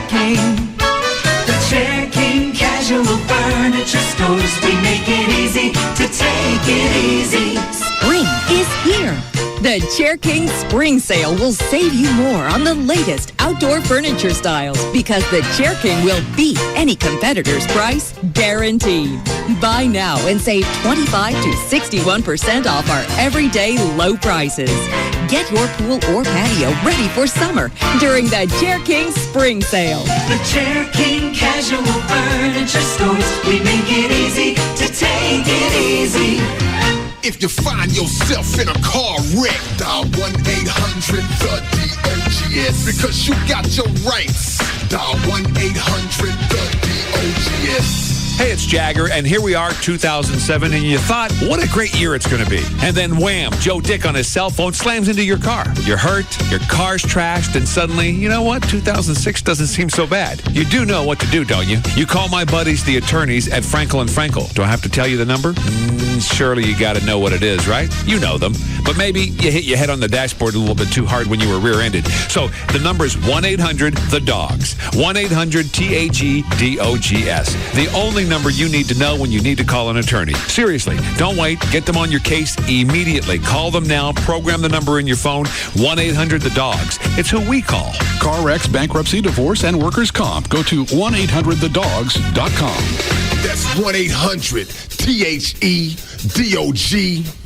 King. The Chair King Casual Furniture Stores. We make it easy to take it easy. Spring is here. The Chair King Spring Sale will save you more on the latest outdoor furniture styles because the Chair King will beat any competitor's price, guaranteed. Buy now and save 25 to 61% off our everyday low prices. Get your pool or patio ready for summer during the Chair King Spring Sale. The Chair King Casual Furniture Stores. We make it easy to take it easy. If you find yourself in a car wreck, dial 1-800-THE-DOGS because you got your rights. Dial 1-800-THE-DOGS. Hey, it's Jagger, and here we are, 2007, and you thought, what a great year it's going to be. And then wham, Joe Dick on his cell phone slams into your car. You're hurt, your car's trashed, and suddenly, you know what, 2006 doesn't seem so bad. You do know what to do, don't you? You call my buddies, the attorneys at Frankel & Frankel. Do I have to tell you the number? Surely you got to know what it is, right? You know them. But maybe you hit your head on the dashboard a little bit too hard when you were rear-ended. So the number is 1-800-THE-DOGS. 1-800-THEDOGS. The only number you need to know when you need to call an attorney. Seriously, don't wait. Get them on your case immediately. Call them now. Program the number in your phone. 1-800-THE-DOGS. It's who we call. Car wrecks, bankruptcy, divorce, and workers' comp. Go to 1-800-THEDOGS.com. That's 1-800-THEDOGS.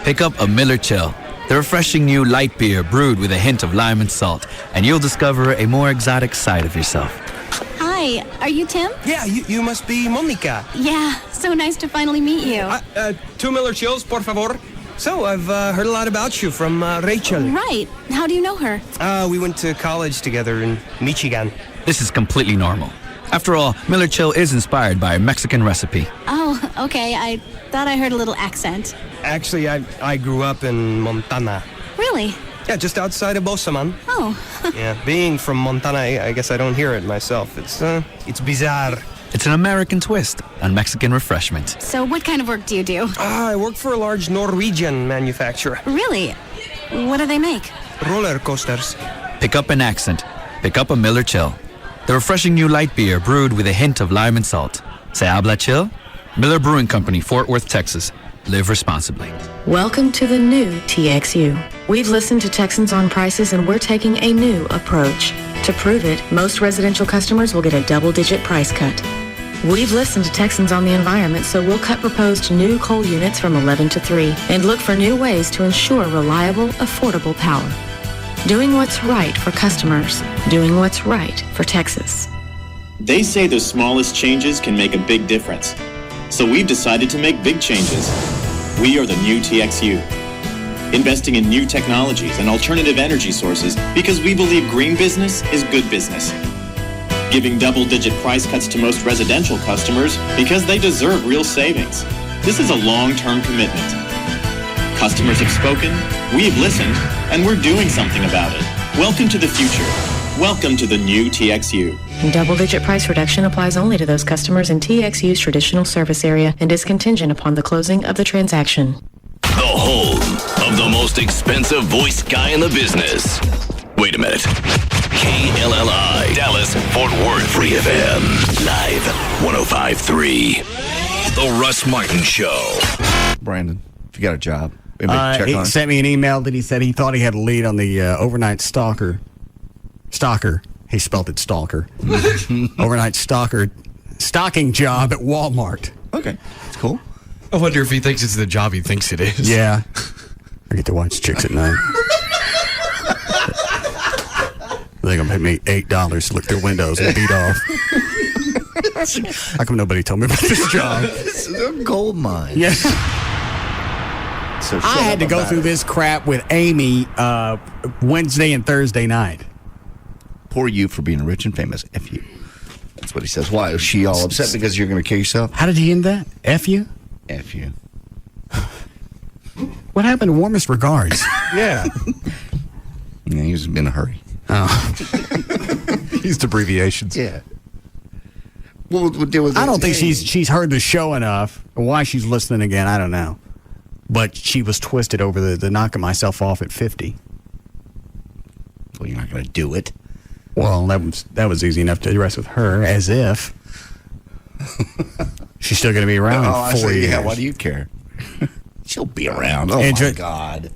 Pick up a Miller Chill, the refreshing new light beer brewed with a hint of lime and salt, and you'll discover a more exotic side of yourself. Hi, are you Tim? Yeah, you must be Monica. Yeah, so nice to finally meet you. 2 Miller Chills, por favor. So, I've heard a lot about you from Rachel. Right. How do you know her? We went to college together in Michigan. This is completely normal. After all, Miller Chill is inspired by a Mexican recipe. Oh, okay. I thought I heard a little accent. Actually, I grew up in Montana. Really? Yeah, just outside of Bosaman. Oh. Yeah, being from Montana, I guess I don't hear it myself. It's bizarre. It's an American twist on Mexican refreshment. So what kind of work do you do? I work for a large Norwegian manufacturer. Really? What do they make? Roller coasters. Pick up an accent. Pick up a Miller Chill. The refreshing new light beer brewed with a hint of lime and salt. Se habla chill? Miller Brewing Company, Fort Worth, Texas. Live responsibly. Welcome to the new TXU. We've listened to Texans on prices and we're taking a new approach. To prove it, most residential customers will get a double-digit price cut. We've listened to Texans on the environment, so we'll cut proposed new coal units from 11 to 3 and look for new ways to ensure reliable, affordable power. Doing what's right for customers. Doing what's right for Texas. They say the smallest changes can make a big difference. So we've decided to make big changes. We are the new TXU. Investing in new technologies and alternative energy sources because we believe green business is good business. Giving double-digit price cuts to most residential customers because they deserve real savings. This is a long-term commitment. Customers have spoken, we've listened, and we're doing something about it. Welcome to the future. Welcome to the new TXU. Double-digit price reduction applies only to those customers in TXU's traditional service area and is contingent upon the closing of the transaction. The home of the most expensive voice guy in the business. Wait a minute. KLLI, Dallas, Fort Worth, Free FM, live 105.3. The Russ Martin Show. Brandon, if you got a job, he sent me an email that he said he thought he had a lead on the overnight stalker. He spelled it stalker. Overnight stocking job at Walmart. Okay, that's cool. I wonder if he thinks it's the job he thinks it is. Yeah. I get to watch chicks at night. They're going to pay me $8 to look through windows and beat off. How come nobody told me about this job? This is a gold mine. Yeah. So I had to go through this crap with Amy Wednesday and Thursday night. Poor you for being rich and famous. F you. That's what he says. Why? Is she all upset because you're going to kill yourself? How did he end that? F you? F you. What happened to warmest regards? Yeah. Yeah, he was in a hurry. Oh. Used abbreviations. Yeah. We'll deal with it. I don't think she's heard the show enough. Why she's listening again, I don't know. But she was twisted over the knocking myself off at 50. Well, you're not going to do it. Well, that was easy enough to address with her, as if she's still going to be around in 4 years. Yeah, why do you care? She'll be around. Oh, my God.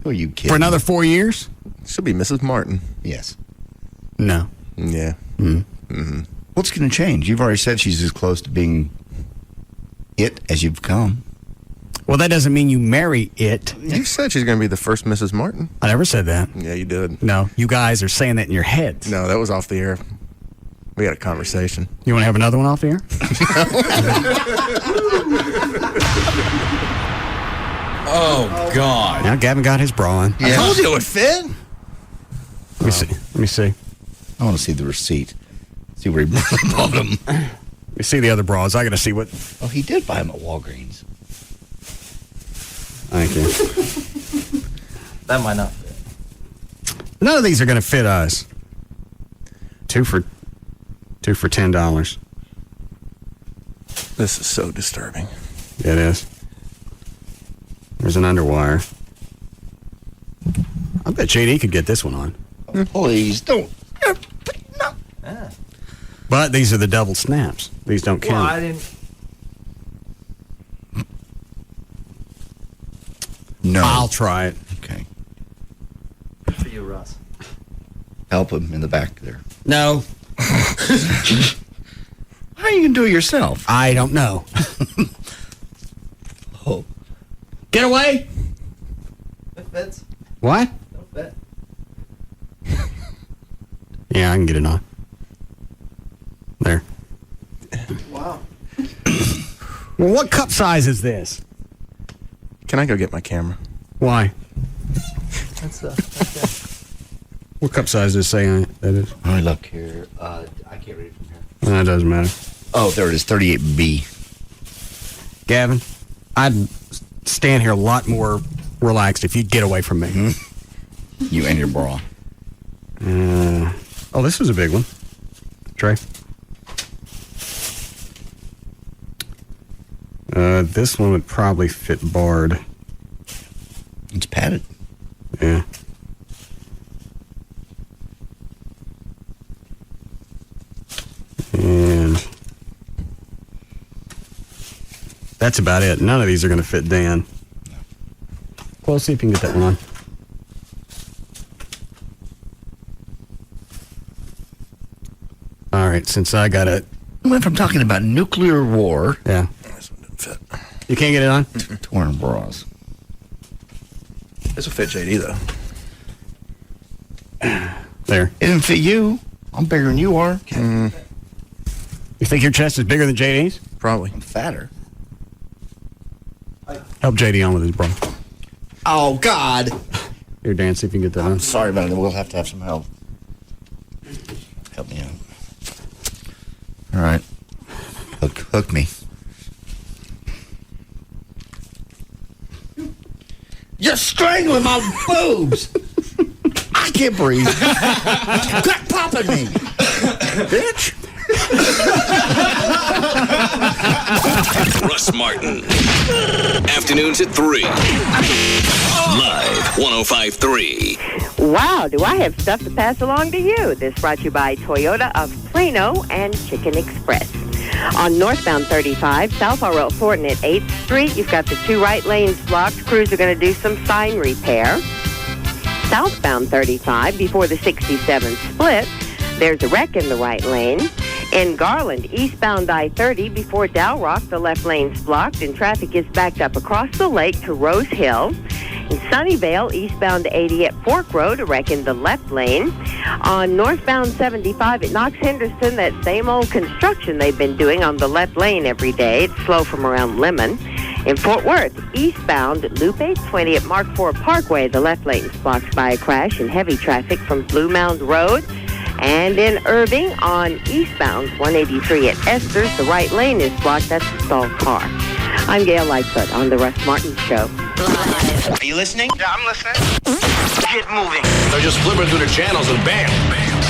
Who are you kidding? For another 4 years? She'll be Mrs. Martin. Yes. No. Yeah. Mm-hmm. What's going to change? You've already said she's as close to being it as you've come. Well, that doesn't mean you marry it. You said she's going to be the first Mrs. Martin. I never said that. Yeah, you did. No, you guys are saying that in your heads. No, that was off the air. We had a conversation. You want to have another one off the air? Oh, God. Now Gavin got his bra on. I told you it would fit. Let me see. I want to see the receipt. See where he bought them. Let me see the other bras. I got to see what. Oh, he did buy them at Walgreens. Thank you. That might not fit. None of these are going to fit us. Two for $10. This is so disturbing. Yeah, it is. There's an underwire. I bet JD could get this one on. Oh, please don't. Ah. But these are the double snaps. These don't count. Well, I didn't. No. I'll try it. Okay. Good for you, Russ. Help him in the back there. No. How are you going to do it yourself? I don't know. Oh. Get away! It fits. What? Don't fit. Yeah, I can get it on. There. Wow. Well, what cup size is this? Can I go get my camera? Why? That's okay. What cup size does it say on it? That is? Let me look here. I can't read it from here. That doesn't matter. Oh, there it is. 38B. Gavin, I'd stand here a lot more relaxed if you'd get away from me. Mm-hmm. You and your bra. Oh, this was a big one. Trey. This one would probably fit barred. It's padded. Yeah. And that's about it. None of these are going to fit Dan. Well, let's see if you can get that one on. All right, since I got it. Went from talking about nuclear war. Yeah. This one didn't fit. You can't get it on? To wearing bras. This will fit JD, though. There. It didn't fit you. I'm bigger than you are. You think your chest is bigger than JD's? Probably. I'm fatter. Help JD on with his bra. Oh, God. Here, Dan, see if you can get that on. Sorry about it. We'll have to have some help. Help me out. All right. Hook me. You're strangling my boobs. I can't breathe. Quit popping me, bitch. Russ Martin. Afternoons at 3. Live 105.3. Wow, do I have stuff to pass along to you? This brought to you by Toyota of Plano and Chicken Express. On northbound 35, South Road Thornton at 8th Street, you've got the two right lanes blocked. Crews are going to do some sign repair. Southbound 35, before the 67 split, there's a wreck in the right lane. In Garland, eastbound I-30, before Dow Rock, the left lane's blocked and traffic is backed up across the lake to Rose Hill. In Sunnyvale, eastbound 80 at Fork Road, a wreck in the left lane. On northbound 75 at Knox Henderson, that same old construction they've been doing on the left lane every day. It's slow from around Lemon. In Fort Worth, eastbound Loop 820 at Mark IV Parkway, the left lane is blocked by a crash and heavy traffic from Blue Mound Road. And in Irving, on eastbound 183 at Esther's, the right lane is blocked. That's a stalled car. I'm Gail Lightfoot on the Russ Martin Show. Are you listening? Yeah, I'm listening. Get moving. They're just flipping through the channels and bam, bam.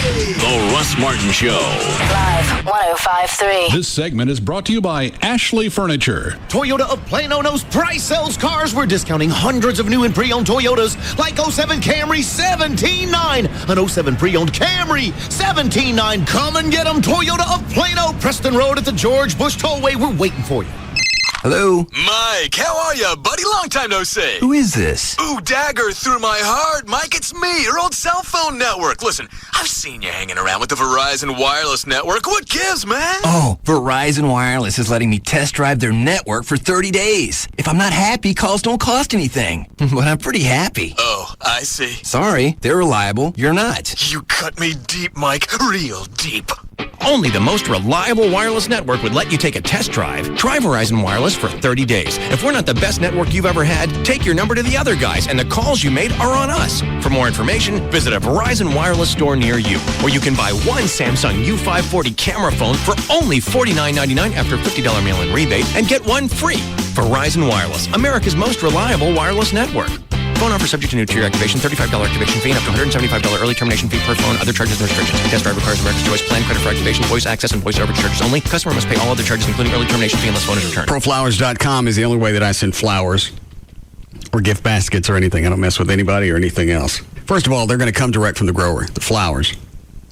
The Russ Martin Show. Live 105.3. This segment is brought to you by Ashley Furniture. Toyota of Plano knows price sells cars. We're discounting hundreds of new and pre-owned Toyotas like 07 Camry $17,900, an 07 pre-owned Camry $17,900. Come and get them. Toyota of Plano, Preston Road at the George Bush Tollway. We're waiting for you. Hello? Mike, how are you, buddy? Long time no see. Who is this? Ooh, dagger through my heart. Mike, it's me, your old cell phone network. Listen, I've seen you hanging around with the Verizon Wireless Network. What gives, man? Oh, Verizon Wireless is letting me test drive their network for 30 days. If I'm not happy, calls don't cost anything. But I'm pretty happy. Oh, I see. Sorry, they're reliable. You're not. You cut me deep, Mike. Real deep. Only the most reliable wireless network would let you take a test drive. Try Verizon Wireless for 30 days. If we're not the best network you've ever had, take your number to the other guys, and the calls you made are on us. For more information, visit a Verizon Wireless store near you, or you can buy one Samsung U540 camera phone for only $49.99 after a $50 mail-in rebate, and get one free. Verizon Wireless, America's most reliable wireless network. Phone offer subject to new tier activation, $35 activation fee, and up to $175 early termination fee per phone. Other charges and restrictions. Test drive requires America's Choice plan credit for activation, voice access, and voice over charges only. Customer must pay all other charges, including early termination fee, unless phone is returned. Proflowers.com is the only way that I send flowers or gift baskets or anything. I don't mess with anybody or anything else. First of all, they're going to come direct from the grower, the flowers.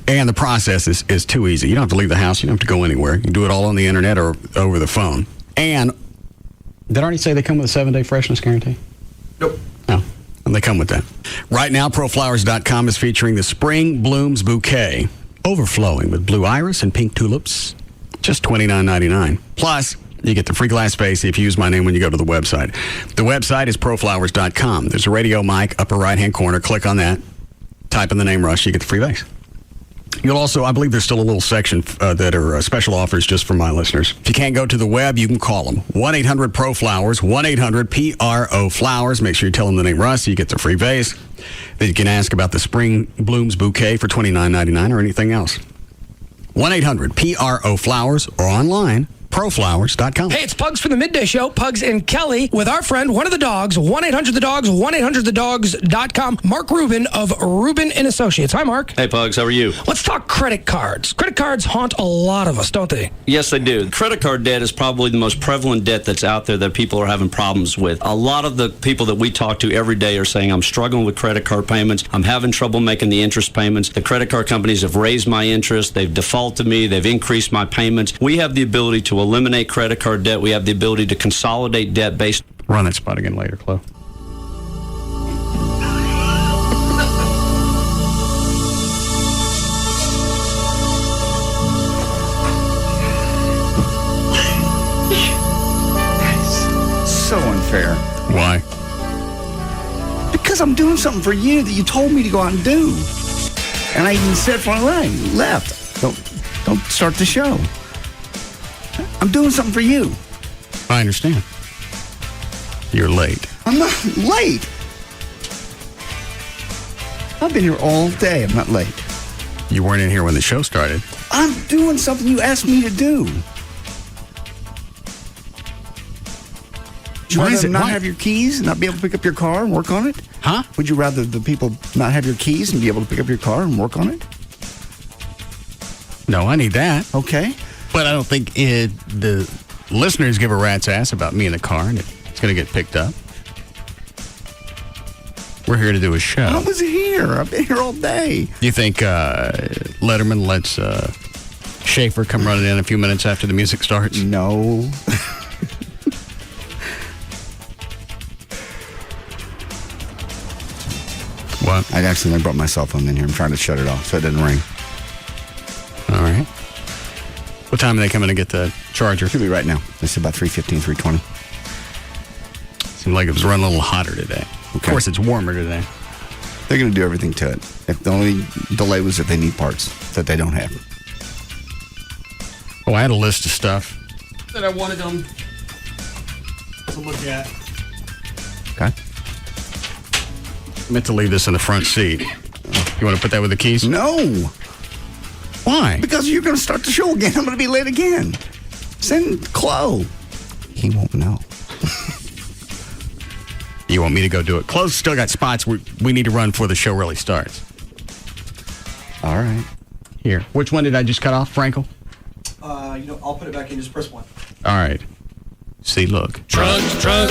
And the process is too easy. You don't have to leave the house. You don't have to go anywhere. You can do it all on the internet or over the phone. And did I already say they come with a 7-day freshness guarantee? Nope. No. And they come with that. Right now, Proflowers.com is featuring the Spring Blooms Bouquet, overflowing with blue iris and pink tulips, just $29.99. Plus, you get the free glass vase if you use my name when you go to the website. The website is Proflowers.com. There's a radio mic, upper right-hand corner. Click on that. Type in the name Rush. You get the free vase. You'll also, I believe there's still a little section that are special offers just for my listeners. If you can't go to the web, you can call them. 1-800-PRO-FLOWERS, 1-800-PRO-FLOWERS. Make sure you tell them the name Russ, so you get the free vase. Then you can ask about the Spring Blooms Bouquet for $29.99 or anything else. 1-800-PRO-FLOWERS or online, proflowers.com. Hey, it's Pugs from the Midday Show, Pugs and Kelly, with our friend, one of the dogs, 1-800-THE-DOGS, 1-800-THEDOGS.com, Mark Rubin of Rubin & Associates. Hi, Mark. Hey, Pugs, how are you? Let's talk credit cards. Credit cards haunt a lot of us, don't they? Yes, they do. Credit card debt is probably the most prevalent debt that's out there that people are having problems with. A lot of the people that we talk to every day are saying, I'm struggling with credit card payments. I'm having trouble making the interest payments. The credit card companies have raised my interest. They've defaulted me. They've increased my payments. We have the ability to eliminate credit card debt. We have the ability to consolidate debt based. Run that spot again later, Chloe. So unfair. Why? Because I'm doing something for you that you told me to go out and do. And I even said when I left, don't start the show. I'm doing something for you. I understand. You're late. I'm not late. I've been here all day. I'm not late. You weren't in here when the show started. I'm doing something you asked me to do. Would you rather not have your keys and not be able to pick up your car and work on it? Huh? Would you rather the people not have your keys and be able to pick up your car and work on it? No, I need that. Okay. But I don't think the listeners give a rat's ass about me in the car and it's going to get picked up. We're here to do a show. I was here. I've been here all day. You think Letterman lets Schaefer come running in a few minutes after the music starts? No. What? I accidentally brought my cell phone in here. I'm trying to shut it off so it didn't ring. All right. What time are they coming to get the charger? Should be right now. It's about 3:15, 3:20. Seemed like it was running a little hotter today. Okay. Of course, it's warmer today. They're going to do everything to it. If the only delay was that they need parts that they don't have. Oh, I had a list of stuff That I wanted them to look at. Okay. I meant to leave this in the front seat. You want to put that with the keys? No. Why? Because you're going to start the show again. I'm going to be late again. Send Chloe. He won't know. You want me to go do it? Chloe's still got spots we need to run before the show really starts. All right. Here. Which one did I just cut off, Frankel? I'll put it back in. Just press 1. All right. See, look. Trucks. The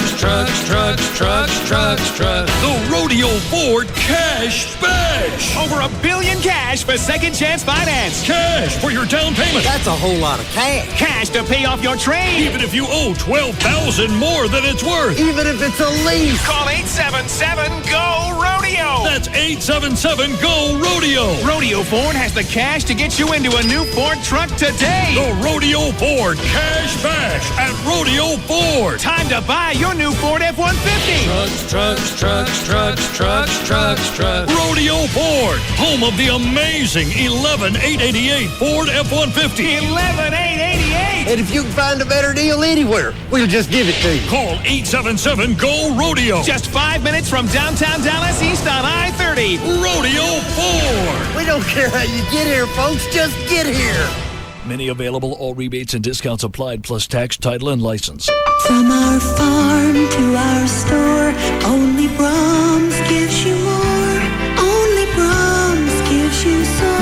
Rodeo Ford Cash Bash. Over $1 billion cash for second chance finance. Cash for your down payment. That's a whole lot of cash. Cash to pay off your trade. Even if you owe $12,000 more than it's worth. Even if it's a lease. Call 877-GO-RODEO. That's 877-GO-RODEO. Rodeo Ford has the cash to get you into a new Ford truck today. The Rodeo Ford Cash Bash at Rodeo Ford. Time to buy your new Ford F-150. Trucks. Rodeo Ford, home of the amazing 11888 Ford F-150. 11888. And if you can find a better deal anywhere, we'll just give it to you. Call 877-GO-RODEO. Just 5 minutes from downtown Dallas, east on I-30. Rodeo Ford. We don't care how you get here, folks. Just get here. Many available, all rebates and discounts applied, plus tax, title, and license. From our farm to our store, only Brahms gives you more. Only Brahms gives you so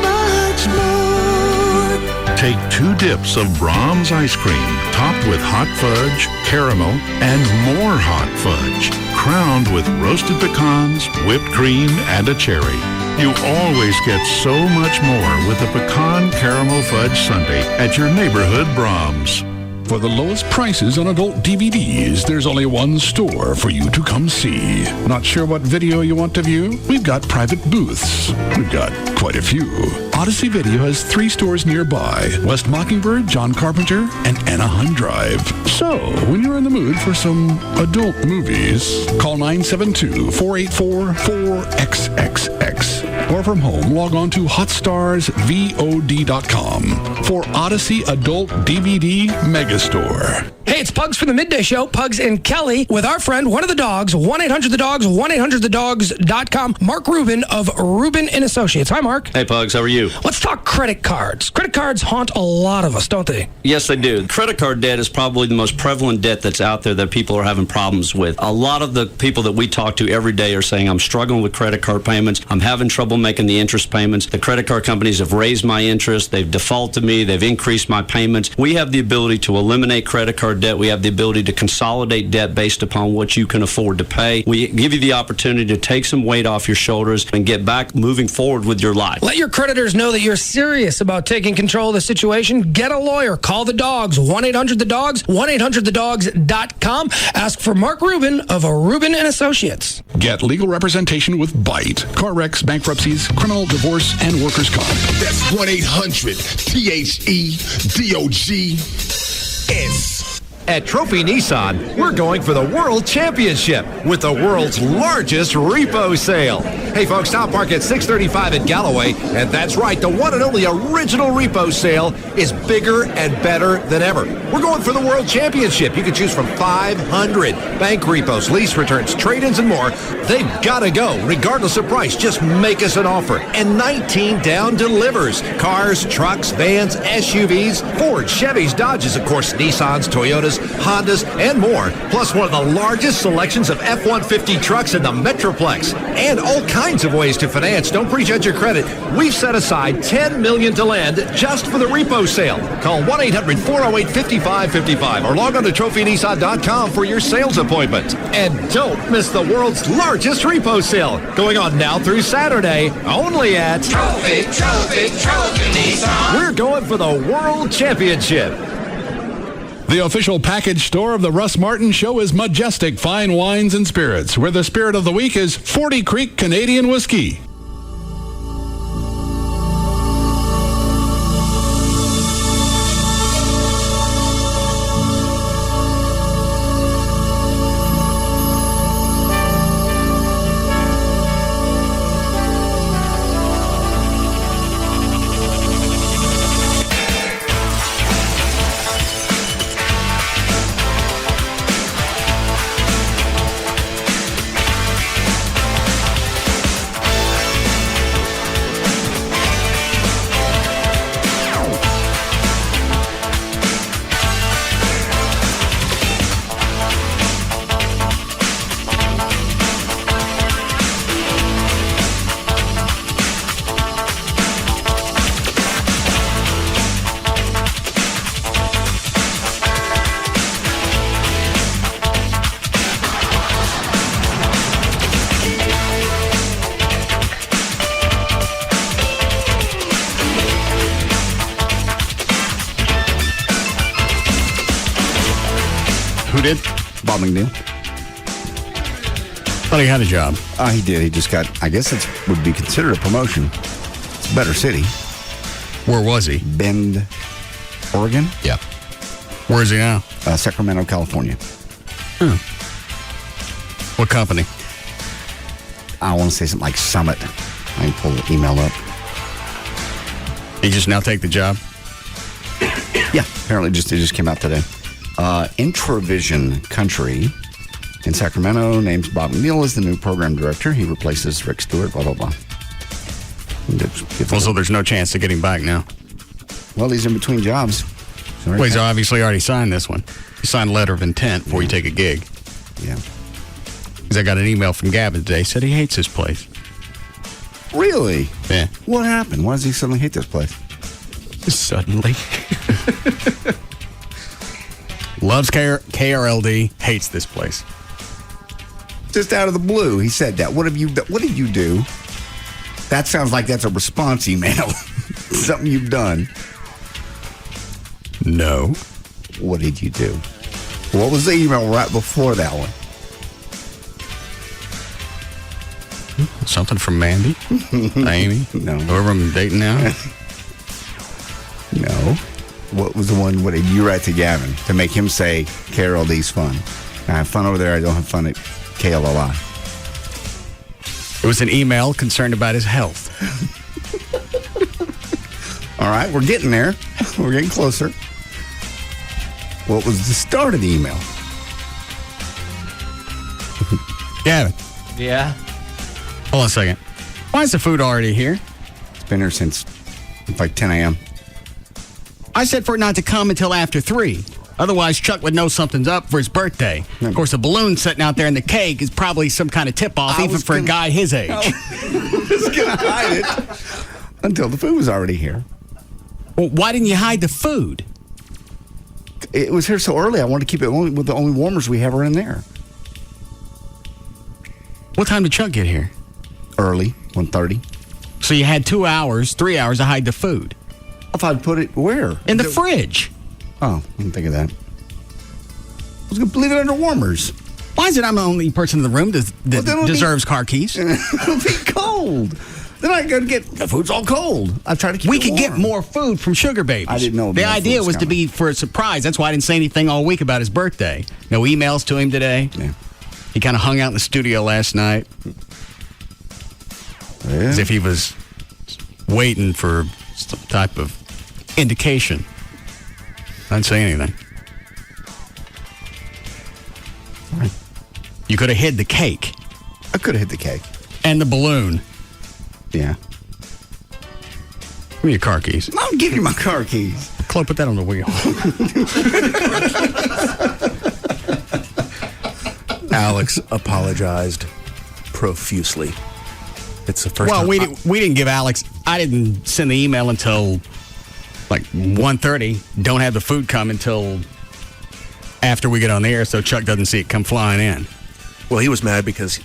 much more. Take 2 dips of Brahms ice cream, topped with hot fudge, caramel, and more hot fudge, crowned with roasted pecans, whipped cream, and a cherry. You always get so much more with a pecan caramel fudge sundae at your neighborhood Brahms. For the lowest prices on adult DVDs, there's only one store for you to come see. Not sure what video you want to view? We've got private booths. We've got quite a few. Odyssey Video has 3 stores nearby: West Mockingbird, John Carpenter, and Anaheim Drive. So, when you're in the mood for some adult movies, call 972-484-4XXX. Or from home, log on to hotstarsvod.com for Odyssey Adult DVD Megastore. Hey, it's Pugs from the Midday Show, Pugs and Kelly, with our friend, one of the dogs, 1-800-THE-DOGS, 1-800-THEDOGS.com, Mark Rubin of Rubin & Associates. Hi, Mark. Hey, Pugs, how are you? Let's talk credit cards. Credit cards haunt a lot of us, don't they? Yes, they do. Credit card debt is probably the most prevalent debt that's out there that people are having problems with. A lot of the people that we talk to every day are saying, I'm struggling with credit card payments. I'm having trouble making the interest payments. The credit card companies have raised my interest. They've defaulted me. They've increased my payments. We have the ability to eliminate credit card debt. We have the ability to consolidate debt based upon what you can afford to pay. We give you the opportunity to take some weight off your shoulders and get back moving forward with your life. Let your creditors know that you're serious about taking control of the situation. Get a lawyer. Call the dogs. 1-800-THE-DOGS, 1-800-THEDOGS.com. Ask for Mark Rubin of Rubin & Associates. Get legal representation with BITE. Car wrecks, bankruptcies, criminal, divorce, and workers' comp. That's 1-800-THEDOGS. At Trophy Nissan, we're going for the World Championship with the world's largest repo sale. Hey folks, stop park at 635 at Galloway, and that's right, the one and only original repo sale is bigger and better than ever. We're going for the World Championship. You can choose from 500 bank repos, lease returns, trade-ins, and more. They've got to go, regardless of price. Just make us an offer. And 19 down delivers. Cars, trucks, vans, SUVs, Ford, Chevys, Dodges, of course, Nissans, Toyotas, Hondas, and more. Plus one of the largest selections of F-150 trucks in the Metroplex. And all kinds of ways to finance. Don't prejudge your credit. We've set aside $10 million to lend just for the repo sale. Call 1-800-408-5555 or log on to trophynissan.com for your sales appointment. And don't miss the world's largest repo sale, going on now through Saturday, only at Trophy Nissan. We're going for the World Championship. The official package store of the Russ Martin Show is Majestic Fine Wines and Spirits, where the spirit of the week is 40 Creek Canadian Whiskey. did? Bob McNeil. Thought he had a job. He did. He just got, I guess it would be considered a promotion. It's a better city. Where was he? Bend, Oregon? Yeah. Where is he now? Sacramento, California. What company? I want to say something like Summit. I can pull the email up. He just now take the job? Yeah, apparently it just came out today. Intravision Country in Sacramento names Bob McNeil as the new program director. He replaces Rick Stewart, blah, blah, blah. Well, so there's no chance to get him back now. Well, he's in between jobs. Well, he's obviously already signed this one. He signed a letter of intent before you take a gig. Yeah. Because I got an email from Gavin today. Said he hates this place. Really? Yeah. What happened? Why does he suddenly hate this place? Suddenly. Loves KRLD, hates this place. Just out of the blue, he said that. What did you do? That sounds like that's a response email. Something you've done. No. What did you do? What was the email right before that one? Something from Mandy? Amy? No. Whoever I'm dating now? No. What was the one, what did you write to Gavin to make him say KRLD's fun? I have fun over there, I don't have fun at KLLI. It was an email concerned about his health. All right, we're getting there. We're getting closer. What was the start of the email? Gavin. Yeah? Hold on a second. Why is the food already here? It's been here since like 10 a.m. I said for it not to come until after 3. Otherwise, Chuck would know something's up for his birthday. Of course, the balloon sitting out there in the cake is probably some kind of tip-off, even for a guy his age. I was going to hide it until the food was already here. Well, why didn't you hide the food? It was here so early, I wanted to keep it with the only warmers we have are in there. What time did Chuck get here? Early, 1:30. So you had 2 hours, 3 hours to hide the food? If I'd put it where? In the fridge. Oh, I didn't think of that. I was going to leave it under warmers. Why is it I'm the only person in the room that deserves car keys? It'll be cold. Then I go to get the food's all cold. I try to keep We it could warm. get more food from Sugar Babies. I didn't know. The idea was to be for a surprise. That's why I didn't say anything all week about his birthday. No emails to him today. Yeah. He kind of hung out in the studio last night. Yeah. As if he was waiting for some type of indication. I didn't say anything. Right. You could have hid the cake. I could have hid the cake. And the balloon. Yeah. Give me your car keys. I'll give you my car keys. Chloe, put that on the wheel. Alex apologized profusely. It's the first time. We didn't give Alex. I didn't send the email until like 1:30. Don't have the food come until after we get on the air, so Chuck doesn't see it come flying in. Well, he was mad because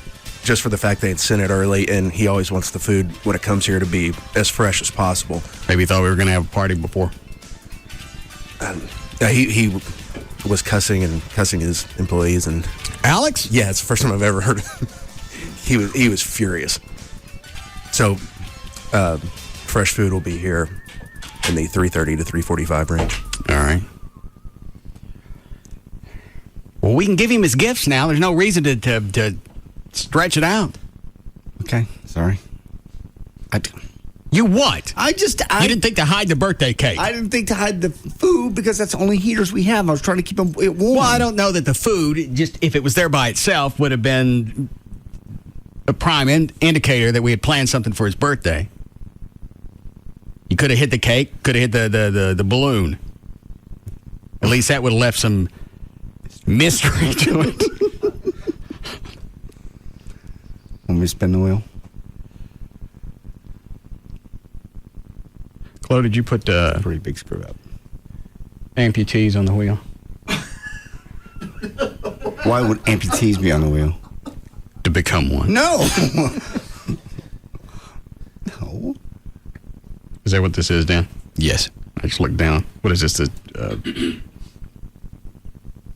just for the fact they had sent it early, and he always wants the food when it comes here to be as fresh as possible. Maybe he thought we were going to have a party before. He was cussing his employees and Alex. Yeah, it's the first time I've ever heard of him. He was furious. So, fresh food will be here in the 3:30 to 3:45 range. All right. Well, we can give him his gifts now. There's no reason to stretch it out. Okay, sorry. You what? You didn't think to hide the birthday cake. I didn't think to hide the food because that's the only heaters we have. I was trying to keep it warm. Well, I don't know that the food, just if it was there by itself, would have been a prime indicator that we had planned something for his birthday. You could have hit the cake, could have hit the balloon. At least that would have left some mystery to it. Want me to spin the wheel? Chloe, did you put pretty big screw up amputees on the wheel? Why would amputees be on the wheel? To become one. No. No. Is that what this is, Dan? Yes. I just looked down. What is this?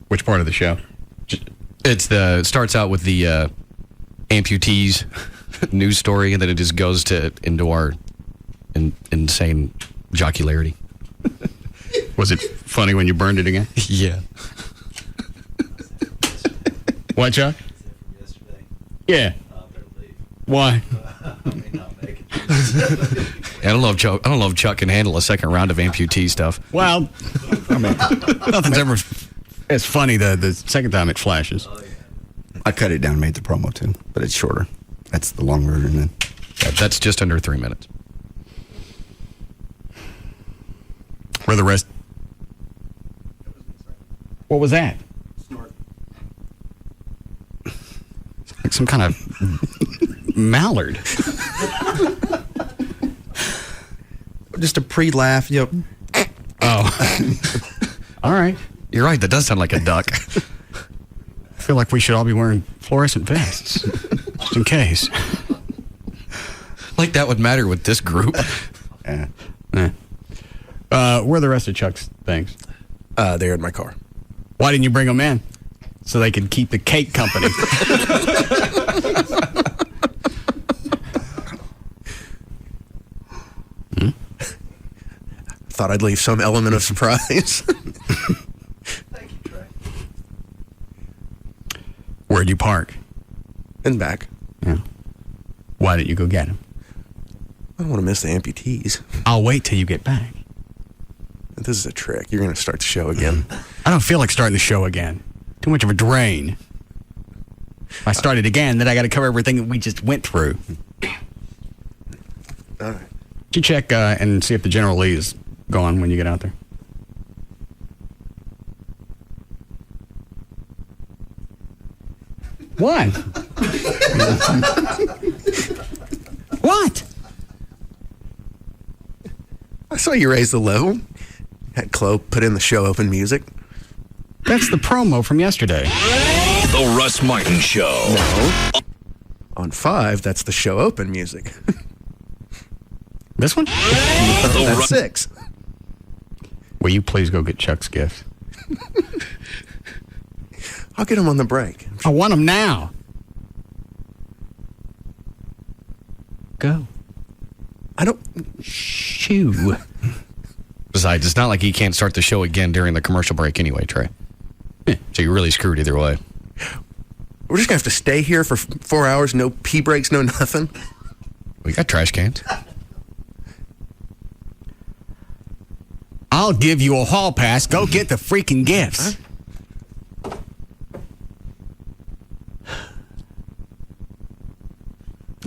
Which part of the show? It starts out with the amputees news story, and then it just goes into our insane jocularity. Was it funny when you burned it again? Yeah. What, Chuck? Yeah. Why? I don't know if Chuck can handle a second round of amputee stuff. Well, I mean, nothing's ever as funny the second time it flashes. I cut it down and made the promo too, but it's shorter. That's the long version then. Yeah, that's just under 3 minutes. Where the rest? What was that? Like some kind of mallard. Just a pre-laugh, you know. Oh. All right. You're right, that does sound like a duck. I feel like we should all be wearing fluorescent vests, just in case. Like that would matter with this group. Yeah. Where are the rest of Chuck's things? They're in my car. Why didn't you bring them in? So they could keep the cake company. Thought I'd leave some element of surprise. Thank you, Trey. Where'd you park? And back. Yeah. Why didn't you go get him? I don't want to miss the amputees. I'll wait till you get back. This is a trick. You're going to start the show again. I don't feel like starting the show again. Too much of a drain. If I started again, then I got to cover everything that we just went through. All right. Did you check and see if the General Lee is gone when you get out there? What? What? I saw you raise the level. Had Chloe put in the show open music. That's the promo from yesterday. The Russ Martin Show. No. On 5, that's the show open music. This one? That's 6. Will you please go get Chuck's gift? I'll get him on the break. I want him now. Go. I don't... Shoo. Besides, it's not like he can't start the show again during the commercial break anyway, Trey. Yeah. So you're really screwed either way. We're just going to have to stay here for 4 hours, no pee breaks, no nothing. We got trash cans. I'll give you a hall pass. Go get the freaking gifts. Huh?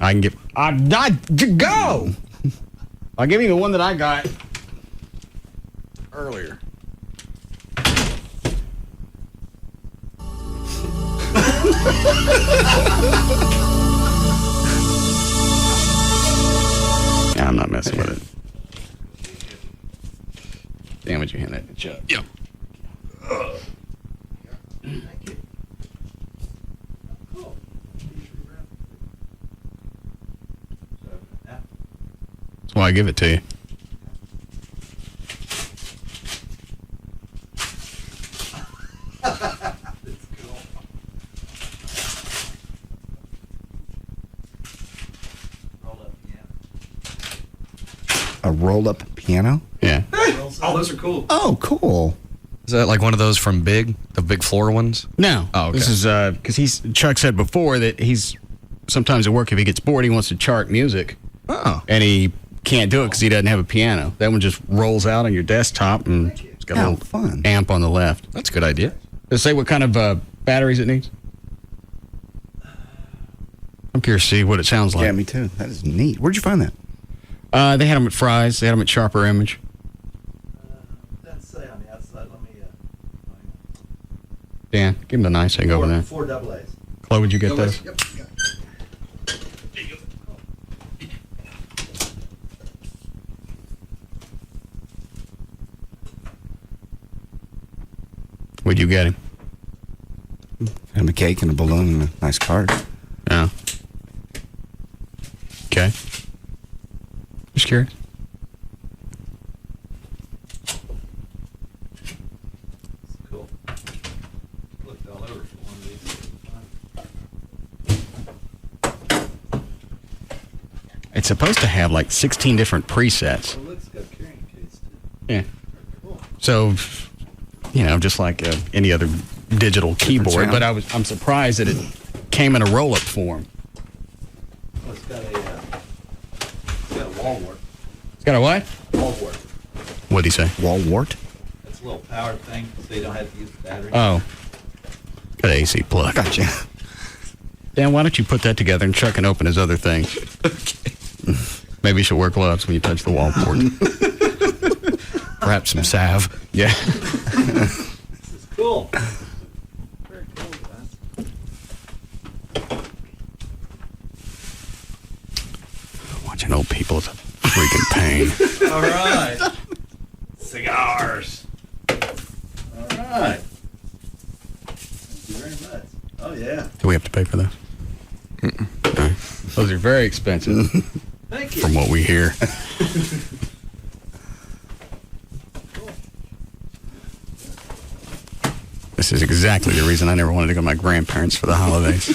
I can get... Go! I'll give you the one that I got earlier. Yeah, I'm not messing with it. Damn it, you hand that to Chuck. Yep. That's why I give it to you. A roll-up piano? Yeah. Oh, those are cool. Oh, cool. Is that like one of those from Big, the big floor ones? No. Oh, okay. This is because Chuck said before that he's sometimes at work if he gets bored he wants to chart music. Oh. And he can't do it because he doesn't have a piano. That one just rolls out on your desktop and it's got a little fun amp on the left. That's a good idea. Does it say what kind of batteries it needs? I'm curious to see what it sounds like. Yeah, me too. That is neat. Where'd you find that? They had them at Fry's. They had them at Sharper Image. Doesn't say on the outside. Let me. Dan, give him the nice thing over there. 4 double A's. Chloe, would you get those? Yep. What'd you get him? And a cake and a balloon and a nice card. Yeah. Okay. Just curious. Cool. Looked all over for one of these. It's supposed to have like 16 different presets. Yeah. So, just like any other digital keyboard. sound. But I'm surprised that it came in a roll-up form. Well, it's got a wall wart. It's got a what? Wall wart. What'd he say? Wall wart? It's a little power thing, so you don't have to use the battery. Oh. Got an AC plug. Gotcha. Dan, why don't you put that together and Chuck can open his other thing? Okay. Maybe you should wear gloves when you touch the wall port. Perhaps some salve. Yeah. This is cool. Very cool, guys. Watching old people is a freaking pain. All right. Cigars. All right. Thank you very much. Oh, yeah. Do we have to pay for those? No. Those are very expensive. Thank you. From what we hear. This is exactly the reason I never wanted to go to my grandparents for the holidays.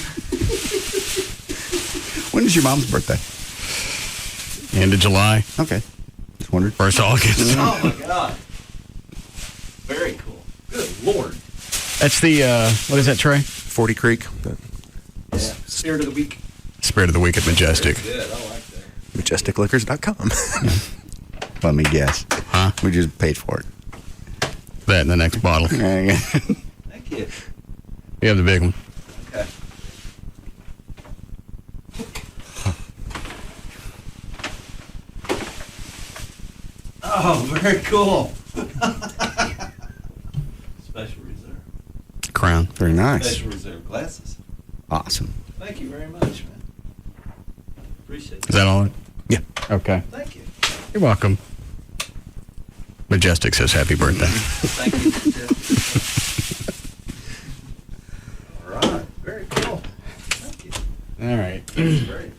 When is your mom's birthday? End of July. Okay. Just wondered. 1st August. Oh, my God. Very cool. Good Lord. That's the, what is that, Trey? 40 Creek. Yeah. Spirit of the week. Spirit of the Week at Majestic. Good. I like that. MajesticLiquors.com. Let me guess. Huh? We just paid for it. That in the next bottle. Thank you. You have the big one. Okay. Oh, very cool. Special reserve. Crown. Very nice. Special reserve glasses. Awesome. Thank you very much, man. Appreciate it. Is that all? Yeah. Okay. Thank you. You're welcome. Majestic says happy birthday. Thank you. All right. Very cool. Thank you. All right. Great.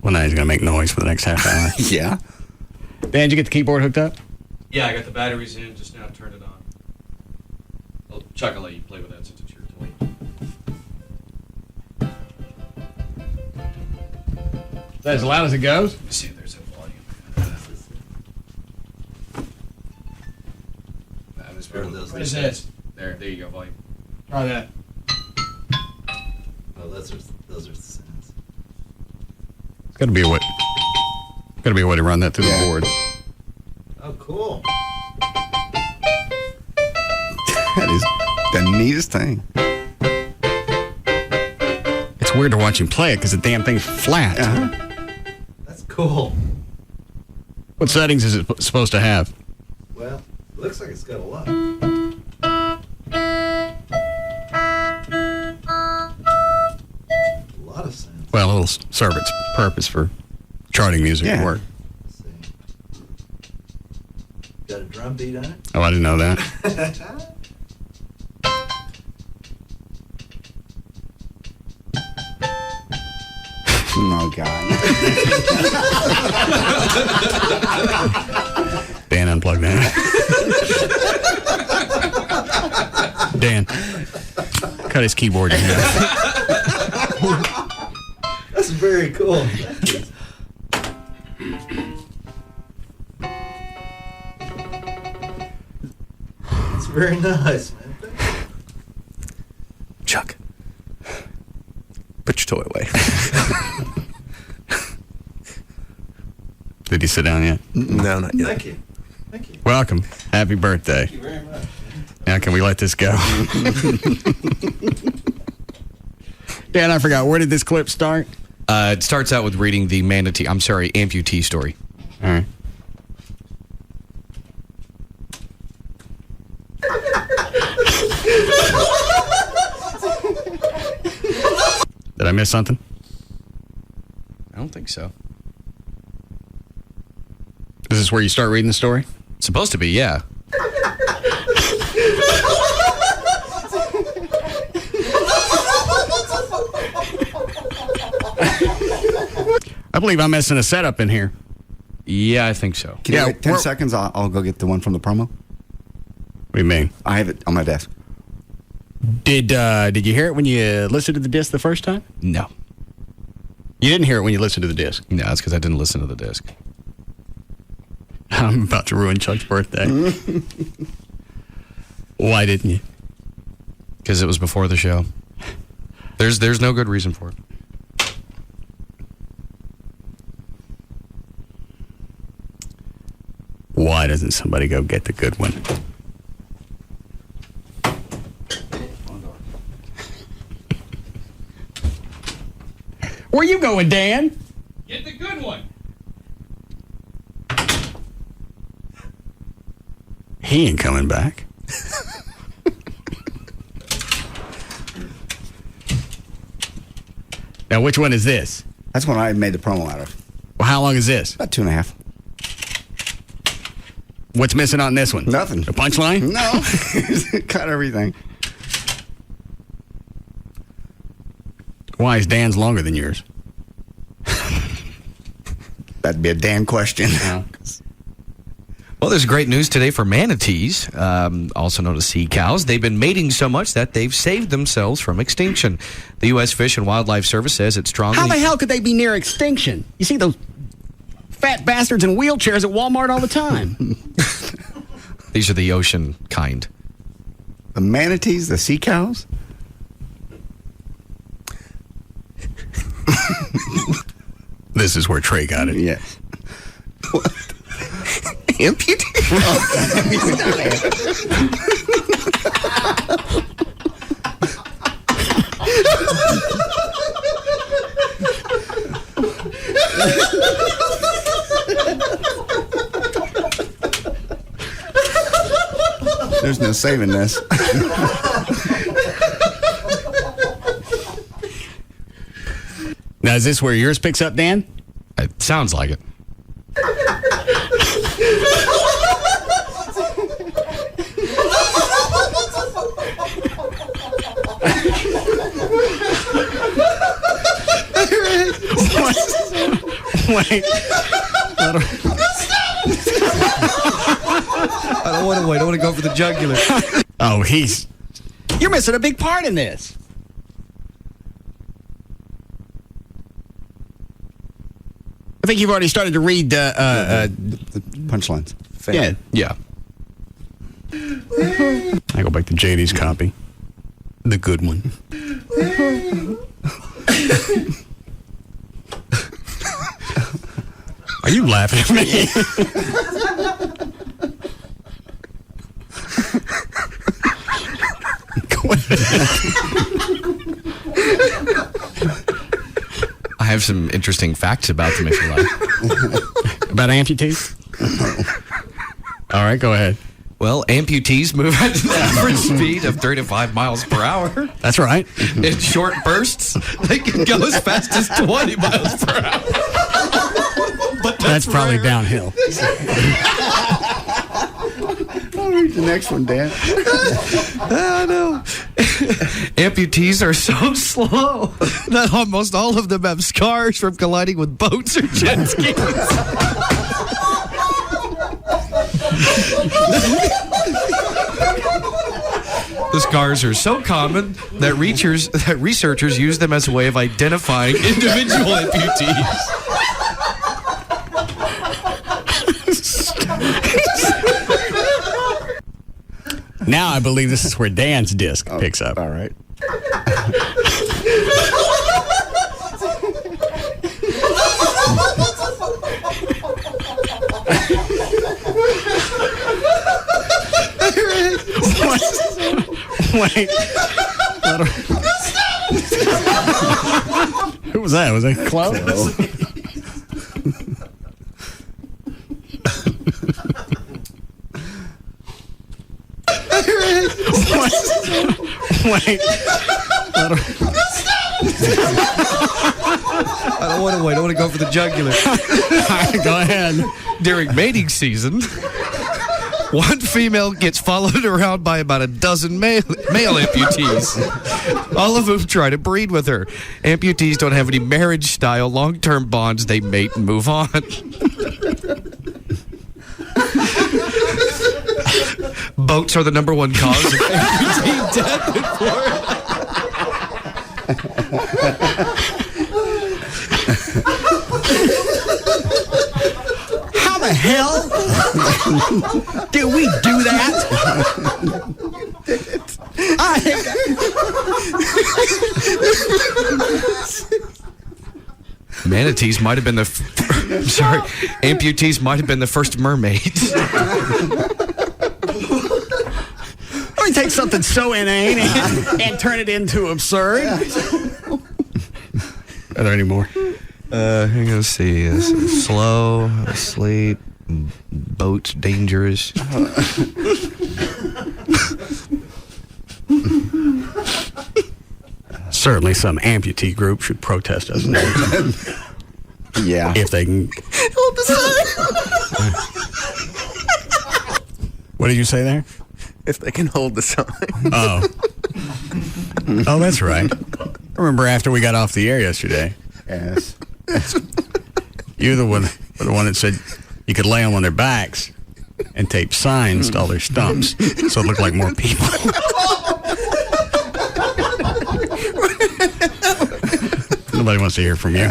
Well, now he's going to make noise for the next half hour. Yeah. Dan, did you get the keyboard hooked up? Yeah, I got the batteries in, just now turned it on. Oh, Chuck, I'll let you play with that since it's your toy. Is that as loud as it goes? Let me see if there's a volume. What is this? There you go, volume. Try that. Oh, those are the sounds. It's got to be a way. Got to be a way to run that through the board. Oh, cool. That is the neatest thing. It's weird to watch him play it because the damn thing's flat. That's cool. What settings is it supposed to have? Well, it looks like it's got a lot. A lot of sounds. Well, it'll serve its purpose for charting music at work. Let's see. Got a drum beat on it? Oh, I didn't know that. Oh, God. Dan, unplug that. Dan, cut his keyboard in half. That's very cool. Thank you. It's very nice, man. Chuck, put your toy away. Did he sit down yet? No, not yet. Thank you. Thank you. Welcome. Happy birthday. Thank you very much. Now, can we let this go? Dan, I forgot. Where did this clip start? It starts out with reading the amputee story. All right. Did I miss something? I don't think so. Is this where you start reading the story? Supposed to be, yeah. I believe I'm missing a setup in here. Yeah, I think so. Can you wait 10 seconds? I'll go get the one from the promo. What do you mean? I have it on my desk. Did you hear it when you listened to the disc the first time? No. You didn't hear it when you listened to the disc. No, it's because I didn't listen to the disc. I'm about to ruin Chuck's birthday. Why didn't you? Because it was before the show. There's no good reason for it. Why doesn't somebody go get the good one? Where you going, Dan? Get the good one. He ain't coming back. Now, which one is this? That's what I made the promo out of. Well, how long is this? About 2.5. What's missing on this one? Nothing. A punchline? No. Cut everything. Why is Dan's longer than yours? That'd be a Dan question. Well, there's great news today for manatees, also known as sea cows. They've been mating so much that they've saved themselves from extinction. The U.S. Fish and Wildlife Service says it's strongly... How the hell could they be near extinction? You see those fat bastards in wheelchairs at Walmart all the time. These are the ocean kind. The manatees, the sea cows? This is where Trey got it. Yes. What? Amputee? There's no saving this. Now, is this where yours picks up, Dan? It sounds like it. Wait. I don't want to wait. I want to go for the jugular. Oh, you're missing a big part in this. I think you've already started to read the punchlines. Yeah. Yeah. I go back to JD's copy. The good one. Are you laughing at me? I have some interesting facts about them if you like. About amputees? All right, go ahead. Well, amputees move at an average speed of 3 to 5 miles per hour. That's right. In short bursts, they can go as fast as 20 miles per hour. But that's probably downhill. I'll read the next one, Dan. I know. Amputees are so slow that almost all of them have scars from colliding with boats or jet skis. The scars are so common that researchers use them as a way of identifying individual amputees. Now I believe this is where Dan's disc picks up. All right. Wait. Who was that? Was that Chloe? Wait. I don't want to wait. I want to go for the jugular. All right, go ahead. During mating season, one female gets followed around by about a dozen male amputees, all of whom try to breed with her. Amputees don't have any marriage-style long-term bonds. They mate and move on. Boats are the number one cause of amputee death in Florida. hell? Did we do that? Manatees might have been sorry, amputees might have been the first mermaids. Or take something so inane and turn it into absurd. Are there any more? Hang on, let's see. Slow, asleep, boat, dangerous. Certainly some amputee group should protest us. Yeah. If they can. Hold the sign. What did you say there? If they can hold the sign. Oh. Oh, that's right. I remember after we got off the air yesterday. Yes. You're the one that said you could lay them on their backs and tape signs to all their stumps so it looked like more people. Nobody wants to hear from you.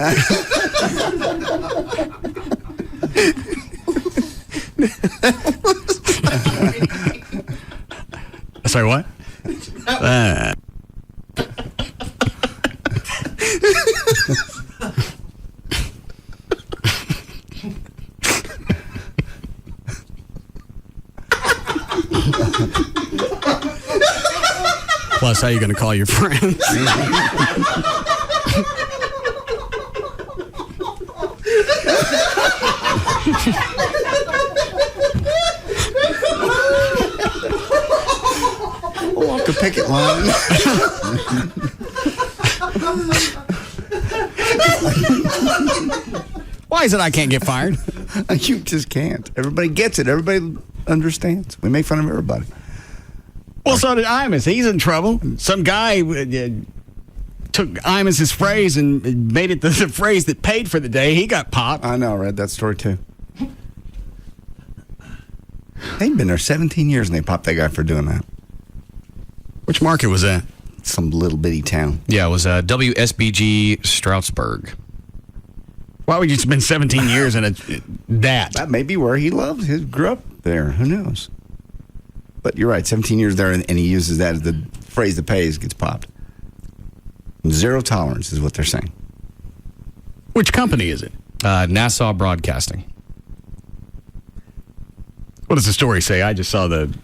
Sorry, what? Plus, how are you going to call your friends? Walk a picket line. Why is it I can't get fired? You just can't. Everybody gets it. Everybody understands. We make fun of everybody. Well, so did Imus. He's in trouble. Some guy took Imus's phrase and made it the phrase that paid for the day. He got popped. I know. I read that story, too. They'd been there 17 years, and they popped that guy for doing that. Which market was that? Some little bitty town. Yeah, it was WSBG Stroudsburg. Why would you spend 17 years in that? That may be where he loved. He grew up there. Who knows? But you're right. 17 years there, and he uses that as the phrase that pays, gets popped. Zero tolerance is what they're saying. Which company is it? Nassau Broadcasting. What does the story say? I just saw the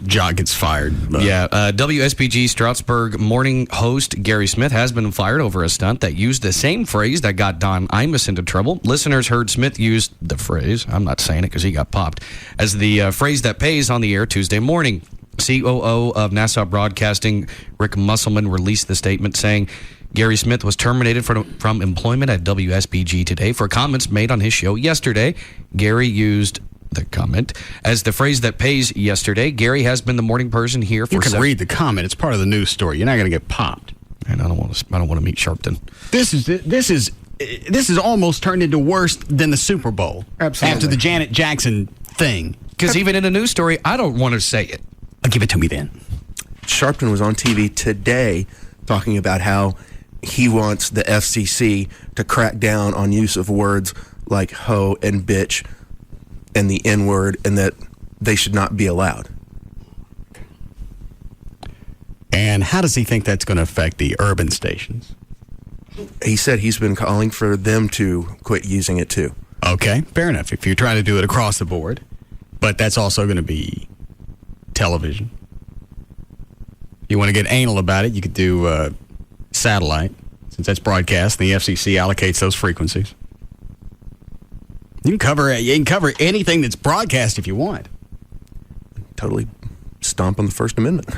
jock gets fired. WSBG Stroudsburg morning host Gary Smith has been fired over a stunt that used the same phrase that got Don Imus into trouble. Listeners heard Smith use the phrase, I'm not saying it because he got popped, as the phrase that pays on the air Tuesday morning. COO of Nassau Broadcasting, Rick Musselman, released the statement saying Gary Smith was terminated from employment at WSBG today for comments made on his show yesterday. Gary used the comment as the phrase that pays yesterday. Gary has been the morning person here for. You can read the comment. It's part of the news story. You're not going to get popped. And I don't want to meet Sharpton. This is almost turned into worse than the Super Bowl. Absolutely. After the Janet Jackson thing. Because even in a news story, I don't want to say it. I'll give it to me then. Sharpton was on TV today talking about how he wants the FCC to crack down on use of words like hoe and bitch and the N-word, and that they should not be allowed. And how does he think that's going to affect the urban stations? He said he's been calling for them to quit using it too. Okay, fair enough. If you're trying to do it across the board, but that's also going to be television. You want to get anal about it, you could do satellite, since that's broadcast, and the FCC allocates those frequencies. You can cover anything that's broadcast if you want. Totally stomp on the First Amendment.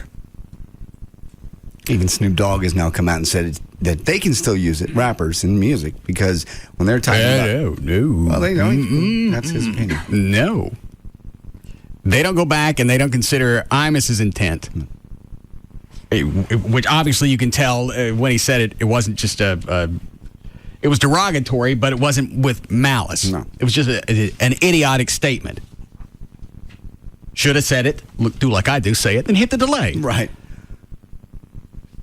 Even Snoop Dogg has now come out and said that they can still use it, rappers in music, because when they're talking about... No. Well, they don't. That's his opinion. No. They don't go back and they don't consider Imus's intent. Which obviously you can tell when he said it, it wasn't just it was derogatory, but it wasn't with malice. No. It was just an idiotic statement. Should have said it, do like I do, say it, then hit the delay. Right.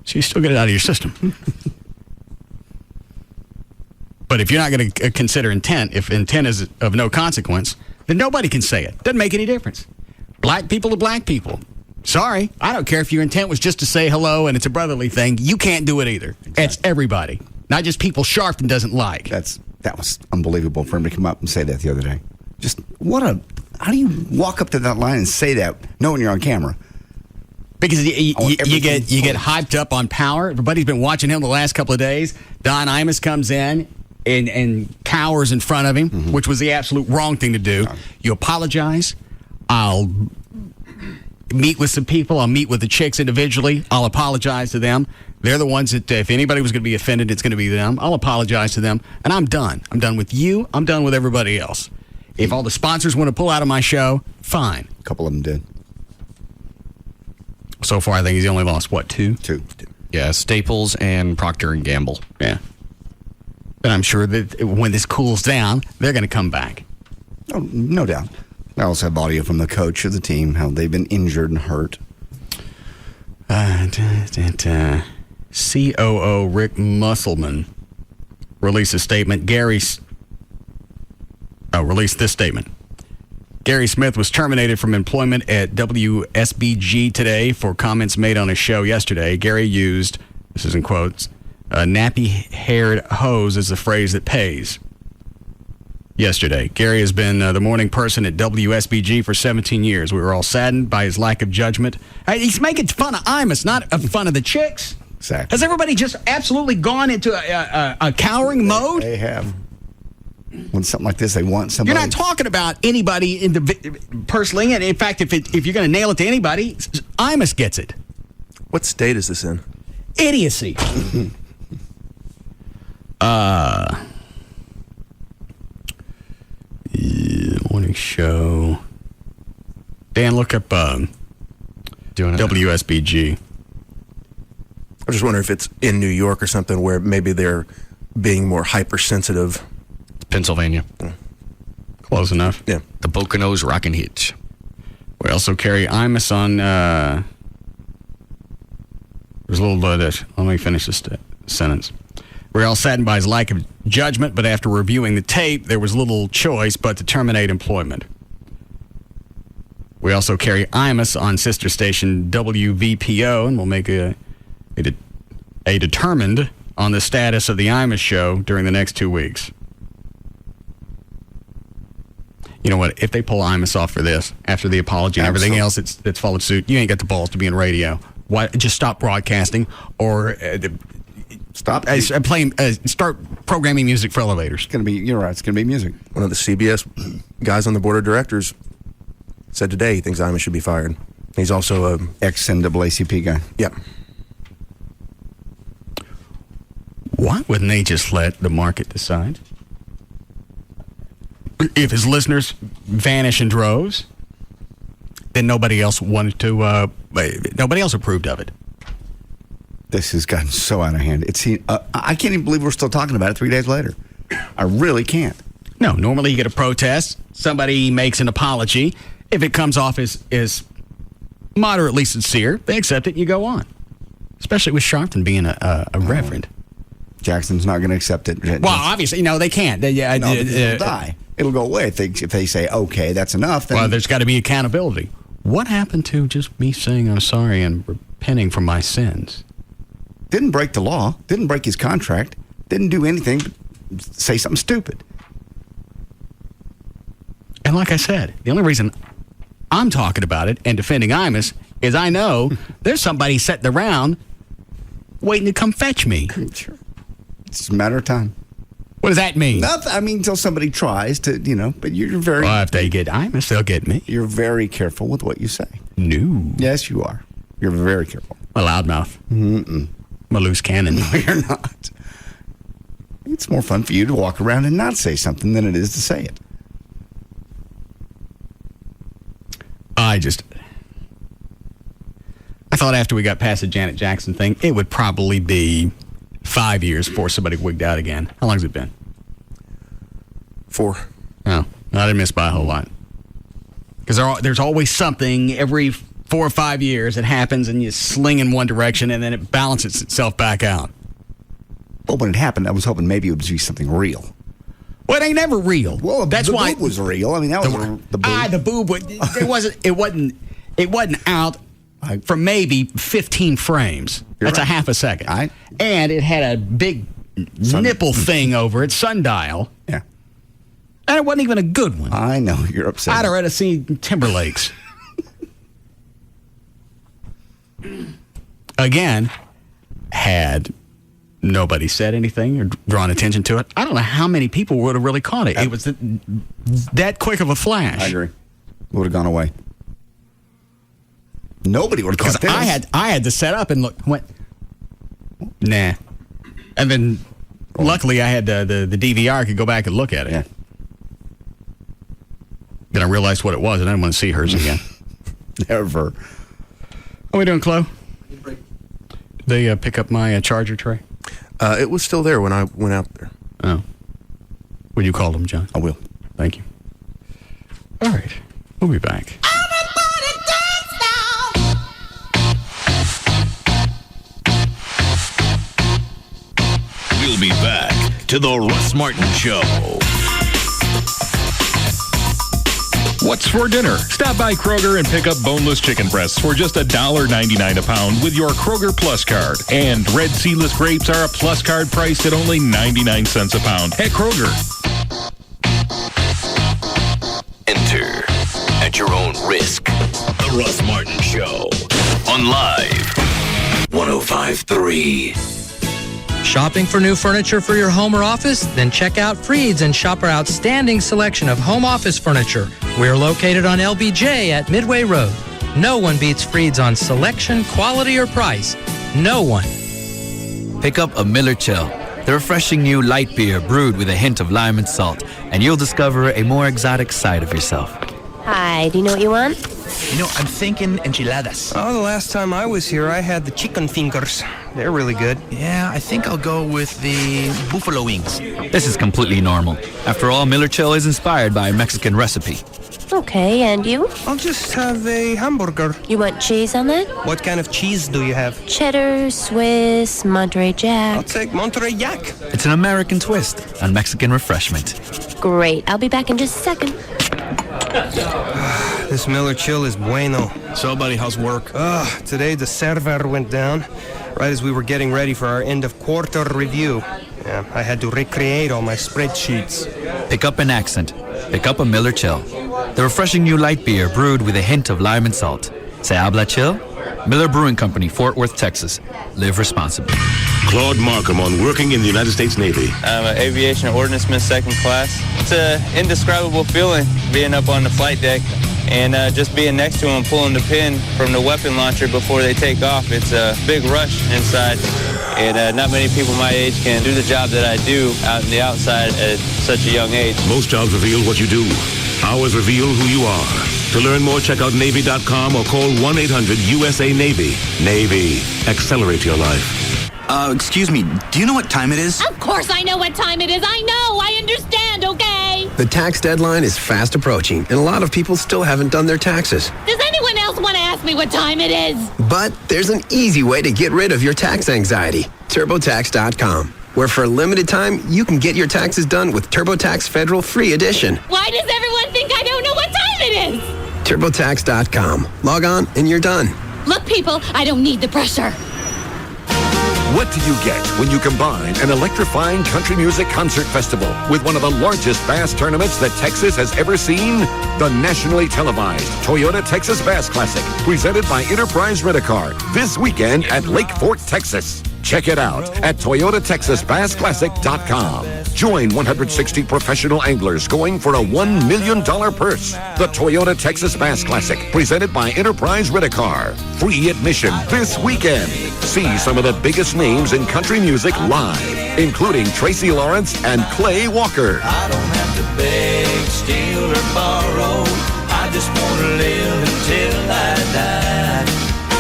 So you still get it out of your system. But if you're not going to consider intent, if intent is of no consequence, then nobody can say it. Doesn't make any difference. Black people to black people. Sorry, I don't care if your intent was just to say hello and it's a brotherly thing. You can't do it either. Exactly. It's everybody, not just people Sharpton doesn't like. That was unbelievable for him to come up and say that the other day. Just how do you walk up to that line and say that knowing you're on camera? Because you get hyped up on power. Everybody's been watching him the last couple of days. Don Imus comes in and cowers in front of him, which was the absolute wrong thing to do. You apologize. I'll meet with some people. I'll meet with the chicks individually. I'll apologize to them. They're the ones that, if anybody was going to be offended, it's going to be them. I'll apologize to them. And I'm done. I'm done with you. I'm done with everybody else. If all the sponsors want to pull out of my show, fine. A couple of them did. So far, I think he's only lost, what, two? Two. Yeah, Staples and Procter & Gamble. Yeah. But I'm sure that when this cools down, they're going to come back. Oh, no doubt. I also have audio from the coach of the team, how they've been injured and hurt. COO Rick Musselman released a statement. Released this statement. Gary Smith was terminated from employment at WSBG today for comments made on his show yesterday. Gary used, this is in quotes, a nappy-haired hose as the phrase that pays. Yesterday, Gary has been the morning person at WSBG for 17 years. We were all saddened by his lack of judgment. He's making fun of Imus, not fun of the chicks. Exactly. Has everybody just absolutely gone into a cowering mode? They have. When something like this, they want somebody. You're not talking about anybody personally, and in fact, if you're going to nail it to anybody, Imus gets it. What state is this in? Idiocy. Morning show. Dan, look up WSBG. I just wonder if it's in New York or something where maybe they're being more hypersensitive. Pennsylvania. Close enough. Yeah. The Poconos Rockin' Hitch. We also carry Imus on. There's a little bit of this. Let me finish this sentence. We're all saddened by his lack of judgment, but after reviewing the tape, there was little choice but to terminate employment. We also carry Imus on sister station WVPO, and we'll make a determined on the status of the Imus show during the next 2 weeks. You know what? If they pull Imus off for this, after the apology and everything else that's followed suit, you ain't got the balls to be in radio. Why? Just stop broadcasting or start programming music for elevators. You're right. It's gonna be music. One of the CBS guys on the board of directors said today he thinks Imus should be fired. He's also a ex-NAACP guy. Yep. Why wouldn't they just let the market decide? If his listeners vanish in droves, then nobody else wanted to. Nobody else approved of it. This has gotten so out of hand. I can't even believe we're still talking about it 3 days later. I really can't. No, normally you get a protest. Somebody makes an apology. If it comes off as moderately sincere, they accept it and you go on. Especially with Sharpton being a reverend. Jackson's not going to accept it. Well, obviously, no, they can't. It'll die. It'll go away if they say, okay, that's enough. Then... Well, there's got to be accountability. What happened to just me saying I'm sorry and repenting for my sins? Didn't break the law. Didn't break his contract. Didn't do anything but say something stupid. And like I said, the only reason I'm talking about it and defending Imus is I know there's somebody sitting around waiting to come fetch me. Sure. It's a matter of time. What does that mean? Nothing. I mean, until somebody tries to, but you're very... Well, if they get Imus, they'll get me. You're very careful with what you say. No. Yes, you are. You're very careful. A loudmouth. Mm-mm. I'm a loose cannon. No, you're not. It's more fun for you to walk around and not say something than it is to say it. I thought after we got past the Janet Jackson thing, it would probably be 5 years before somebody wigged out again. How long has it been? 4. Oh, I didn't miss by a whole lot. Because there's always something every 4 or 5 years that happens and you sling in one direction and then it balances itself back out. But when it happened, I was hoping maybe it would be something real. Well, it ain't never real. Well, that's the why boob was real. I mean, that was the boob. The boob. It wasn't out for maybe 15 frames. That's a half a second. Right. And it had a big nipple thing over it, sundial. Yeah. And it wasn't even a good one. I know you're upset. I'd have rather seen Timberlake's. Again, had nobody said anything or drawn attention to it, I don't know how many people would have really caught it. It was that quick of a flash. I agree. Would have gone away. Nobody would have caught this. I had to set up and went, nah. And then, luckily, I had the DVR. I could go back and look at it. Yeah. Then I realized what it was, and I didn't want to see hers again. Never. How we doing, Chloe? Did they pick up my charger tray? It was still there when I went out there. Oh. Will you call them, John? I will. Thank you. All right. We'll be back. We'll be back to the Russ Martin Show. What's for dinner? Stop by Kroger and pick up boneless chicken breasts for just $1.99 a pound with your Kroger Plus card. And red seedless grapes are a Plus card priced at only 99 cents a pound at Kroger. Enter at your own risk. The Russ Martin Show on Live 105.3. Shopping for new furniture for your home or office? Then check out Freed's and shop our outstanding selection of home office furniture. We're located on LBJ at Midway Road. No one beats Freed's on selection, quality, or price. No one. Pick up a Miller Chill, the refreshing new light beer brewed with a hint of lime and salt, and you'll discover a more exotic side of yourself. Hi, do you know what you want? You know, I'm thinking enchiladas. Oh, the last time I was here, I had the chicken fingers. They're really good. Yeah, I think I'll go with the buffalo wings. This is completely normal. After all, Miller Chill is inspired by a Mexican recipe. Okay, and you? I'll just have a hamburger. You want cheese on that? What kind of cheese do you have? Cheddar, Swiss, Monterey Jack. I'll take Monterey Jack. It's an American twist on Mexican refreshment. Great. I'll be back in just a second. This Miller Chill is bueno. So, buddy, how's work? Today the server went down right as we were getting ready for our end of quarter review. Yeah, I had to recreate all my spreadsheets. Pick up an accent. Pick up a Miller Chill. The refreshing new light beer brewed with a hint of lime and salt. Se habla chill? Miller Brewing Company, Fort Worth, Texas. Live responsibly. Claude Markham on working in the United States Navy. I'm an aviation ordnanceman, second class. It's an indescribable feeling being up on the flight deck and just being next to them, pulling the pin from the weapon launcher before they take off. It's a big rush inside, and not many people my age can do the job that I do out in the outside at such a young age. Most jobs reveal what you do. Ours reveal who you are. To learn more, check out Navy.com or call 1-800-USA-NAVY. Navy. Accelerate your life. Excuse me, do you know what time it is? Of course I know what time it is. I know. I understand, okay? The tax deadline is fast approaching, and a lot of people still haven't done their taxes. Does anyone else want to ask me what time it is? But there's an easy way to get rid of your tax anxiety. TurboTax.com, where for a limited time, you can get your taxes done with TurboTax Federal Free Edition. Why does everyone think I don't know what time it is? TurboTax.com. Log on, and you're done. Look, people, I don't need the pressure. What do you get when you combine an electrifying country music concert festival with one of the largest bass tournaments that Texas has ever seen? The nationally televised Toyota Texas Bass Classic, presented by Enterprise Rent-A-Car, this weekend at Lake Fork, Texas. Check it out at ToyotaTexasBassClassic.com. Join 160 professional anglers going for a $1 million purse. The Toyota Texas Bass Classic, presented by Enterprise Rent-A-Car. Free admission this weekend. See some of the biggest names in country music live, including Tracy Lawrence and Clay Walker. I don't have to beg, steal, or borrow. I just want to live until I die.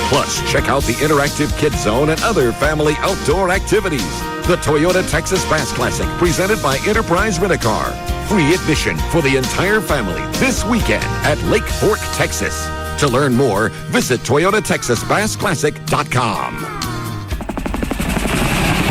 Plus, check out the interactive Kids Zone and other family outdoor activities. The Toyota Texas Bass Classic, presented by Enterprise Rent-A-Car. Free admission for the entire family this weekend at Lake Fork, Texas. To learn more, visit ToyotaTexasBassClassic.com.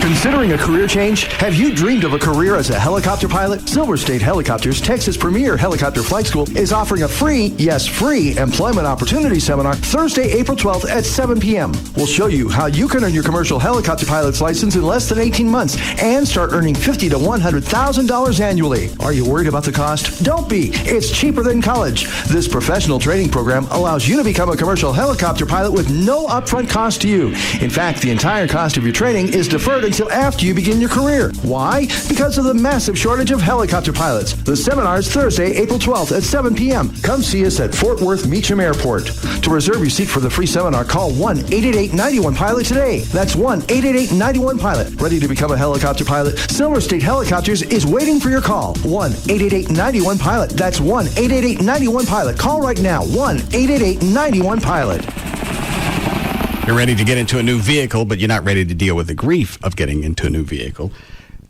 Considering a career change? Have you dreamed of a career as a helicopter pilot? Silver State Helicopters, Texas' premier helicopter flight school, is offering a free, yes, free employment opportunity seminar Thursday, April 12th at 7 p.m. We'll show you how you can earn your commercial helicopter pilot's license in less than 18 months and start earning $50,000 to $100,000 annually. Are you worried about the cost? Don't be. It's cheaper than college. This professional training program allows you to become a commercial helicopter pilot with no upfront cost to you. In fact, the entire cost of your training is deferred until after you begin your career. Why? Because of the massive shortage of helicopter pilots. The seminar is Thursday, April 12th at 7 p.m. Come see us at Fort Worth Meacham Airport. To reserve your seat for the free seminar, call 1-888-91-PILOT today. That's 1-888-91-PILOT. Ready to become a helicopter pilot? Silver State Helicopters is waiting for your call. 1-888-91-PILOT. That's 1-888-91-PILOT. Call right now. 1-888-91-PILOT. You're ready to get into a new vehicle, but you're not ready to deal with the grief of getting into a new vehicle,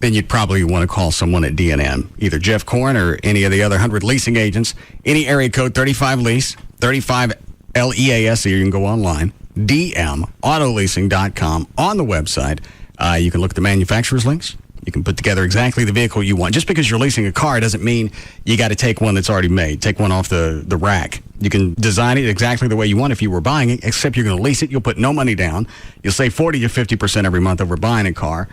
then you'd probably want to call someone at D&M, either Jeff Korn or any of the other 100 leasing agents. Any area code 35 lease, 35 LEAS, or you can go online, dmautoleasing.com. On the website, you can look at the manufacturer's links. You can put together exactly the vehicle you want. Just because you're leasing a car doesn't mean you got to take one that's already made, take one off the rack. You can design it exactly the way you want if you were buying it, except you're going to lease it. You'll put no money down. You'll save 40 to 50% every month over buying a car,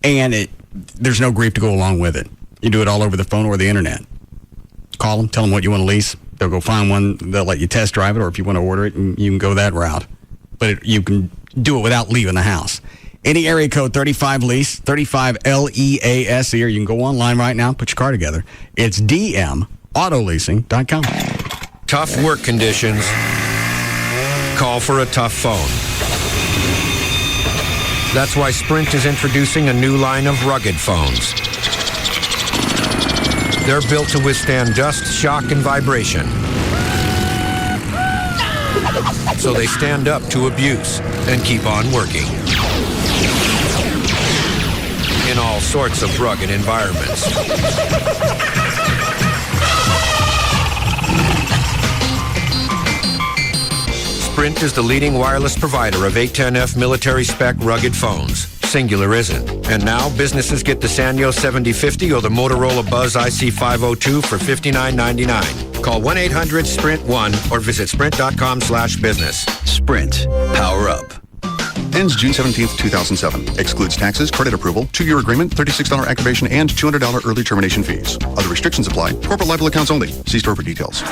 and there's no grief to go along with it. You do it all over the phone or the internet. Call them, tell them what you want to lease. They'll go find one. They'll let you test drive it, or if you want to order it, you can go that route. But you can do it without leaving the house. Any area code 35 lease, 35 LEAS, or you can go online right now, put your car together. It's dmautoleasing.com. Tough work conditions. Call for a tough phone. That's why Sprint is introducing a new line of rugged phones. They're built to withstand dust, shock, and vibration. So they stand up to abuse and keep on working. In all sorts of rugged environments. Sprint is the leading wireless provider of 810F military spec rugged phones. Singular isn't. And now businesses get the Sanyo 7050 or the Motorola Buzz IC502 for $59.99. Call 1-800-SPRINT-1 or visit sprint.com/business. Sprint. Power up. Ends June 17th, 2007. Excludes taxes, credit approval, 2-year agreement, $36 activation, and $200 early termination fees. Other restrictions apply. Corporate liable accounts only. See store for details.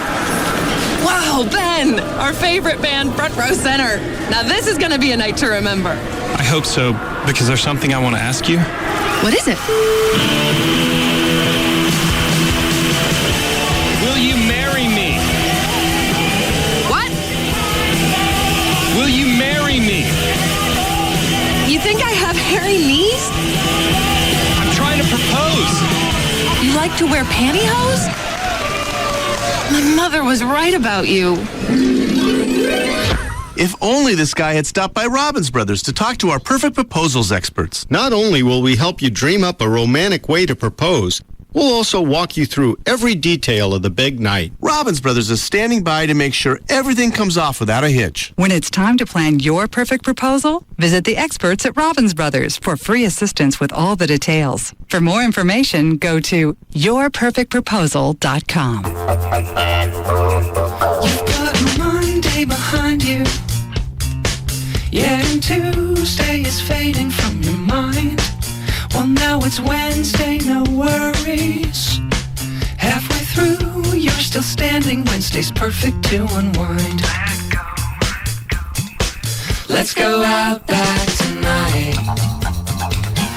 Wow, Ben! Our favorite band, Front Row Center. Now this is going to be a night to remember. I hope so, because there's something I want to ask you. What is it? Will you marry me? What? Will you marry me? You think I have hairy knees? I'm trying to propose. You like to wear pantyhose? My mother was right about you. If only this guy had stopped by Robbins Brothers to talk to our perfect proposals experts. Not only will we help you dream up a romantic way to propose, we'll also walk you through every detail of the big night. Robbins Brothers is standing by to make sure everything comes off without a hitch. When it's time to plan your perfect proposal, visit the experts at Robbins Brothers for free assistance with all the details. For more information, go to yourperfectproposal.com. You've got Monday behind you. Yeah, and Tuesday is fading from your mind. Well, now it's Wednesday, no worries. Halfway through, you're still standing. Wednesday's perfect to unwind. Let's go out back tonight.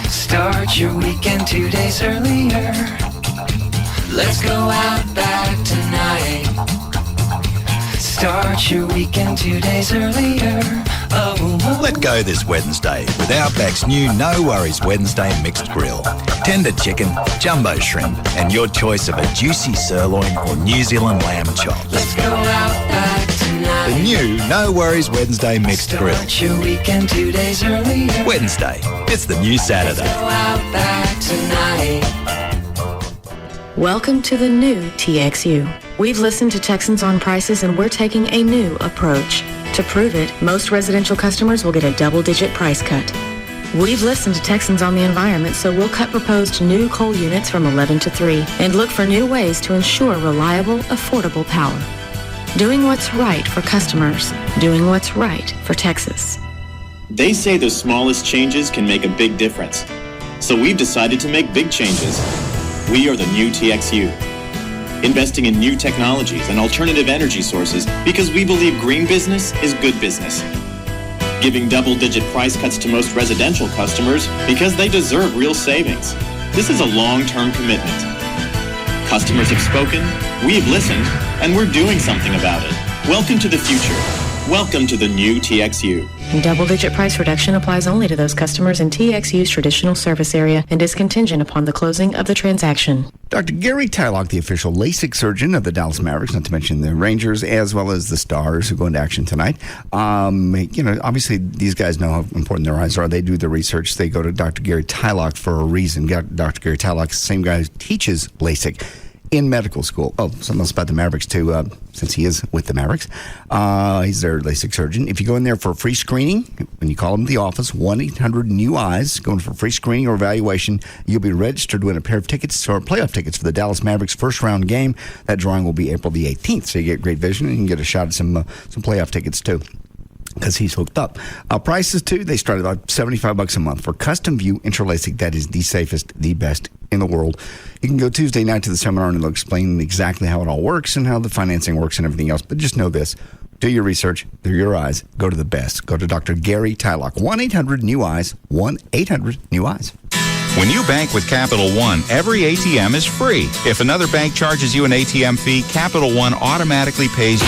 Start your weekend 2 days earlier. Let's go out back tonight. Start your weekend 2 days earlier. Let go this Wednesday with Outback's new No Worries Wednesday Mixed Grill. Tender chicken, jumbo shrimp, and your choice of a juicy sirloin or New Zealand lamb chop. Let's go out back tonight. The new No Worries Wednesday Mixed Grill. Start your weekend 2 days earlier. Wednesday, it's the new Saturday. Let's go out back tonight. Welcome to the new TXU. We've listened to Texans on prices and we're taking a new approach. To prove it, most residential customers will get a double-digit price cut. We've listened to Texans on the environment, so we'll cut proposed new coal units from 11 to 3 and look for new ways to ensure reliable, affordable power. Doing what's right for customers. Doing what's right for Texas. They say the smallest changes can make a big difference. So we've decided to make big changes. We are the new TXU. Investing in new technologies and alternative energy sources because we believe green business is good business. Giving double-digit price cuts to most residential customers because they deserve real savings. This is a long-term commitment. Customers have spoken, we've listened, and we're doing something about it. Welcome to the future. Welcome to the new TXU. Double-digit price reduction applies only to those customers in TXU's traditional service area and is contingent upon the closing of the transaction. Dr. Gary Tylock, the official LASIK surgeon of the Dallas Mavericks, not to mention the Rangers, as well as the Stars who go into action tonight. Obviously these guys know how important their eyes are. They do the research. They go to Dr. Gary Tylock for a reason. Dr. Gary Tylock, the same guy who teaches LASIK in medical school. Oh, something else about the Mavericks, too, since he is with the Mavericks. He's their LASIK surgeon. If you go in there for a free screening, when you call them at the office, 1-800-NEW-EYES, going for a free screening or evaluation, you'll be registered to win a pair of tickets or playoff tickets for the Dallas Mavericks first-round game. That drawing will be April the 18th, so you get great vision and you can get a shot at some playoff tickets, too, because he's hooked up. Prices, too, they start at about $75 a month. For custom view intra-LASIK, that is the safest, the best in the world. You can go Tuesday night to the seminar and they'll explain exactly how it all works and how the financing works and everything else. But just know this. Do your research. Through your eyes. Go to the best. Go to Dr. Gary Tylock. 1-800-NEW-EYES. 1-800-NEW-EYES. When you bank with Capital One, every ATM is free. If another bank charges you an ATM fee, Capital One automatically pays you.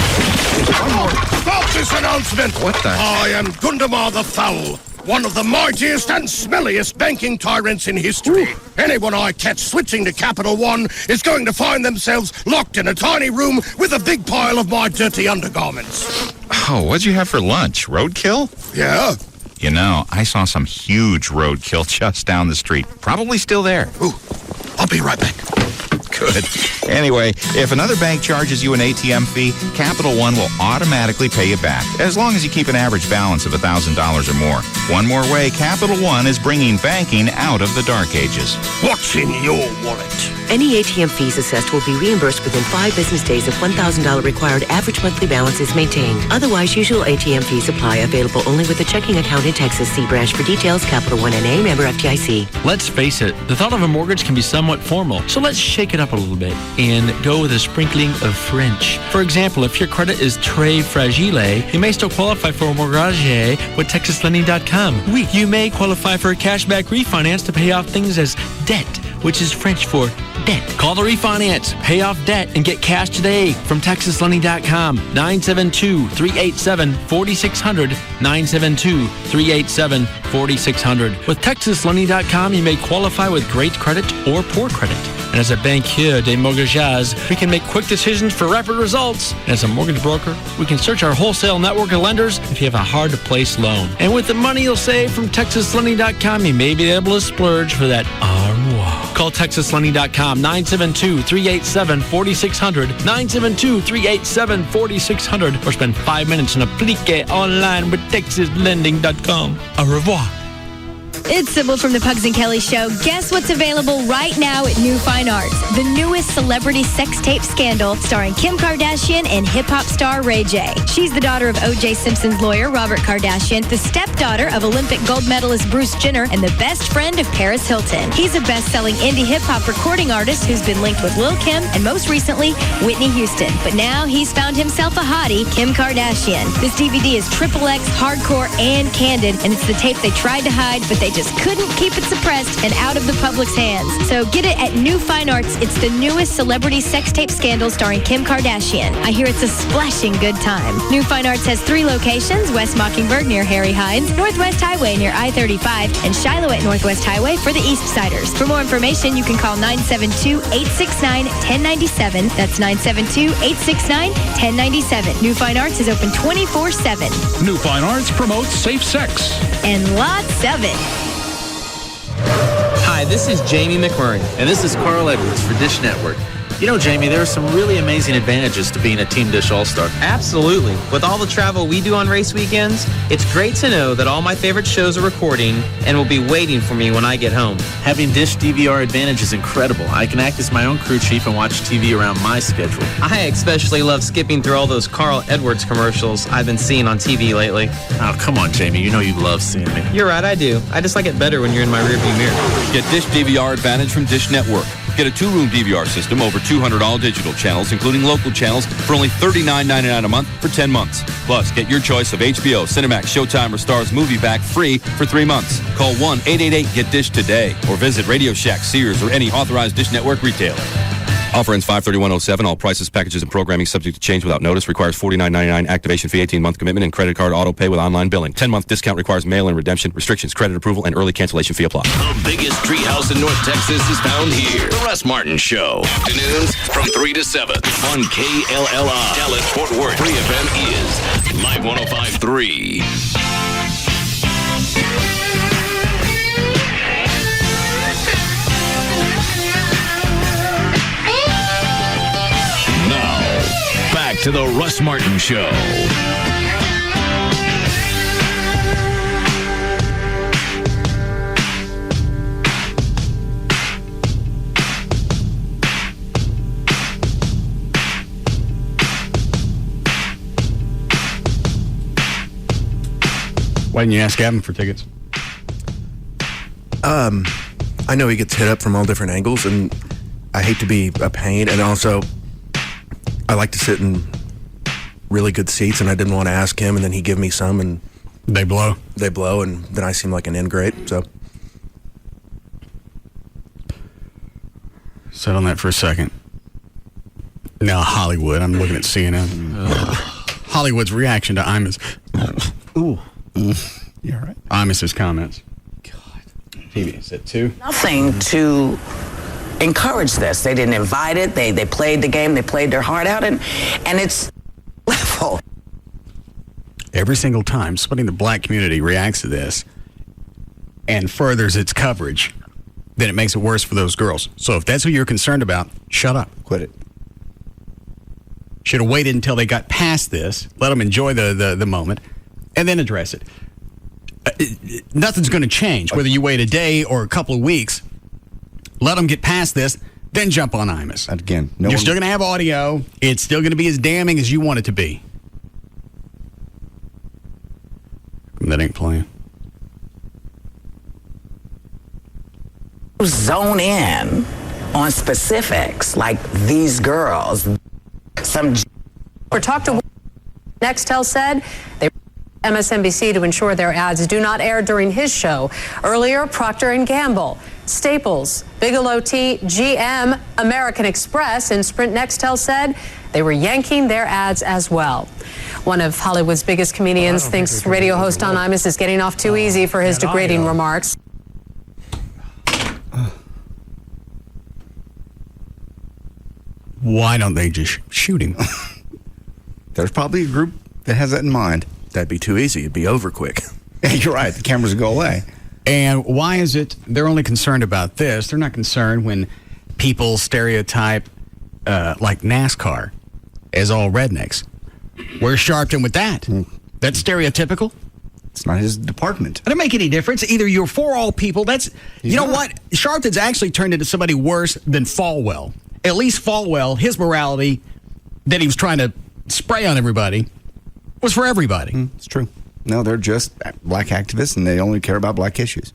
Stop this announcement! What the? I am Gundamar the Foul, one of the mightiest and smelliest banking tyrants in history. Ooh. Anyone I catch switching to Capital One is going to find themselves locked in a tiny room with a big pile of my dirty undergarments. Oh, what'd you have for lunch? Roadkill? Yeah. You know, I saw some huge roadkill just down the street. Probably still there. Ooh, I'll be right back. Good. Anyway, if another bank charges you an ATM fee, Capital One will automatically pay you back, as long as you keep an average balance of $1,000 or more. One more way, Capital One is bringing banking out of the dark ages. What's in your wallet? Any ATM fees assessed will be reimbursed within 5 business days if $1,000 required average monthly balance is maintained. Otherwise, usual ATM fees apply. Available only with a checking account in Texas. See branch for details. Capital One NA, member FDIC. Let's face it, the thought of a mortgage can be somewhat formal. So let's shake it up a little bit and go with a sprinkling of French. For example, if your credit is très fragile, you may still qualify for a mortgage with TexasLending.com. You may qualify for a cashback refinance to pay off things as debt, which is French for debt. Call the refinance, pay off debt, and get cash today from TexasLending.com. 972-387-4600. 972-387-4600. With TexasLending.com, you may qualify with great credit or poor credit. And as a banquier de mortgages, we can make quick decisions for rapid results. And as a mortgage broker, we can search our wholesale network of lenders if you have a hard-to-place loan. And with the money you'll save from TexasLending.com, you may be able to splurge for that armoire. Call TexasLending.com, 972-387-4600, 972-387-4600, or spend 5 minutes in applique online with TexasLending.com. Au revoir. It's Sybil from the Pugs and Kelly Show. Guess what's available right now at New Fine Arts? The newest celebrity sex tape scandal starring Kim Kardashian and hip-hop star Ray J. She's the daughter of O.J. Simpson's lawyer, Robert Kardashian, the stepdaughter of Olympic gold medalist Bruce Jenner, and the best friend of Paris Hilton. He's a best-selling indie hip-hop recording artist who's been linked with Lil' Kim and most recently, Whitney Houston. But now he's found himself a hottie, Kim Kardashian. This DVD is XXX, hardcore, and candid, and it's the tape they tried to hide, but they just couldn't keep it suppressed and out of the public's hands. So get it at New Fine Arts. It's the newest celebrity sex tape scandal starring Kim Kardashian. I hear it's a splashing good time. New Fine Arts has 3 locations: West Mockingbird near Harry Hines, Northwest Highway near I-35, and Shiloh at Northwest Highway for the East Siders. For more information, you can call 972-869-1097. That's 972-869-1097. New Fine Arts is open 24/7. New Fine Arts promotes safe sex. And lots of it. Hi, this is Jamie McMurray. And this is Carl Edwards for Dish Network. You know, Jamie, there are some really amazing advantages to being a Team Dish All-Star. Absolutely. With all the travel we do on race weekends, it's great to know that all my favorite shows are recording and will be waiting for me when I get home. Having Dish DVR Advantage is incredible. I can act as my own crew chief and watch TV around my schedule. I especially love skipping through all those Carl Edwards commercials I've been seeing on TV lately. Oh, come on, Jamie. You know you love seeing me. You're right, I do. I just like it better when you're in my rearview mirror. Get Dish DVR Advantage from Dish Network. Get a 2-room DVR system, over 200 all-digital channels, including local channels, for only $39.99 a month for 10 months. Plus, get your choice of HBO, Cinemax, Showtime, or Starz Movie Back free for 3 months. Call 1-888-GET-DISH today or visit Radio Shack, Sears, or any authorized Dish Network retailer. Offer ends 5/31/07. All prices, packages, and programming subject to change without notice. Requires $49.99 activation fee, 18-month commitment, and credit card auto pay with online billing. 10-month discount requires mail-in redemption. Restrictions, credit approval, and early cancellation fee apply. The biggest treehouse in North Texas is found here. The Russ Martin Show. Afternoons from 3 to 7 on KLLI. Dallas, Fort Worth. 3FM is Live 105.3. Back to the Russ Martin Show. Why didn't you ask Gavin for tickets? I know he gets hit up from all different angles, and I hate to be a pain, and also I like to sit in really good seats, and I didn't want to ask him, and then he give me some, and they blow, and then I seem like an ingrate. So sit on that for a second. Now Hollywood. I'm looking at CNN. Hollywood's reaction to Imus. Ooh, you're right. Imus's comments. God, Phoebe, is it 2? Nothing to encourage this. They didn't invite it. They played the game. They played their heart out, and it's level. Every single time somebody in the black community reacts to this and furthers its coverage, then it makes it worse for those girls. So if that's who you're concerned about, shut up. Quit it. Should have waited until they got past this, let them enjoy the moment, and then address it. Nothing's going to change, whether you wait a day or a couple of weeks. Let them get past this, then jump on Imus. Again, you're still going to have audio. It's still going to be as damning as you want it to be. That ain't playing. Zone in on specifics like these girls. Or talk to Nextel said they MSNBC to ensure their ads do not air during his show. Earlier, Procter & Gamble, Staples, Bigelow Tea, GM, American Express, and Sprint Nextel said they were yanking their ads as well. One of Hollywood's biggest comedians thinks radio host Don Imus is getting off too easy for his degrading remarks. Why don't they just shoot him? There's probably a group that has that in mind. That'd be too easy. It'd be over quick. You're right. The cameras would go away. And why is it they're only concerned about this? They're not concerned when people stereotype like NASCAR as all rednecks. Where's Sharpton with that? That's stereotypical. It's not his department. It doesn't make any difference. Either you're for all people. You know what? Sharpton's actually turned into somebody worse than Falwell. At least Falwell, his morality that he was trying to spray on everybody was for everybody. It's true. No, they're just black activists, and they only care about black issues.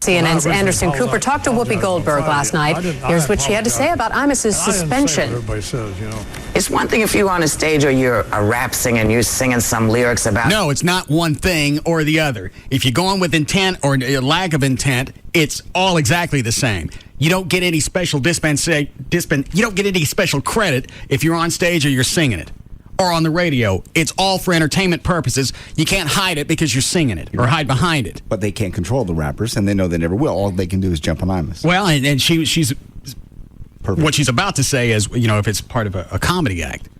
CNN's Anderson Cooper talked to Whoopi Goldberg last night. Here's what she had to say about Imus's suspension. It's one thing if you're on a stage or you're a rap singer and you're singing some lyrics about... No, it's not one thing or the other. If you're going with intent or lack of intent, it's all exactly the same. You don't get any special you don't get any special credit if you're on stage or you're singing it. Or on the radio. It's all for entertainment purposes. You can't hide it because you're singing it or hide behind it. But they can't control the rappers, and they know they never will. All they can do is jump on Imus. Well, and she's perfect. What she's about to say is, if it's part of a comedy act.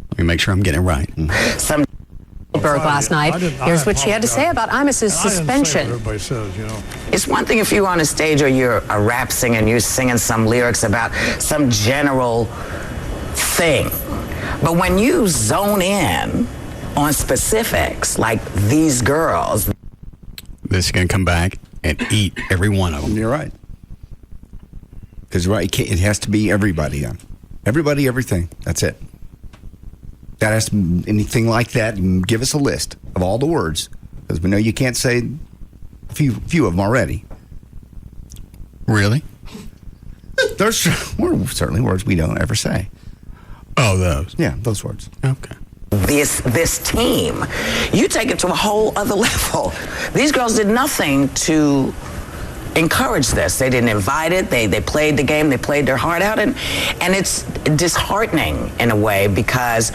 Let me make sure I'm getting it right. Some Berg last night. Here's what she had to say about Imus's suspension. Everybody says, you know. It's one thing if you're on a stage or you're a rap singer and you're singing some lyrics about some general thing. But when you zone in on specifics, like these girls. This is going to come back and eat every one of them. You're right. Because it has to be everybody on. Everybody, everything. That's it. That has to be anything like that. Give us a list of all the words. Because we know you can't say a few of them already. Really? There's certainly words we don't ever say. Oh, those? Yeah, those words. Okay. This team, you take it to a whole other level. These girls did nothing to encourage this. They didn't invite it. They played the game. They played their heart out. And it's disheartening in a way because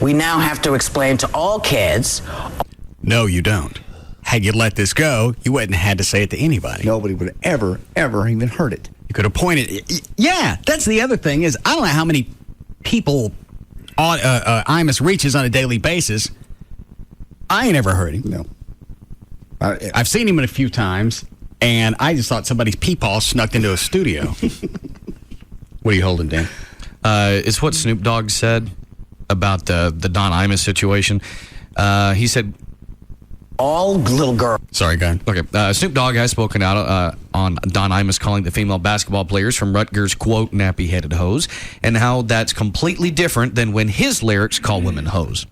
we now have to explain to all kids. No, you don't. Had you let this go, you wouldn't have had to say it to anybody. Nobody would have ever even heard it. You could have pointed. Yeah, that's the other thing is I don't know how many people Imus reaches on a daily basis. I ain't ever heard him. No. I've seen him a few times, and I just thought somebody's peepaw snuck into a studio. What are you holding, Dan? It's what Snoop Dogg said about the Don Imus situation. He said, all little girls. Sorry, go ahead. Okay. Snoop Dogg has spoken out on Don Imus calling the female basketball players from Rutgers, quote, nappy-headed hoes, and how that's completely different than when his lyrics call women hoes.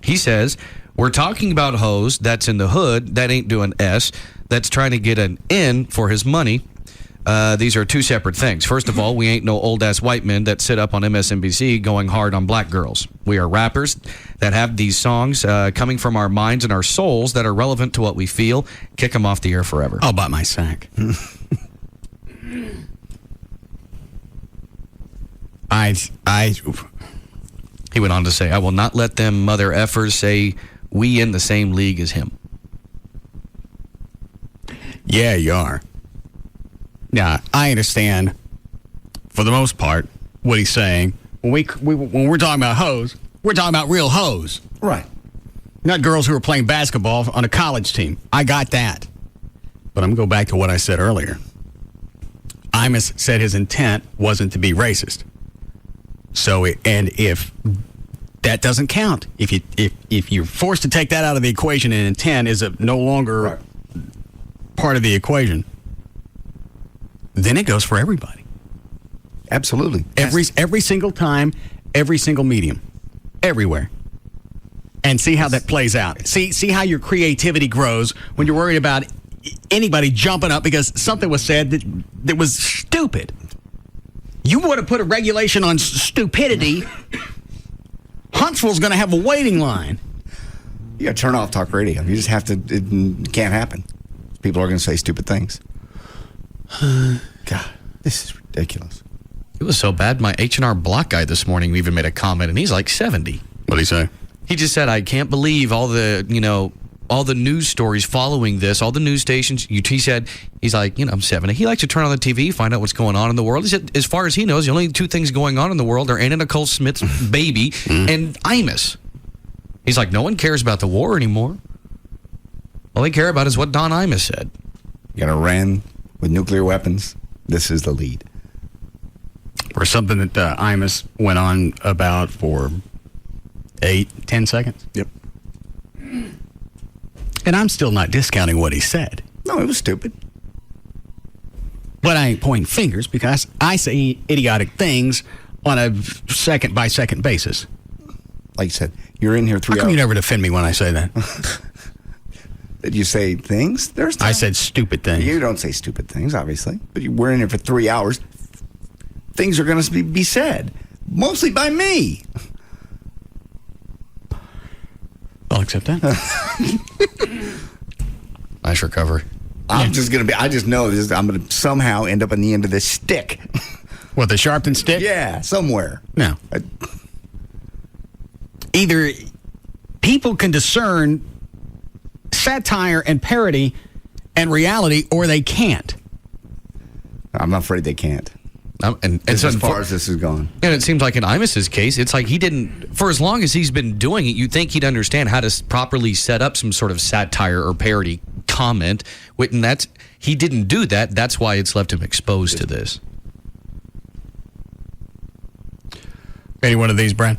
He says, we're talking about hoes that's in the hood, that ain't doing S, that's trying to get an N for his money. These are two separate things. First of all, we ain't no old-ass white men that sit up on MSNBC going hard on black girls. We are rappers that have these songs coming from our minds and our souls that are relevant to what we feel. Kick them off the air forever. I'll buy my sack. He went on to say, I will not let them mother effers say we in the same league as him. Yeah, you are. Now, I understand, for the most part, what he's saying. When we're talking about hoes, we're talking about real hoes. Right. Not girls who are playing basketball on a college team. I got that. But I'm going to go back to what I said earlier. Imus said his intent wasn't to be racist. So, and if that doesn't count, if you're forced to take that out of the equation and intent is no longer part of the equation, then it goes for everybody. Absolutely. Every single time, every single medium, everywhere. And see how that plays out. See how your creativity grows when you're worried about anybody jumping up because something was said that was stupid. You would have put a regulation on stupidity. Huntsville's going to have a waiting line. You got to turn off talk radio. You just have to. It can't happen. People are going to say stupid things. God, this is ridiculous. It was so bad. My H&R Block guy this morning even made a comment, and he's like 70. What'd he say? He just said, I can't believe all the news stories following this, all the news stations. He said, he's like, I'm 70. He likes to turn on the TV, find out what's going on in the world. He said, as far as he knows, the only two things going on in the world are Anna Nicole Smith's baby and Imus. He's like, no one cares about the war anymore. All they care about is what Don Imus said. You got Iran with nuclear weapons. This is the lead. For something that Imus went on about for 8-10 seconds. Yep. And I'm still not discounting what he said. No, it was stupid. But I ain't pointing fingers because I say idiotic things on a second-by-second basis. Like you said, you're in here 3 hours. How come you never defend me when I say that? Did you say things? I said stupid things. You don't say stupid things, obviously. But we're in here for 3 hours. Things are going to be said. Mostly by me. I'll accept that. Nice recovery. I just know this. I'm going to somehow end up on the end of this stick. What, the sharpened stick? Yeah, somewhere. No. Either people can discern satire and parody and reality, or they can't. I'm afraid they can't. And as so far as this is going. And it seems like in Imus's case, it's like he didn't, for as long as he's been doing it, you'd think he'd understand how to properly set up some sort of satire or parody comment. And he didn't do that. That's why it's left him exposed to this. Any one of these, Brad?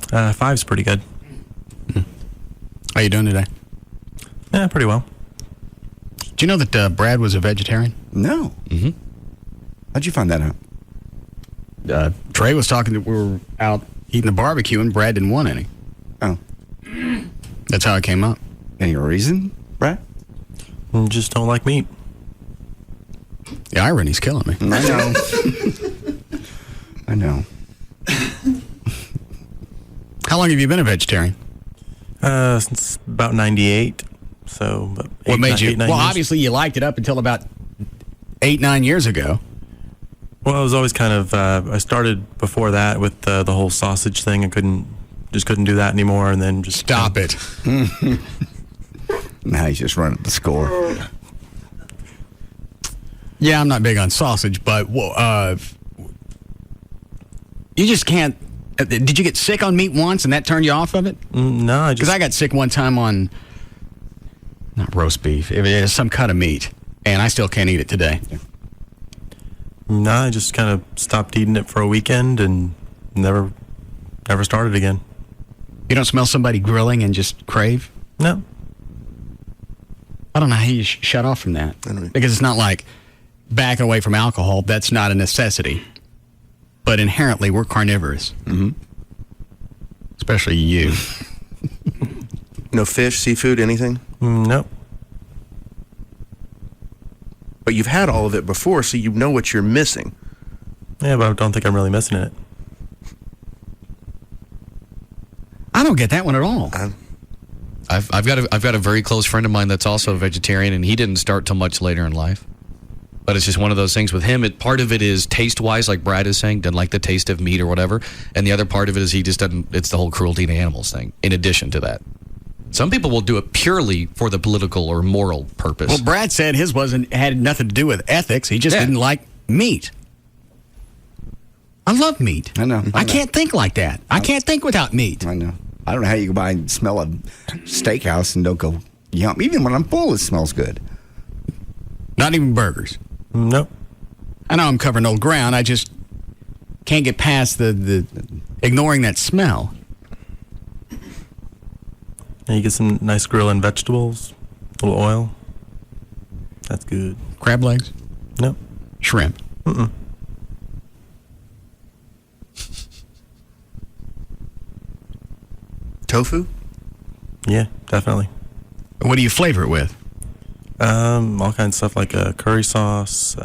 5's pretty good. How you doing today? Yeah, pretty well. Do you know that Brad was a vegetarian? No. Mm-hmm. How'd you find that out? Trey was talking that we were out eating a barbecue and Brad didn't want any. Oh. That's how it came up. Any reason, Brad? Just don't like meat. The irony's killing me. I know. I know. How long have you been a vegetarian? Since about 98. So, what made you? 8, 9 well, years. obviously you liked it up until about 8-9 years ago. Well, I was always kind of. I started before that with the whole sausage thing. I couldn't do that anymore, and then just stop it. Now he's just running the score. Yeah, I'm not big on sausage, but you just can't. Did you get sick on meat once, and that turned you off of it? No, because I got sick one time on not roast beef. It was some cut of meat, and I still can't eat it today. No, I just kind of stopped eating it for a weekend and never started again. You don't smell somebody grilling and just crave? No. I don't know how you shut off from that. Because it's not like backing away from alcohol. That's not a necessity. But inherently, we're carnivorous. Mm-hmm. Especially you. No fish, seafood, anything? Nope. But you've had all of it before, so you know what you're missing. Yeah, but I don't think I'm really missing it. I don't get that one at all. I've got a very close friend of mine that's also a vegetarian, and he didn't start till much later in life. But it's just one of those things with him. Part of it is taste-wise, like Brad is saying, doesn't like the taste of meat or whatever. And the other part of it is he just doesn't, it's the whole cruelty to animals thing, in addition to that. Some people will do it purely for the political or moral purpose. Well, Brad said his had nothing to do with ethics. He just didn't like meat. I love meat. I know. I can't think like that. I can't think without meat. I know. I don't know how you go by and smell a steakhouse and don't go, yum. Even when I'm full, it smells good. Not even burgers. Nope. I know I'm covering old ground. I just can't get past the ignoring that smell. And you get some nice grilling vegetables, a little oil. That's good. Crab legs? Nope. Shrimp? Mm-mm. Tofu? Yeah, definitely. What do you flavor it with? All kinds of stuff like curry sauce.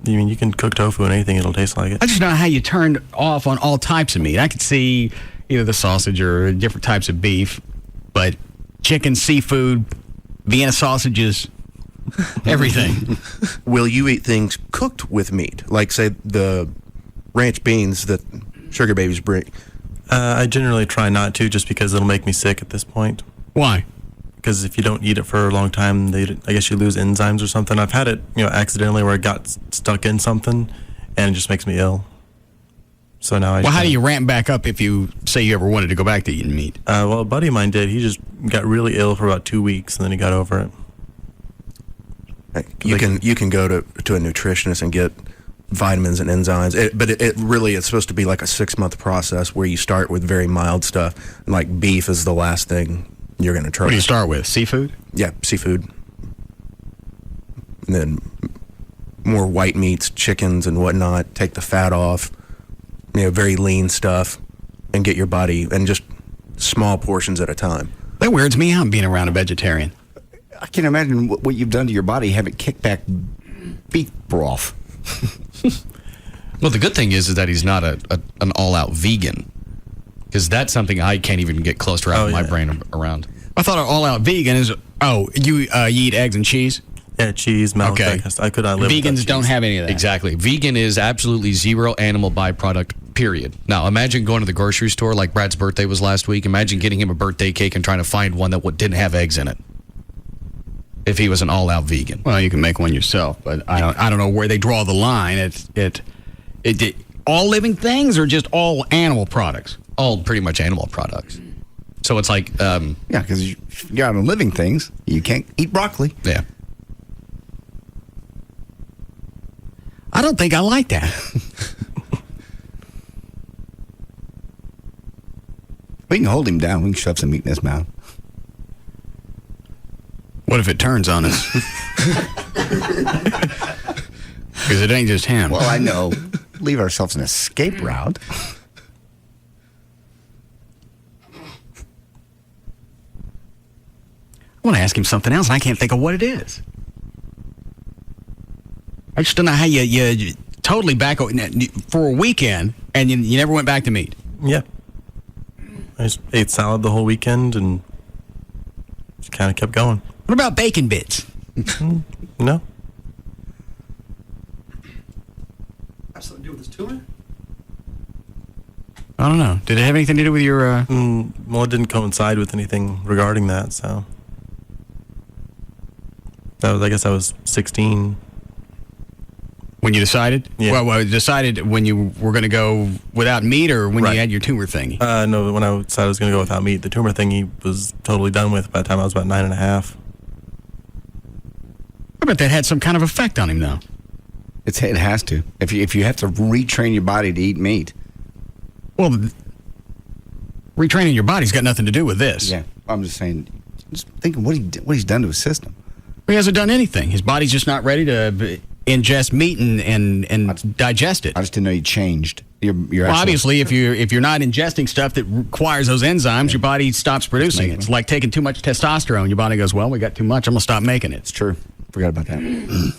You can cook tofu and anything; it'll taste like it. I just know how you turned off on all types of meat. I could see either the sausage or different types of beef, but chicken, seafood, Vienna sausages, everything. Will you eat things cooked with meat, like say the ranch beans that sugar babies bring? I generally try not to, just because it'll make me sick at this point. Why? Because if you don't eat it for a long time, I guess you lose enzymes or something. I've had it, accidentally where it got stuck in something, and it just makes me ill. So now Well, how do you ramp back up if you say you ever wanted to go back to eating meat? Well, a buddy of mine did. He just got really ill for about 2 weeks, and then he got over it. You can go to a nutritionist and get vitamins and enzymes, but it really it's supposed to be like a 6-month process where you start with very mild stuff. Like beef is the last thing you're going to try. What do you start with? Seafood? Yeah, seafood. And then more white meats, chickens and whatnot. Take the fat off. Very lean stuff, and get your body, and just small portions at a time. That weirds me out being around a vegetarian. I can imagine what you've done to your body, having kicked back beef broth. Well, the good thing is that he's not an all-out vegan, because that's something I can't even get close to wrapping my brain around. I thought an all-out vegan is, you eat eggs and cheese? Yeah, cheese, milk. Okay. I could not live without Vegans cheese. don't have any of that. Exactly. Vegan is absolutely zero animal byproduct, period. Now, imagine going to the grocery store like Brad's birthday was last week. Imagine getting him a birthday cake and trying to find one that didn't have eggs in it. if he was an all-out vegan. Well, you can make one yourself, but I don't know where they draw the line. It all living things or just all animal products? All pretty much animal products. So it's like... yeah, because you got living things. You can't eat broccoli. Yeah. I don't think I like that. We can hold him down. We can shove some meat in his mouth. What if it turns on us? Because it ain't just him. Well, I know. Leave ourselves an escape route. I want to ask him something else, and I can't think of what it is. I just don't know how you totally back for a weekend, and you never went back to meat. Yeah. I just ate salad the whole weekend and just kind of kept going. What about bacon bits? No. Have something to do with this tumor? I don't know. Did it have anything to do with your... Well, it didn't coincide with anything regarding that, so... I guess I was 16. When you decided? Yeah. Well, decided when you were going to go without meat or when you had your tumor thingy? No, when I decided I was going to go without meat. The tumor thingy was totally done with by the time I was about 9.5. I bet that had some kind of effect on him, though. It has to. If you have to retrain your body to eat meat. Well, retraining your body's got nothing to do with this. Yeah, I'm just saying. Just thinking what he's done to his system. He hasn't done anything. His body's just not ready to ingest meat and digest it. I just didn't know you changed. You're obviously, if you're not ingesting stuff that requires those enzymes, your body stops producing it. It's like taking too much testosterone. Your body goes, well, we got too much. I'm going to stop making it. It's true. Forgot about that.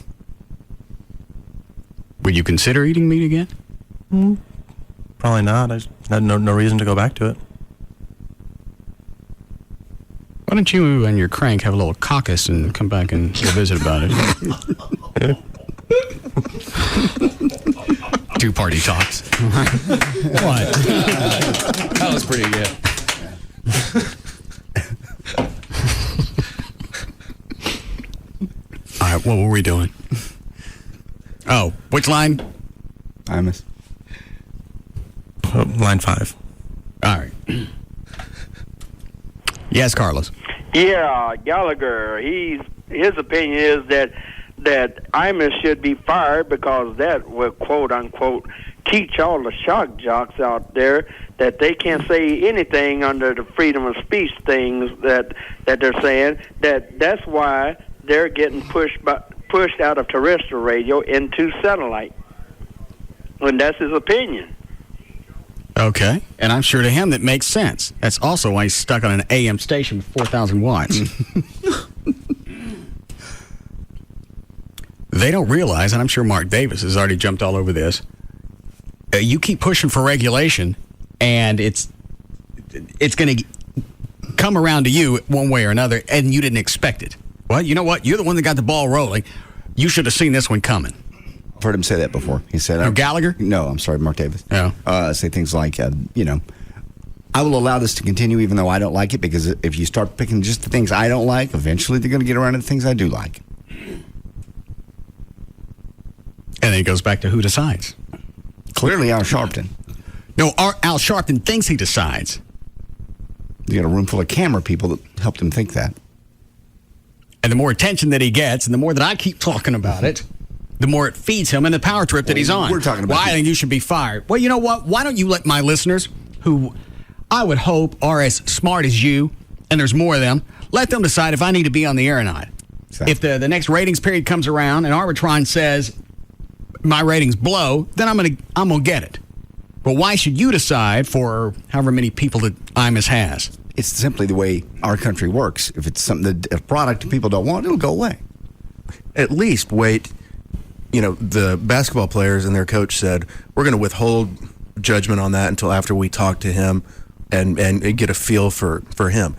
Would you consider eating meat again? Probably not. I just had no reason to go back to it. Why don't you and your crank have a little caucus and come back and visit about it? 2-party talks. What? That was pretty good. All right, what were we doing? Oh, which line? Imus. Line 5. All right. Yes, Carlos. Yeah, Gallagher. His opinion is that Imus should be fired because that will quote unquote teach all the shock jocks out there that they can't say anything under the freedom of speech things that they're saying. That's why they're getting pushed out of terrestrial radio into satellite. And that's his opinion. Okay. And I'm sure to him that makes sense. That's also why he's stuck on an AM station with 4,000 watts. They don't realize, and I'm sure Mark Davis has already jumped all over this, you keep pushing for regulation, and it's going to come around to you one way or another, and you didn't expect it. Well, you know what? You're the one that got the ball rolling. You should have seen this one coming. I've heard him say that before. He said, Gallagher? No, I'm sorry, Mark Davis. Oh. Say things like, I will allow this to continue even though I don't like it, because if you start picking just the things I don't like, eventually they're going to get around to the things I do like. And then it goes back to who decides. Clearly Al Sharpton. No, Al Sharpton thinks he decides. You got a room full of camera people that helped him think that. And the more attention that he gets, and the more that I keep talking about it, the more it feeds him and the power trip that he's on. We're talking about I think you should be fired. Well, you know what? Why don't you let my listeners, who I would hope are as smart as you, and there's more of them, let them decide if I need to be on the air or not. Exactly. If the next ratings period comes around and Arbitron says my ratings blow, then I'm gonna get it. But why should you decide for however many people that Imus has? It's simply the way our country works. If it's something that a product people don't want, it'll go away. At least wait. The basketball players and their coach said, we're going to withhold judgment on that until after we talk to him and get a feel for him.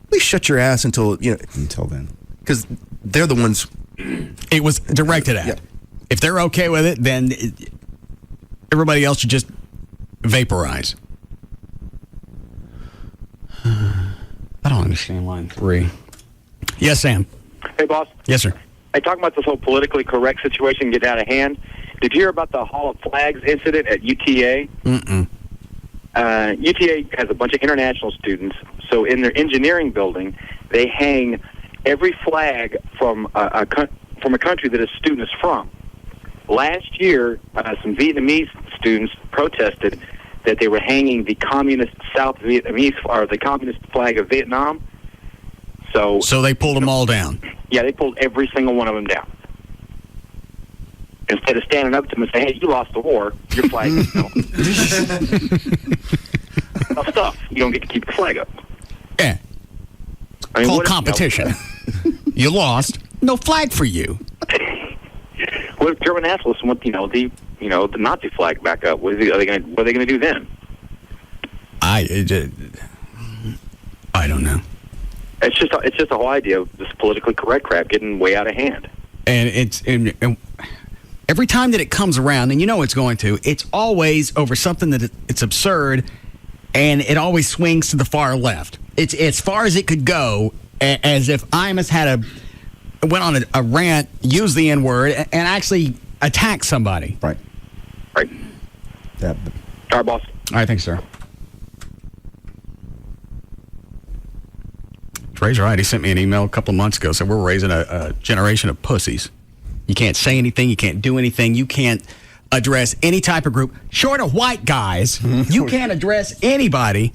At least shut your ass until then. Because they're the ones. It was directed at. Yeah. If they're okay with it, then everybody else should just vaporize. I don't understand line 3. Yes, Sam. Hey, boss. Yes, sir. Hey, talking about this whole politically correct situation getting out of hand, did you hear about the Hall of Flags incident at UTA? Mm-mm. UTA has a bunch of international students, so in their engineering building, they hang every flag from a country that a student is from. Last year, some Vietnamese students protested that they were hanging the communist South Vietnamese, or the communist flag of Vietnam. So they pulled them all down. Yeah, they pulled every single one of them down. Instead of standing up to them and saying, "Hey, you lost the war. Your flag is down." Tough stuff. You don't get to keep the flag up. Yeah. I mean, called what if, competition. You lost. No flag for you. What if German nationalists want the Nazi flag back up? What are they going to do then? I don't know. It's just the whole idea of this politically correct crap getting way out of hand. And every time that it comes around, and you know it's going to, it's always over something that it's absurd, and it always swings to the far left. It's as far as it could go, as if Imus went on a rant, used the N-word, and actually attacked somebody. Right. Yeah. All right, boss. All right, thanks, sir. Trey's right. He sent me an email a couple of months ago. Said we're raising a generation of pussies. You can't say anything. You can't do anything. You can't address any type of group. Short of white guys, you can't address anybody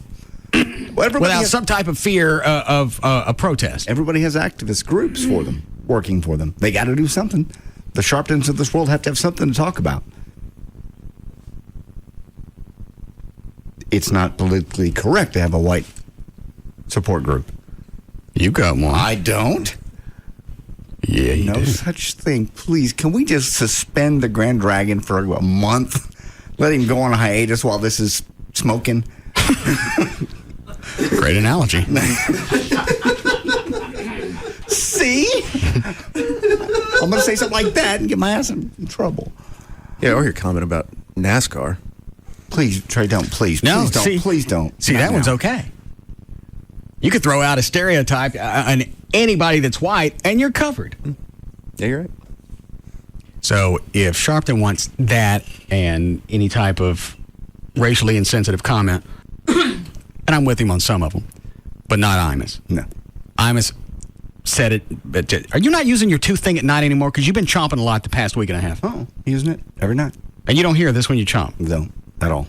without some type of fear of a protest. Everybody has activist groups for them, working for them. They got to do something. The Sharptons of this world have to have something to talk about. It's not politically correct to have a white support group. You got one. I don't. Yeah, you no do. such thing. Please, can we just suspend the Grand Dragon for a month? Let him go on a hiatus while this is smoking. Great analogy. See? I'm going to say something like that and get my ass in trouble. Yeah, or your comment about NASCAR. Please, Trey, don't. Please don't. Please don't. See, that one's okay. You could throw out a stereotype on anybody that's white, and you're covered. Yeah, you're right. So if Sharpton wants that and any type of racially insensitive comment, and I'm with him on some of them, but not Imus. No. Imus said it. But are you not using your tooth thing at night anymore? Because you've been chomping a lot the past week and a half. Oh, using it every night. And you don't hear this when you chomp? No, at all.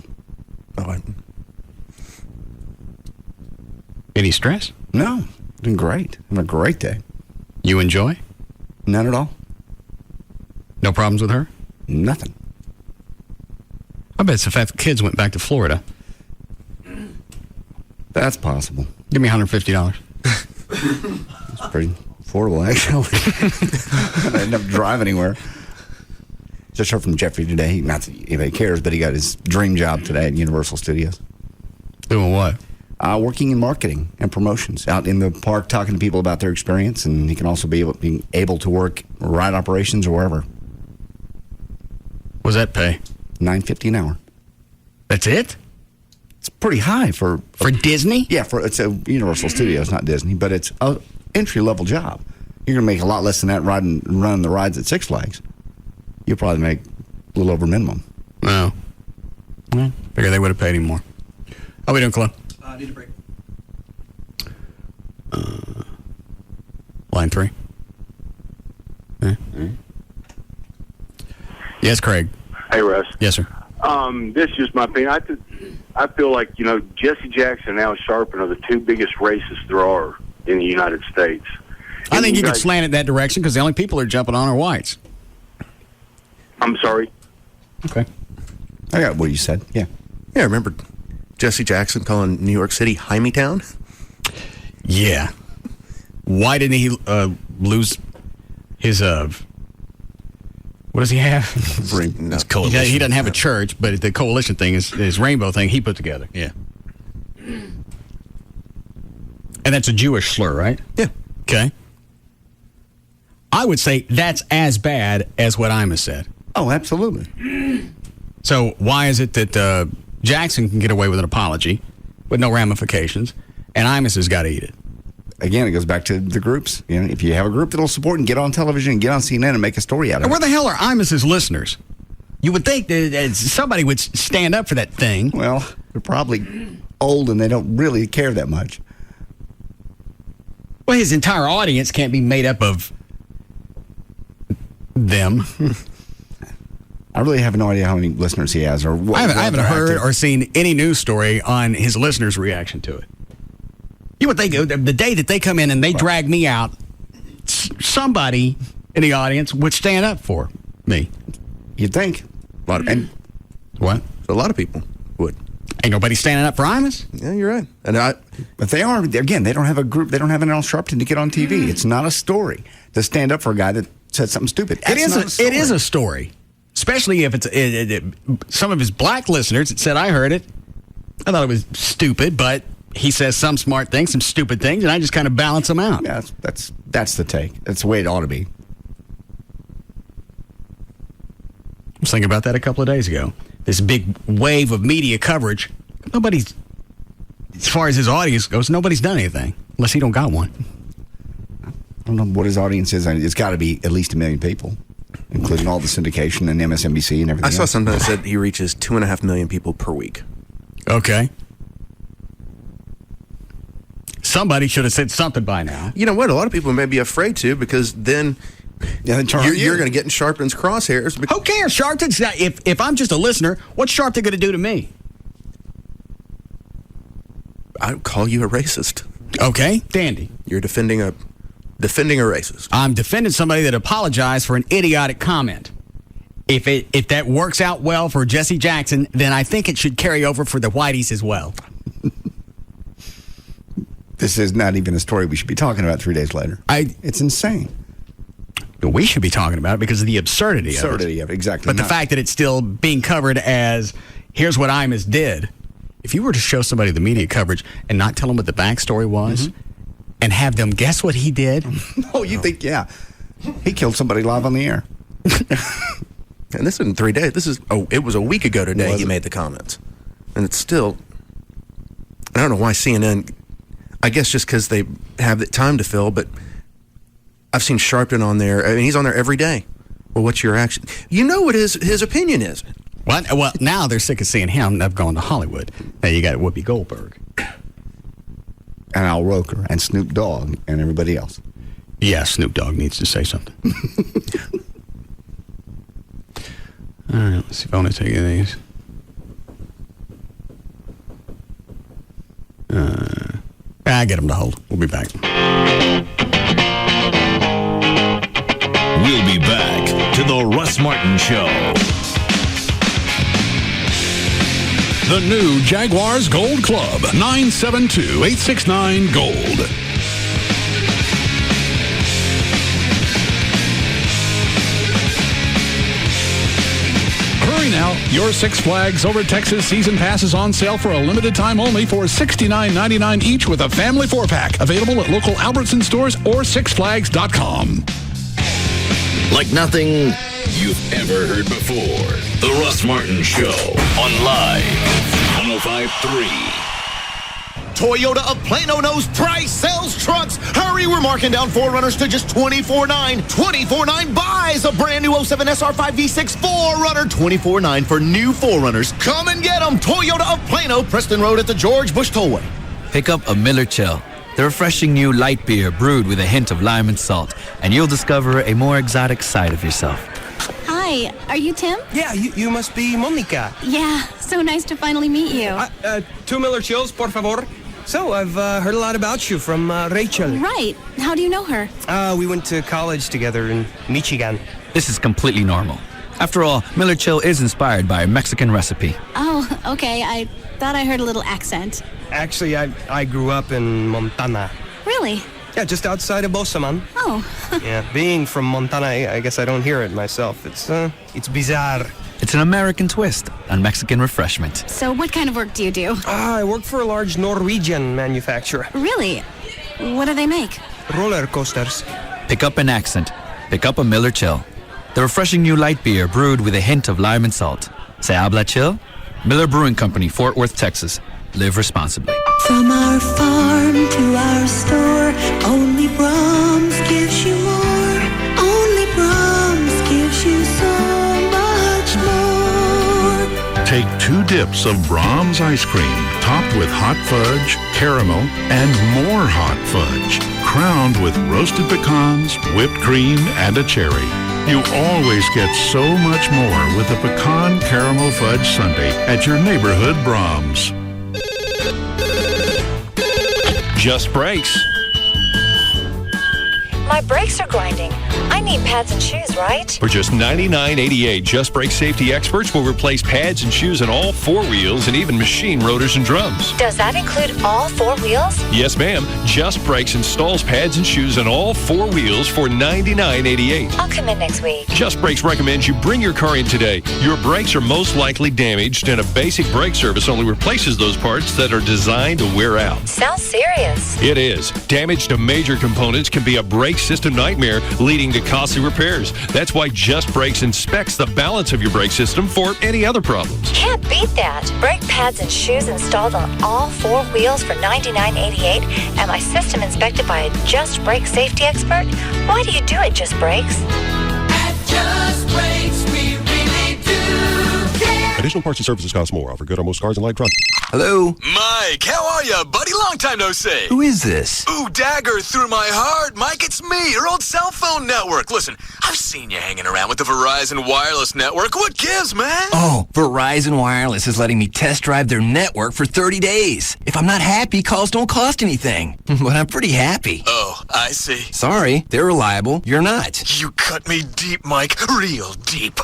Oh, Any stress? No. Doing great. Having a great day. You enjoy? None at all. No problems with her? Nothing. I bet it's the fact the kids went back to Florida. That's possible. Give me $150. It's pretty affordable, actually. I didn't have to drive anywhere. Just heard from Jeffrey today. Not that anybody cares, but he got his dream job today at Universal Studios. Doing what? Working in marketing and promotions out in the park, talking to people about their experience, and he can also be able to work ride operations or wherever. What's that pay? $9.50 an hour. That's it? It's pretty high for Disney. Yeah, it's a Universal Studios, not Disney, but it's an entry level job. You're gonna make a lot less than that running the rides at Six Flags. You'll probably make a little over minimum. No. Well, figure they would have paid him more. How we doing, Chloe? Need a break. Line 3. Yes, Craig. Hey, Russ. Yes, sir. This is just my opinion. I feel like, Jesse Jackson and Al Sharpton are the two biggest racists there are in the United States. I think you could slant it that direction because the only people are jumping on are whites. I'm sorry. Okay. I got what you said. Yeah. Yeah, remember Jesse Jackson calling New York City Hymietown? Yeah. Why didn't he lose his what does he have? His coalition. He doesn't have a church, but the coalition thing is his rainbow thing he put together. Yeah. And that's a Jewish slur, right? Yeah. Okay. I would say that's as bad as what Imus said. Oh, absolutely. So why is it that Jackson can get away with an apology with no ramifications, and Imus has got to eat it? again, it goes back to the groups. You know, if you have a group that'll support and get on television and get on CNN and make a story out of And it. where the hell are Imus's listeners? You would think that somebody would stand up for that thing. Well, they're probably old and they don't really care that much. Well, his entire audience can't be made up of them. I really have no idea how many listeners he has or what. I haven't heard or seen any news story on his listeners' reaction to it. You would think the day that they come in and they drag me out, somebody in the audience would stand up for me. You'd think. A lot of people. What? A lot of people would. Ain't nobody standing up for Imus? Yeah, you're right. But they are, again, they don't have a group, they don't have an Al Sharpton to get on TV. It's not a story to stand up for a guy that said something stupid. It is a story. Especially if it's some of his black listeners that said, I heard it. I thought it was stupid, but he says some smart things, some stupid things, and I just kind of balance them out. Yeah, that's the take. That's the way it ought to be. I was thinking about that a couple of days ago. This big wave of media coverage. Nobody's, as far as his audience goes, nobody's done anything unless he don't got one. I don't know what his audience is. It's got to be at least 1 million people, including all the syndication and MSNBC and everything. I saw else. something that said he reaches 2.5 million people per week. Okay. Somebody should have said something by now. You know what? A lot of people may be afraid to because then you're going to get in Sharpton's crosshairs. Who cares? Sharpton's not, if I'm just a listener, what's Sharpton going to do to me? I would call you a racist. Okay, dandy. You're defending a racist. I'm defending somebody that apologized for an idiotic comment. If that works out well for Jesse Jackson, then I think it should carry over for the Whiteys as well. This is not even a story we should be talking about 3 days later. It's insane. We should be talking about it because of the absurdity of it. Absurdity of it, exactly. But the fact that it's still being covered as, here's what Imus did. If you were to show somebody the media coverage and not tell them what the backstory was and have them guess what he did. No, you think, yeah. He killed somebody live on the air. And this isn't 3 days. It was a week ago today he made the comments. And it's still, I don't know why CNN, I guess just because they have the time to fill, but I've seen Sharpton on there. I mean, he's on there every day. Well, what's your action? You know what his opinion is. What? Well, now they're sick of seeing him. They've gone to Hollywood. Now you got Whoopi Goldberg. And Al Roker and Snoop Dogg and everybody else. Yeah, Snoop Dogg needs to say something. All right, let's see if I want to take any of these. I get them to hold. We'll be back. We'll be back to the Russ Martin Show. The new Jaguars Gold Club, 972-869-GOLD. Hurry now. Your Six Flags Over Texas season pass is on sale for a limited time only for $69.99 each with a family 4-pack. Available at local Albertson stores or sixflags.com. Like nothing you've ever heard before. The Russ Martin Show on Live 105.3. Toyota of Plano knows price sells trucks. Hurry, we're marking down 4Runners to just $24.9. $24.9 buys a brand new 07 SR5 V6 4Runner. $24.9 for new 4Runners. Come and get them. Toyota of Plano, Preston Road at the George Bush Tollway. Pick up a Miller Chill, the refreshing new light beer brewed with a hint of lime and salt, and you'll discover a more exotic side of yourself. Hi, are you Tim? Yeah, you must be Monica. Yeah, so nice to finally meet you. 2 Miller Chills, por favor. So, I've heard a lot about you from Rachel. Right. How do you know her? We went to college together in Michigan. This is completely normal. After all, Miller Chill is inspired by a Mexican recipe. Oh, okay. I thought I heard a little accent. Actually, I grew up in Montana. Really? Yeah, just outside of Bosaman. Oh. Yeah, being from Montana, I guess I don't hear it myself. It's bizarre. It's an American twist on Mexican refreshment. So what kind of work do you do? I work for a large Norwegian manufacturer. Really? What do they make? Roller coasters. Pick up an accent. Pick up a Miller Chill. The refreshing new light beer brewed with a hint of lime and salt. Se habla chill? Miller Brewing Company, Fort Worth, Texas. Live responsibly. From our farm to our store, only Brahms gives you more. Only Brahms gives you so much more. Take 2 dips of Brahms ice cream, topped with hot fudge, caramel, and more hot fudge, crowned with roasted pecans, whipped cream, and a cherry. You always get so much more with a pecan caramel fudge sundae at your neighborhood Brahms. Just Brakes. My brakes are grinding. I need pads and shoes, right? For just $99.88, Just Brake safety experts will replace pads and shoes in all 4 wheels and even machine rotors and drums. Does that include all 4 wheels? Yes, ma'am. Just Brakes installs pads and shoes in all 4 wheels for $99.88. I'll come in next week. Just Brakes recommends you bring your car in today. Your brakes are most likely damaged, and a basic brake service only replaces those parts that are designed to wear out. Sounds serious. It is. Damage to major components can be a brake system nightmare, leading to costly repairs. That's why Just Brakes inspects the balance of your brake system for any other problems. Can't beat that. Brake pads and shoes installed on all 4 wheels for $99.88, and my system inspected by a Just Brake safety expert? Why do you do it, Just Brakes? At Just Brakes, we really do care. Additional parts and services cost more. Offer good on most cars and light trucks. Hello? Mike, how are ya, buddy? Long time no see. Who is this? Ooh, dagger through my heart. Mike, it's me, your old cell phone network. Listen, I've seen you hanging around with the Verizon Wireless Network. What gives, man? Oh, Verizon Wireless is letting me test drive their network for 30 days. If I'm not happy, calls don't cost anything. But I'm pretty happy. Oh, I see. Sorry, they're reliable. You're not. You cut me deep, Mike. Real deep.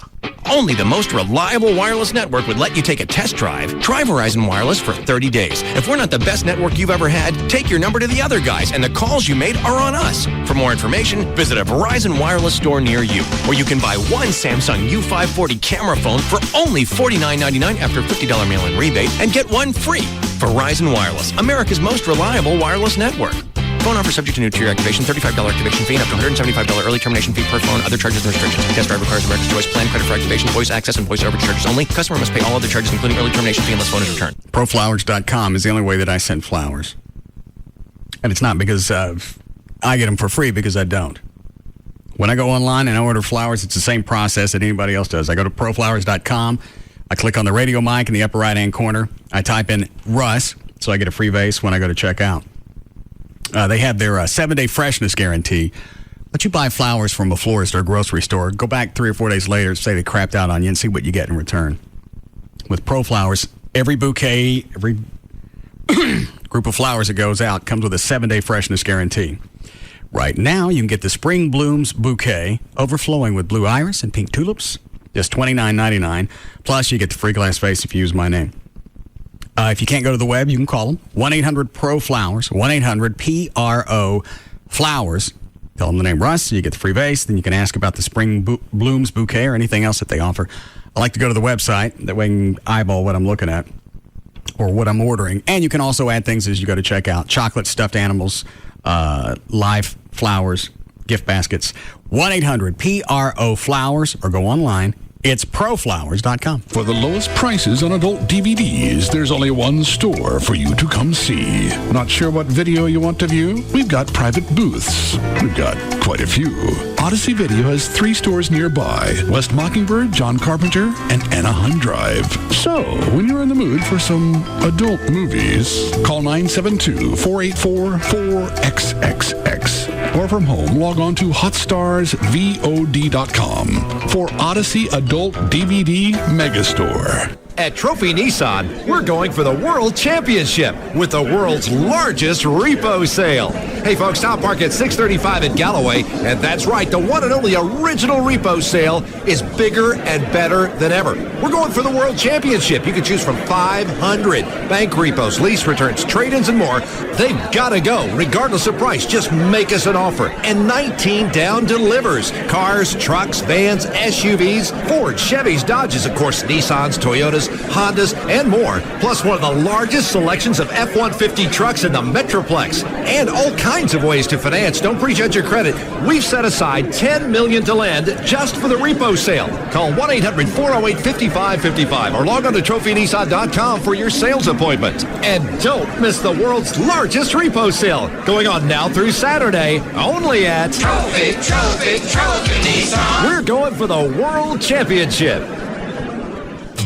Only the most reliable wireless network would let you take a test drive. Try Verizon Wireless for 30 days. If we're not the best network you've ever had, take your number to the other guys, and the calls you made are on us. For more information, visit a Verizon Wireless store near you, where you can buy one Samsung U540 camera phone for only $49.99 after a $50 mail-in rebate, and get one free. Verizon Wireless, America's most reliable wireless network. Phone offer subject to new tier activation, $35 activation fee, and up to $175 early termination fee per phone. Other charges and restrictions. Test drive requires a America's Choice plan, credit for activation, voice access, and voice over charges only. Customer must pay all other charges, including early termination fee, unless phone is returned. Proflowers.com is the only way that I send flowers. And it's not because I get them for free, because I don't. When I go online and I order flowers, it's the same process that anybody else does. I go to proflowers.com. I click on the radio mic in the upper right-hand corner. I type in Russ, so I get a free vase when I go to check out. They have their 7-day freshness guarantee. Let you buy flowers from a florist or a grocery store. Go back 3 or 4 days later, say they crapped out on you, and see what you get in return. With Pro Flowers, every bouquet, every group of flowers that goes out comes with a 7-day freshness guarantee. Right now, you can get the Spring Blooms bouquet, overflowing with blue iris and pink tulips, just $29.99. Plus, you get the free glass vase if you use my name. If you can't go to the web, you can call them. 1-800-PRO-FLOWERS, 1-800-PRO-FLOWERS. Tell them the name Russ, you get the free vase. Then you can ask about the Spring Blooms bouquet or anything else that they offer. I like to go to the website. That way I can eyeball what I'm looking at or what I'm ordering. And you can also add things as you go to check out. Chocolate, stuffed animals, live flowers, gift baskets. 1-800-PRO-FLOWERS or go online. It's proflowers.com. For the lowest prices on adult DVDs, there's only one store for you to come see. Not sure what video you want to view? We've got private booths. We've got quite a few. Odyssey Video has 3 stores nearby: West Mockingbird, John Carpenter, and Anaheim Drive. So, when you're in the mood for some adult movies, call 972-484-4XXX. Or from home, log on to hotstarsvod.com for Odyssey Adult DVD Megastore. At Trophy Nissan, we're going for the World Championship with the world's largest repo sale. Hey folks, stop park at 635 at Galloway, and that's right, the one and only original repo sale is bigger and better than ever. We're going for the World Championship. You can choose from 500 bank repos, lease returns, trade-ins, and more. They've got to go, regardless of price. Just make us an offer. And 19 down delivers. Cars, trucks, vans, SUVs, Ford, Chevys, Dodges, of course, Nissans, Toyotas, Toyotas, Hondas, and more. Plus one of the largest selections of F-150 trucks in the Metroplex. And all kinds of ways to finance. Don't prejudge your credit. We've set aside $10 million to lend just for the repo sale. Call 1-800-408-5555 or log on to trophynissan.com for your sales appointment. And don't miss the world's largest repo sale, going on now through Saturday, only at Trophy Nissan. We're going for the World Championship.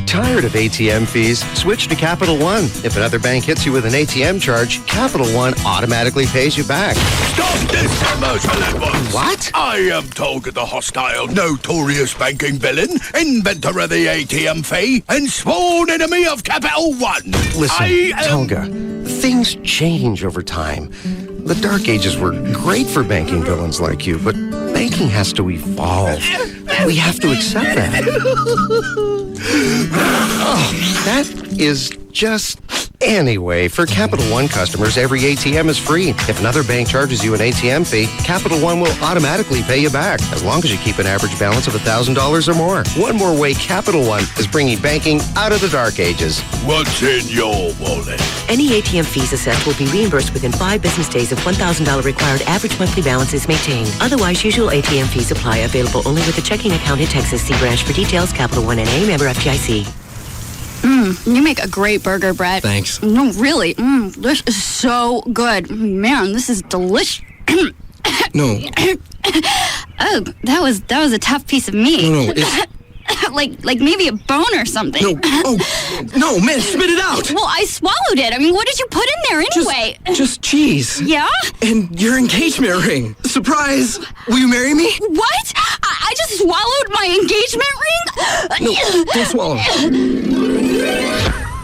Tired of ATM fees? Switch to Capital One. If another bank hits you with an ATM charge, Capital One automatically pays you back. Stop this emotion at once. What? I am Tolga the hostile, notorious banking villain, inventor of the ATM fee, and sworn enemy of Capital One. Listen, Tolga, things change over time. The Dark Ages were great for banking villains like you, but banking has to evolve. We have to accept that. That is just... Anyway, for Capital One customers, every ATM is free. If another bank charges you an ATM fee, Capital One will automatically pay you back, as long as you keep an average balance of $1,000 or more. One more way Capital One is bringing banking out of the dark ages. What's in your wallet? Any ATM fees assessed will be reimbursed within 5 business days if $1,000 required average monthly balance is maintained. Otherwise, usual ATM fees apply. Available only with a checking account in Texas. See branch for details. Capital One NA, member FDIC. You make a great burger, Brett. Thanks. No, really. This is so good. Man, this is delicious. No. Oh, that was a tough piece of meat. No, it's... like maybe a bone or something. No. Oh, no, man, spit it out. Well, I swallowed it. I mean, what did you put in there anyway? Just cheese. Yeah? And your engagement ring. Surprise. Will you marry me? What? I just swallowed my engagement ring? No, don't swallow.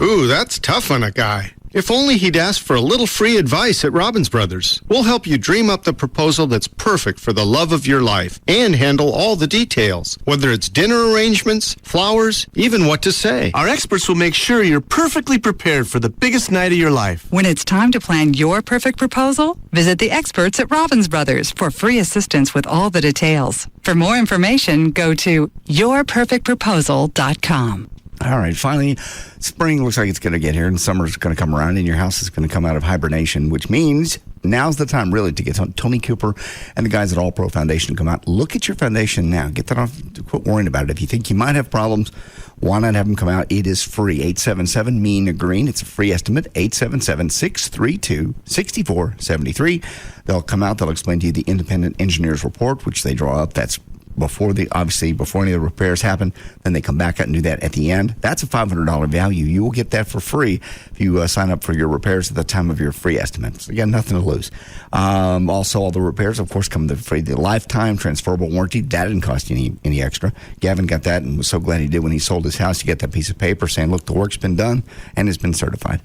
Ooh, that's tough on a guy. If only he'd asked for a little free advice at Robbins Brothers. We'll help you dream up the proposal that's perfect for the love of your life and handle all the details, whether it's dinner arrangements, flowers, even what to say. Our experts will make sure you're perfectly prepared for the biggest night of your life. When it's time to plan your perfect proposal, visit the experts at Robbins Brothers for free assistance with all the details. For more information, go to yourperfectproposal.com. All right, finally, spring looks like it's going to get here, and summer's going to come around, and your house is going to come out of hibernation, which means now's the time, really, to get Tony Cooper and the guys at All Pro Foundation to come out. Look at your foundation now. Get that off. Quit worrying about it. If you think you might have problems, why not have them come out? It is free. 877-MEAN-GREEN. It's a free estimate. 877-632-6473. They'll come out. They'll explain to you the independent engineer's report, which they draw up. That's before any of the repairs happen. Then they come back out and do that at the end. That's a $500 value. You will get that for free if you sign up for your repairs at the time of your free estimate. So you got nothing to lose. Also, all the repairs, of course, come with the lifetime transferable warranty. That didn't cost you any extra. Gavin got that and was so glad he did when he sold his house. You get that piece of paper saying, look, the work's been done and it's been certified.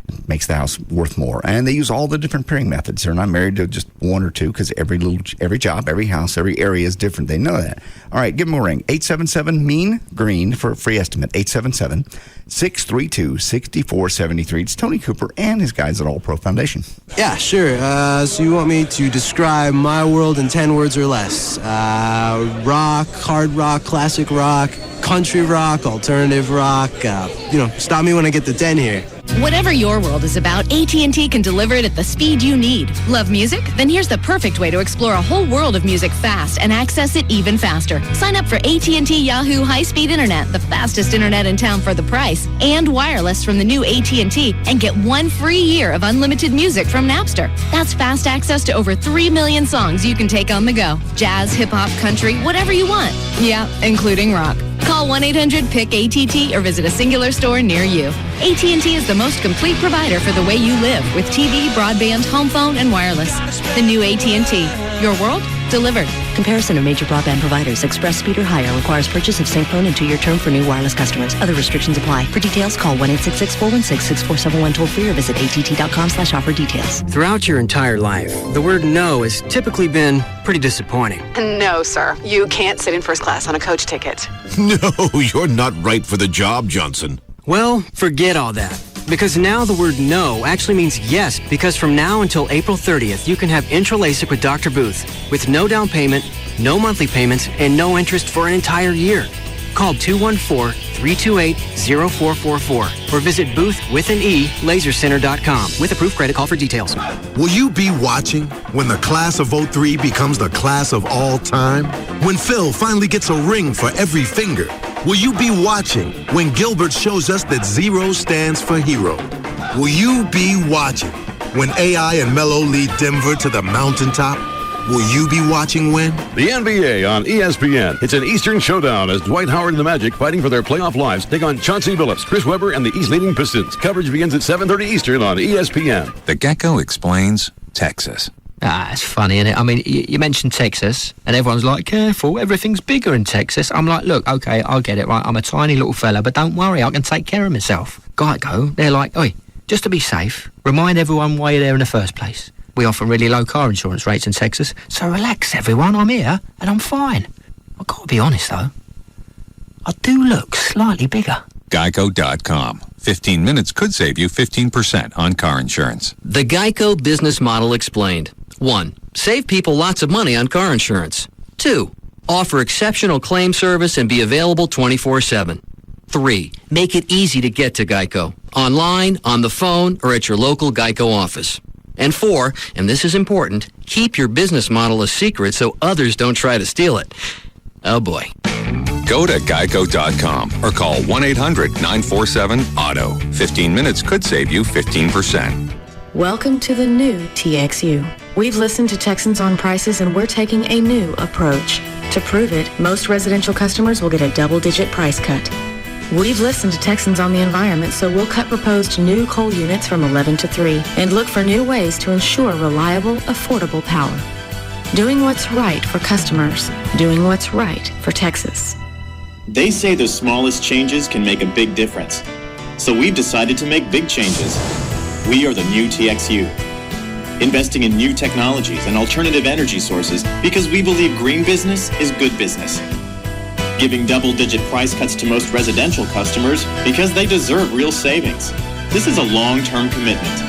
It makes the house worth more. And they use all the different pairing methods. They're not married to just one or two because every job, every house, every area is different. They know that. All right, give them a ring. 877-MEAN-GREEN for a free estimate. 877-632-6473. It's Tony Cooper and his guys at All Pro Foundation. Yeah, sure. So you want me to describe my world in 10 words or less? Rock, hard rock, classic rock, country rock, alternative rock. Stop me when I get to 10 here. Whatever your world is about, AT&T can deliver it at the speed you need. Love music? Then here's the perfect way to explore a whole world of music fast and access it even faster. Sign up for AT&T Yahoo high-speed internet, the fastest internet in town for the price, and wireless from the new AT&T, and get 1 free year of unlimited music from Napster. That's fast access to over 3 million songs you can take on the go. Jazz, hip-hop, country, whatever you want. Yeah, including rock. Call 1-800-PICK-ATT or visit a Singular store near you. AT&T is the most complete provider for the way you live with TV, broadband, home phone, and wireless. The new AT&T. Your world delivered. Comparison of major broadband providers. Express speed or higher requires purchase of same phone and 2-year term for new wireless customers. Other restrictions apply. For details, call 1-866-416-6471 toll free or visit att.com/offer details. Throughout your entire life, the word no has typically been pretty disappointing. No, sir. You can't sit in first class on a coach ticket. No, you're not right for the job, Johnson. Well, forget all that. Because now the word no actually means yes, because from now until April 30th, you can have intro LASIK with Dr. Booth with no down payment, no monthly payments, and no interest for an entire year. Call 214-328-0444 or visit booth.lasercenter.com with approved credit. Call for details. Will you be watching when the class of '03 becomes the class of all time? When Phil finally gets a ring for every finger? Will you be watching when Gilbert shows us that 0 stands for hero? Will you be watching when AI and Melo lead Denver to the mountaintop? Will you be watching when? The NBA on ESPN. It's an Eastern showdown as Dwight Howard and the Magic, fighting for their playoff lives, take on Chauncey Billups, Chris Webber, and the East leading Pistons. Coverage begins at 7:30 Eastern on ESPN. The Gecko explains Texas. It's funny, isn't it? I mean, you mentioned Texas, and everyone's like, careful, everything's bigger in Texas. I'm like, look, okay, I'll get it, right? I'm a tiny little fella, but don't worry, I can take care of myself. Geico, they're like, oi, just to be safe, remind everyone why you're there in the first place. We offer really low car insurance rates in Texas, so relax, everyone. I'm here, and I'm fine. I've got to be honest, though. I do look slightly bigger. Geico.com. 15 minutes could save you 15% on car insurance. The Geico business model explained. 1. Save people lots of money on car insurance. 2. Offer exceptional claim service and be available 24/7. 3. Make it easy to get to Geico. Online, on the phone, or at your local Geico office. And 4, and this is important, keep your business model a secret so others don't try to steal it. Oh boy. Go to geico.com or call 1-800-947-AUTO. 15 minutes could save you 15%. Welcome to the new TXU. We've listened to Texans on prices and we're taking a new approach. To prove it, most residential customers will get a double-digit price cut. We've listened to Texans on the environment, so we'll cut proposed new coal units from 11 to 3 and look for new ways to ensure reliable, affordable power. Doing what's right for customers. Doing what's right for Texas. They say the smallest changes can make a big difference. So we've decided to make big changes. We are the new TXU. Investing in new technologies and alternative energy sources because we believe green business is good business. Giving double-digit price cuts to most residential customers because they deserve real savings. This is a long-term commitment.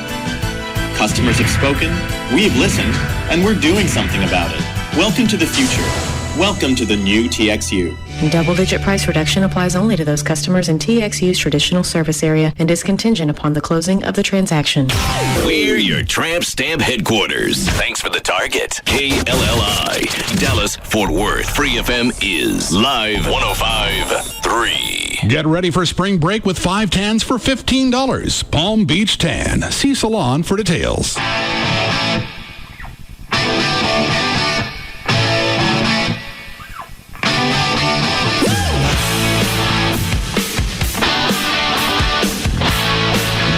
Customers have spoken, we've listened, and we're doing something about it. Welcome to the future. Welcome to the new TXU. Double-digit price reduction applies only to those customers in TXU's traditional service area and is contingent upon the closing of the transaction. We're your Tramp Stamp headquarters. Thanks for the target. KLLI, Dallas, Fort Worth. Free FM is live 105.3. Get ready for spring break with 5 tans for $15. Palm Beach Tan. See Salon for details.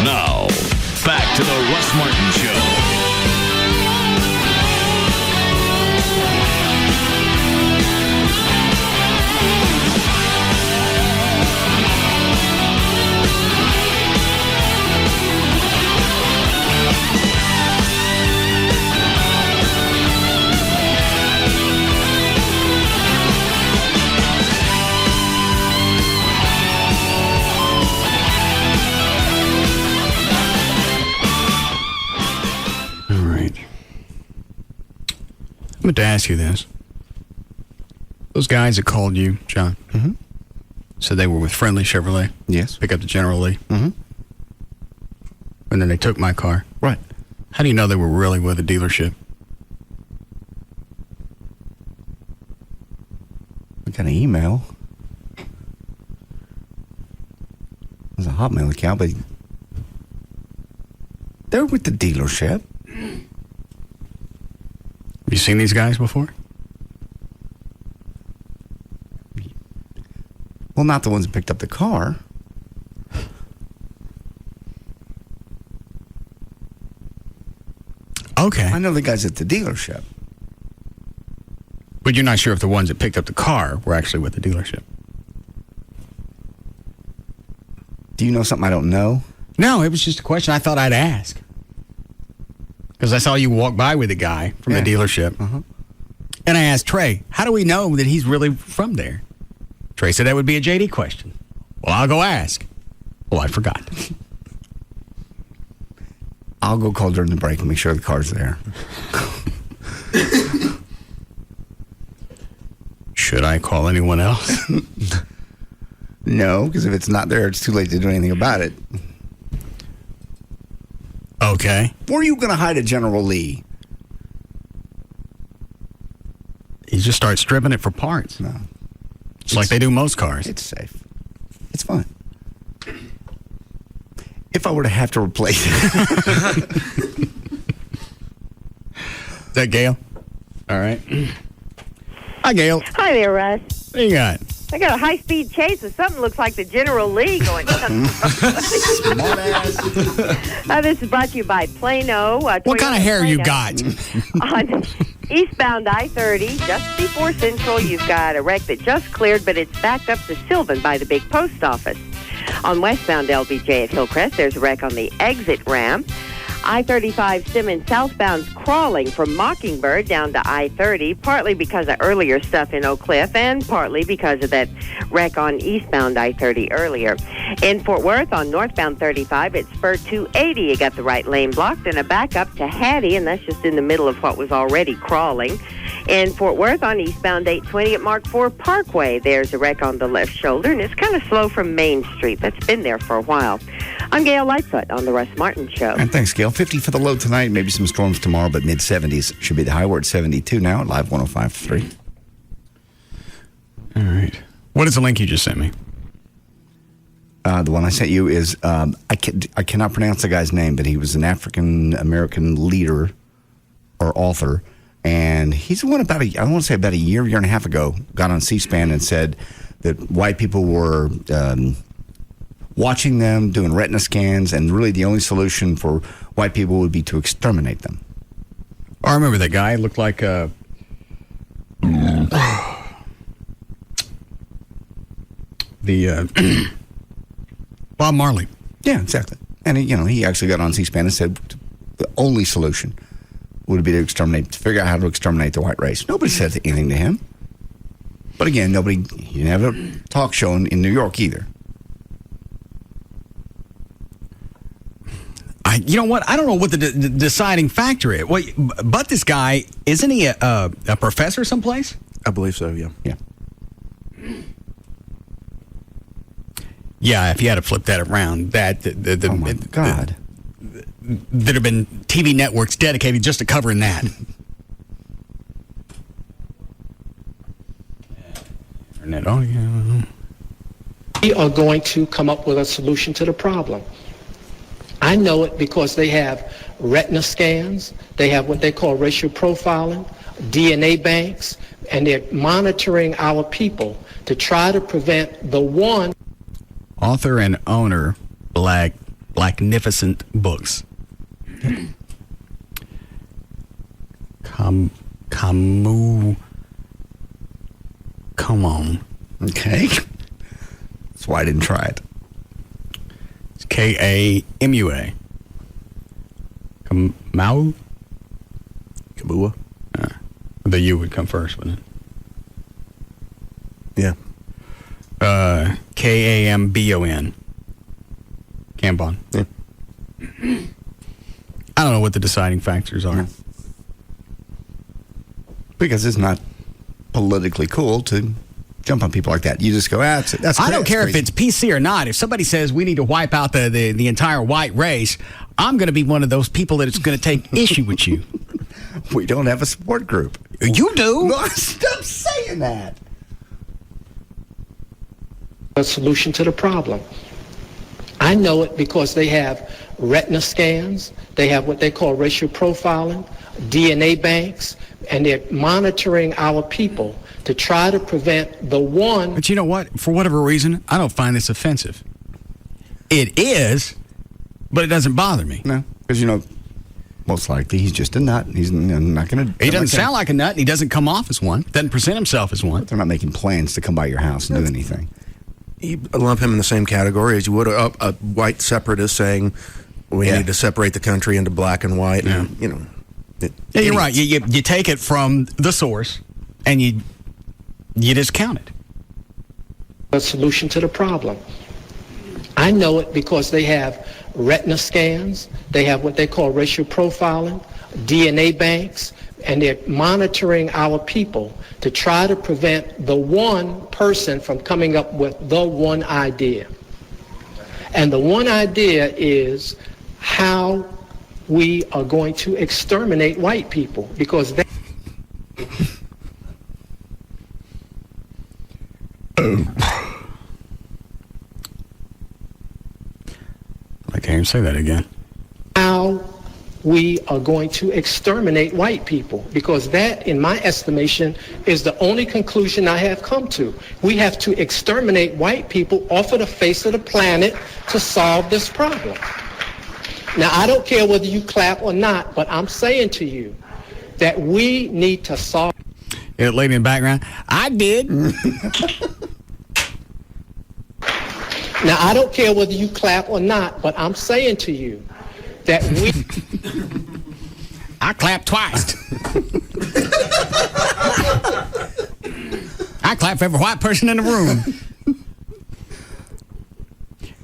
Now, back to the Russ Martin Show. I meant to ask you this. Those guys that called you, John, said they were with Friendly Chevrolet. Yes. Pick up the General Lee. And then they took my car. Right. How do you know they were really with a dealership? I got an email. It was a Hotmail account, but they're with the dealership. Have you seen these guys before? Well, not the ones that picked up the car. Okay. I know the guys at the dealership. But you're not sure if the ones that picked up the car were actually with the dealership. Do you know something I don't know? No, it was just a question I thought I'd ask. Because I saw you walk by with a guy from the dealership. And I asked Trey, how do we know that he's really from there? Trey said that would be a JD question. Well, I'll go ask. Oh, I forgot. I'll go call during the break and make sure the car's there. Should I call anyone else? No, because if it's not there, it's too late to do anything about it. Okay. Where are you going to hide a General Lee? You just start stripping it for parts. No. It's like they do most cars. It's safe. It's fine. If I were to have to replace it. Is that Gail? All right. Hi, Gail. Hi there, Russ. What do you got? I got a high-speed chase of something looks like the General Lee going. This is brought to you by Plano. What kind of hair you got? On eastbound I-30, just before Central, you've got a wreck that just cleared, but it's backed up to Sylvan by the big post office. On westbound LBJ at Hillcrest, there's a wreck on the exit ramp. I-35 Simmons southbound's crawling from Mockingbird down to I-30, partly because of earlier stuff in Oak Cliff and partly because of that wreck on eastbound I-30 earlier. In Fort Worth on northbound 35, it's spur 280. You got the right lane blocked and a backup to Hattie, and that's just in the middle of what was already crawling. In Fort Worth on eastbound 820 at Mark IV Parkway, there's a wreck on the left shoulder, and it's kind of slow from Main Street. That's been there for a while. I'm Gail Lightfoot on the Russ Martin Show. And thanks, Gail. 50 for the low tonight, maybe some storms tomorrow, but mid-70s should be the high. We're at 72 now at Live 105.3. All right. What is the link you just sent me? The one I sent you is, I cannot pronounce the guy's name, but he was an African-American leader or author, and he's the one about I want to say about a year and a half ago, got on C-SPAN and said that white people were watching them, doing retina scans, and really the only solution for white people would be to exterminate them. Oh, I remember that guy. He looked like Bob Marley. Yeah, exactly. And he actually got on C-SPAN and said the only solution would be to figure out how to exterminate the white race. Nobody said anything to him. But again, he didn't have a talk show in New York either. You know what? I don't know what the deciding factor is. Well, but this guy, isn't he a professor someplace? I believe so, yeah. Yeah. Yeah, if you had to flip that around, oh my God. There'd have been TV networks dedicated just to covering that. Oh, yeah. We are going to come up with a solution to the problem. I know it because they have retina scans, they have what they call racial profiling, DNA banks, and they're monitoring our people to try to prevent the one. Author and owner, Blacknificent Books. Come on. Okay. That's why I didn't try it. It's Kamua. Kamau? Kamua? The U would come first, wouldn't it? Yeah. Kambon. Kambon. Yeah. I don't know what the deciding factors are. Because it's not politically cool to jump on people like that. You just go, that's I don't care if it's PC or not. If somebody says we need to wipe out the entire white race, I'm going to be one of those people that is going to take issue with you. We don't have a support group. You do. No, stop saying that. A solution to the problem. I know it because they have retina scans, they have what they call racial profiling, DNA banks, and they're monitoring our people to try to prevent the one. But you know what? For whatever reason, I don't find this offensive. It is, but it doesn't bother me. No, because most likely he's just a nut. He's not going to. He doesn't sound like a nut, and he doesn't come off as one. Doesn't present himself as one. They're not making plans to come by your house and do anything. You lump him in the same category as you would a white separatist saying we need to separate the country into black and white. Yeah. And, yeah, you're right. You take it from the source, and you discount it. A solution to the problem. I know it because they have retina scans, they have what they call racial profiling, DNA banks, and they're monitoring our people to try to prevent the one person from coming up with the one idea. And the one idea is how we are going to exterminate white people, because they... I can't even say that again. How we are going to exterminate white people, because that, in my estimation, is the only conclusion I have come to. We have to exterminate white people off of the face of the planet to solve this problem. Now, I don't care whether you clap or not, but I'm saying to you that we need to solve... Yeah, lady in the background, I did. Now, I don't care whether you clap or not, but I'm saying to you that we... I clapped twice. I clap for every white person in the room.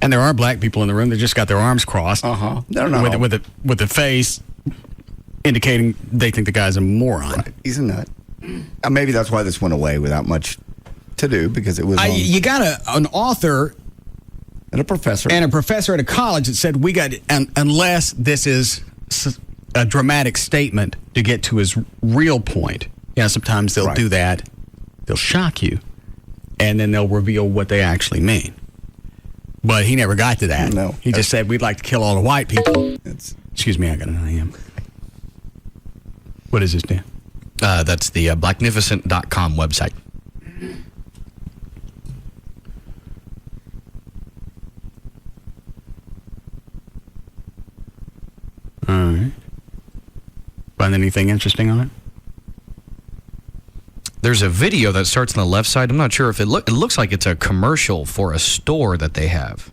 And there are black people in the room that just got their arms crossed. They're not with the face indicating they think the guy's a moron. Right. He's a nut. Maybe that's why this went away without much to do, because it was you got an author and a professor at a college that said, we got, unless this is a dramatic statement to get to his real point. Yeah, sometimes they'll do that. They'll shock you, and then they'll reveal what they actually mean. But he never got to that. No. He just said, we'd like to kill all the white people. Excuse me, I got an IM. What is this, Dan? That's the blacknificent.com website. All right. Find anything interesting on it? There's a video that starts on the left side. I'm not sure if it looks like it's a commercial for a store that they have.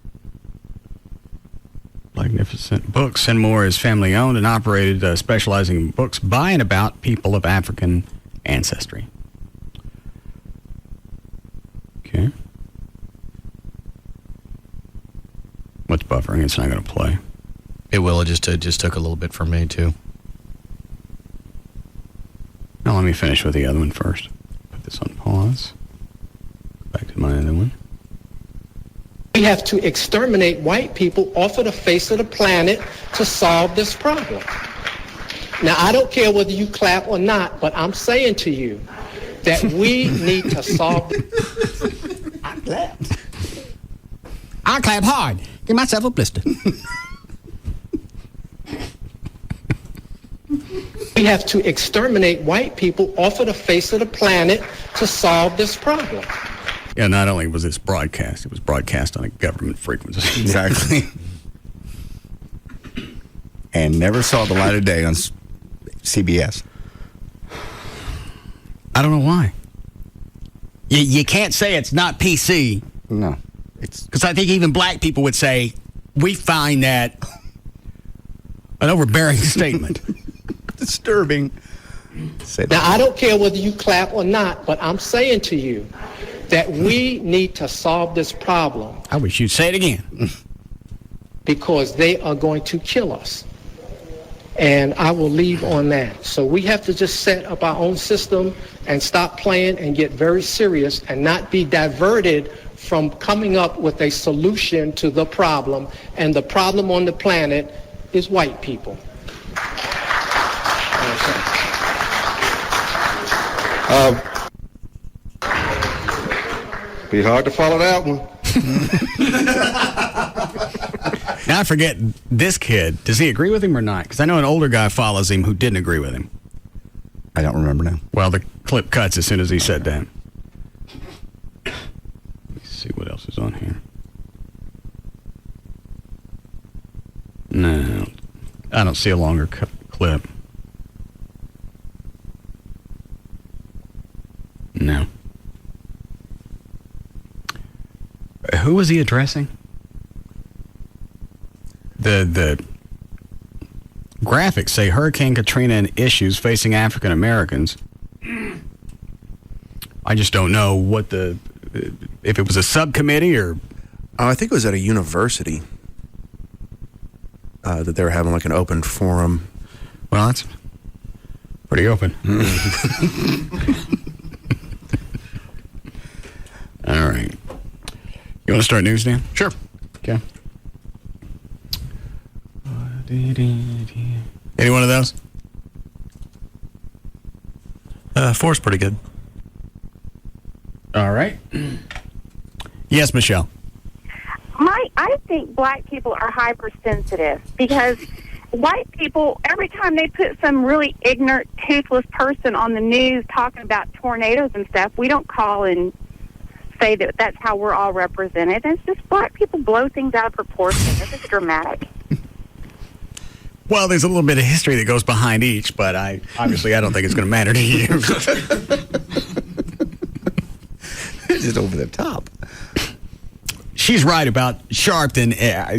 Magnificent Books and More is family owned and operated, specializing in books by and about people of African ancestry. Okay. What's buffering? It's not going to play. It will. It just took a little bit for me too. Now let me finish with the other one first. Put this on pause. Back to my other one. We have to exterminate white people off of the face of the planet to solve this problem. Now, I don't care whether you clap or not, but I'm saying to you that we need to solve... I clapped. I clap hard. Give myself a blister. We have to exterminate white people off of the face of the planet to solve this problem. Yeah, not only was this broadcast, it was broadcast on a government frequency. Exactly. And never saw the light of day on CBS. I don't know why. You can't say it's not PC. No. Because I think even black people would say, we find that an overbearing statement. Disturbing. Now, I don't care whether you clap or not, but I'm saying to you that we need to solve this problem. I wish you'd say it again. Because they are going to kill us. And I will leave on that. So we have to just set up our own system and stop playing and get very serious and not be diverted from coming up with a solution to the problem. And the problem on the planet is white people. Be hard to follow that one. Now I forget, this kid, does he agree with him or not? Because I know an older guy follows him who didn't agree with him. I don't remember now. Well, the clip cuts as soon as he said that. Let me see what else is on here. No, I don't see a longer clip. No. Who was he addressing? The graphics say Hurricane Katrina and issues facing African Americans. I just don't know if it was a subcommittee or... I think it was at a university that they were having like an open forum. Well, Pretty open. All right. You want to start news, Dan? Sure. Okay. Any one of those? 4's pretty good. All right. Yes, Michelle. I think black people are hypersensitive because white people, every time they put some really ignorant, toothless person on the news talking about tornadoes and stuff, we don't call and say that that's how we're all represented. It's just black people blow things out of proportion. It's just dramatic. Well, there's a little bit of history that goes behind each, but I don't think it's going to matter to you. It's just over the top. She's right about Sharpton.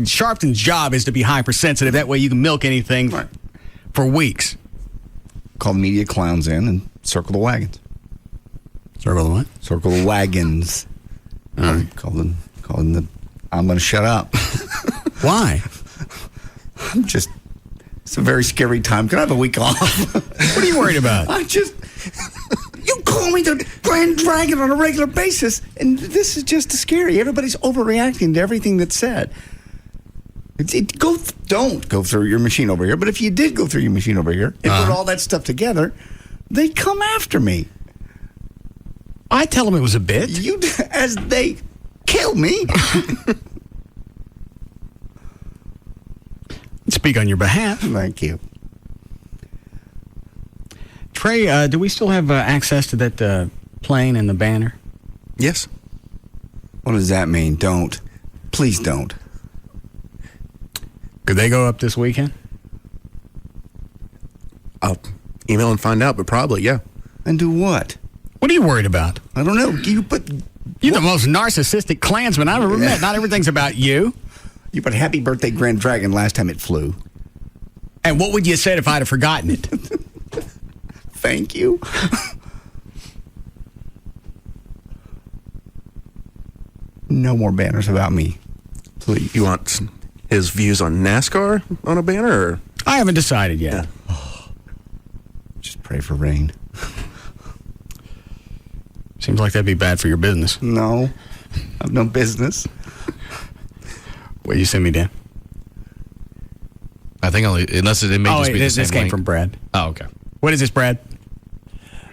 Sharpton's job is to be hypersensitive. That way you can milk anything for weeks. Call the media clowns in and circle the wagons. Circle the what? Circle the wagons. All right. Call them the... I'm going to shut up. Why? It's a very scary time. Can I have a week off? What are you worried about? You call me the Grand Dragon on a regular basis, and this is just scary. Everybody's overreacting to everything that's said. Don't go through your machine over here. But if you did go through your machine over here and put all that stuff together, they'd come after me. I tell them it was a bit. As they kill me. Speak on your behalf. Thank you. Trey, do we still have access to that plane and the banner? Yes. What does that mean? Don't. Please don't. Could they go up this weekend? I'll email and find out, but probably, yeah. And do what? What are you worried about? I don't know. You're the most narcissistic Klansman I've ever met. Not everything's about you. You put Happy Birthday Grand Dragon last time it flew. And what would you have said if I'd have forgotten it? Thank you. No more banners about me. Please. You want his views on NASCAR on a banner? Or? I haven't decided yet. Yeah. Just pray for rain. Seems like that'd be bad for your business. No. I have no business. What you send me, Dan? I think unless it may just be the same this came link. from Brad. Oh, okay. What is this, Brad?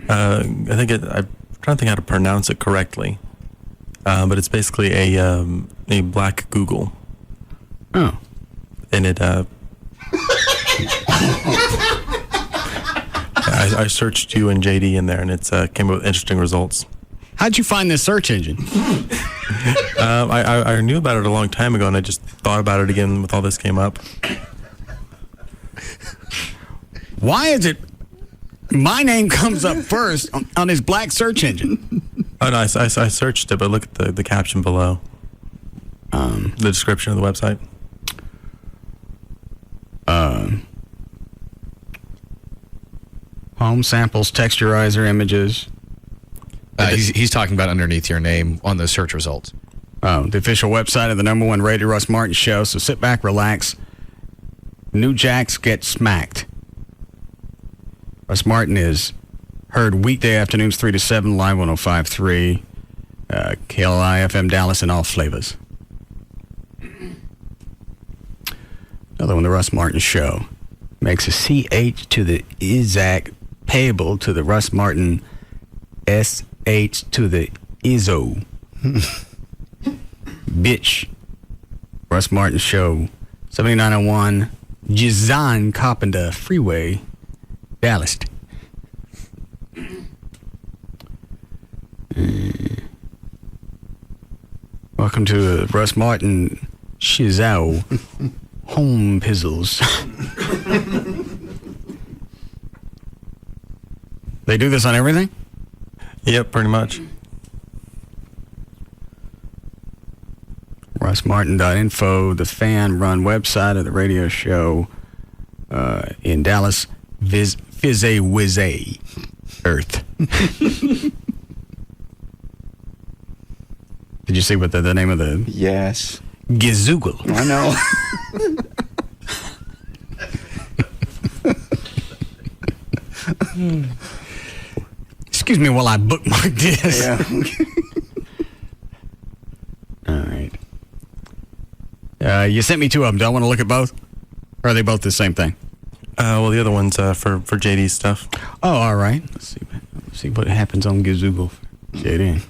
I'm trying to think how to pronounce it correctly, but it's basically a black Google. Oh. And it. I searched you and JD in there, and it's came up with interesting results. How'd you find this search engine? I knew about it a long time ago, and I just thought about it again with all this came up. Why is it my name comes up first on his black search engine? Oh, no, I searched it, but look at the caption below. The description of the website. Home samples, texturizer images. He's talking about underneath your name on the search results. The official website of the #1 rated Russ Martin Show. So sit back, relax. New Jacks get smacked. Russ Martin is heard weekday afternoons 3 to 7, live 105.3, KLLI FM Dallas in all flavors. Another one, the Russ Martin Show. Makes a CH to the Isaac payable to the Russ Martin SH to the Izzo. Bitch. Russ Martin Show. 7901 Jizan Carpenter Freeway, Dallas. Welcome to Russ Martin Shizao Home Pizzles. They do this on everything? Yep, pretty much. RussMartin.info, the fan-run website of the radio show in Dallas, Fizz-A-Whiz-A, Earth. Did you see what the name of the... Yes. Gizoogle. I know. Excuse me while I bookmark this. Yeah. All right. You sent me two of them. Do I want to look at both? Or are they both the same thing? Well, the other one's for JD's stuff. Oh, all right. Let's see what happens on Gazoogle for JD.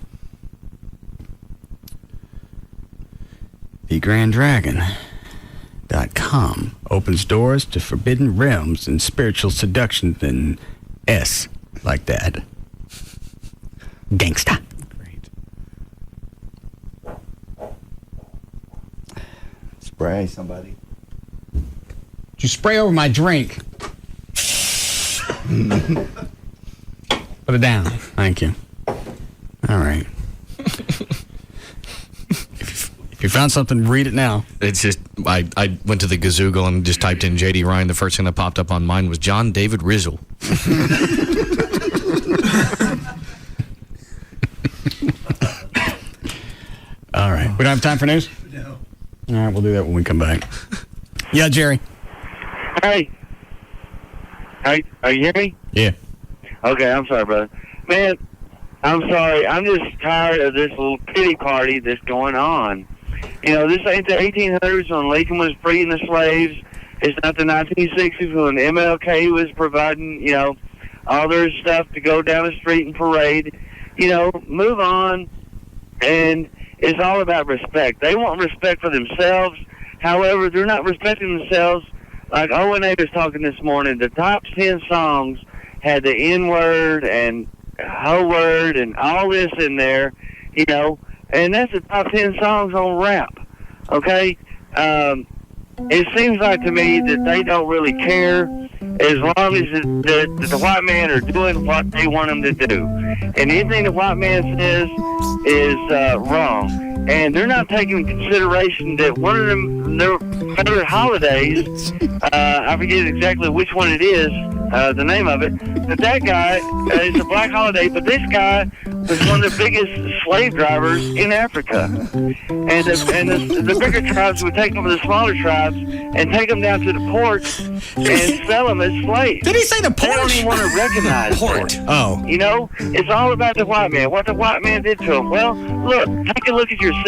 TheGrandDragon.com opens doors to forbidden realms and spiritual seduction and S like that. Gangsta. Great. Spray somebody. Did you spray over my drink? Put it down. Thank you. All right. If you found something, read it now. It's just, I went to the Gazoogle and just typed in J.D. Ryan. The first thing that popped up on mine was John David Rizzle. All right. We don't have time for news? No. All right, we'll do that when we come back. Yeah, Jerry. Hey. Hey, are you hear me? Yeah. Okay, I'm sorry, brother. Man, I'm sorry. I'm just tired of this little pity party that's going on. You know, this ain't the 1800s when Lincoln was freeing the slaves. It's not the 1960s when MLK was providing, you know, all their stuff to go down the street and parade. You know, move on. And it's all about respect. They want respect for themselves. However, they're not respecting themselves. Like O&A was talking this morning, the top 10 songs had the N-word and ho word and all this in there, you know, and that's the top 10 songs on rap, okay? It seems like to me that they don't really care as long as the white men are doing what they want them to do. And anything the white man says is wrong. And they're not taking into consideration that one of them, their favorite holidays, I forget exactly which one it is, the name of it, but that guy, it's a black holiday, but this guy was one of the biggest slave drivers in Africa. And the bigger tribes would take over the smaller tribes and take them down to the ports and sell them as slaves. Did he say the port? They don't even want to recognize Port. them. Oh. You know, it's all about the white man, what the white man did to him. Well, look, take a look at yourself.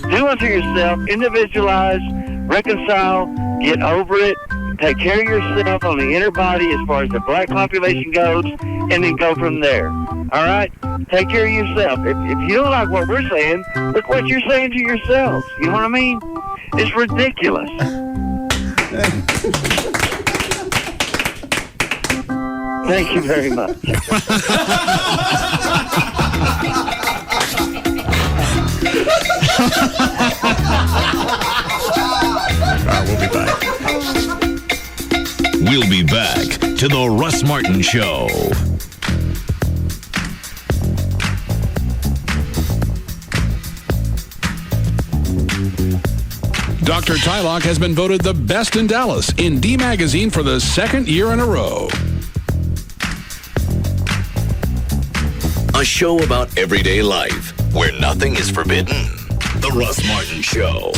Do unto yourself, individualize, reconcile, get over it, take care of yourself on the inner body as far as the black population goes, and then go from there. All right? Take care of yourself. If you don't like what we're saying, look what you're saying to yourselves. You know what I mean? It's ridiculous. Thank you very much. We'll be back. We'll be back to the Russ Martin Show. Dr. Tylock has been voted the best in Dallas in D Magazine for the second year in a row. A show about everyday life where nothing is forbidden. The Russ Martin Show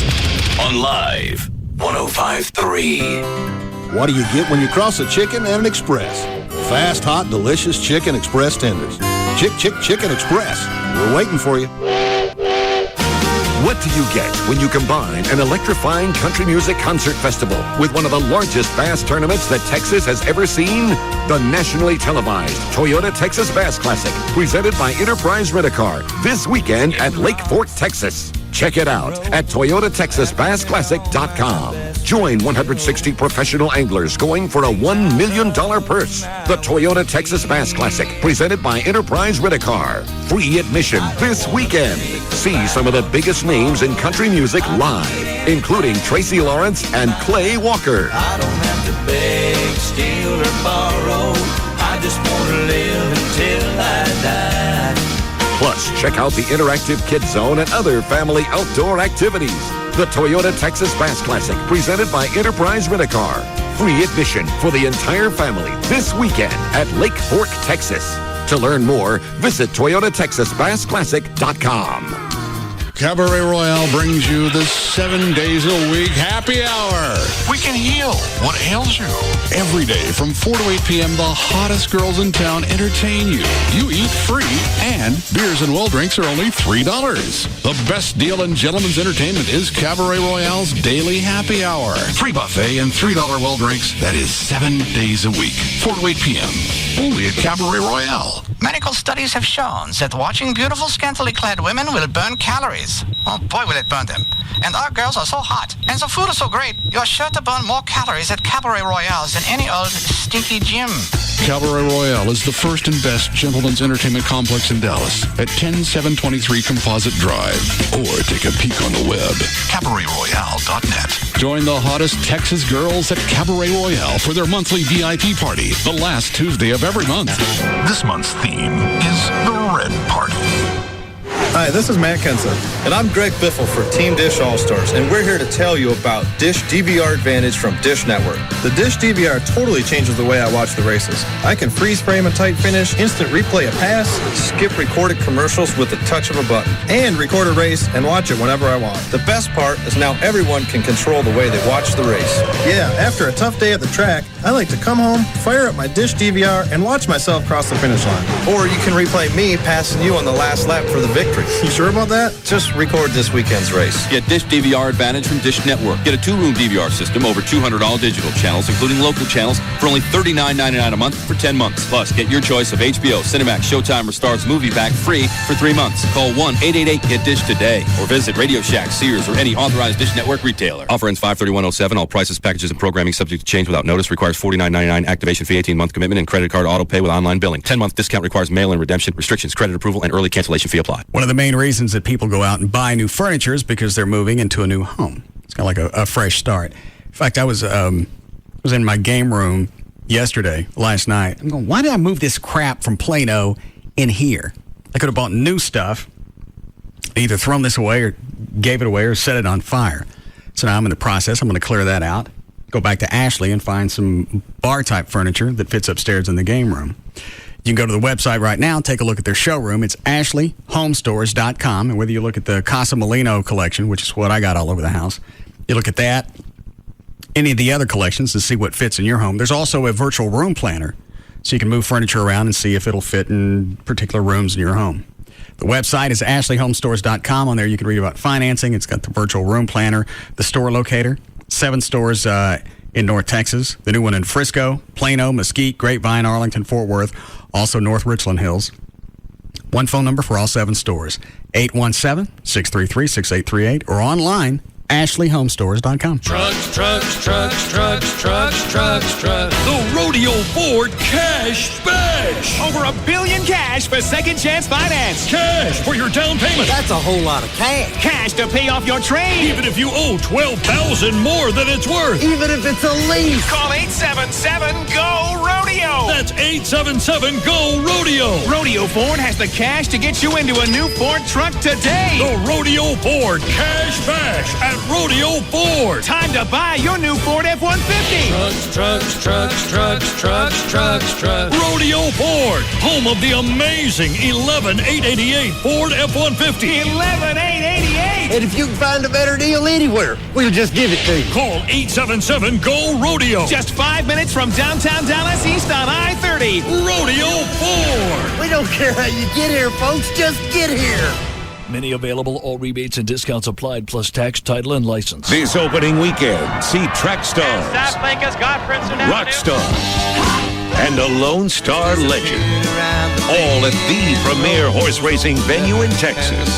on Live 105.3. What do you get when you cross a chicken and an express? Fast, hot, delicious Chicken Express tenders. Chicken Express. We're waiting for you. What do you get when you combine an electrifying country music concert festival with one of the largest bass tournaments that Texas has ever seen? The nationally televised Toyota Texas Bass Classic, presented by Enterprise Rent-A-Car, this weekend at Lake Fork, Texas. Check it out at ToyotaTexasBassClassic.com. Join 160 professional anglers going for a $1 million purse. The Toyota Texas Bass Classic, presented by Enterprise Rent-A-Car. Free admission this weekend. See some of the biggest names in country music live, including Tracy Lawrence and Clay Walker. I don't have to beg, steal, or borrow. I just want to live until I die. Plus, check out the interactive Kids Zone and other family outdoor activities. The Toyota Texas Bass Classic, presented by Enterprise Rent-A-Car. Free admission for the entire family this weekend at Lake Fork, Texas. To learn more, visit ToyotaTexasBassClassic.com. Cabaret Royale brings you the 7 days a week happy hour. We can heal what ails you. Every day from 4 to 8 p.m., the hottest girls in town entertain you. You eat free, and beers and well drinks are only $3. The best deal in gentlemen's entertainment is Cabaret Royale's daily happy hour. Free buffet and $3 well drinks. That is 7 days a week, 4 to 8 p.m. Only at Cabaret Royale. Medical studies have shown that watching beautiful scantily clad women will burn calories. Oh boy, will it burn them. And our girls are so hot, and the food is so great, you're sure to burn more calories at Cabaret Royale than any old stinky gym. Cabaret Royale is the first and best gentlemen's entertainment complex in Dallas at 10723 Composite Drive. Or take a peek on the web, CabaretRoyale.net. Join the hottest Texas girls at Cabaret Royale for their monthly VIP party, the last Tuesday of every month. This month's theme is the Red Party. Hi, this is Matt Kenson, and I'm Greg Biffle for Team Dish All-Stars, and we're here to tell you about Dish DVR Advantage from Dish Network. The Dish DVR totally changes the way I watch the races. I can freeze frame a tight finish, instant replay a pass, skip recorded commercials with the touch of a button, and record a race and watch it whenever I want. The best part is now everyone can control the way they watch the race. Yeah, after a tough day at the track, I like to come home, fire up my Dish DVR, and watch myself cross the finish line. Or you can replay me passing you on the last lap for the victory. You sure about that? Just record this weekend's race. Get Dish DVR Advantage from Dish Network. Get a 2-room DVR system, over 200 all-digital channels, including local channels, for only $39.99 a month for 10 months. Plus, get your choice of HBO, Cinemax, Showtime, or Starz Movie Pack free for 3 months. Call 1-888-GET-DISH today or visit Radio Shack, Sears, or any authorized Dish Network retailer. Offer ends 5/31/07. All prices, packages, and programming subject to change without notice. Requires $49.99 activation fee, 18-month commitment, and credit card auto pay with online billing. 10-month discount requires mail-in redemption. Restrictions, credit approval, and early cancellation fee apply. One of the main reasons that people go out and buy new furniture is because they're moving into a new home. It's kind of like a fresh start. In fact, I was in my game room last night. I'm going, why did I move this crap from Plano in here? I could have bought new stuff, either thrown this away or gave it away or set it on fire. So now I'm in the process. I'm going to clear that out, go back to Ashley and find some bar-type furniture that fits upstairs in the game room. You can go to the website right now and take a look at their showroom. It's AshleyHomestores.com. And whether you look at the Casa Molino collection, which is what I got all over the house, you look at that, any of the other collections to see what fits in your home. There's also a virtual room planner, so you can move furniture around and see if it'll fit in particular rooms in your home. The website is AshleyHomestores.com. On there you can read about financing. It's got the virtual room planner, the store locator, 7 stores in North Texas, the new one in Frisco, Plano, Mesquite, Grapevine, Arlington, Fort Worth, also North Richland Hills. One phone number for all 7 stores, 817-633-6838, or online, AshleyHomestores.com. Trucks. The Rodeo Ford Cash Bash. Over $1 billion cash for second chance finance. Cash for your down payment. That's a whole lot of cash. Cash to pay off your trade. Even if you owe $12,000 more than it's worth. Even if it's a lease. Call 877-GO-RODEO. That's 877-GO-RODEO. Rodeo Ford has the cash to get you into a new Ford truck today. The Rodeo Ford Cash Bash at Rodeo Ford. Time to buy your new Ford F-150. Trucks. Rodeo Ford, home of the amazing 11,888 Ford F-150. 11,888. And if you can find a better deal anywhere, we'll just give it to you. Call 877-GO-RODEO. Just 5 minutes from downtown Dallas, east on I-30. Rodeo Ford. We don't care how you get here, folks. Just get here. Many available, all rebates and discounts applied, plus tax, title, and license. This opening weekend, see track stars, rock stars, and a Lone Star legend. All at the premier horse racing venue in Texas.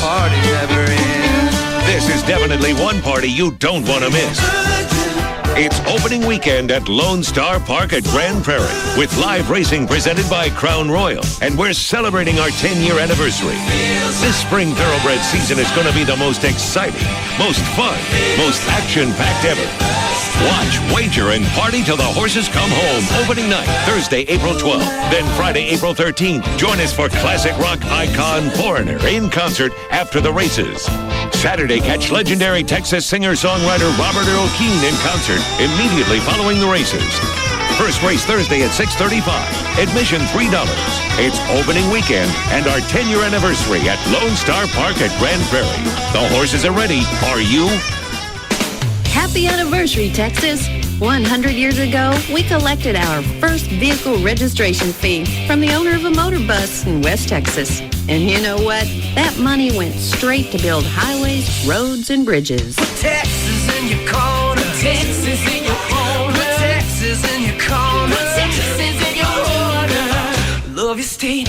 This is definitely one party you don't want to miss. It's opening weekend at Lone Star Park at Grand Prairie with live racing presented by Crown Royal. And we're celebrating our 10-year anniversary. This spring thoroughbred season is going to be the most exciting, most fun, most action-packed ever. Watch, wager, and party till the horses come home. Opening night, Thursday, April 12th. Then Friday, April 13th. Join us for classic rock icon Foreigner in concert after the races. Saturday, catch legendary Texas singer-songwriter Robert Earl Keen in concert immediately following the races. First race Thursday at 6:35. Admission $3. It's opening weekend and our 10-year anniversary at Lone Star Park at Grand Prairie. The horses are ready. Are you? Happy anniversary, Texas. 100 years ago, we collected our first vehicle registration fee from the owner of a motor bus in West Texas. And you know what? That money went straight to build highways, roads, and bridges. Texas in your corner. Texas in your corner. Texas in your corner. Texas in your corner. Love your state.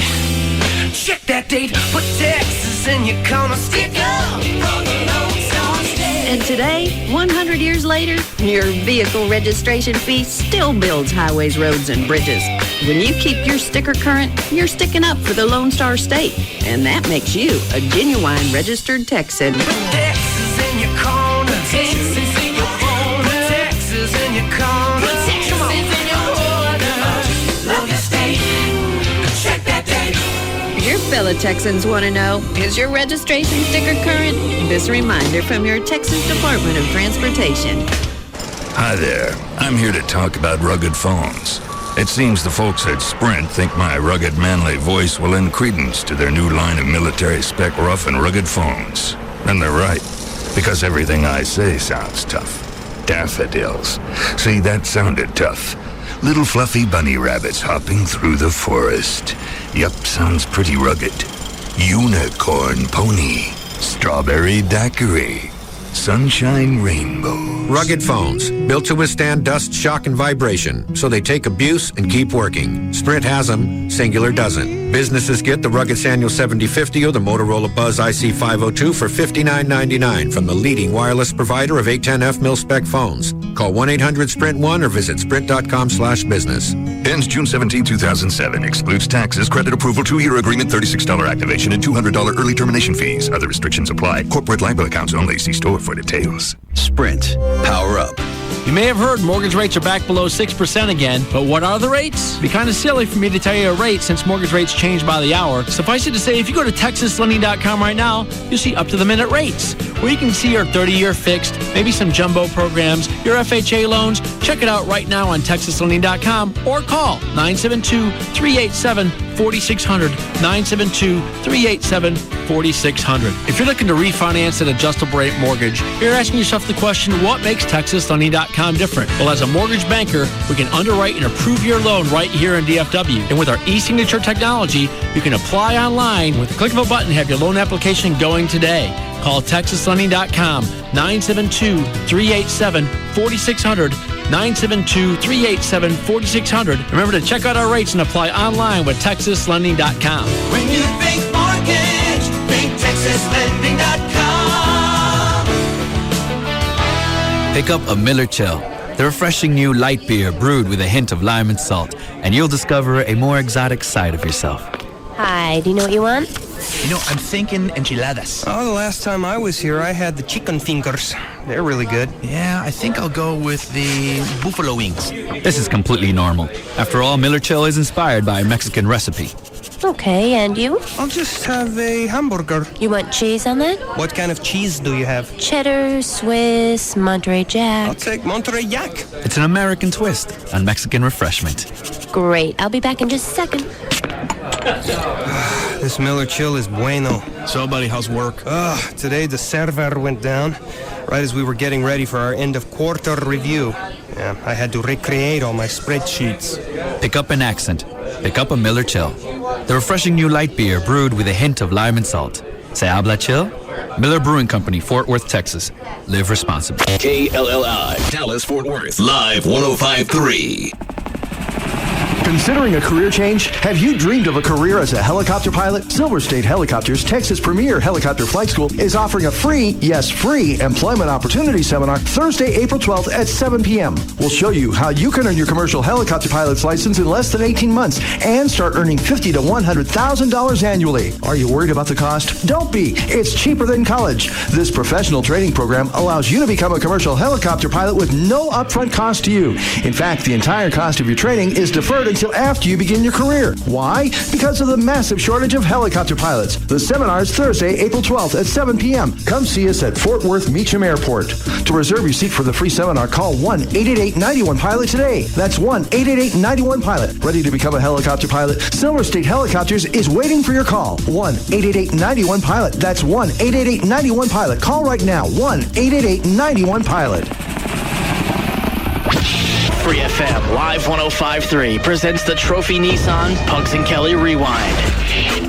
Check that date. Put Texas in your corner. Stick up on the Lone Star State. And today, 100 years later, your vehicle registration fee still builds highways, roads, and bridges. When you keep your sticker current, you're sticking up for the Lone Star State. And that makes you a genuine registered Texan. Texas in your corner. Texas in your corner. Texas in your corner. Texas in your corner. Love your state. Check that date. Your fellow Texans want to know, is your registration sticker current? This reminder from your Texas Department of Transportation. Hi there. I'm here to talk about rugged phones. It seems the folks at Sprint think my rugged, manly voice will lend credence to their new line of military spec rough and rugged phones. And they're right, because everything I say sounds tough. Daffodils. See, that sounded tough. Little fluffy bunny rabbits hopping through the forest. Yup, sounds pretty rugged. Unicorn pony. Strawberry daiquiri. Sunshine rainbow. Rugged phones, built to withstand dust, shock, and vibration, so they take abuse and keep working. Sprint has them, Singular doesn't. Businesses get the rugged Sanyo 7050 or the Motorola Buzz IC502 for $59.99 from the leading wireless provider of 810F mil-spec phones. Call 1-800-SPRINT1 or visit sprint.com/business. Ends June 17, 2007. Excludes taxes, credit approval, 2-year agreement, $36 activation, and $200 early termination fees. Other restrictions apply. Corporate liable accounts only. See store for details. Sprint. Power up. You may have heard mortgage rates are back below 6% again, but what are the rates? It'd be kind of silly for me to tell you a rate since mortgage rates change by the hour. Suffice it to say, if you go to TexasLending.com right now, you'll see up-to-the-minute rates, where you can see your 30-year fixed, maybe some jumbo programs, your FHA loans. Check it out right now on TexasLending.com or call 972-387-4600, 972-387-4600. If you're looking to refinance an adjustable rate mortgage, you're asking yourself the question, what makes TexasLending.com different? Well, as a mortgage banker, we can underwrite and approve your loan right here in DFW. And with our e-signature technology, you can apply online with a click of a button and have your loan application going today. Call TexasLending.com, 972-387-4600, 972-387-4600. Remember to check out our rates and apply online with TexasLending.com. When you think mortgage, think TexasLending.com. Pick up a Miller Chill, the refreshing new light beer brewed with a hint of lime and salt, and you'll discover a more exotic side of yourself. Hi, do you know what you want? You know, I'm thinking enchiladas. Oh, the last time I was here, I had the chicken fingers. They're really good. Yeah, I think I'll go with the buffalo wings. This is completely normal. After all, Miller Chill is inspired by a Mexican recipe. Okay, and you? I'll just have a hamburger. You want cheese on that? What kind of cheese do you have? Cheddar, Swiss, Monterey Jack. I'll take Monterey Jack. It's an American twist on Mexican refreshment. Great. I'll be back in just a second. This Miller Chill is bueno. So, buddy, how's work? Today the server went down right as we were getting ready for our end of quarter review. Yeah, I had to recreate all my spreadsheets. Pick up an accent. Pick up a Miller Chill. The refreshing new light beer brewed with a hint of lime and salt. Se habla chill? Miller Brewing Company, Fort Worth, Texas. Live responsibly. KLLI, Dallas, Fort Worth, live 105.3. Considering a career change? Have you dreamed of a career as a helicopter pilot? Silver State Helicopters, Texas' premier helicopter flight school, is offering a free, yes, free employment opportunity seminar Thursday, April 12th at 7 p.m. We'll show you how you can earn your commercial helicopter pilot's license in less than 18 months and start earning $50,000 to $100,000 annually. Are you worried about the cost? Don't be. It's cheaper than college. This professional training program allows you to become a commercial helicopter pilot with no upfront cost to you. In fact, the entire cost of your training is deferred until until after you begin your career. Why? Because of the massive shortage of helicopter pilots. The seminar is Thursday, April 12th at 7 p.m. Come see us at Fort Worth Meacham Airport. To reserve your seat for the free seminar, call 1-888-91-PILOT today. That's 1-888-91-PILOT. Ready to become a helicopter pilot? Silver State Helicopters is waiting for your call. 1-888-91-PILOT. That's 1-888-91-PILOT. Call right now. 1-888-91-PILOT. Free FM Live 105.3 presents the Trophy Nissan Pugs and Kelly Rewind.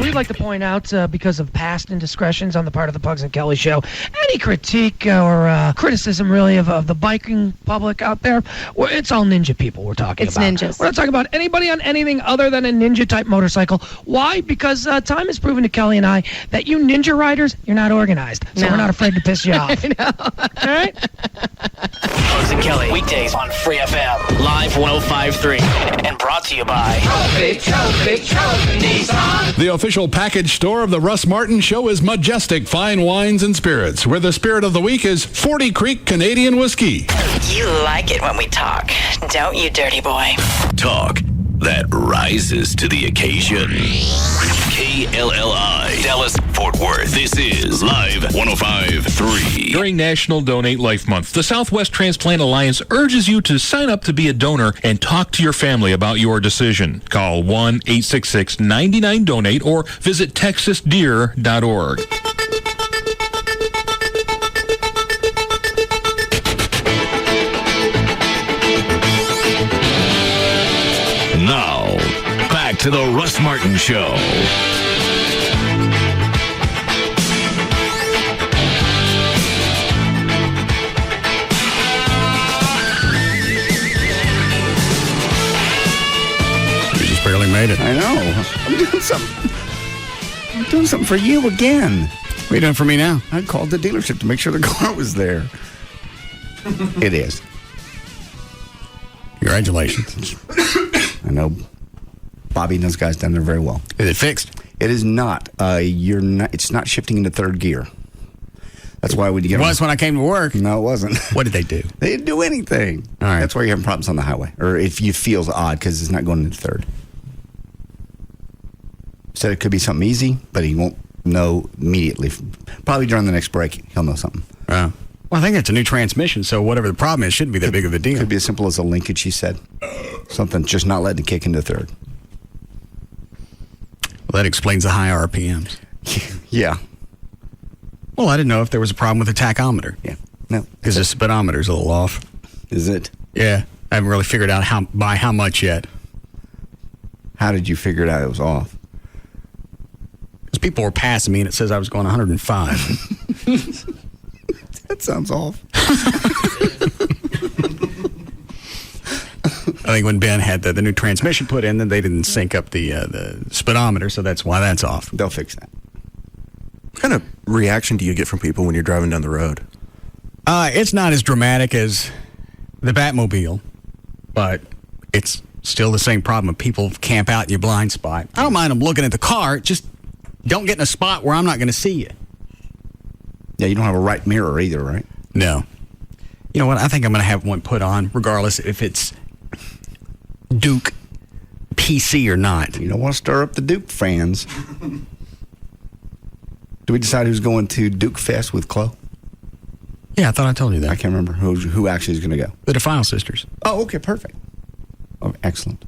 We'd like to point out, because of past indiscretions on the part of the Pugs and Kelly show, any critique or criticism, really, of the biking public out there, it's all ninja people we're talking about. It's ninjas. We're not talking about anybody on anything other than a ninja-type motorcycle. Why? Because time has proven to Kelly and I that you ninja riders, you're not organized. So we're not afraid to piss you off. All right? Pugs and Kelly, weekdays on Free FM Live 105.3. And brought to you by Trophy Nissan. The official package store of the Russ Martin Show is Majestic Fine Wines and Spirits, where the spirit of the week is 40 Creek Canadian Whiskey. You like it when we talk, don't you, dirty boy? Talk that rises to the occasion. KLLI, Dallas, Fort Worth. This is Live 105.3. During National Donate Life Month, the Southwest Transplant Alliance urges you to sign up to be a donor and talk to your family about your decision. Call 1-866-99-DONATE or visit texasdeer.org. Now, back to the Russ Martin Show. You just barely made it. I know. I'm doing something. I'm doing something for you again. What are you doing for me now? I called the dealership to make sure the car was there. It is. Congratulations. I know Bobby and those guys down there very well. Is it fixed? It is not. It's not shifting into third gear. That's why we get. It was when I came to work. No, it wasn't. What did they do? They didn't do anything. All right. That's why you're having problems on the highway, or if you feels odd because it's not going into third. Said it could be something easy, but he won't know immediately. Probably during the next break, he'll know something. Well, I think it's a new transmission, so whatever the problem is, shouldn't be that big of a deal. Could be as simple as a linkage, he said. Something just not letting it kick into third. Well, that explains the high RPMs. Yeah. Well, I didn't know if there was a problem with the tachometer. Yeah. No. Because the speedometer's a little off. Is it? Yeah. I haven't really figured out by how much yet. How did you figure it out it was off? Because people were passing me and it says I was going 105. That sounds off. I think when Ben had the new transmission put in, then they didn't sync up the speedometer, so that's why that's off. They'll fix that. What kind of reaction do you get from people when you're driving down the road? It's not as dramatic as the Batmobile, but it's still the same problem. People camp out in your blind spot. I don't mind them looking at the car, just don't get in a spot where I'm not going to see you. Yeah, you don't have a right mirror either, right? No. You know what? I think I'm going to have one put on, regardless if it's Duke PC or not. You don't want to stir up the Duke fans. Do we decide who's going to Duke Fest with Chloe? Yeah, I thought I told you that. I can't remember who actually is going to go. The Defile Sisters. Oh, okay, perfect. Oh, excellent.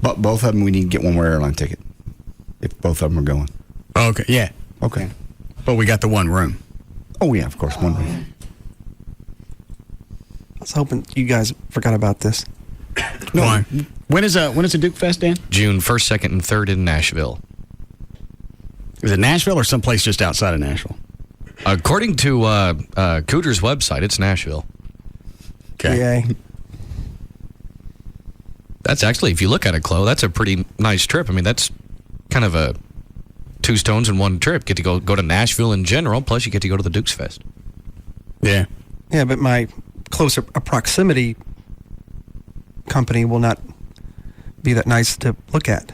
But both of them, we need to get one-way airline ticket. If both of them are going. Okay, yeah. Okay. But we got the one room. Oh, yeah, of course, one room. I was hoping you guys forgot about this. No. Why? When is a Duke Fest, Dan? June 1st, 2nd, and 3rd in Nashville. Is it Nashville or someplace just outside of Nashville? According to Cooter's website, it's Nashville. Okay. Yay. That's actually, if you look at it, Chloe, that's a pretty nice trip. I mean, that's kind of a two stones in one trip. Get to go to Nashville in general, plus you get to go to the Dukes Fest. Yeah. Yeah, but my closer proximity company will not be that nice to look at.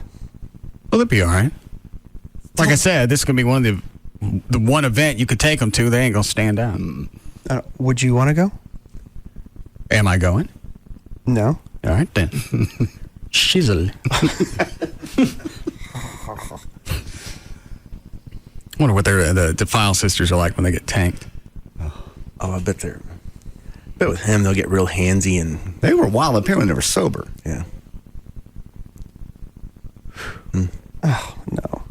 Well, that'd be all right. Like I said, this is going to be one of the one event you could take them to. They ain't going to stand out. Would you want to go? Am I going? No. All right, then. Shizzle. Wonder what the File sisters are like when they get tanked. Oh, I bet with him they'll get real handsy and... They were wild. Apparently they were sober. Yeah. Oh, no.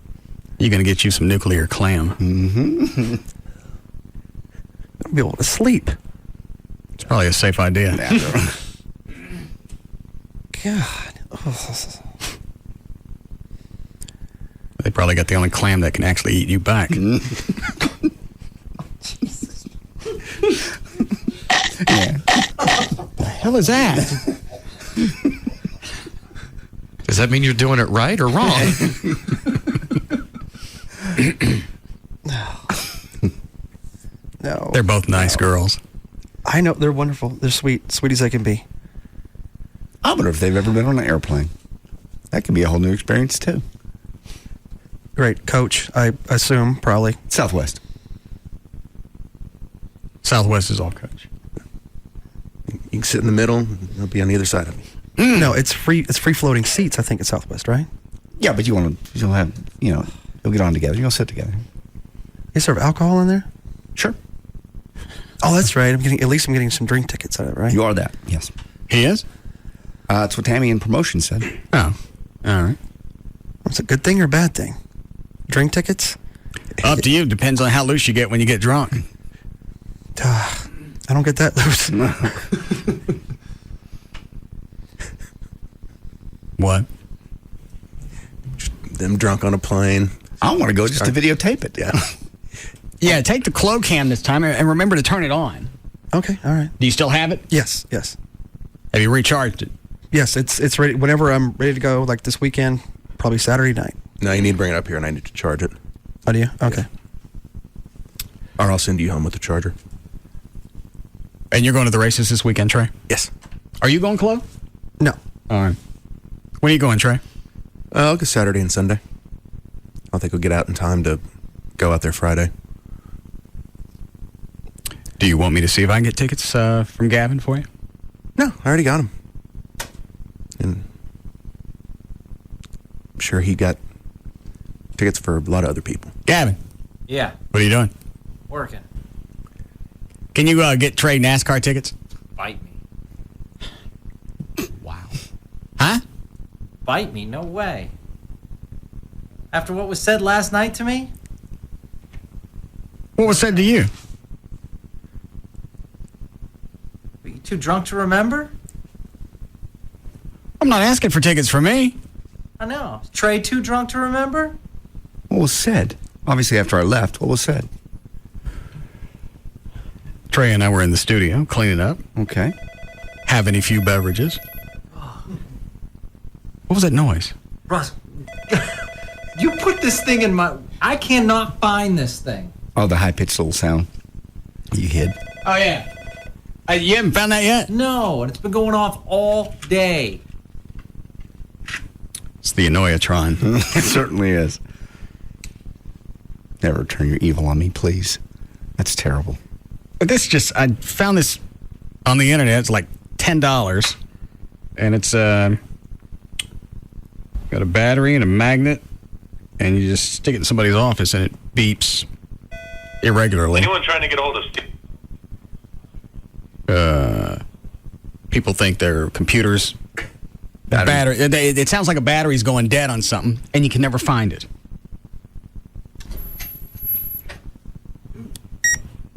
You're going to get you some nuclear clam. Mm-hmm. I'll be able to sleep. It's probably a safe idea. God. Oh. They probably got the only clam that can actually eat you back. Yeah. What the hell is that? Does that mean you're doing it right or wrong? No. They're both nice girls. I know. They're wonderful. They're sweet. Sweet as they can be. I wonder if they've ever been on an airplane. That could be a whole new experience, too. Great. Coach, I assume, probably. Southwest. Southwest is all coach. You can sit in the middle. They'll be on the other side of me. No, it's free. It's free floating seats. I think at Southwest, right? Yeah, but you'll have, you'll get on together. You'll sit together. They serve alcohol in there? Sure. Oh, that's right. I'm getting some drink tickets out of it, right? You are that, yes. He is? That's what Tammy in promotion said. Oh, all right. That's a good thing or a bad thing? Drink tickets? Up to you. Depends on how loose you get when you get drunk. I don't get that loose. What? Just them drunk on a plane. I want to go just to videotape it. Yeah. Yeah, take the Clo Cam this time and remember to turn it on. Okay, all right. Do you still have it? Yes. Have you recharged it? Yes, it's ready. Whenever I'm ready to go, like this weekend, probably Saturday night. No, you need to bring it up here, and I need to charge it. Oh, do you? Okay. Or I'll send you home with the charger. And you're going to the races this weekend, Trey? Yes. Are you going, Chloe? No. All right. When are you going, Trey? I'll go Saturday and Sunday. I think we'll get out in time to go out there Friday. Do you want me to see if I can get tickets from Gavin for you? No, I already got them. And I'm sure he got tickets for a lot of other people. Gavin. Yeah. What are you doing? Working. Can you get Trey NASCAR tickets? Bite me. Wow. Huh? Bite me? No way. After what was said last night to me? What was said to you? Were you too drunk to remember? I'm not asking for tickets for me. I know. Is Trey too drunk to remember? What was said? Obviously, after I left, what was said? Trey and I were in the studio cleaning up. Okay. Having a few beverages. What was that noise? Russ, you put this thing in my... I cannot find this thing. Oh, the high-pitched little sound you hid. Oh, yeah. You haven't found that yet? No, and it's been going off all day. It's the Annoyatron. It certainly is. Never turn your evil on me, please. That's terrible. But I found this on the internet. It's like $10. And it's got a battery and a magnet. And you just stick it in somebody's office and it beeps irregularly. Anyone trying to get a hold of Steve? People think they're computers. Battery. It sounds like a battery's going dead on something, and you can never find it.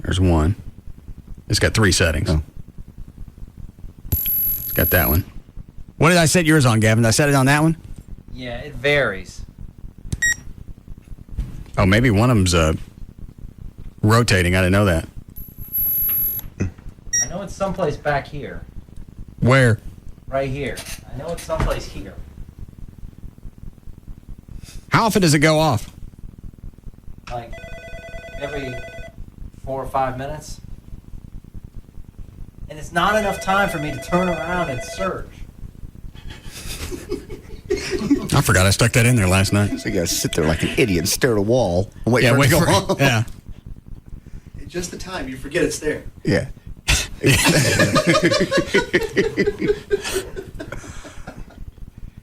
There's one. It's got 3 settings. Oh. It's got that one. What did I set yours on, Gavin? Did I set it on that one? Yeah, it varies. Oh, maybe one of them's rotating. I didn't know that. I know it's someplace back here. Where? Right here. I know it's someplace here. How often does it go off? Like, every 4 or 5 minutes. And it's not enough time for me to turn around and search. I forgot I stuck that in there last night. So you gotta sit there like an idiot and stare at a wall and wait for it to go off. Yeah. Just the time you forget it's there. Yeah.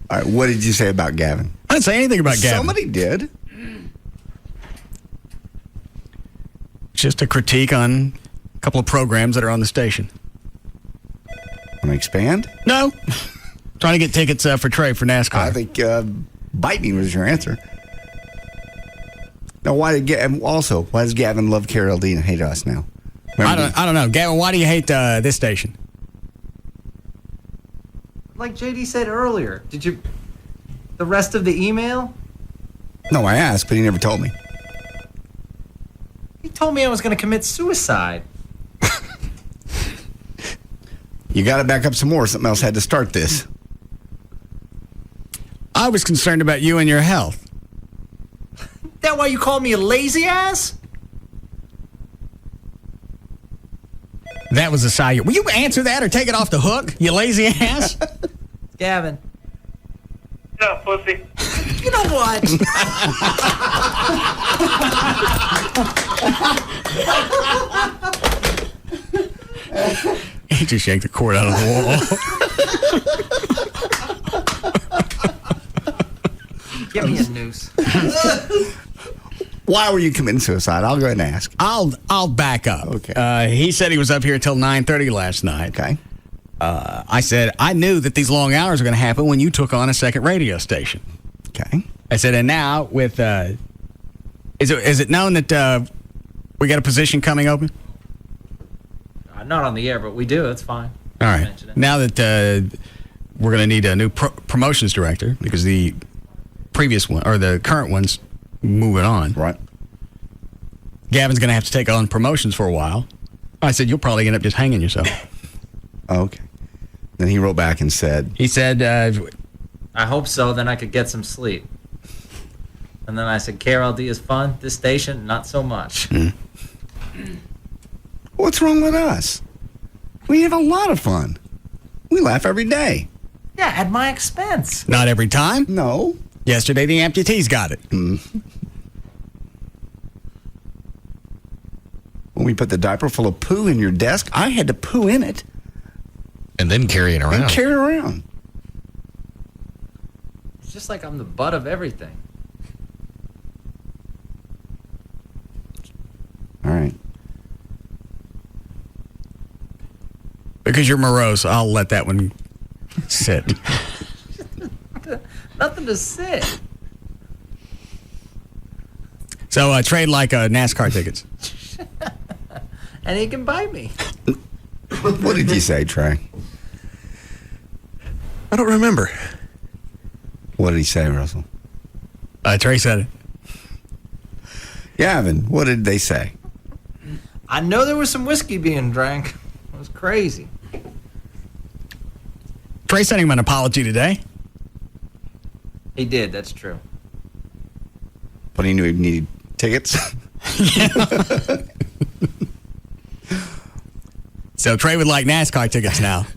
All right, what did you say about Gavin? I didn't say anything about Gavin. Somebody did. Just a critique on a couple of programs that are on the station. Want to expand? No. Trying to get tickets for Trey for NASCAR. I think bite me was your answer. Now, why does Gavin love KLLI and hate us now? I don't know. Gavin, why do you hate this station? Like JD said earlier, did you... The rest of the email? No, I asked, but he never told me. He told me I was going to commit suicide. You got to back up some more. Something else had to start this. I was concerned about you and your health. That why you called me a lazy ass? That was a sigh. Will you answer that or take it off the hook, you lazy ass? Gavin. What's up, pussy? You know what? He just yanked the cord out of the wall. Give me a noose. Why were you committing suicide? I'll go ahead and ask. I'll back up. Okay. He said he was up here until 9:30 last night. Okay. I said I knew that these long hours were going to happen when you took on a second radio station. Okay. I said, and now with is it known that we got a position coming open? Not on the air, but we do. It's fine. All right. Now that we're going to need a new promotions director because the previous one or the current one's moving on. Right. Gavin's going to have to take on promotions for a while. I said, you'll probably end up just hanging yourself. Okay. Then he wrote back and said... He said... I hope so, then I could get some sleep. And then I said, KRLD is fun. This station, not so much. What's wrong with us? We have a lot of fun. We laugh every day. Yeah, at my expense. Not every time? No. Yesterday, the amputees got it. When we put the diaper full of poo in your desk, I had to poo in it. And then carry it around. And carry it around. It's just like I'm the butt of everything. All right. Because you're morose, I'll let that one sit. Nothing to sit. So trade like NASCAR tickets. And he can bite me. What did you say, Trey? I don't remember. What did he say, Russell? Trey said it. Gavin, what did they say? I know there was some whiskey being drank. It was crazy. Trey sent him an apology today. He did, that's true. But he knew he needed tickets? So Trey would like NASCAR tickets now.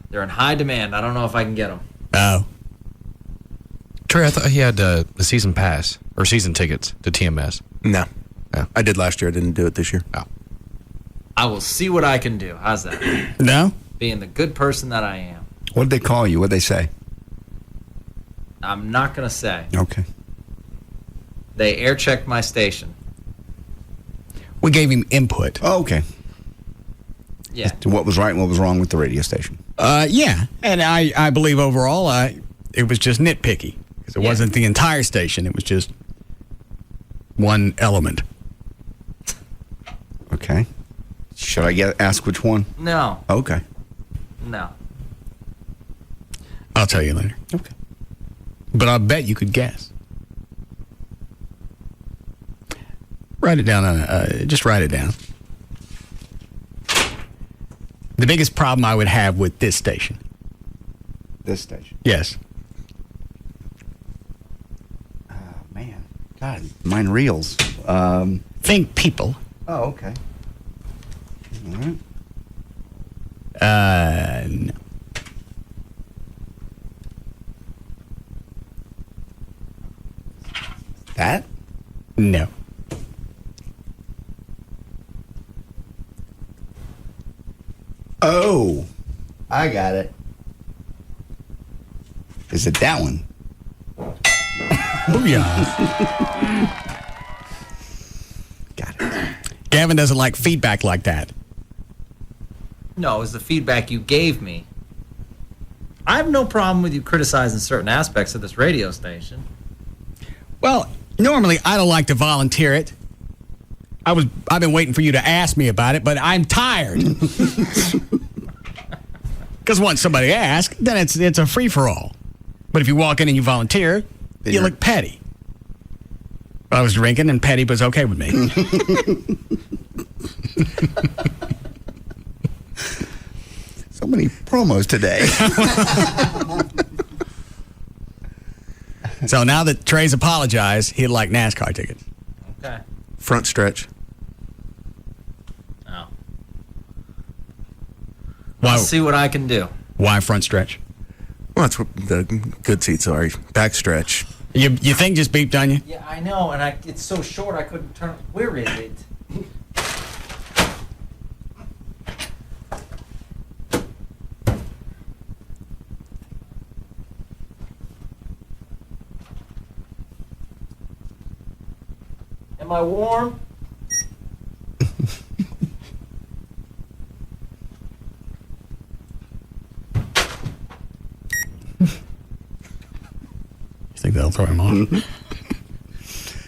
They're in high demand. I don't know if I can get them. Oh. Trey, I thought he had the season pass or season tickets to TMS. No. I did last year. I didn't do it this year. Oh. I will see what I can do. How's that? No? Being the good person that I am. What did they call you? What did they say? I'm not going to say. Okay. They air checked my station. We gave him input. Oh, okay. Yeah. To what was right and what was wrong with the radio station. Yeah. And I believe overall it was just nitpicky. Because it wasn't the entire station. It was just one element. Okay. Should I ask which one? No. Okay. No. I'll tell you later. Okay. But I bet you could guess. Write it down just write it down. The biggest problem I would have with this station. This station? Yes. Oh, man. God, mine reels. Think people. Oh, okay. All right. No. That? No. Oh, I got it. Is it that one? Booyah. Got it. Gavin doesn't like feedback like that. No, it was the feedback you gave me. I have no problem with you criticizing certain aspects of this radio station. Well, normally I don't like to volunteer it. I've been waiting for you to ask me about it, but I'm tired. Because once somebody asks, then it's a free-for-all. But if you walk in and you volunteer, you look petty. I was drinking, and petty was okay with me. So many promos today. So now that Trey's apologized, he'd like NASCAR tickets. Okay. Front stretch. No. Why? I'll see what I can do. Why front stretch? Well, that's what the good seats are. Back stretch. You think just beeped on you? Yeah, I know, and it's so short I couldn't turn. Where is it? Am I warm? You think that'll throw him off?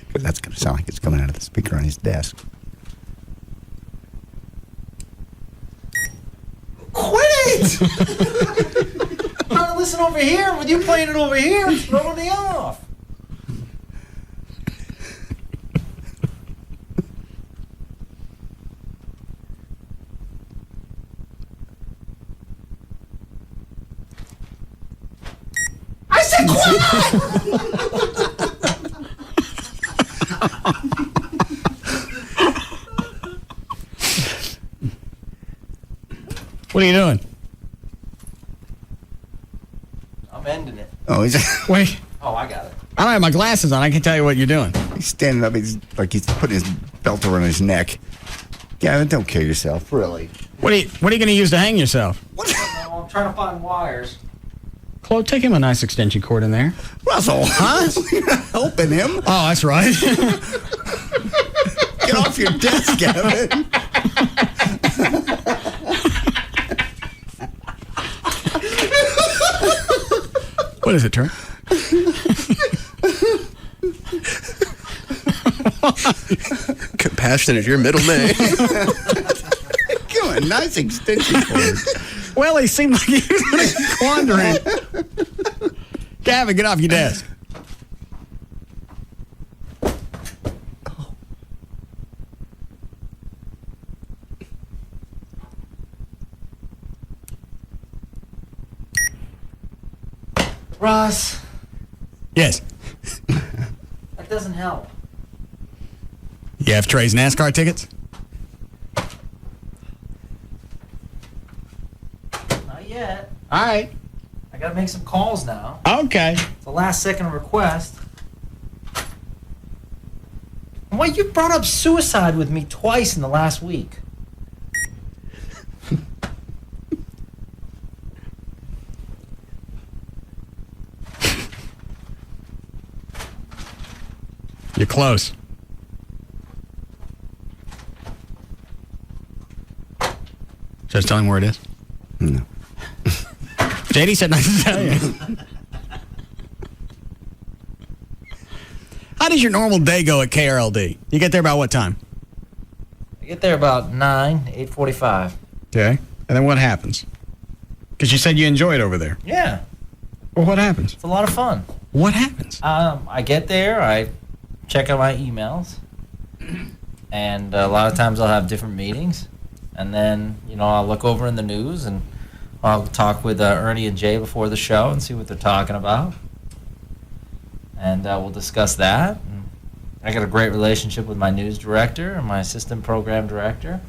Because that's going to sound like it's coming out of the speaker on his desk. Quit it! I'm trying to listen over here. With you playing it over here, it's throwing me off. I said quit! What are you doing? I'm ending it. Oh, he's Wait. Oh, I got it. I don't have my glasses on. I can tell you what you're doing. He's standing up. He's putting his belt around his neck. Gavin, don't kill yourself, really. What are you going to use to hang yourself? I'm trying to find wires. Claude, take him a nice extension cord in there. Russell, huh? You're not helping him. Oh, that's right. Get off your desk, Gavin. What is it, Trey? Compassion is your middle name. Come on, nice extension cord. Well, he seemed like he was quandering. Gavin, get off your desk. Russ, Yes. that doesn't help. You have Trey's NASCAR tickets? Not yet. All right. I gotta make some calls now. Okay. It's a last second request. Why you brought up suicide with me twice in the last week? You're close. Just tell him where it is? No. JD said not to tell you. How does your normal day go at KRLD? You get there about what time? I get there about 8:45. Okay. And then what happens? Because you said you enjoy it over there. Yeah, Well, what happens? it's a lot of fun. What happens? I get there, I check out my emails, and a lot of times I'll have different meetings, and then I'll look over in the news and I'll talk with Ernie and Jay before the show and see what they're talking about, and we'll discuss that. And I got a great relationship with my news director and my assistant program director,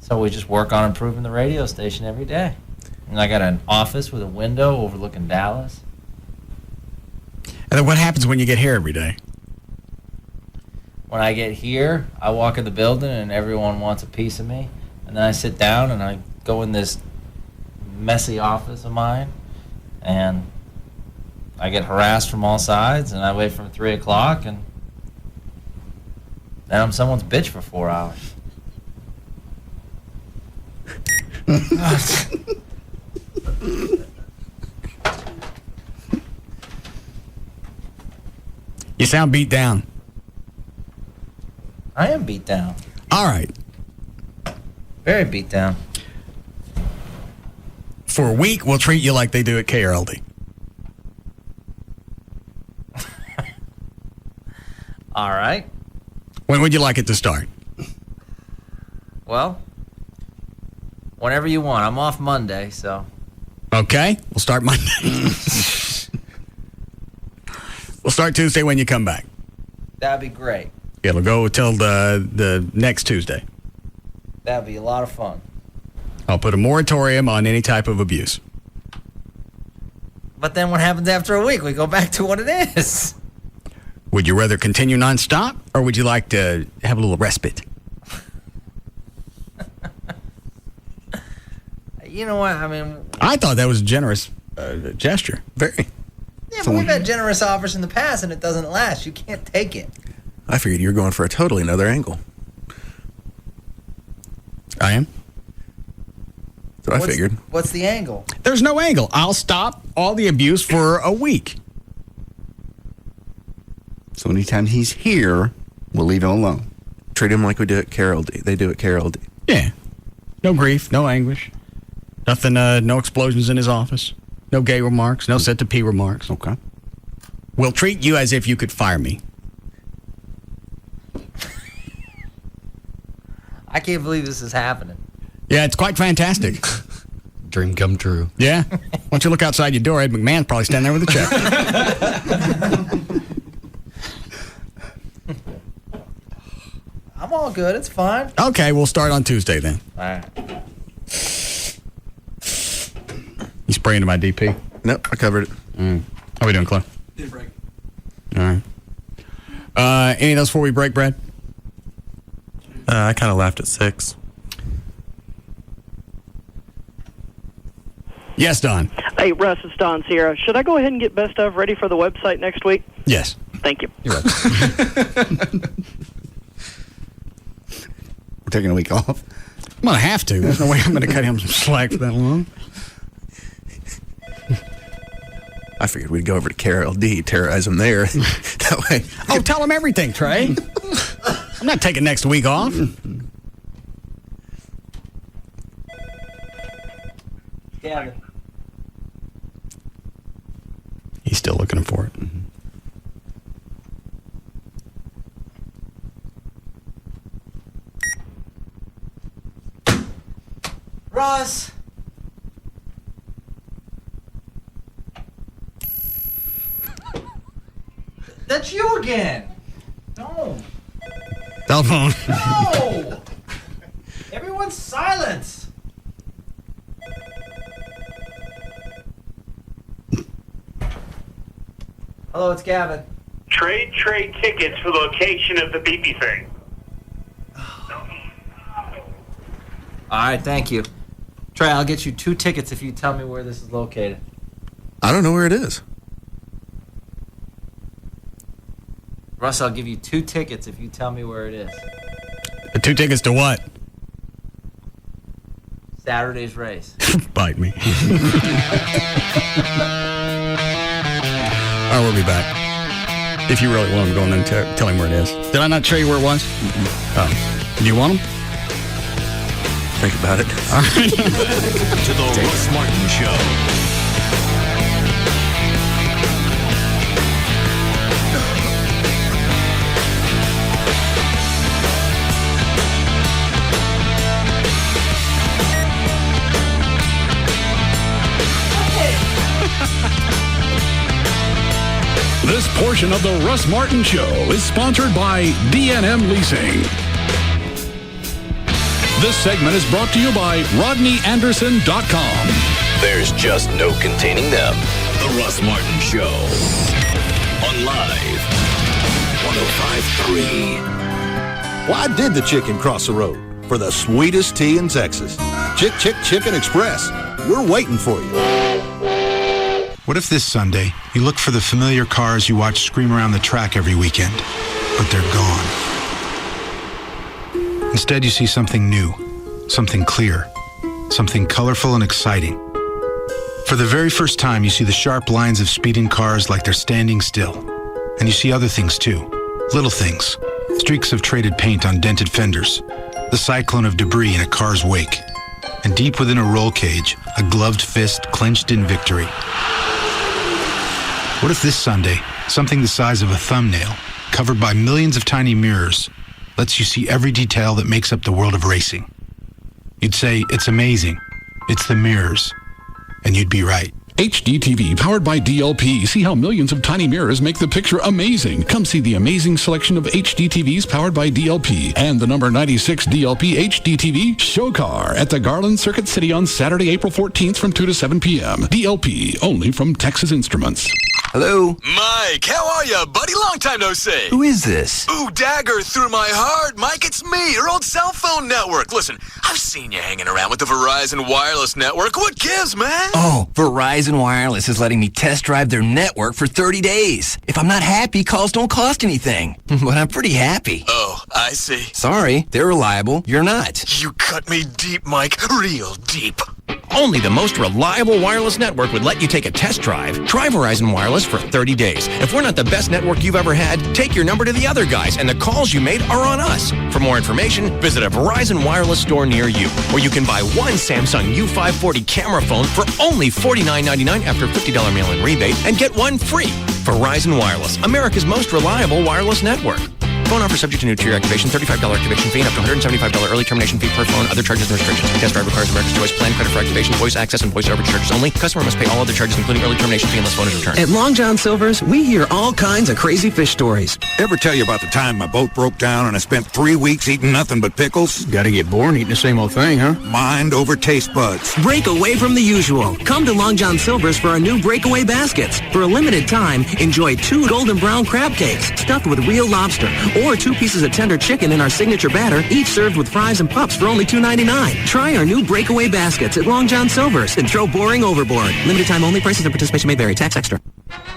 so we just work on improving the radio station every day. And I got an office with a window overlooking Dallas. And then what happens when you get here every day? When I get here, I walk in the building and everyone wants a piece of me. And then I sit down and I go in this messy office of mine, and I get harassed from all sides, and I wait from 3 o'clock, and then I'm someone's bitch for 4 hours. You sound beat down. I am beat down. All right. Very beat down. For a week, we'll treat you like they do at KRLD. All right. When would you like it to start? Well, whenever you want. I'm off Monday, so. Okay, we'll start Monday. We'll start Tuesday when you come back. That'd be great. It'll go till the next Tuesday. That'd be a lot of fun. I'll put a moratorium on any type of abuse. But then what happens after a week? We go back to what it is. Would you rather continue nonstop, or would you like to have a little respite? You know what? I mean... I thought that was a generous gesture. Very. Yeah, but we've had generous offers in the past, and it doesn't last. You can't take it. I figured you were going for a totally another angle. I am? So I figured. What's the angle? There's no angle. I'll stop all the abuse for a week. So anytime he's here, we'll leave him alone. Treat him like we do at KRLD. They do at KRLD. Yeah. No grief, no anguish. Nothing, no explosions in his office. No gay remarks, no set to P remarks. Okay. We'll treat you as if you could fire me. I can't believe this is happening. Yeah, it's quite fantastic. Dream come true. Yeah. Once you look outside your door, Ed McMahon's probably standing there with a check. I'm all good. It's fine. Okay, we'll start on Tuesday then. All right. You spraying to my DP? Nope, I covered it. How we doing, Clay? Didn't break. All right. Any of those before we break, Brad? I kind of laughed at 6. Yes, Don. Hey, Russ, it's Don Sierra. Should I go ahead and get best of ready for the website next week? Yes. Thank you. You're welcome. We're taking a week off. I'm going to have to. There's no way I'm going to cut him some slack for that long. I figured we'd go over to KRLD, terrorize them there. That way. Oh, tell him everything, Trey. I'm not taking next week off. Yeah. He's still looking for it. Russ. That's you again. No. Telephone. No. Everyone's silent. Hello, it's Gavin. Trade tickets for location of the beepy thing. All right, thank you. Trey, I'll get you 2 tickets if you tell me where this is located. I don't know where it is. Russ, I'll give you 2 tickets if you tell me where it is. 2 tickets to what? Saturday's race. Bite me. All right, we'll be back. If you really want him, go in and tell him where it is. Did I not show you where it was? Oh. Do you want him? Think about it. All right. To the Russ Martin Show. This portion of the Russ Martin Show is sponsored by D&M Leasing. This segment is brought to you by RodneyAnderson.com. There's just no containing them. The Russ Martin Show. On Live 105.3. Why did the chicken cross the road? For the sweetest tea in Texas. Chicken Express. We're waiting for you. What if this Sunday you look for the familiar cars you watch scream around the track every weekend, but they're gone? Instead, you see something new, something clear, something colorful and exciting. For the very first time, you see the sharp lines of speeding cars like they're standing still. And you see other things too, little things, streaks of traded paint on dented fenders, the cyclone of debris in a car's wake, and deep within a roll cage, a gloved fist clenched in victory. What if this Sunday, something the size of a thumbnail, covered by millions of tiny mirrors, lets you see every detail that makes up the world of racing? You'd say, it's amazing, it's the mirrors, and you'd be right. HDTV, powered by DLP. See how millions of tiny mirrors make the picture amazing. Come see the amazing selection of HDTVs powered by DLP and the number 96 DLP HDTV show car at the Garland Circuit City on Saturday, April 14th from 2 to 7 p.m. DLP, only from Texas Instruments. Hello? Mike, how are you, buddy? Long time no see. Who is this? Ooh, dagger through my heart. Mike, it's me, your old cell phone network. Listen, I've seen you hanging around with the Verizon Wireless Network. What gives, man? Oh, Verizon Wireless is letting me test drive their network for 30 days. If I'm not happy, calls don't cost anything. But I'm pretty happy. Oh, I see. Sorry, they're reliable. You're not. You cut me deep, Mike. Real deep. Only the most reliable wireless network would let you take a test drive. Try Verizon Wireless for 30 days. If we're not the best network you've ever had, take your number to the other guys, and the calls you made are on us. For more information, visit a Verizon Wireless store near you, where you can buy one Samsung U540 camera phone for only $49.99 after a $50 mail-in rebate, and get one free. Verizon Wireless, America's most reliable wireless network. Phone offer subject to new tier activation, $35 activation fee, and up to $175 early termination fee per phone. Other charges and restrictions. Test drive requires America's Choice plan credit for activation, voice access, and voice over charges only. Customer must pay all other charges, including early termination fee, unless phone is returned. At Long John Silver's, we hear all kinds of crazy fish stories. Ever tell you about the time my boat broke down and I spent 3 weeks eating nothing but pickles? Gotta get bored eating the same old thing, huh? Mind over taste buds. Break away from the usual. Come to Long John Silver's for our new breakaway baskets. For a limited time, enjoy 2 golden brown crab cakes stuffed with real lobster, or 2 pieces of tender chicken in our signature batter, each served with fries and pups for only $2.99. Try our new breakaway baskets at Long John Silver's and throw boring overboard. Limited time only. Prices and participation may vary. Tax extra.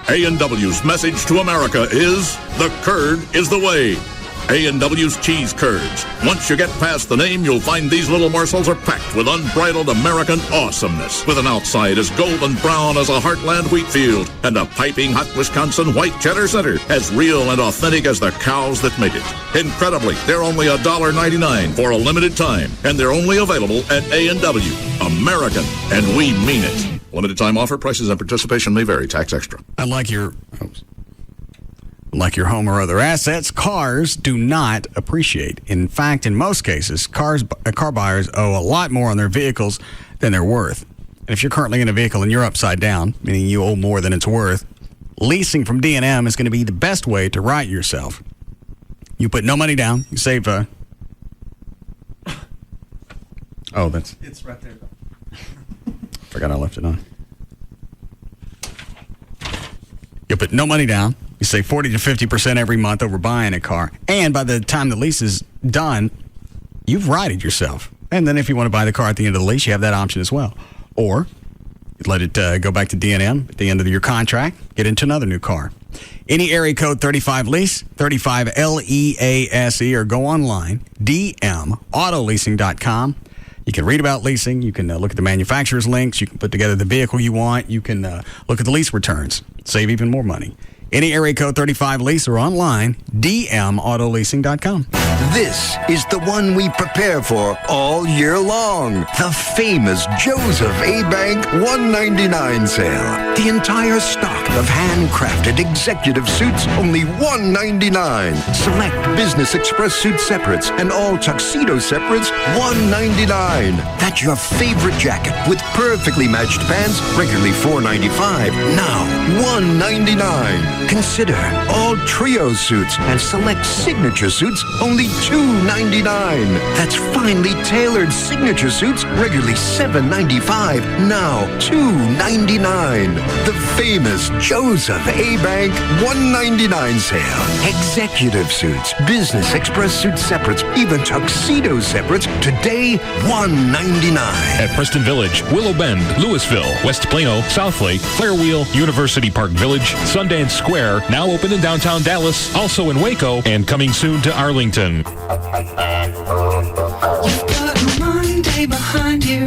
A&W's message to America is, the curd is the way. A&W's cheese curds. Once you get past the name, you'll find these little morsels are packed with unbridled American awesomeness. With an outside as golden brown as a Heartland wheat field and a piping hot Wisconsin white cheddar center, as real and authentic as the cows that make it. Incredibly, they're only $1.99 for a limited time, and they're only available at A&W. American, and we mean it. Limited time offer. Prices and participation may vary. Tax extra. Unlike your home or other assets, cars do not appreciate. In fact, in most cases, car buyers owe a lot more on their vehicles than they're worth. And if you're currently in a vehicle and you're upside down, meaning you owe more than it's worth, leasing from D&M is going to be the best way to right yourself. You put no money down, you save It's right there. Forgot I left it on. You put no money down. You save 40 to 50% every month over buying a car. And by the time the lease is done, you've righted yourself. And then if you want to buy the car at the end of the lease, you have that option as well. Or you let it go back to D&M at the end of your contract, get into another new car. Any area code 35LEASE, 35LEASE, or go online, dmautoleasing.com. You can read about leasing. You can look at the manufacturer's links. You can put together the vehicle you want. You can look at the lease returns, save even more money. Any area code 35LEASE or online, dmautoleasing.com. This is the one we prepare for all year long. The famous Joseph A. Bank 199 sale. The entire stock of handcrafted executive suits, only $199. Select Business Express suit separates and all tuxedo separates, $199. That's your favorite jacket with perfectly matched pants, regularly $495. Now, $199. Consider all trio suits and select signature suits only $2.99. That's finely tailored signature suits regularly $7.95, now $2.99. The famous Joseph A. Bank $1.99 sale. Executive suits, business express suit separates, even tuxedo separates, today $1.99. At Preston Village, Willow Bend, Louisville, West Plano, Southlake, Clairwheel, University Park Village, Sundance Square, now open in downtown Dallas, also in Waco, and coming soon to Arlington. You've got a Monday behind you.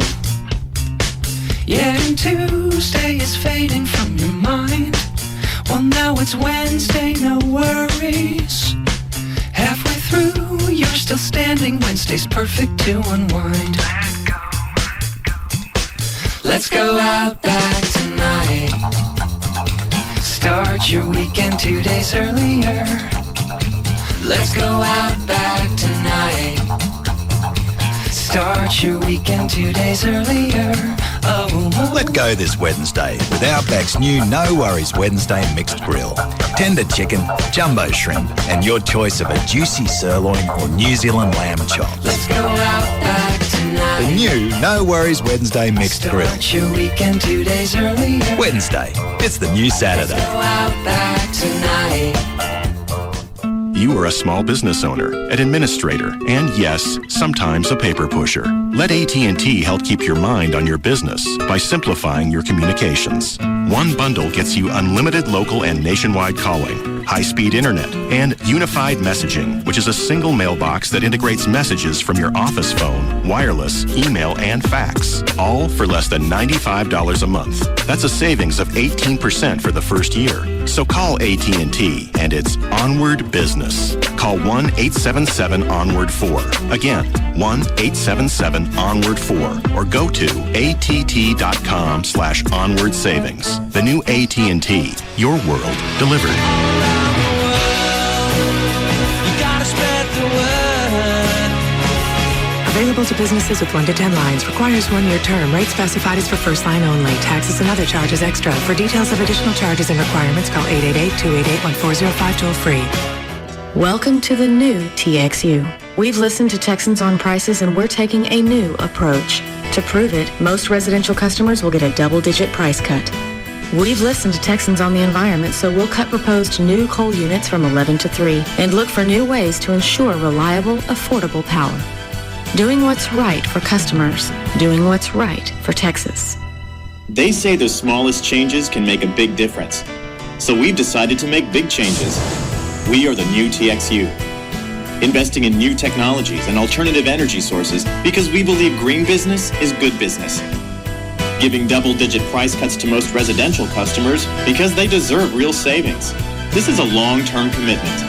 Yeah, and Tuesday is fading from your mind. Well, now it's Wednesday, no worries. Halfway through, you're still standing. Wednesday's perfect to unwind. Let's go out back tonight. Start your weekend 2 days earlier. Let's go out back tonight. Start your weekend 2 days earlier. Let go this Wednesday with Outback's new No Worries Wednesday Mixed Grill. Tender chicken, jumbo shrimp, and your choice of a juicy sirloin or New Zealand lamb chop. Let's go out back tonight. The new No Worries Wednesday Mixed Grill. Start your weekend 2 days earlier. Wednesday, it's the new Saturday. Let's go out back tonight. You are a small business owner, an administrator, and yes, sometimes a paper pusher. Let AT&T help keep your mind on your business by simplifying your communications. One bundle gets you unlimited local and nationwide calling, high-speed internet, and unified messaging, which is a single mailbox that integrates messages from your office phone, wireless, email, and fax, all for less than $95 a month. That's a savings of 18% for the first year. So call AT&T, and it's Onward Business. Call 1-877-ONWARD-4. Again, 1-877-ONWARD-4, or go to att.com/onward savings. The new AT&T, your world delivered. Available to businesses with 1 to 10 lines. Requires 1-year term. Rate specified is for first line only. Taxes and other charges extra. For details of additional charges and requirements, call 888-288-1405 toll free. Welcome to the new TXU. We've listened to Texans on prices and we're taking a new approach. To prove it, most residential customers will get a double-digit price cut. We've listened to Texans on the environment, so we'll cut proposed new coal units from 11 to 3 and look for new ways to ensure reliable, affordable power. Doing what's right for customers. Doing what's right for Texas. They say the smallest changes can make a big difference. So we've decided to make big changes. We are the new TXU. Investing in new technologies and alternative energy sources because we believe green business is good business. Giving double-digit price cuts to most residential customers because they deserve real savings. This is a long-term commitment.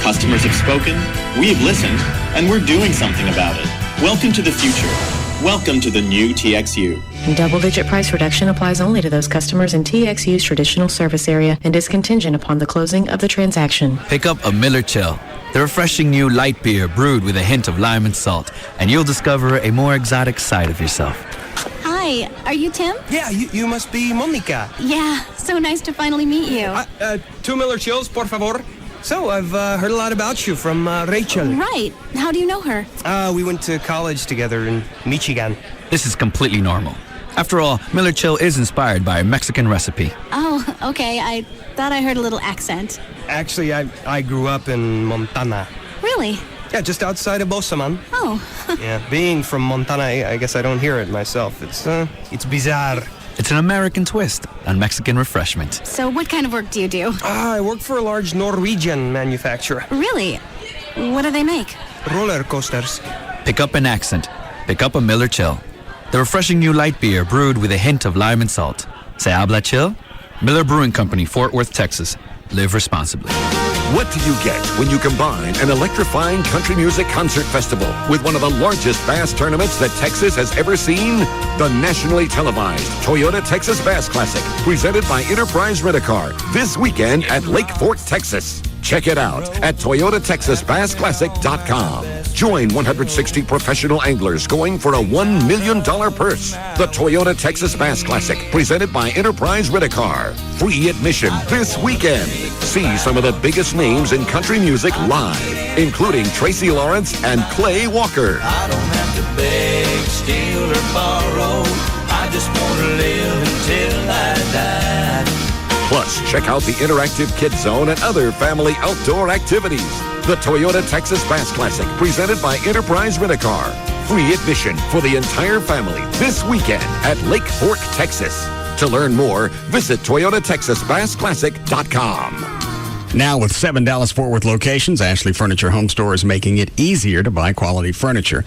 Customers have spoken, we've listened, and we're doing something about it. Welcome to the future. Welcome to the new TXU. Double-digit price reduction applies only to those customers in TXU's traditional service area and is contingent upon the closing of the transaction. Pick up a Miller Chill, the refreshing new light beer brewed with a hint of lime and salt, and you'll discover a more exotic side of yourself. Hi, are you Tim? Yeah, you must be Monica. Yeah, so nice to finally meet you. 2 Miller Chills, por favor. So, I've heard a lot about you from Rachel. Right. How do you know her? We went to college together in Michigan. This is completely normal. After all, Miller Chill is inspired by a Mexican recipe. Oh, okay. I thought I heard a little accent. Actually, I grew up in Montana. Really? Yeah, just outside of Bosaman. Oh. Yeah, being from Montana, I guess I don't hear it myself. It's bizarre. It's an American twist on Mexican refreshment. So what kind of work do you do? I work for a large Norwegian manufacturer. Really? What do they make? Roller coasters. Pick up an accent. Pick up a Miller Chill. The refreshing new light beer brewed with a hint of lime and salt. Se habla chill? Miller Brewing Company, Fort Worth, Texas. Live responsibly. What do you get when you combine an electrifying country music concert festival with one of the largest bass tournaments that Texas has ever seen? The nationally televised Toyota Texas Bass Classic, presented by Enterprise Rent-A-Car, this weekend at Lake Fork, Texas. Check it out at ToyotaTexasBassClassic.com. Join 160 professional anglers going for a $1 million purse. The Toyota Texas Bass Classic, presented by Enterprise Rent-A-Car. Free admission this weekend. See some of the biggest names in country music live, including Tracy Lawrence and Clay Walker. I don't have to beg, steal, or borrow. I just want to live until I die. Plus, check out the interactive Kid Zone and other family outdoor activities. The Toyota Texas Bass Classic, presented by Enterprise Rent-A-Car. Free admission for the entire family this weekend at Lake Fork, Texas. To learn more, visit ToyotaTexasBassClassic.com. Now, with 7 Dallas-Fort Worth locations, Ashley Furniture Home Store is making it easier to buy quality furniture.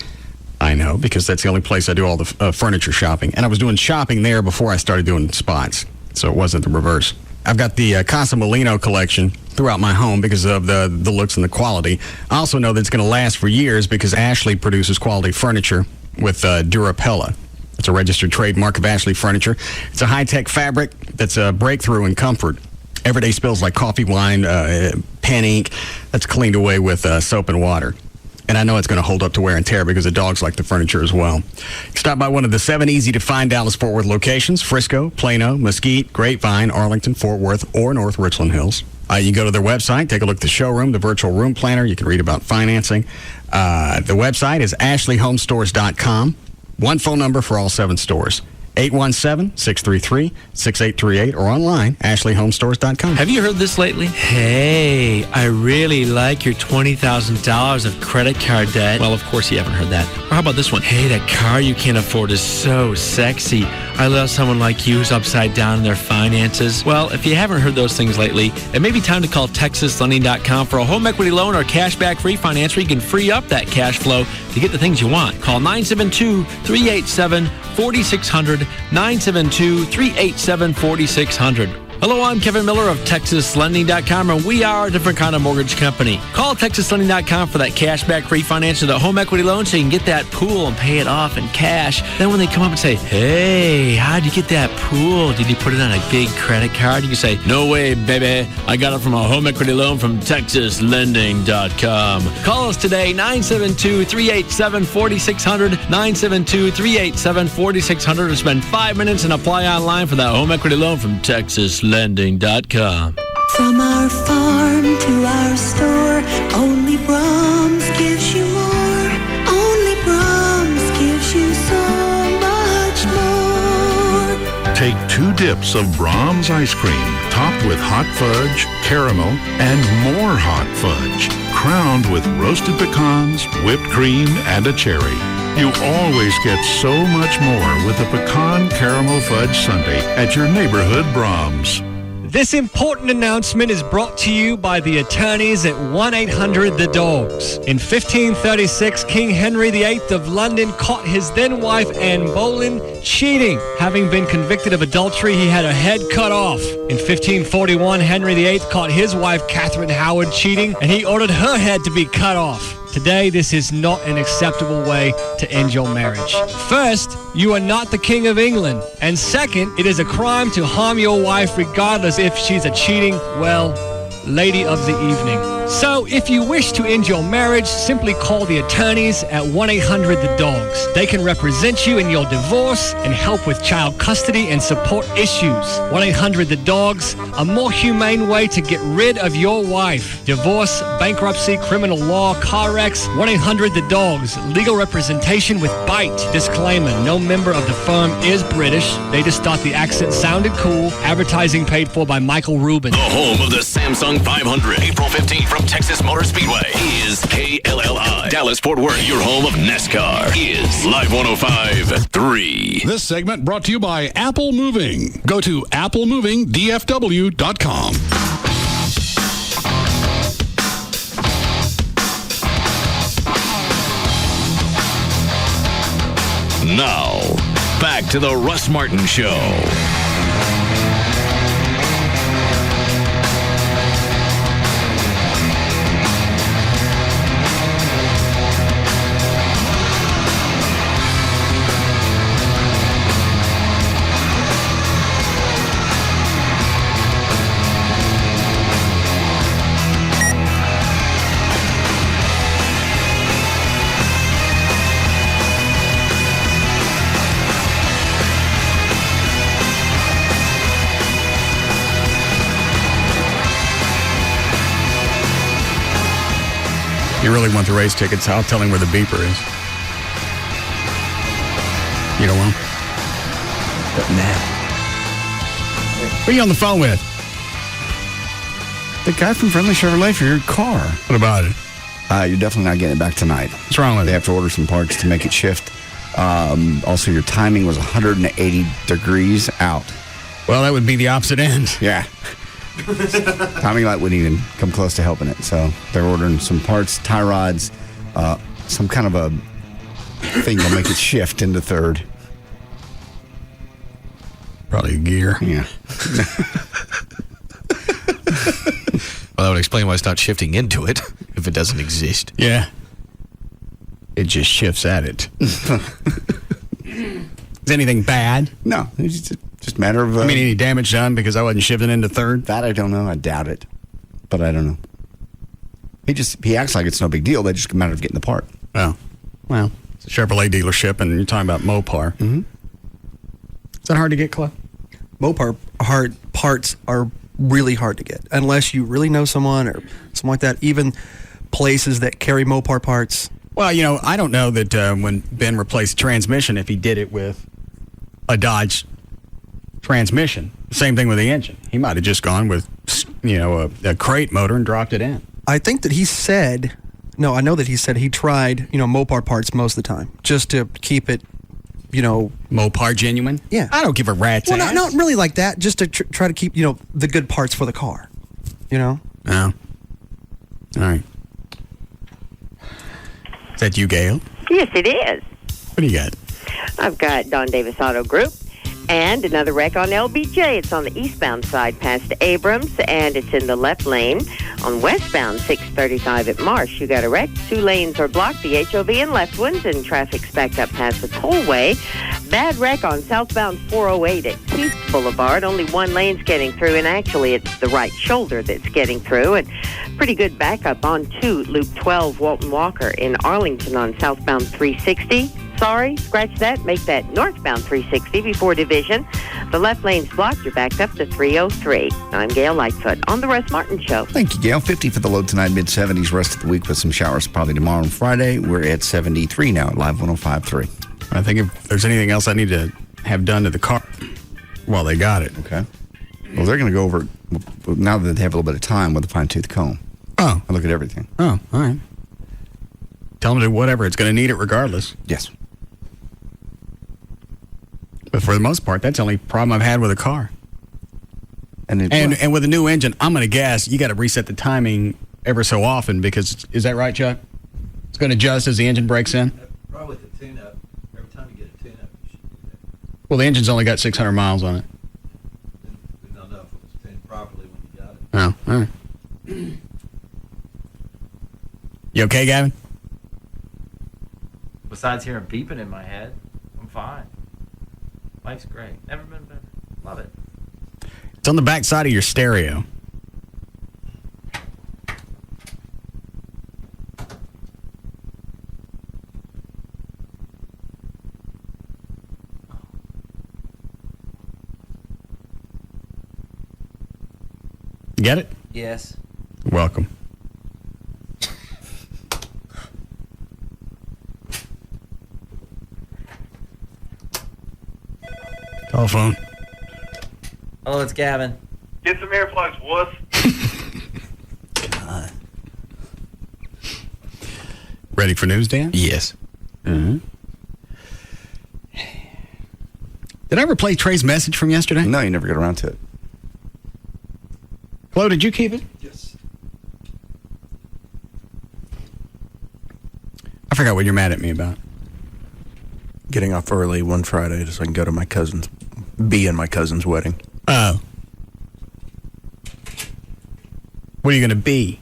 I know, because that's the only place I do all the furniture shopping. And I was doing shopping there before I started doing spots, so it wasn't the reverse. I've got the Casa Molino collection throughout my home because of the looks and the quality. I also know that it's going to last for years because Ashley produces quality furniture with Durapella. It's a registered trademark of Ashley Furniture. It's a high-tech fabric that's a breakthrough in comfort. Everyday spills like coffee, wine, pen ink, that's cleaned away with soap and water. And I know it's going to hold up to wear and tear because the dogs like the furniture as well. Stop by one of the 7 easy-to-find Dallas-Fort Worth locations: Frisco, Plano, Mesquite, Grapevine, Arlington, Fort Worth, or North Richland Hills. You can go to their website, take a look at the showroom, the virtual room planner. You can read about financing. The website is ashleyhomestores.com. One phone number for all 7 stores: 817-633-6838, or online, ashleyhomestores.com. Have you heard this lately? Hey, I really like your $20,000 of credit card debt. Well, of course you haven't heard that. Or how about this one? Hey, that car you can't afford is so sexy. I love someone like you who's upside down in their finances. Well, if you haven't heard those things lately, it may be time to call TexasLending.com for a home equity loan or cashback refinance where you can free up that cash flow to get the things you want. Call 972-387-4600, 972-387-4600. Hello, I'm Kevin Miller of TexasLending.com, and we are a different kind of mortgage company. Call TexasLending.com for that cashback refinance or the home equity loan so you can get that pool and pay it off in cash. Then when they come up and say, hey, how'd you get that pool? Did you put it on a big credit card? You can say, no way, baby. I got it from a home equity loan from TexasLending.com. Call us today, 972-387-4600, 972-387-4600, or spend 5 minutes and apply online for that home equity loan from TexasLending.com. From our farm to our store, only Brahms gives you more. Only Brahms gives you so much more. Take 2 dips of Brahms ice cream, topped with hot fudge, caramel, and more hot fudge, crowned with roasted pecans, whipped cream, and a cherry. You always get so much more with a pecan caramel fudge sundae at your neighborhood Brahms. This important announcement is brought to you by the attorneys at 1-800-THE-DOGS. In 1536, King Henry VIII of London caught his then-wife Anne Boleyn cheating. Having been convicted of adultery, he had her head cut off. In 1541, Henry VIII caught his wife Catherine Howard cheating, and he ordered her head to be cut off. Today, this is not an acceptable way to end your marriage. First, you are not the King of England. And second, it is a crime to harm your wife regardless if she's a cheating, well, lady of the evening. So, if you wish to end your marriage, simply call the attorneys at 1-800-THE-DOGS. They can represent you in your divorce and help with child custody and support issues. 1-800-THE-DOGS, a more humane way to get rid of your wife. Divorce, bankruptcy, criminal law, car wrecks. 1-800-THE-DOGS, legal representation with bite. Disclaimer, no member of the firm is British. They just thought the accent sounded cool. Advertising paid for by Michael Rubin. The home of the Samsung 500, April 15th from Texas Motor Speedway, is KLLI. Dallas-Fort Worth, your home of NASCAR, is Live 105.3. This segment brought to you by Apple Moving. Go to applemovingdfw.com. Now, back to the Russ Martin Show. you really want the race tickets, I'll tell him where the beeper is. You don't want him? But now. Who are you on the phone with? The guy from Friendly Chevrolet for your car. What about it? You're definitely not getting it back tonight. What's wrong with it? They have to order some parts to make it shift. Also, your timing was 180 degrees out. Well, that would be the opposite end. Yeah. Timing light wouldn't even come close to helping it. So they're ordering some parts, tie rods, some kind of a thing that'll make it shift into third. Probably gear. Yeah. Well, that would explain why it's not shifting into it if it doesn't exist. Yeah. It just shifts at it. Is anything bad? No. It's just a matter of... any damage done because I wasn't shifting into third? That I don't know. I doubt it. But I don't know. He acts like it's no big deal. They just a matter of getting the part. Oh. Well, it's a Chevrolet dealership, and you're talking about Mopar. Mm-hmm. Is that hard to get, Cliff? Mopar parts are really hard to get unless you really know someone or something like that. Even places that carry Mopar parts. Well, I don't know that when Ben replaced the transmission, if he did it with a Dodge transmission. Same thing with the engine. He might have just gone with, a crate motor and dropped it in. I think that he said, I know that he said he tried, Mopar parts most of the time just to keep it, Mopar genuine? Yeah. I don't give a rat's ass. Well, not really like that. Just to try to keep, the good parts for the car. Oh. All right. Is that you, Gail? Yes, it is. What do you got? I've got Don Davis Auto Group and another wreck on LBJ. It's on the eastbound side past Abrams, and it's in the left lane. On westbound 635 at Marsh, you got a wreck. 2 lanes are blocked, the HOV and left ones, and traffic's backed up past the tollway. Bad wreck on southbound 408 at Keith Boulevard. Only 1 lane's getting through, and actually it's the right shoulder that's getting through. And pretty good backup on 2 Loop 12 Walton Walker in Arlington on southbound 360. Sorry, scratch that. Make that northbound 360 before Division. The left lane's blocked. You're backed up to 303. I'm Gail Lightfoot on the Russ Martin Show. Thank you, Gail. 50 for the low tonight, mid-70s. Rest of the week with some showers probably tomorrow and Friday. We're at 73 now at Live 105.3. I think if there's anything else I need to have done to the car, well, they got it. Okay. Well, they're going to go over, now that they have a little bit of time, with a fine-tooth comb. Oh. And look at everything. Oh, all right. Tell them to do whatever. It's going to need it regardless. Yes. But for the most part, that's the only problem I've had with a car. And with a new engine, I'm going to guess you got to reset the timing ever so often because, is that right, Chuck? It's going to adjust as the engine breaks in? Probably with the tune-up. Every time you get a tune-up, you should do that. Well, the engine's only got 600 miles on it. We don't know if it was tuned properly when you got it. Oh, all right. You okay, Gavin? Besides hearing beeping in my head, I'm fine. Life's great. Never been better. Love it. It's on the back side of your stereo. You get it? Yes. Welcome. Telephone. Hello, it's Gavin. Get some earplugs, wuss. God. Ready for news, Dan? Yes. Mm-hmm. Did I ever play Trey's message from yesterday? No, you never got around to it. Flo, did you keep it? Yes. I forgot what you're mad at me about. Getting off early one Friday so I can go to my cousin's wedding. Oh. What are you going to be?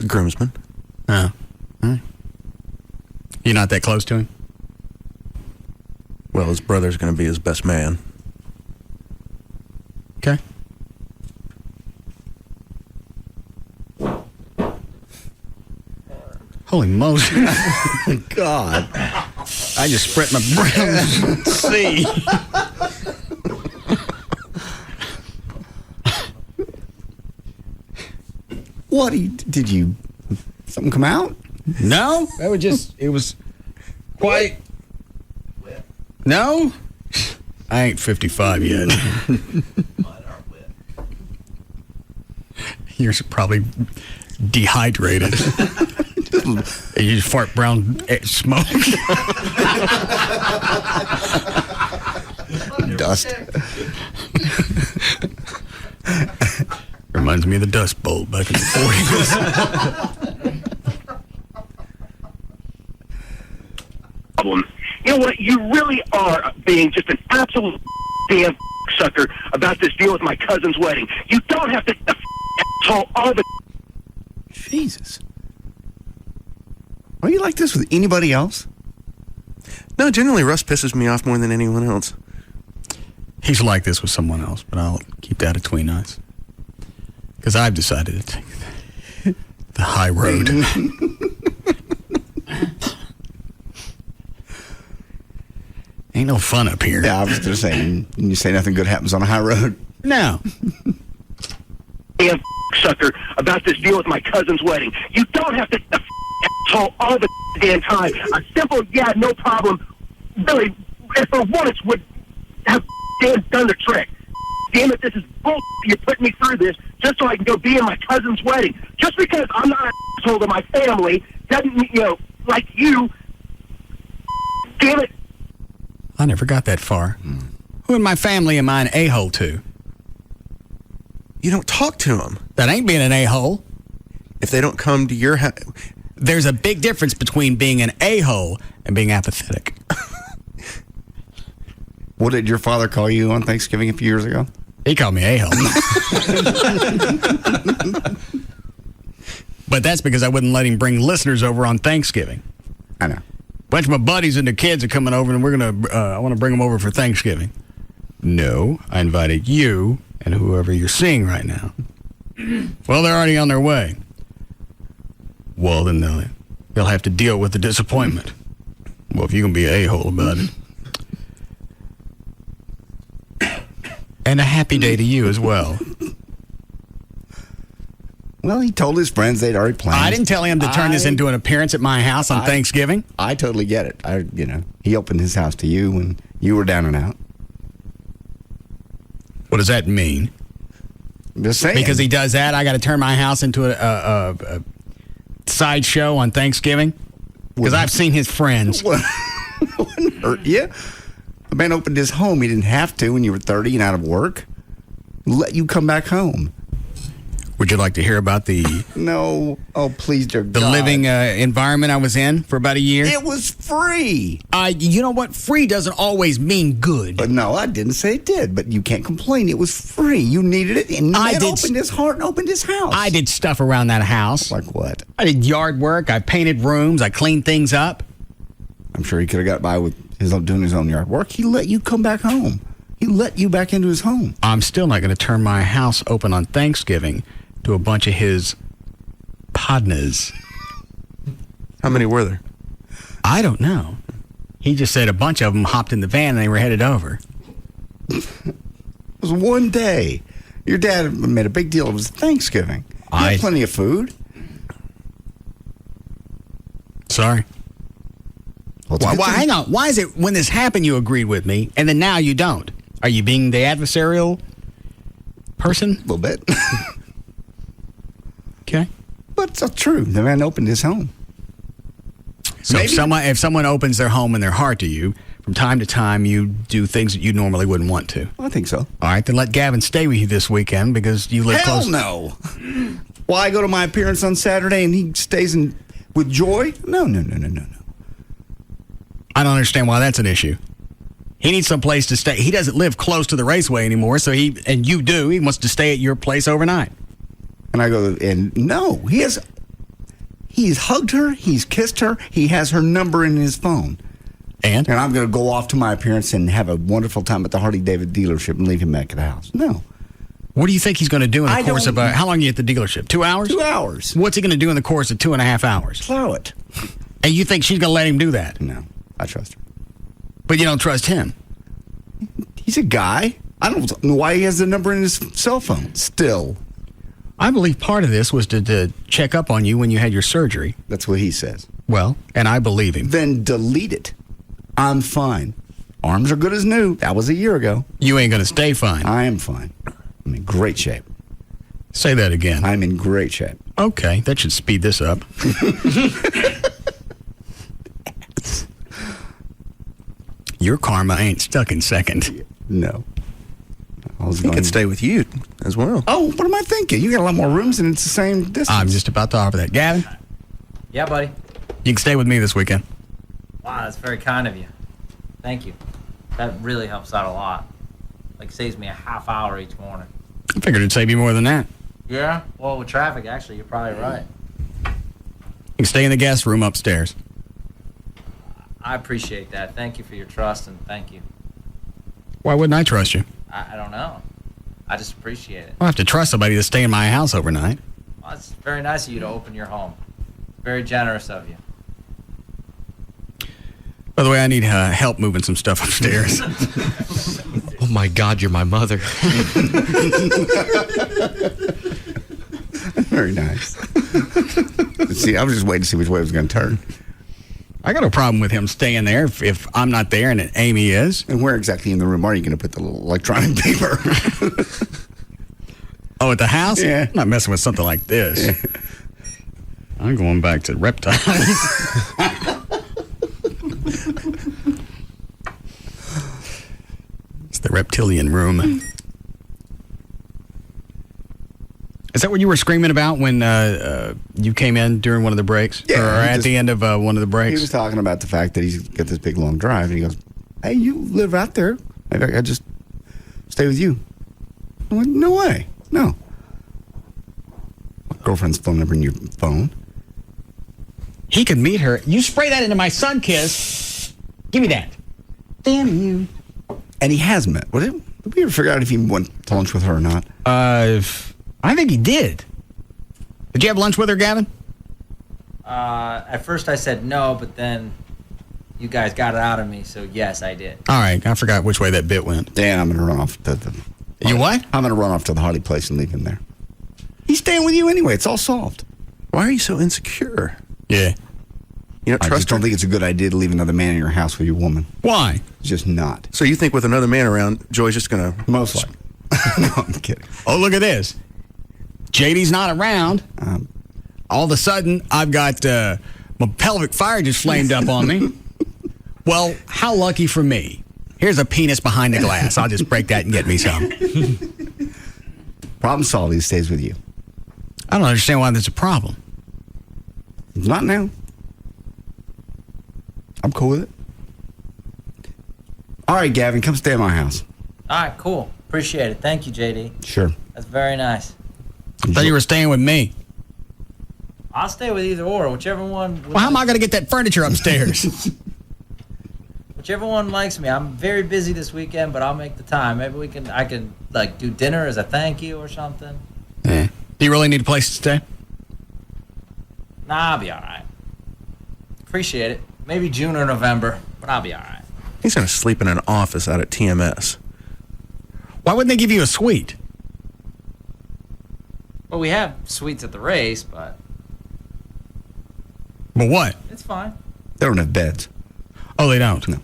Groomsman. Oh. All right. You're not that close to him? Well, his brother's going to be his best man. Okay. Holy Moses. God. I just spread my brown sea. What? Did you... Something come out? No, it was quite. No, I ain't 55 yet. You're probably dehydrated. You just fart brown smoke. Dust. Reminds me of the Dust Bowl back in the 40s. Problem. You know what? You really are being just an absolute damn sucker about this deal with my cousin's wedding. You don't have to asshole all the. Jesus. Are you like this with anybody else? No, generally Russ pisses me off more than anyone else. He's like this with someone else, but I'll keep that between us. Because I've decided to take the high road. Ain't no fun up here. Yeah, I was just saying, you say nothing good happens on a high road. No. Damn sucker about this deal with my cousin's wedding. You don't have to asshole all the damn time. A simple, yeah, no problem, really, for once would have damn done the trick. Damn it, this is bull. You're putting me through this just so I can go be in my cousin's wedding. Just because I'm not an asshole to my family doesn't mean, like you. Damn it. I never got that far. Who in my family am I an a-hole to? You don't talk to them. That ain't being an a-hole. If they don't come to your house. There's a big difference between being an a-hole and being apathetic. What did your father call you on Thanksgiving a few years ago? He called me a-hole. But that's because I wouldn't let him bring listeners over on Thanksgiving. I know. A bunch of my buddies and their kids are coming over, and I want to bring them over for Thanksgiving. No, I invited you and whoever you're seeing right now. Well, they're already on their way. Well, then they'll have to deal with the disappointment. Well, if you're going to be an a-hole about it. And a happy day to you as well. Well, he told his friends they'd already planned. I didn't tell him to turn this into an appearance at my house on Thanksgiving. I totally get it. He opened his house to you when you were down and out. What does that mean? I'm just saying. Because he does that, I got to turn my house into a sideshow on Thanksgiving? Because I've seen his friends. Wouldn't hurt you. The man opened his home. He didn't have to when you were 30 and out of work. Let you come back home. Would you like to hear about the... No. Oh, please, dear The God. living environment I was in for about a year? It was free. You know what? Free doesn't always mean good. But no, I didn't say it did. But you can't complain. It was free. You needed it. And man opened his heart and opened his house. I did stuff around that house. Like what? I did yard work. I painted rooms. I cleaned things up. I'm sure he could have got by with doing his own yard work. He let you come back home. He let you back into his home. I'm still not going to turn my house open on Thanksgiving to a bunch of his partners. How many were there? I don't know. He just said a bunch of them hopped in the van and they were headed over. It was one day. Your dad made a big deal. It was Thanksgiving. You had plenty of food. Sorry. Well, hang on. Why is it when this happened you agreed with me and then now you don't? Are you being the adversarial person? A little bit. Okay. But it's not true. The man opened his home. So if someone opens their home and their heart to you, from time to time you do things that you normally wouldn't want to. I think so. All right, then let Gavin stay with you this weekend because you live close. Hell no. Why go to my appearance on Saturday and he stays with Joy? No. I don't understand why that's an issue. He needs some place to stay. He doesn't live close to the raceway anymore, so you do. He wants to stay at your place overnight. And I go, and no, he's hugged her, he's kissed her, he has her number in his phone. And I'm going to go off to my appearance and have a wonderful time at the Harley David dealership and leave him back at the house. No. What do you think he's going to do in the course of how long are you at the dealership? 2 hours? 2 hours. What's he going to do in the course of 2.5 hours? Plow it. And you think she's going to let him do that? No, I trust her. But you don't trust him? He's a guy. I don't know why he has the number in his cell phone still. I believe part of this was to check up on you when you had your surgery. That's what he says. Well, and I believe him. Then delete it. I'm fine. Arms are good as new. That was a year ago. You ain't going to stay fine. I am fine. I'm in great shape. Say that again. I'm in great shape. Okay, that should speed this up. Your karma ain't stuck in second. No. He could stay with you as well. Oh, what am I thinking? You got a lot more rooms and it's the same distance. I'm just about to offer that. Gavin, Yeah, buddy. you can stay with me this weekend. Wow, that's very kind of you. Thank you. That really helps out a lot. Like, saves me a half hour each morning. I figured it'd save you more than that. Yeah? Well, with traffic, actually, you're probably right. You can stay in the guest room upstairs. I appreciate that. Thank you for your trust, and thank you. Why wouldn't I trust you? I don't know. I just appreciate it. I'll have to trust somebody to stay in my house overnight. Well, it's very nice of you to open your home. Very generous of you. By the way, I need help moving some stuff upstairs. Oh my God, you're my mother. Very nice. See, I was just waiting to see which way it was going to turn. I got no problem with him staying there if I'm not there and Amy is. And where exactly in the room are you going to put the little electronic paper? Oh, at the house? Yeah. I'm not messing with something like this. Yeah. I'm going back to reptiles. It's the reptilian room. Is that what you were screaming about when you came in during one of the breaks? Yeah, or at the end of one of the breaks? He was talking about the fact that he's got this big long drive, and he goes, "Hey, you live out there? Maybe I could just stay with you." I went, "No way, no." My girlfriend's phone number in your phone. He could meet her. You spray that into my sun kiss. Give me that. Damn you. And he has met. Did we ever figure out if he went to lunch with her or not? I think he did. Did you have lunch with her, Gavin? At first I said no, but then you guys got it out of me, so yes, I did. All right, I forgot which way that bit went. Dan, I'm going to run off to the... You what? I'm going to run off to the Hardy place and leave him there. He's staying with you anyway. It's all solved. Why are you so insecure? Yeah. You don't I trust just don't think it's a good idea to leave another man in your house with your woman. Why? It's just not. So you think with another man around, Joy's just going to... Most likely. No, I'm kidding. Oh, look at this. JD's not around. All of a sudden, I've got my pelvic fire just flamed up on me. Well, how lucky for me. Here's a penis behind the glass. I'll just break that and get me some. Problem solved. He stays with you. I don't understand why there's a problem. Not now. I'm cool with it. All right, Gavin, come stay at my house. All right, cool. Appreciate it. Thank you, JD. Sure. That's very nice. I thought you were staying with me. I'll stay with either or, whichever one. Well, how am I going to get that furniture upstairs? Whichever one likes me. I'm very busy this weekend, but I'll make the time. Maybe I can like do dinner as a thank you or something. Yeah. Do you really need a place to stay? Nah, I'll be all right. Appreciate it. Maybe June or November, but I'll be all right. He's going to sleep in an office out at TMS. Why wouldn't they give you a suite? Well, we have suites at the race, but But what? it's fine. They don't have beds. Oh, they don't? No.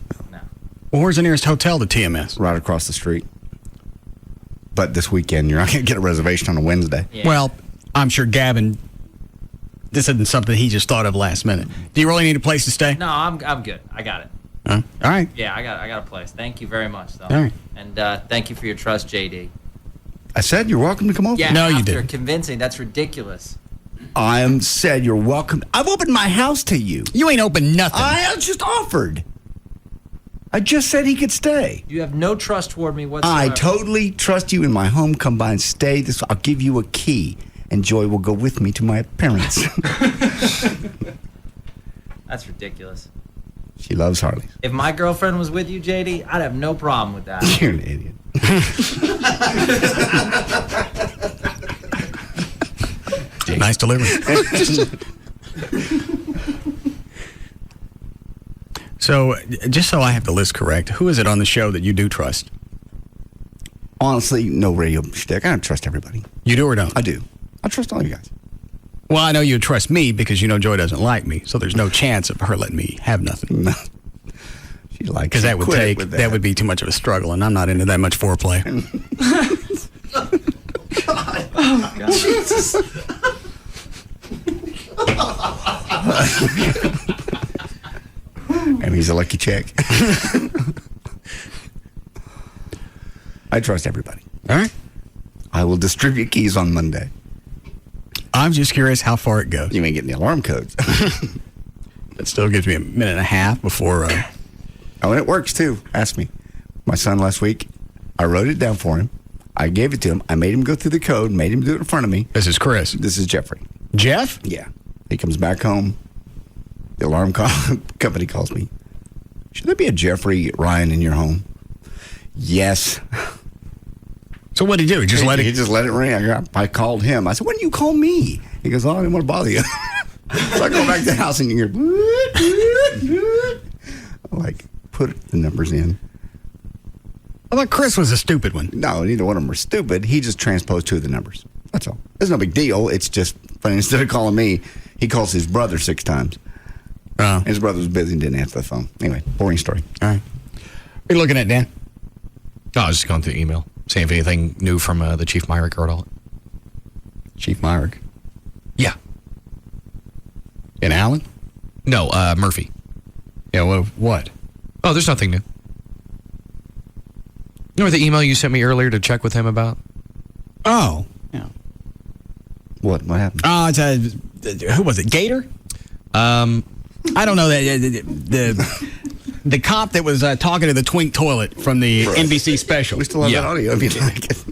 Well, where's the nearest hotel to TMS? Right across the street. But this weekend, you're not going to get a reservation on a Wednesday. Yeah. Well, I'm sure Gavin, this isn't something he just thought of last minute. Do you really need a place to stay? No, I'm good. I got it. All right. Yeah, I got a place. Thank you very much, though. All right. And thank you for your trust, JD. I said you're welcome to come over. Yeah, No, you after didn't. convincing, that's ridiculous. I said you're welcome. I've opened my house to you. You ain't opened nothing. I just offered. I just said he could stay. You have no trust toward me whatsoever. I totally trust you in my home. Come by and stay. I'll give you a key, and Joy will go with me to my parents. That's ridiculous. She loves Harley. If my girlfriend was with you, JD, I'd have no problem with that. You're an idiot. Nice delivery. So, just so I have the list correct, who is it on the show that you do trust? Honestly, no radio shtick. I don't trust everybody. You do or don't? I do. I trust all you guys. Well, I know you trust me because you know Joy doesn't like me, so there's no chance of her letting me have nothing. No. She likes because that would take that would be too much of a struggle, and I'm not into that much foreplay. Oh, God. Jesus. And he's a lucky chick. I trust everybody. All right. I will distribute keys on Monday. I'm just curious how far it goes. You ain't getting the alarm codes. That still gives me a minute and a half before. Oh, and it works too. Ask me. My son last week, I wrote it down for him. I gave it to him. I made him go through the code, made him do it in front of me. This is Chris. This is Jeffrey. Jeff? Yeah. He comes back home. The alarm company calls me. Should there be a Jeffrey Ryan in your home? Yes. So what did he do? He just let it ring. I called him. I said, "Why didn't you call me?" He goes, "Oh, I didn't want to bother you." So I go back to the house and you hear, I'm like, put the numbers in. I thought Chris was a stupid one. No, neither one of them were stupid. He just transposed 2 of the numbers. That's all. It's no big deal. It's just funny. Instead of calling me, he calls his brother 6 times. His brother was busy and didn't answer the phone. Anyway, boring story. All right. What are you looking at, Dan? I was just going through email, seeing if anything new from the Chief Myrick wrote all. Chief Myrick? Yeah. In Allen? No, Murphy. Yeah, well, what? Oh, there's nothing new. You know the email you sent me earlier to check with him about? Oh. Yeah. What happened? Oh, who was it? Gator? I don't know that the cop that was talking to the twink toilet from the NBC special. We still have that audio if you like it.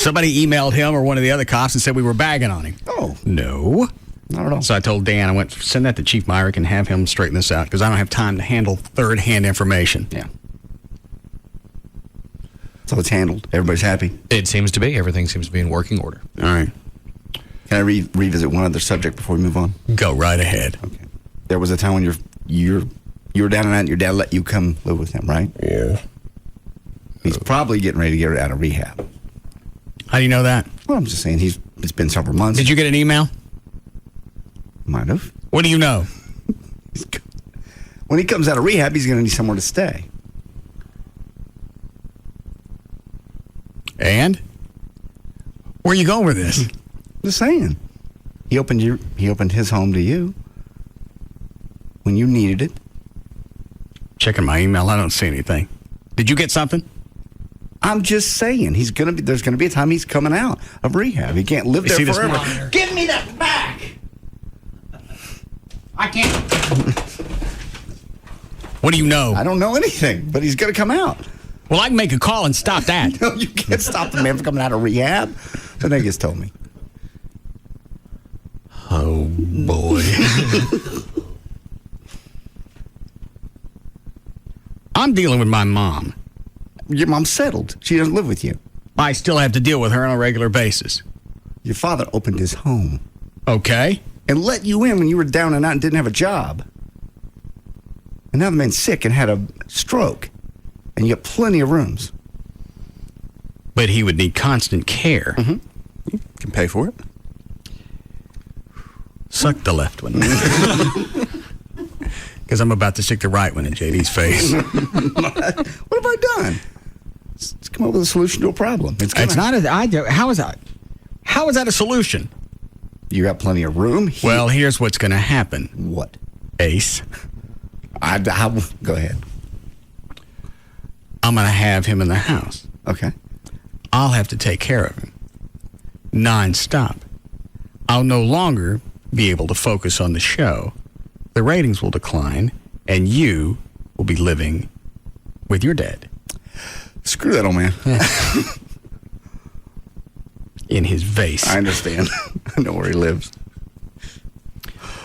Somebody emailed him or one of the other cops and said we were bagging on him. Oh. No. Not at all. So I told Dan, I went, send that to Chief Myrick and have him straighten this out because I don't have time to handle third-hand information. Yeah. So it's handled. Everybody's happy? It seems to be. Everything seems to be in working order. All right. Can I revisit one other subject before we move on? Go right ahead. Okay. There was a time when you were down and out and your dad let you come live with him, right? Yeah. He's probably getting ready to get out of rehab. How do you know that? Well, I'm just saying it's been several months. Did you get an email? Might have. What do you know? When he comes out of rehab, he's going to need somewhere to stay. And? Where are you going with this? Just saying. He opened his home to you when you needed it. Checking my email, I don't see anything. Did you get something? I'm just saying there's gonna be a time he's coming out of rehab. He can't live there forever. Give me that back! I can't. What do you know? I don't know anything, but he's gonna come out. Well, I can make a call and stop that. No, you can't stop the man from coming out of rehab. The thing just told me. Oh, boy. I'm dealing with my mom. Your mom's settled. She doesn't live with you. I still have to deal with her on a regular basis. Your father opened his home. Okay. And let you in when you were down and out and didn't have a job. And now the man's sick and had a stroke. And you got plenty of rooms. But he would need constant care. Mm-hmm. You can pay for it. Suck the left one. Because I'm about to stick the right one in JD's face. What have I done? Let's come up with a solution to a problem. It's not how is that? How is that a solution? You got plenty of room. Well, here's what's going to happen. What? Ace. Go ahead. I'm going to have him in the house. Okay. I'll have to take care of him. Non-stop. I'll no longer be able to focus on the show. The ratings will decline, and you will be living with your dad. Screw that old man. In his vase. I understand. I know where he lives.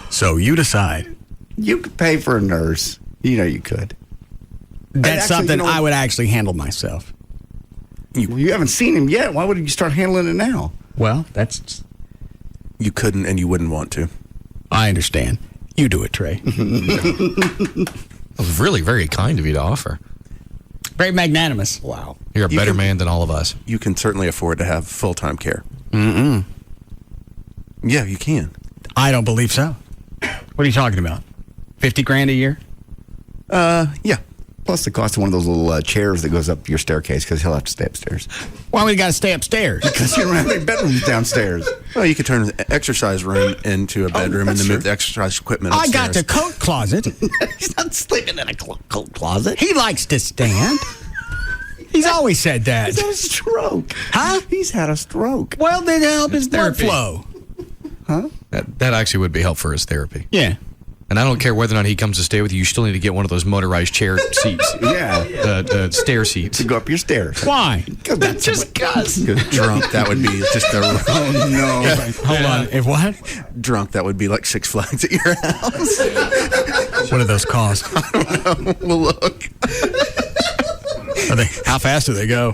So you decide. You could pay for a nurse. You know you could. That's something I would actually handle myself. You haven't seen him yet. Why would you start handling it now? Well, that's... You couldn't and you wouldn't want to. I understand. You do it, Trey. It was really very kind of you to offer. Very magnanimous. Wow. You're a better man than all of us. You can certainly afford to have full-time care. Mm-mm. Yeah, you can. I don't believe so. What are you talking about? 50 grand a year? Yeah. Plus the cost of one of those little chairs that goes up your staircase because he'll have to stay upstairs. Why we got to stay upstairs? Because you don't have any bedrooms downstairs. Well, you could turn the exercise room into a bedroom and then move the exercise equipment upstairs. I got the coat closet. He's not sleeping in a coat closet. He likes to stand. He's always said that. He's had a stroke. Huh? He's had a stroke. Well, then help his blood therapy. flow. Huh? That actually would be helpful for his therapy. Yeah. And I don't care whether or not he comes to stay with you. You still need to get one of those motorized chair seats. Yeah. Stair seats. To go up your stairs. Why? Just because. Drunk, that would be just a... Oh, no. Hold on. If what? Drunk, that would be like Six Flags at your house. What do those cost? I don't know. We'll look. How fast do they go?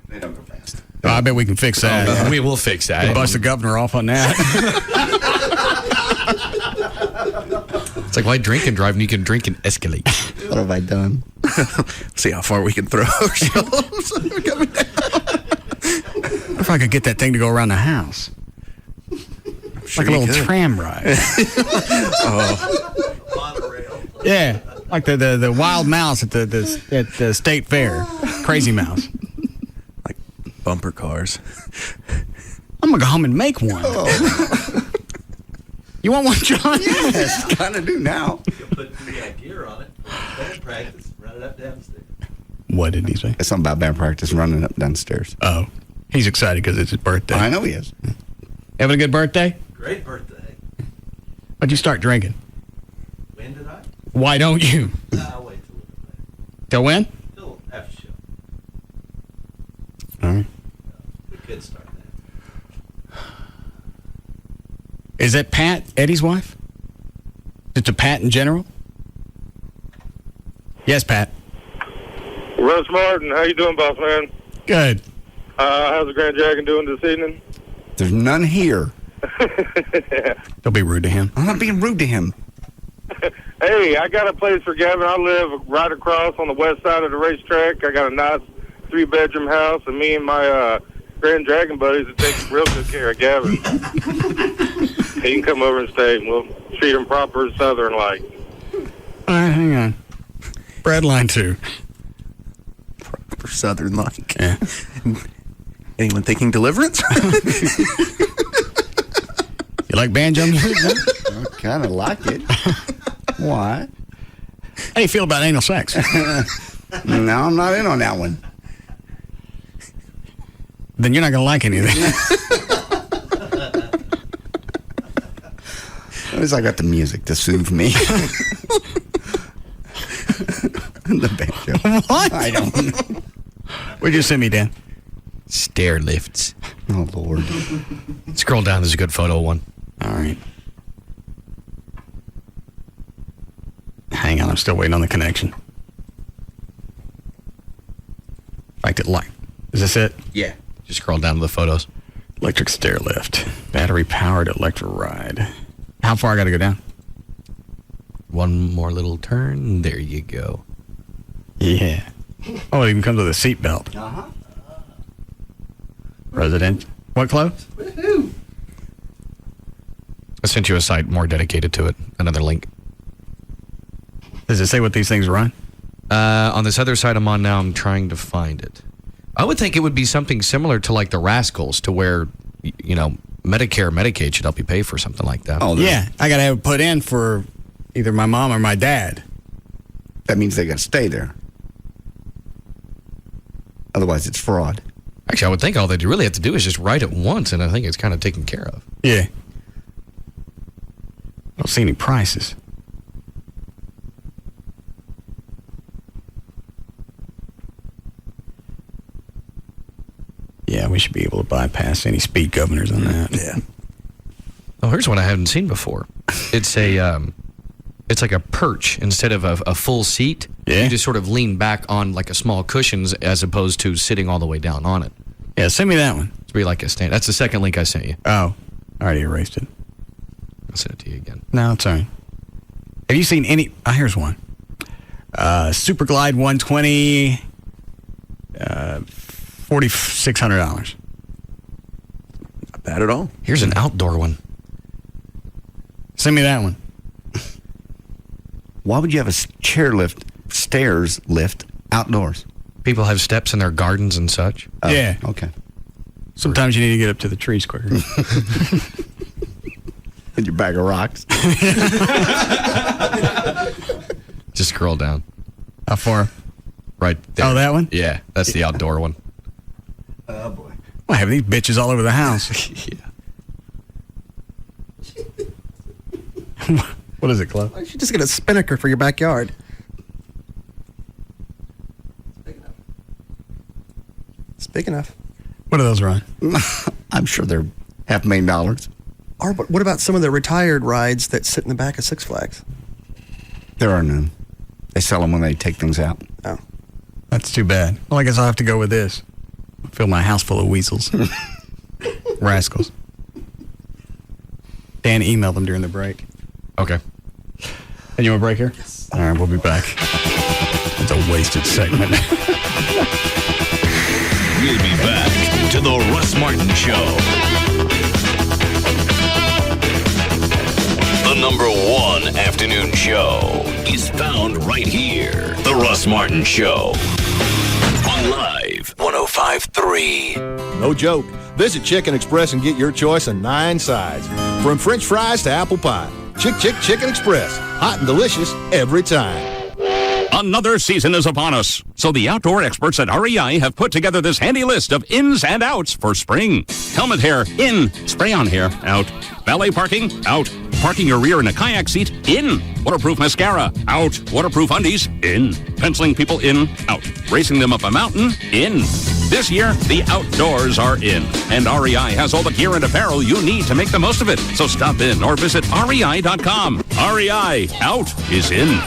They don't go fast. Oh, I bet we can fix that. We will fix that. We'll bust the governor off on that. It's like, why drink and drive and you can drink and escalate? What have I done? See how far we can throw ourselves. Coming down. What if I could get that thing to go around the house? Sure Like a little could. tram ride. Monorail. Yeah. Like the wild mouse at the state fair. Crazy mouse. Like bumper cars. I'm going to go home and make one. Oh. You want one, John? Yes, kind of do now. You'll put gear on it. Band practice. Run it up downstairs. What did he say? It's something about band practice running up downstairs. Oh. He's excited because it's his birthday. I know he is. Having a good birthday? Great birthday. Why'd you start drinking? When did I? Why don't you? I'll wait till Till when? Till after show. All right. We could start that. Is that Pat, Eddie's wife? It's a Pat in general? Yes, Pat. Russ Martin, how you doing, boss man? Good. How's the Grand Dragon doing this evening? There's none here. Don't be rude to him. I'm not being rude to him. Hey, I got a place for Gavin. I live right across on the west side of the racetrack. I got a nice 3-bedroom house, and me and my Grand Dragon buddies will take real good care of Gavin. He can come over and stay, and we'll treat him proper Southern-like. All right, hang on. Brad line 2. Proper Southern-like. Yeah. Anyone thinking deliverance? You like banjo music? I kind of like it. Why? How do you feel about anal sex? No, I'm not in on that one. Then you're not going to like anything. At least I got the music to soothe me. The banjo. What? I don't know. Where'd you send me, Dan? Stair lifts. Oh, Lord. Scroll down. There's a good photo one. All right. Hang on, I'm still waiting on the connection. In fact, it like. Is this it? Yeah. Just scroll down to the photos. Electric stair lift. Battery powered electric ride. How far I got to go down? One more little turn. There you go. Yeah. Oh, it even comes with a seat belt. Uh-huh. Resident. What, Chloe? Woohoo! I sent you a site more dedicated to it. Another link. Does it say what these things run? On this other site I'm on now, I'm trying to find it. I would think it would be something similar to like the Rascals, to where, you know, Medicare, Medicaid should help you pay for something like that. Oh, Yeah, I got to have it put in for either my mom or my dad. that means they got to stay there. Otherwise, it's fraud. Actually, I would think all they really have to do is just write it once, and I think it's kind of taken care of. Yeah. I don't see any prices. Yeah, we should be able to bypass any speed governors on that. Yeah. Oh, here's one I haven't seen before. It's a, it's like a perch instead of a full seat. Yeah. You just sort of lean back on like a small cushions as opposed to sitting all the way down on it. Yeah, send me that one. It's be like a stand. That's the second link I sent you. Oh, I already erased it. I'll send it to you again. No, it's all right. Have you seen any? Here's one. Super Glide 120, $4,600. bad at all. Here's an outdoor one. Send me that one. Why would you have a stairs lift outdoors? People have steps in their gardens and such. Oh, yeah. Okay. Sometimes you need to get up to the trees quicker. In your bag of rocks. Just scroll down. How far? Right there. Oh, that one? Yeah, that's the outdoor one. Oh, boy. I have these bitches all over the house. Yeah. What is it, Cliff? You should just get a spinnaker for your backyard. It's big enough. What are those, Ron? I'm sure they're $500,000. Or what about some of the retired rides that sit in the back of Six Flags? There are none. They sell them when they take things out. Oh. That's too bad. Well, I guess I'll have to go with this. Fill my house full of weasels. Rascals. Dan emailed them during the break. Okay. And you want a break here? Yes. All right, we'll be back. It's a wasted segment. We'll be back to the Russ Martin Show. The number one afternoon show is found right here. The Russ Martin Show. On Live 105.3. No joke. Visit Chicken Express and get your choice of 9 sides. From French fries to apple pie. Chicken Express. Hot and delicious every time. Another season is upon us, so the outdoor experts at REI have put together this handy list of ins and outs for spring. Helmet hair, in. Spray-on hair, out. Valet parking, out. Parking your rear in a kayak seat, in. Waterproof mascara, out. Waterproof undies, in. Penciling people in, out. Racing them up a mountain, in. This year, the outdoors are in, and REI has all the gear and apparel you need to make the most of it. So stop in or visit REI.com. REI, out is in.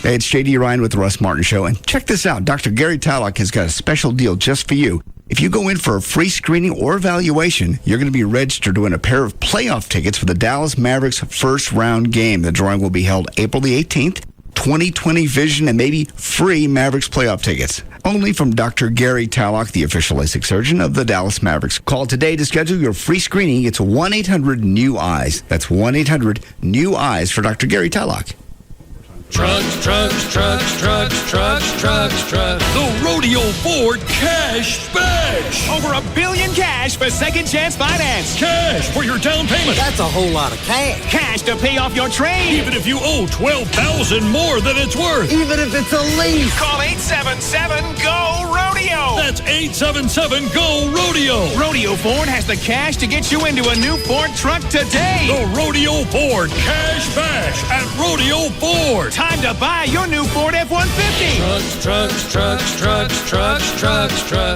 Hey, it's JD Ryan with the Russ Martin Show, and check this out. Dr. Gary Tallock has got a special deal just for you. If you go in for a free screening or evaluation, you're going to be registered to win a pair of playoff tickets for the Dallas Mavericks first round game. The drawing will be held April the 18th. 20/20 vision and maybe free Mavericks playoff tickets. Only from Dr. Gary Tallock, the official LASIK surgeon of the Dallas Mavericks. Call today to schedule your free screening. It's 1-800-NEW-EYES. That's 1-800-NEW-EYES for Dr. Gary Tallock. Trucks. The Rodeo Ford Cash Bash. Over $1 billion cash for second chance finance. Cash for your down payment. That's a whole lot of cash. Cash to pay off your trade. Even if you owe $12,000 more than it's worth. Even if it's a lease. Call 877-GO-RODEO. That's 877-GO-RODEO. Rodeo Ford has the cash to get you into a new Ford truck today. The Rodeo Ford Cash Bash at Rodeo Ford. Time to buy your new Ford F-150. Trucks.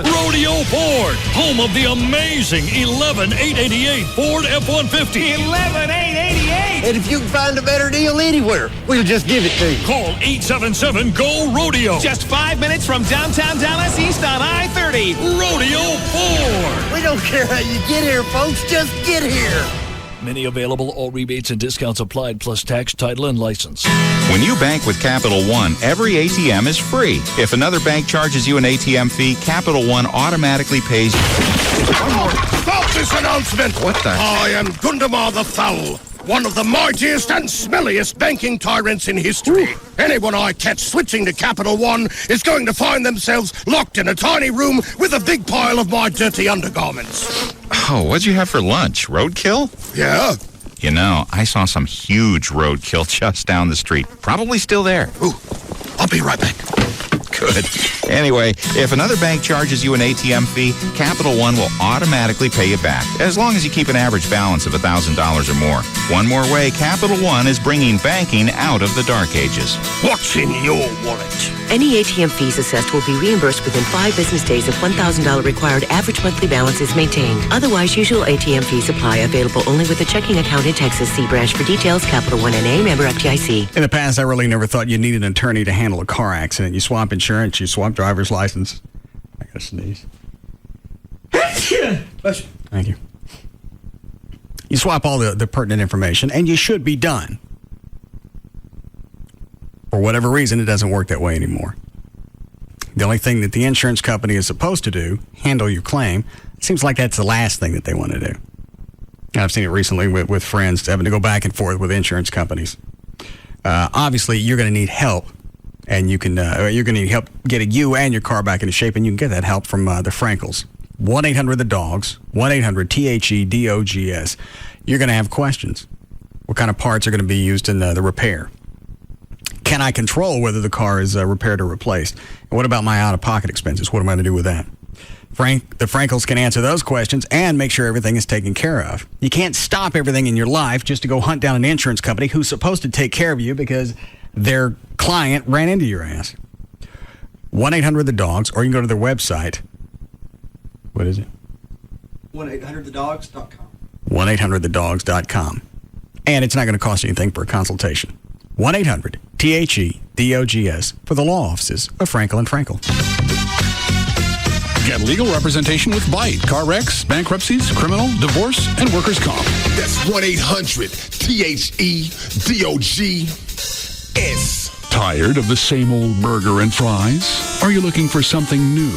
Rodeo Ford, home of the amazing 11,888 Ford F-150. 11,888. And if you can find a better deal anywhere, we'll just give it to you. Call 877-GO-RODEO. Just 5 minutes from downtown Dallas, east on I-30. Rodeo Ford. We don't care how you get here, folks. Just get here. Many available, all rebates and discounts applied, plus tax, title, and license. When you bank with Capital One, every ATM is free. If another bank charges you an ATM fee, Capital One automatically pays you. Stop this announcement! What the? I am Gundamar the Foul, one of the mightiest and smelliest banking tyrants in history. Anyone I catch switching to Capital One is going to find themselves locked in a tiny room with a big pile of my dirty undergarments. Oh, what'd you have for lunch? Roadkill? Yeah? You know, I saw some huge roadkill just down the street. Probably still there. Ooh, I'll be right back. Good. Anyway, if another bank charges you an ATM fee, Capital One will automatically pay you back, as long as you keep an average balance of $1,000 or more. One more way, Capital One is bringing banking out of the dark ages. What's in your wallet? Any ATM fees assessed will be reimbursed within 5 business days if $1,000 required average monthly balance is maintained. Otherwise, usual ATM fees apply. Available only with a checking account in Texas. See branch for details. Capital One NA, member FDIC. In the past, I really never thought you needed an attorney to handle a car accident. You swap insurance, you swap driver's license. I gotta sneeze. Thank you. You swap all the pertinent information, and you should be done. For whatever reason, it doesn't work that way anymore. The only thing that the insurance company is supposed to do, handle your claim, it seems like that's the last thing that they want to do. I've seen it recently with friends having to go back and forth with insurance companies. Obviously, you're going to need help, and you're going to need help getting you and your car back into shape, and you can get that help from the Frankels. 1-800-THE-DOGS, 1-800-THEDOGS. You're going to have questions. What kind of parts are going to be used in the repair? Can I control whether the car is repaired or replaced? And what about my out-of-pocket expenses? What am I going to do with that? The Frankels can answer those questions and make sure everything is taken care of. You can't stop everything in your life just to go hunt down an insurance company who's supposed to take care of you because their client ran into your ass. 1-800-THE-DOGS, or you can go to their website. What is it? 1-800-THEDOGS.com. 1-800-THEDOGS.com. And it's not going to cost you anything for a consultation. 1-800-THEDOGS for the law offices of Frankel & Frankel. Get legal representation with Bite. Car wrecks, bankruptcies, criminal, divorce, and workers' comp. That's 1-800-THEDOGS. Tired of the same old burger and fries? Are you looking for something new?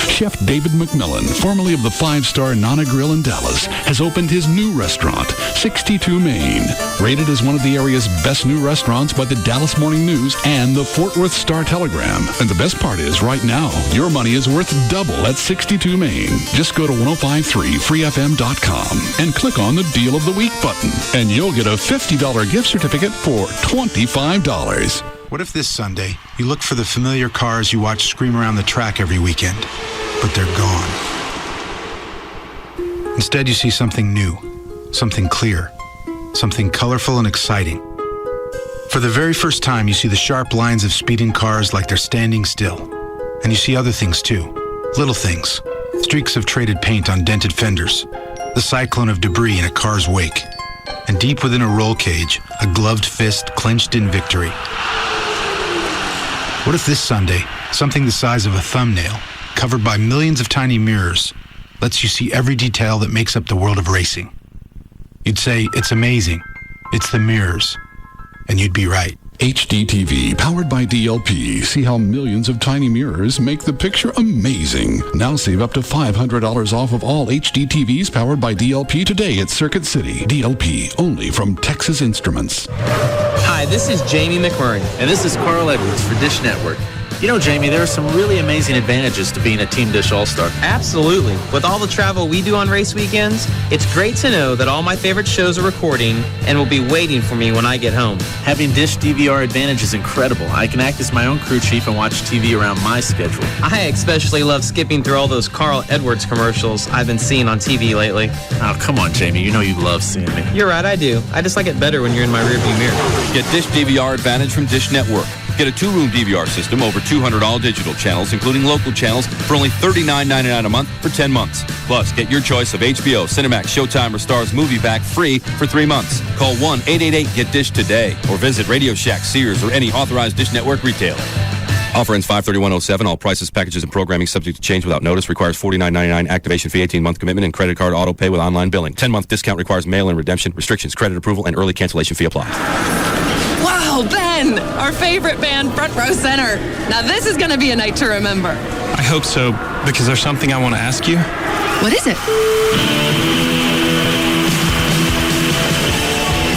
Chef David McMillan, formerly of the 5-star Nana Grill in Dallas, has opened his new restaurant, 62 Main. Rated as one of the area's best new restaurants by the Dallas Morning News and the Fort Worth Star-Telegram. And the best part is, right now, your money is worth double at 62 Main. Just go to 1053freefm.com and click on the Deal of the Week button, and you'll get a $50 gift certificate for $25. What if this Sunday, you look for the familiar cars you watch scream around the track every weekend, but they're gone? Instead, you see something new, something clear, something colorful and exciting. For the very first time, you see the sharp lines of speeding cars like they're standing still. And you see other things too, little things, streaks of traded paint on dented fenders, the cyclone of debris in a car's wake, and deep within a roll cage, a gloved fist clenched in victory. What if this Sunday, something the size of a thumbnail, covered by millions of tiny mirrors, lets you see every detail that makes up the world of racing? You'd say, it's amazing. It's the mirrors. And you'd be right. HDTV, powered by DLP. See how millions of tiny mirrors make the picture amazing. Now save up to $500 off of all HDTVs powered by DLP today at Circuit City. DLP, only from Texas Instruments. Hi, this is Jamie McMurray. And this is Carl Edwards for Dish Network. You know, Jamie, there are some really amazing advantages to being a Team Dish All-Star. Absolutely. With all the travel we do on race weekends, it's great to know that all my favorite shows are recording and will be waiting for me when I get home. Having Dish DVR Advantage is incredible. I can act as my own crew chief and watch TV around my schedule. I especially love skipping through all those Carl Edwards commercials I've been seeing on TV lately. Oh, come on, Jamie. You know you love seeing me. You're right, I do. I just like it better when you're in my rearview mirror. Get Dish DVR Advantage from Dish Network. Get a 2-room DVR system, over 200 all-digital channels, including local channels, for only $39.99 a month for 10 months. Plus, get your choice of HBO, Cinemax, Showtime, or Starz Movie Pack free for 3 months. Call 1-888-GET-DISH today, or visit Radio Shack, Sears, or any authorized Dish Network retailer. Offer ends 5/31/07. All prices, packages, and programming subject to change without notice. Requires $49.99 activation fee, 18-month commitment, and credit card auto pay with online billing. 10-month discount requires mail-in redemption. Restrictions, credit approval, and early cancellation fee apply. Wow, Ben! Our favorite band, Front Row Center. Now this is going to be a night to remember. I hope so, because there's something I want to ask you. What is it?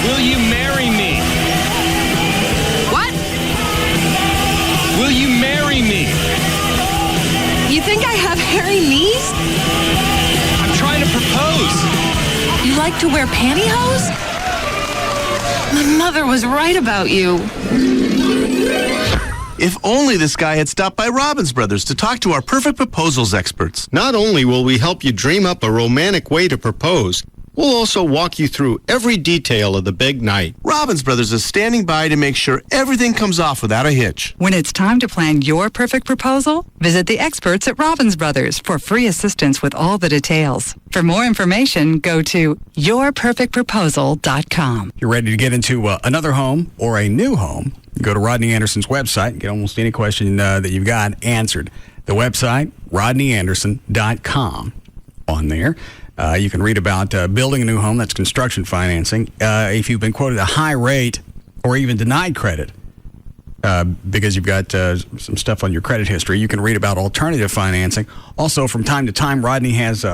Will you marry me? What? Will you marry me? You think I have hairy knees? I'm trying to propose. You like to wear pantyhose? My mother was right about you. If only this guy had stopped by Robbins Brothers to talk to our perfect proposals experts. Not only will we help you dream up a romantic way to propose, we'll also walk you through every detail of the big night. Robbins Brothers is standing by to make sure everything comes off without a hitch. When it's time to plan your perfect proposal, visit the experts at Robbins Brothers for free assistance with all the details. For more information, go to yourperfectproposal.com. You're ready to get into another home or a new home? Go to Rodney Anderson's website and get almost any question that you've got answered. The website, rodneyanderson.com. On there, you can read about building a new home. That's construction financing. If you've been quoted a high rate or even denied credit because you've got some stuff on your credit history, you can read about alternative financing. Also, from time to time, Rodney has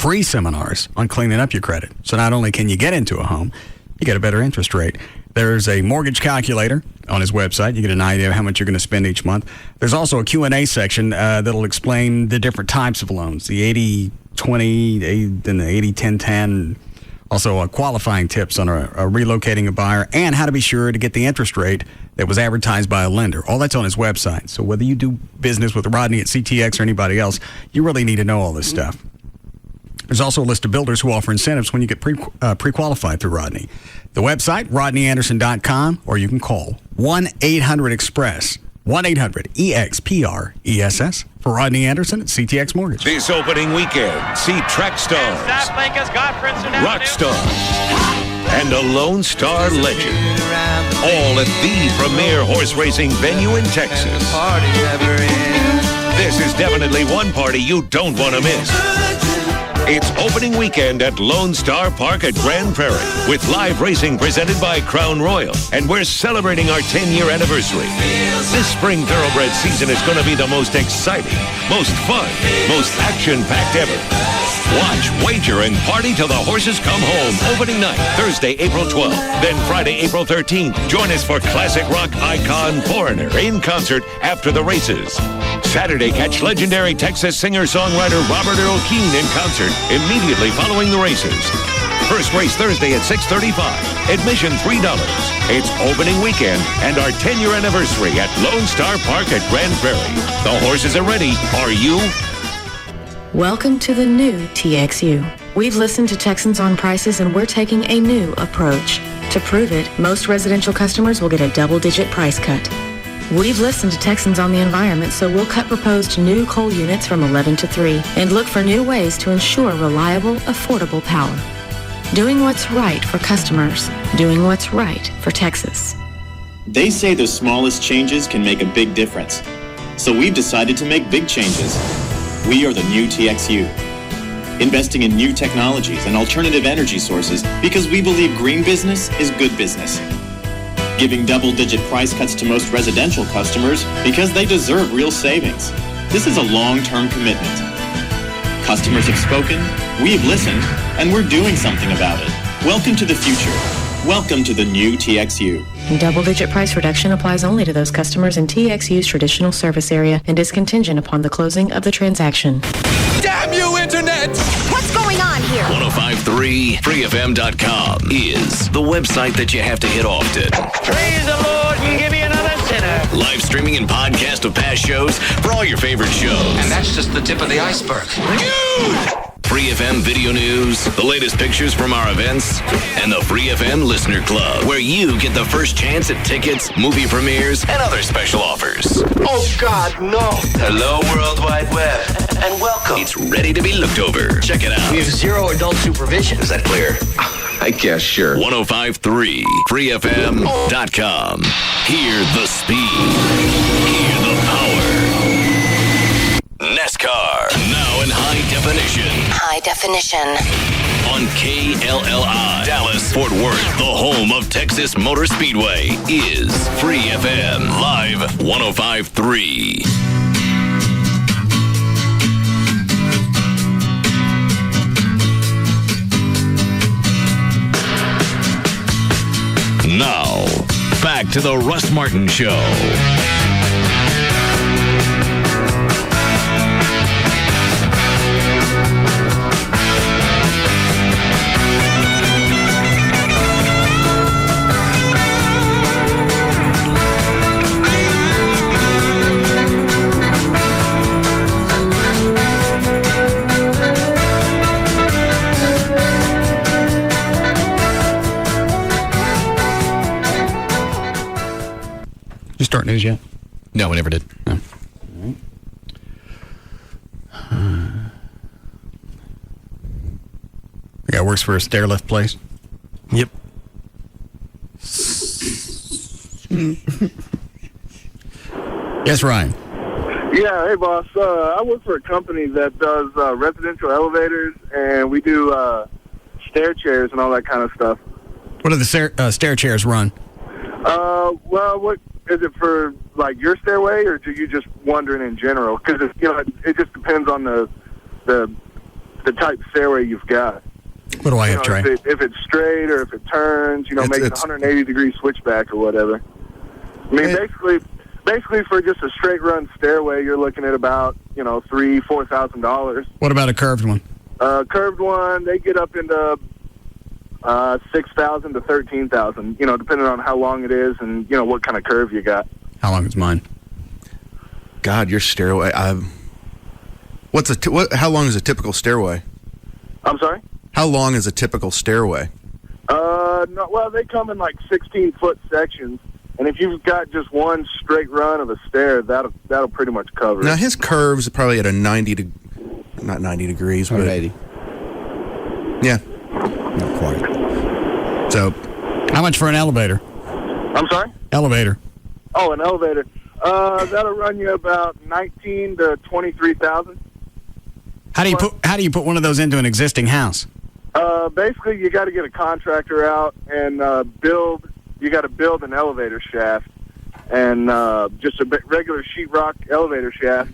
free seminars on cleaning up your credit. So not only can you get into a home, you get a better interest rate. There's a mortgage calculator on his website. You get an idea of how much you're going to spend each month. There's also a Q&A section that'll explain the different types of loans, the 80-20, then the 80-10-10, also qualifying tips on relocating a buyer, and how to be sure to get the interest rate that was advertised by a lender. All that's on his website. So whether you do business with Rodney at CTX or anybody else, you really need to know all this stuff. There's also a list of builders who offer incentives when you get pre-qualified through Rodney. The website, rodneyanderson.com, or you can call 1-800-EXPRESS, 1-800-EXPRESS for Rodney Anderson at CTX Mortgage. This opening weekend, see track stars, rock stars, and a Lone Star legend. All at the premier horse racing venue in Texas. This is definitely one party you don't want to miss. It's opening weekend at Lone Star Park at Grand Prairie with live racing presented by Crown Royal, and we're celebrating our 10-year anniversary. This spring thoroughbred season is going to be the most exciting, most fun, most action-packed ever. Watch, wager, and party till the horses come home. Opening night, Thursday, April 12th. Then Friday, April 13th. Join us for classic rock icon Foreigner in concert after the races. Saturday, catch legendary Texas singer-songwriter Robert Earl Keen in concert immediately following the races. First race Thursday at 6:35. Admission $3. It's opening weekend and our 10-year anniversary at Lone Star Park at Grand Prairie. The horses are ready. Are you? Welcome to the new TXU. We've listened to Texans on prices, and we're taking a new approach. To prove it, most residential customers will get a double-digit price cut. We've listened to Texans on the environment, so we'll cut proposed new coal units from 11 to 3 and look for new ways to ensure reliable, affordable power. Doing what's right for customers. Doing what's right for Texas. They say the smallest changes can make a big difference. So we've decided to make big changes. We are the new TXU, investing in new technologies and alternative energy sources because we believe green business is good business. Giving double-digit price cuts to most residential customers because they deserve real savings. This is a long-term commitment. Customers have spoken, we've listened, and we're doing something about it. Welcome to the future. Welcome to the new TXU. Double-digit price reduction applies only to those customers in TXU's traditional service area and is contingent upon the closing of the transaction. Damn you, Internet! What's going on here? 105.3 freefm.com is the website that you have to hit often. Praise the Lord and give me another sinner. Live streaming and podcast of past shows for all your favorite shows. And that's just the tip of the iceberg. Huge! Free FM video news, the latest pictures from our events, and the Free FM Listener Club, where you get the first chance at tickets, movie premieres, and other special offers. Oh, God, no. Hello, World Wide Web, and welcome. It's ready to be looked over. Check it out. We have zero adult supervision. Is that clear? I guess, sure. 105.3 freefm.com. Hear the speed. Hear the power. NASCAR, now in high definition. High definition. On KLLI, Dallas, Fort Worth, the home of Texas Motor Speedway, is Free FM Live 105.3. Now, back to the Russ Martin Show. You start news yet? No, we never did. No. The guy works for a stair lift place. Yep. Yes, Ryan. Yeah, hey, boss. I work for a company that does residential elevators, and we do stair chairs and all that kind of stuff. What do the stair chairs run? Well, what is it for, like, your stairway, or do you just wondering in general? Because, it just depends on the the type of stairway you've got. What do I have, Trey? If it's straight or if it turns, makes a 180-degree switchback or whatever. I mean, basically for just a straight run stairway, you're looking at about $3,000-$4,000. What about a curved one? Curved one, they get up into $6,000 to $13,000. Depending on how long it is and what kind of curve you got. How long is mine? God, your stairway. How long is a typical stairway? I'm sorry? How long is a typical stairway? No, well, they come in like 16-foot sections, and if you've got just one straight run of a stair, that'll pretty much cover it. Now his curves are probably at a not 90 degrees, but 180. Yeah, not quite. So, how much for an elevator? I'm sorry? Elevator. Oh, an elevator. That'll run you about $19,000 to $23,000. How do you put one of those into an existing house? Basically, you got to get a contractor out and build. You got to build an elevator shaft and just a regular sheetrock elevator shaft.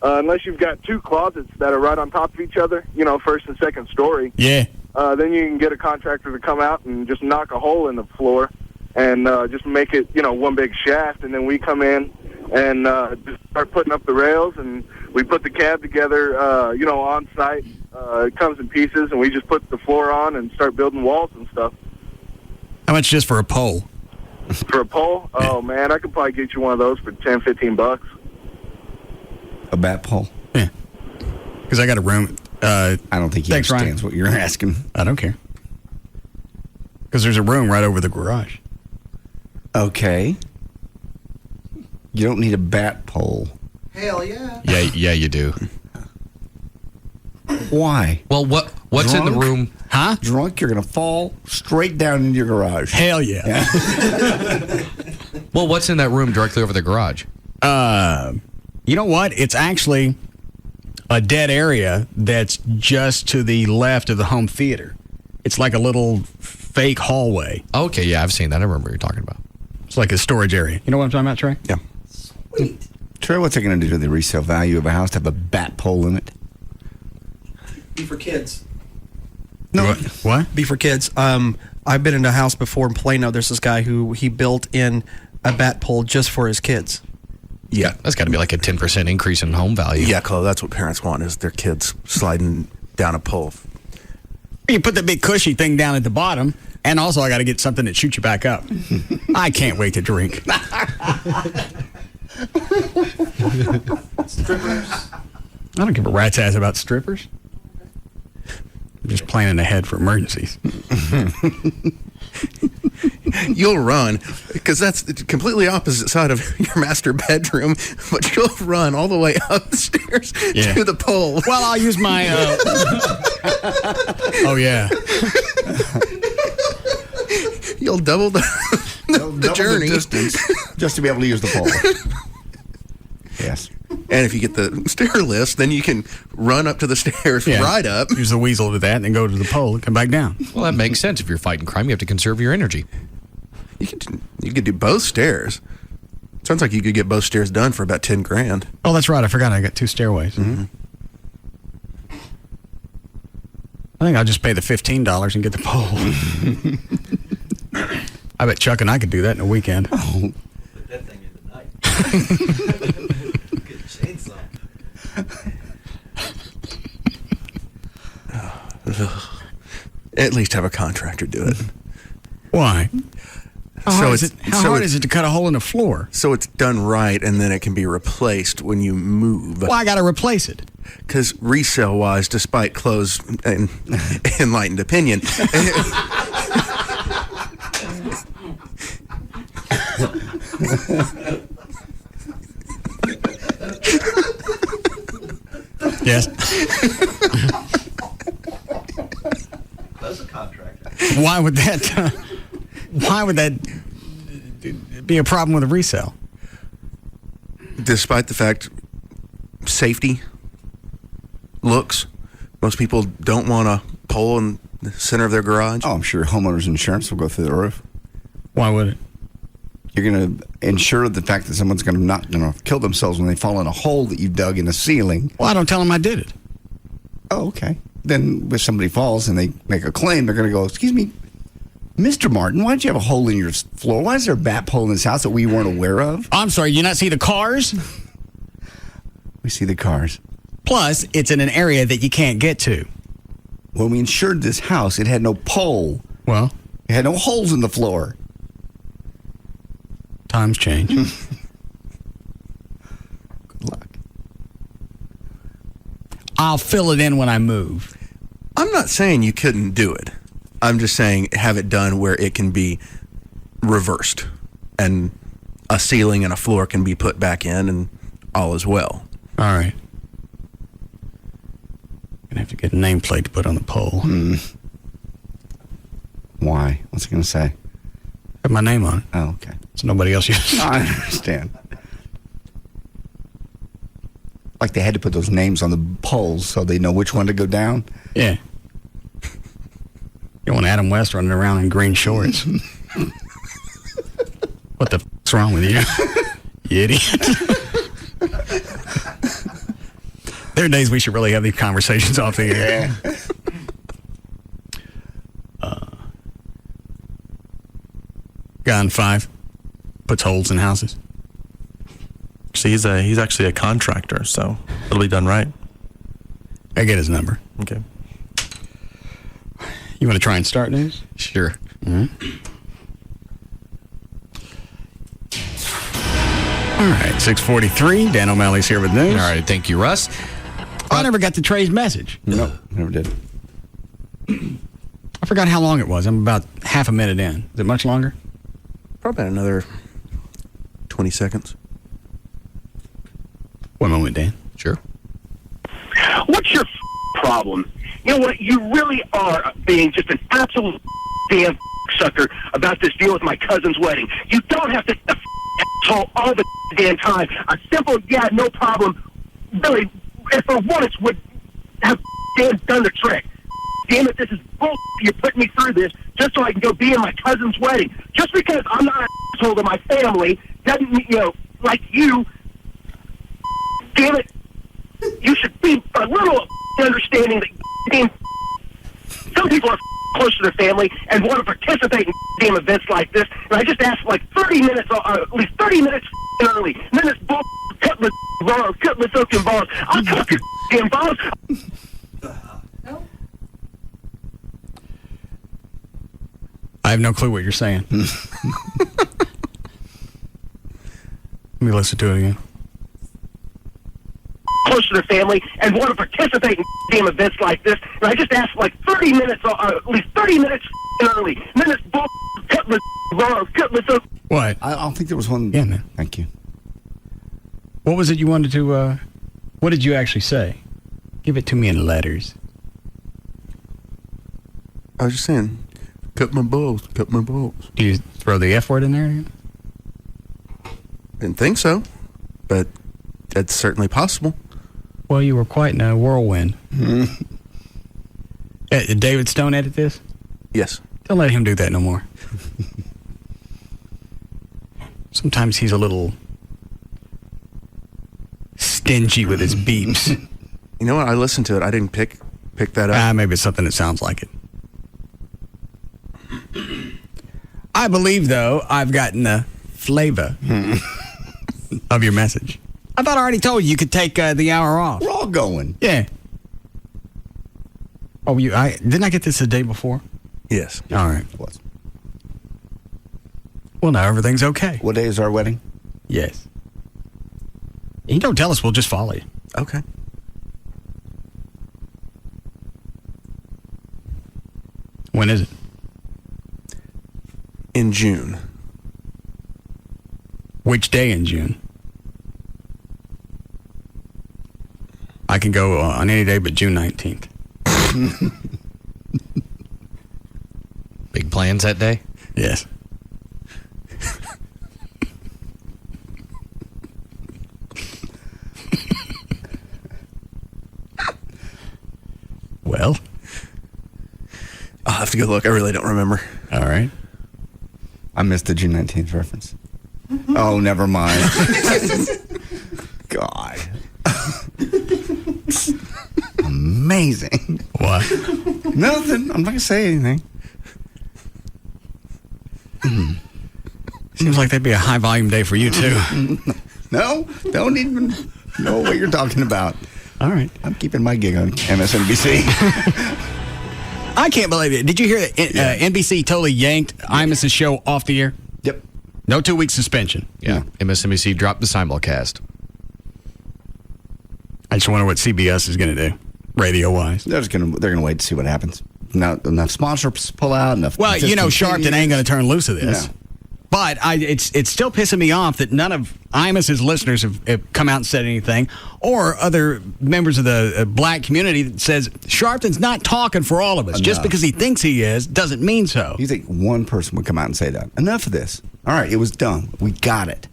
Unless you've got two closets that are right on top of each other, first and second story. Yeah. Then you can get a contractor to come out and just knock a hole in the floor and just make it, one big shaft. And then we come in and just start putting up the rails, and we put the cab together, on site. It comes in pieces, and we just put the floor on and start building walls and stuff. How much just for a pole? For a pole? Yeah. Oh, man, I could probably get you one of those for $10-15. A bat pole? Yeah. Because I got a room. I don't think he understands what you're asking. I don't care. Because there's a room right over the garage. Okay. You don't need a bat pole. Hell yeah. Yeah, you do. Why? Well, what's Drunk? in the room? Huh? Drunk, you're going to fall straight down into your garage. Hell yeah. Well, what's in that room directly over the garage? You know what? It's actually a dead area that's just to the left of the home theater. It's like a little fake hallway. Okay, yeah, I've seen that. I remember what you're talking about. It's like a storage area. You know what I'm talking about, Trey? Yeah. Sweet. Trey, what's it going to do to the resale value of a house to have a bat pole in it? Be for kids. No. What? Be for kids. I've been in a house before in Plano. There's this guy who he built in a bat pole just for his kids. Yeah, that's got to be like a 10% increase in home value. Yeah, Chloe, that's what parents want, is their kids sliding down a pole. You put the big cushy thing down at the bottom, and also I got to get something that shoots you back up. I can't wait to drink. Strippers. I don't give a rat's ass about strippers. I'm just planning ahead for emergencies. You'll run, because that's the completely opposite side of your master bedroom, but you'll run all the way up the stairs to the pole. Well, I'll use my... Oh, yeah. You'll double the journey. The distance just to be able to use the pole. Yes. And if you get the stair lift, then you can run up to the stairs, right up. Use the weasel to that, and then go to the pole and come back down. Well, that makes sense. If you're fighting crime, you have to conserve your energy. You could do both stairs. Sounds like you could get both stairs done for about $10,000. Oh, that's right. I forgot. I got two stairways. Mm-hmm. I think I'll just pay the $15 and get the pole. I bet Chuck and I could do that in a weekend. Put that thing in the night. Get a chainsaw. At least have a contractor do it. Why? How hard is it to cut a hole in the floor? So it's done right, and then it can be replaced when you move. Well, I got to replace it. Because resale-wise, despite Chloe's enlightened opinion... Yes. That's a contractor. Why would that be a problem with a resale? Despite the fact, safety, looks, most people don't want a pole in the center of their garage. Oh, I'm sure homeowners insurance will go through the roof. Why would it? You're going to ensure the fact that someone's not going to kill themselves when they fall in a hole that you dug in the ceiling. Well, I don't tell them I did it. Oh, okay. then if somebody falls and they make a claim, they're going to go, excuse me, Mr. Martin, why did you have a hole in your floor? Why is there a bat hole in this house that we weren't aware of? I'm sorry, you not see the cars? We see the cars. Plus, it's in an area that you can't get to. When we insured this house, it had no pole. Well, it had no holes in the floor. Times change. Good luck. I'll fill it in when I move. I'm not saying you couldn't do it. I'm just saying have it done where it can be reversed and a ceiling and a floor can be put back in and all is well. All right. Gonna have to get a nameplate to put on the pole. Why? What's it gonna say? Have my name on it. Oh, okay. So nobody else uses it. I understand. Like they had to put those names on the poles so they know which one to go down. Yeah. You want Adam West running around in green shorts. What the f***'s wrong with you? You idiot. There are days we should really have these conversations off the air. Guy on 5 puts holes in houses. See, he's actually a contractor, so it'll be done right. I get his number. Okay. You want to try and start news? Sure. All right, 6:43. Dan O'Malley's here with news. All right, thank you, Russ. I never got to Trey's message. No, never did. I forgot how long it was. I'm about half a minute in. Is it much longer? Probably another 20 seconds. One moment, Dan. Sure. What's your problem? You know what? You really are being just an absolute damn sucker about this deal with my cousin's wedding. You don't have to asshole all the damn time. A simple, yeah, no problem, really, if for once would have damn done the trick. Damn it, this is bull. You're putting me through this just so I can go be in my cousin's wedding. Just because I'm not an asshole to my family doesn't mean, like you, damn it, you should be a little understanding that damn, some people are close to their family and want to participate in damn events like this. And I just asked for like 30 minutes, at least 30 minutes early. And then this bull cutlass fucking balls. I'll cut your damn balls. I have no clue what you're saying. Let me listen to it again. Close to their family and want to participate in damn events like this. And I just asked for like 30 minutes, at least 30 minutes early. And then this bull cutlass. What? I don't think there was one. Yeah, man. Thank you. What was it you wanted to, what did you actually say? Give it to me in letters. I was just saying, cut my balls. Do you throw the F word in there again? Didn't think so, but that's certainly possible. Well, you were quite in a whirlwind. Did David Stone edit this? Yes. Don't let him do that no more. Sometimes he's a little stingy with his beeps. You know what? I listened to it. I didn't pick that up. Maybe it's something that sounds like it. I believe, though, I've gotten the flavor of your message. I thought I already told you could take the hour off. We're all going. Yeah. Oh, didn't I get this the day before? Yes. All right. It was. Well, now everything's okay. What day is our wedding? Yes. You don't tell us, we'll just follow you. Okay. When is it? In June. Which day in June? I can go on any day but June 19th. Big plans that day? Yes. Well, I'll have to go look. I really don't remember. All right. I missed the June 19th reference. Oh, never mind. God. amazing. What? Nothing. I'm not going to say anything. Seems like that'd be a high volume day for you, too. No, don't even know what you're talking about. All right. I'm keeping my gig on MSNBC. I can't believe it. Did you hear that NBC totally yanked Imus's show off the air? Yep. No 2-week suspension. Yeah. MSNBC dropped the simulcast. I just wonder what CBS is going to do, radio-wise. They're gonna wait to see what happens. Not enough sponsors pull out. Enough. Well, you know, Sharpton ain't going to turn loose of this. No. But it's still pissing me off that none of Imus's listeners have come out and said anything, or other members of the black community that says Sharpton's not talking for all of us. Enough. Just because he thinks he is doesn't mean so. You think one person would come out and say that? Enough of this. All right, it was done. We got it.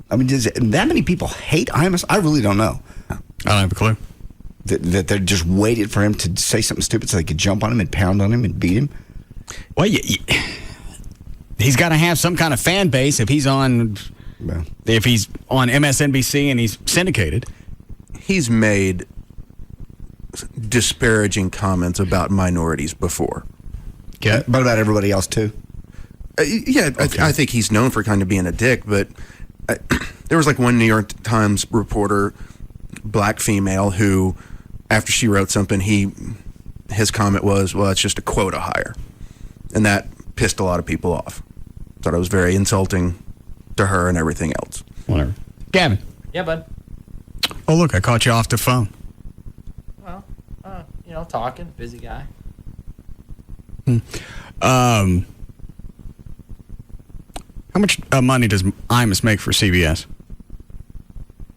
I mean, does that many people hate Imus? I really don't know. I don't have a clue. That they just waited for him to say something stupid so they could jump on him and pound on him and beat him? Well, he's got to have some kind of fan base if he's on MSNBC and he's syndicated. He's made disparaging comments about minorities before. Yeah, but about everybody else too? Yeah, okay. I think he's known for kind of being a dick, but there was like one New York Times reporter, black female, who, after she wrote something, his comment was, well, it's just a quota hire. And that pissed a lot of people off. Thought it was very insulting to her and everything else. Whatever. Gavin. Yeah, bud. Oh, look, I caught you off the phone. Well, talking, busy guy. How much money does Imus make for CBS?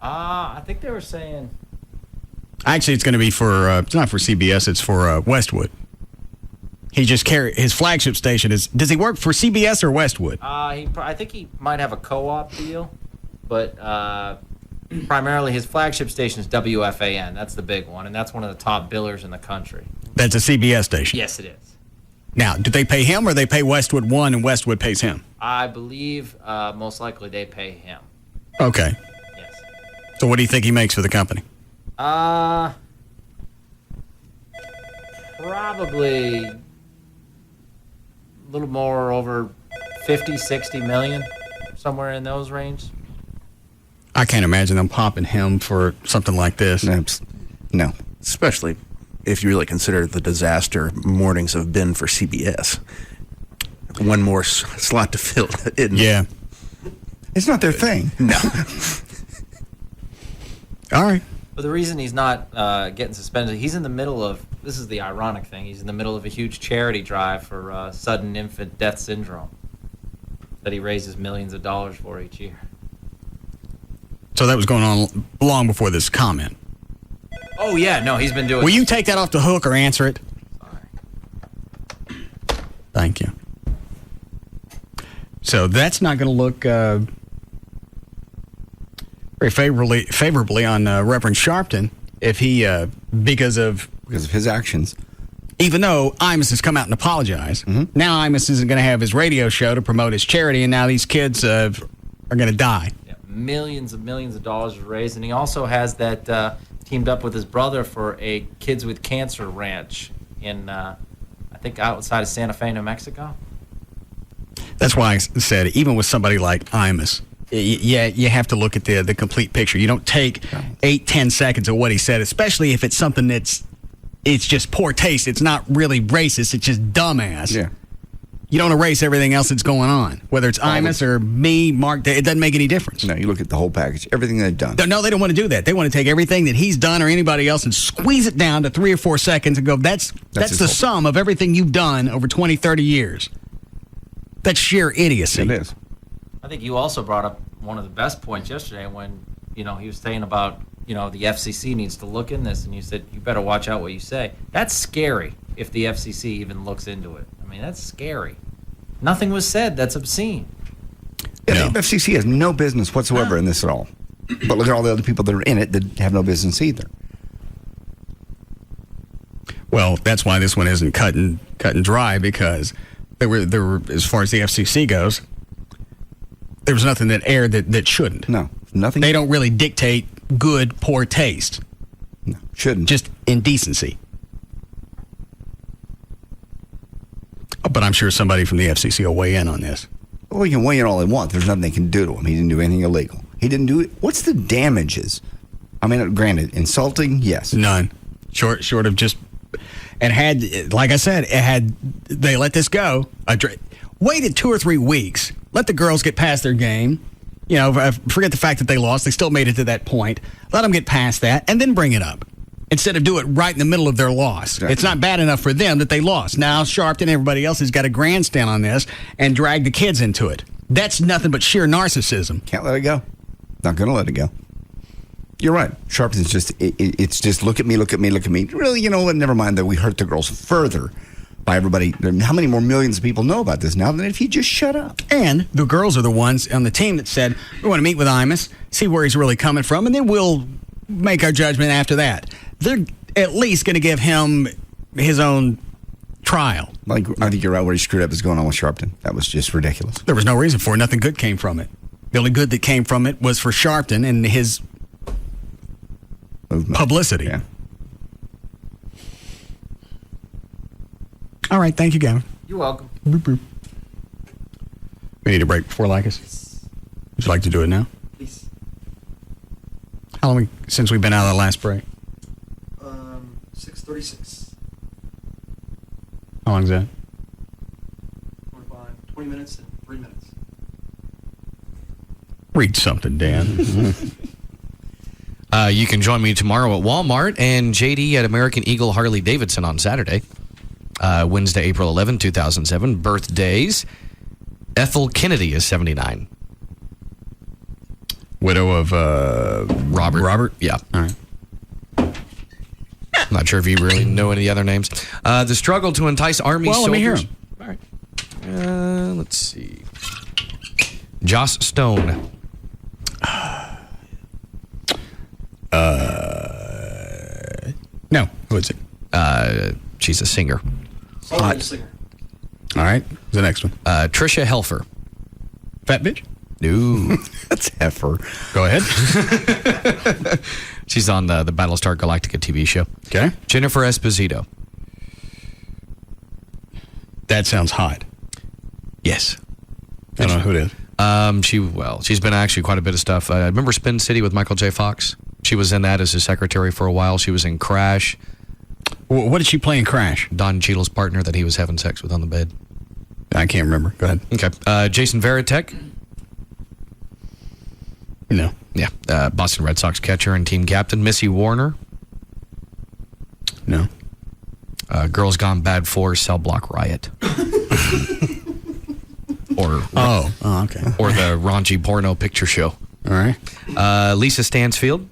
I think they were saying. Actually, it's going to be for. It's not for CBS. It's for Westwood. He just his flagship station is. Does he work for CBS or Westwood? I think he might have a co-op deal, but primarily his flagship station is WFAN. That's the big one, and that's one of the top billers in the country. That's a CBS station. Yes, it is. Now, do they pay him or they pay Westwood one and Westwood pays him? I believe most likely they pay him. Okay. Yes. So what do you think he makes for the company? Probably a little more over 50, 60 million, somewhere in those range. I can't imagine them popping him for something like this. No. Especially if you really consider the disaster mornings have been for CBS. One more slot to fill. Yeah. It's not their thing. No. All right. But the reason he's not getting suspended, he's in the middle of, this is the ironic thing, he's in the middle of a huge charity drive for sudden infant death syndrome that he raises millions of dollars for each year. So that was going on long before this comment. Oh, yeah, no, he's been doing Will you take that off the hook or answer it? Sorry. Thank you. So that's not going to look very favorably on Reverend Sharpton if he, because of his actions. Even though Imus has come out and apologized, now Imus isn't going to have his radio show to promote his charity, and now these kids are going to die. Yeah, millions of dollars raised, and he also has that teamed up with his brother for a Kids with Cancer ranch in, I think, outside of Santa Fe, New Mexico. That's why I said, even with somebody like Imus, you have to look at the complete picture. You don't take 8-10 seconds of what he said, especially if it's something it's just poor taste. It's not really racist. It's just dumbass. Yeah. You don't erase everything else that's going on. Whether it's Imus or me, Mark, it doesn't make any difference. No, you look at the whole package, everything they've done. No, they don't want to do that. They want to take everything that he's done or anybody else and squeeze it down to 3 or 4 seconds and go, that's the sum of everything you've done over 20, 30 years. That's sheer idiocy. It is. I think you also brought up one of the best points yesterday when, he was saying about, the FCC needs to look in this, and you said, you better watch out what you say. That's scary if the FCC even looks into it. I mean, that's scary. Nothing was said that's obscene. Yeah, the FCC has no business whatsoever in this at all. But look at all the other people that are in it that have no business either. Well, that's why this one isn't cut and dry, because there were, as far as the FCC goes, there was nothing that aired that shouldn't. No, nothing. They don't really dictate good, poor taste. No, shouldn't. Just indecency. But I'm sure somebody from the FCC will weigh in on this. Well, he can weigh in all they want. There's nothing they can do to him. He didn't do anything illegal. He didn't do it. What's the damages? I mean, granted, insulting, yes. None. Short of just... And had, like I said, they let this go. Waited 2 or 3 weeks. Let the girls get past their game. You know, forget the fact that they lost. They still made it to that point. Let them get past that and then bring it up. Instead of do it right in the middle of their loss. Exactly. It's not bad enough for them that they lost. Now Sharpton and everybody else has got a grandstand on this and drag the kids into it. That's nothing but sheer narcissism. Can't let it go. Not going to let it go. You're right. Sharpton's just, it's just look at me. Really, you know what? Never mind that we hurt the girls further by everybody. How many more millions of people know about this now than if he just shut up? And the girls are the ones on the team that said, we want to meet with Imus, see where he's really coming from, and then we'll make our judgment after that. They're at least going to give him his own trial. I think you're right. Where he screwed up is going on with Sharpton. That was just ridiculous. There was no reason for it. Nothing good came from it. The only good that came from it was for Sharpton and his publicity. Yeah. All right. Thank you, Gavin. You're welcome. Boop, boop. We need a break before Lycus. Would you like to do it now? Please. How long since we've been out of the last break? 6:36. How long is that? 20 minutes and 3 minutes. Read something, Dan. You can join me tomorrow at Walmart and JD at American Eagle Harley Davidson on Saturday. Wednesday, April 11, 2007. Birthdays. Ethel Kennedy is 79. Widow of Robert. Robert? Yeah. All right. Not sure if you really know any other names. The struggle to entice Army soldiers. Let me hear them. All right. Let's see. Joss Stone. No. Who is it? She's a singer. Hot singer. All right. Who's the next one? Tricia Helfer. Fat bitch? No. That's heifer. Go ahead. She's on the Battlestar Galactica TV show. Okay. Jennifer Esposito. That sounds hot. Yes. I don't know who it is. She's been actually quite a bit of stuff. I remember Spin City with Michael J. Fox. She was in that as his secretary for a while. She was in Crash. What did she play in Crash? Don Cheadle's partner that he was having sex with on the bed. I can't remember. Go ahead. Okay. Jason Varitek. No. Yeah. Boston Red Sox catcher and team captain. Missy Warner. No. Girls Gone Bad 4 Cell Block Riot. Okay. Or the raunchy porno picture show. All right. Lisa Stansfield.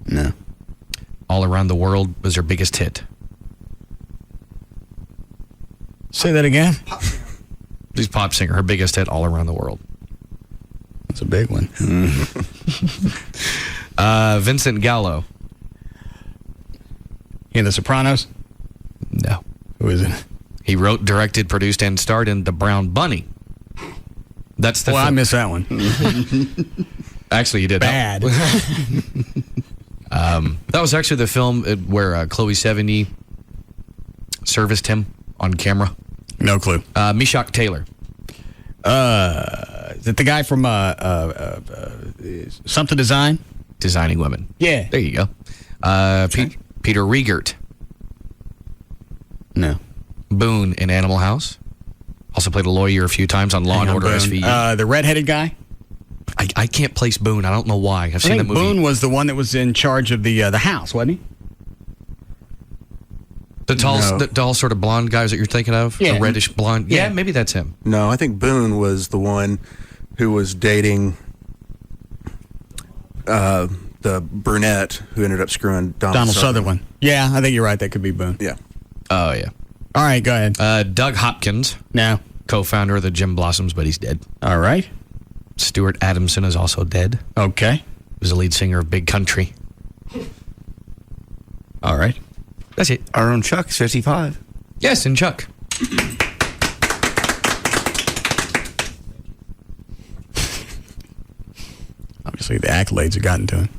No. All Around the World was her biggest hit. Say that again. She's pop singer. Her biggest hit, All Around the World. That's a big one. Vincent Gallo. In The Sopranos? No. Who is it? He wrote, directed, produced, and starred in The Brown Bunny. That's the film. I missed that one. Actually, you did. Bad. That was actually the film where Chloe Sevigny serviced him on camera. No clue. Meshack Taylor. Is it the guy from Something Design? Designing Women. Yeah. There you go. Peter Riegert. No. Boone in Animal House. Also played a lawyer a few times on Law and Order SVU. The redheaded guy? I can't place Boone. I don't know why. I've seen the movie. Boone was the one that was in charge of the house, wasn't he? The tall sort of blonde guys that you're thinking of? Yeah. The reddish blonde? Yeah, maybe that's him. No, I think Boone was the one who was dating the brunette who ended up screwing Donald Sutherland. Yeah, I think you're right. That could be Boone. Yeah. Oh, yeah. All right, go ahead. Doug Hopkins. No. Co-founder of the Jim Blossoms, but he's dead. All right. Stuart Adamson is also dead. Okay. He was the lead singer of Big Country. All right. That's it. Our own Chuck, 55. Yes, and Chuck. I'm just Obviously, the accolades have gotten to him.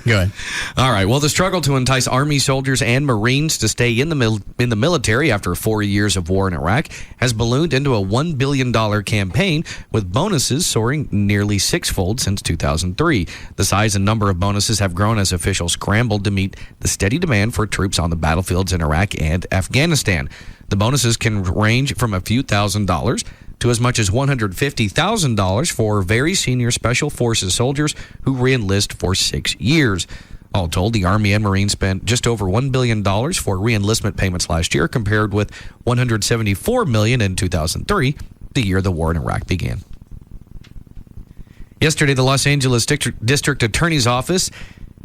Go ahead. All right. Well, the struggle to entice Army soldiers and Marines to stay in the military after 4 years of war in Iraq has ballooned into a $1 billion campaign, with bonuses soaring nearly sixfold since 2003. The size and number of bonuses have grown as officials scrambled to meet the steady demand for troops on the battlefields in Iraq and Afghanistan. The bonuses can range from a few $1,000s to as much as $150,000 for very senior Special Forces soldiers who re-enlist for 6 years. All told, the Army and Marines spent just over $1 billion for re-enlistment payments last year, compared with $174 million in 2003, the year the war in Iraq began. Yesterday, the Los Angeles District Attorney's Office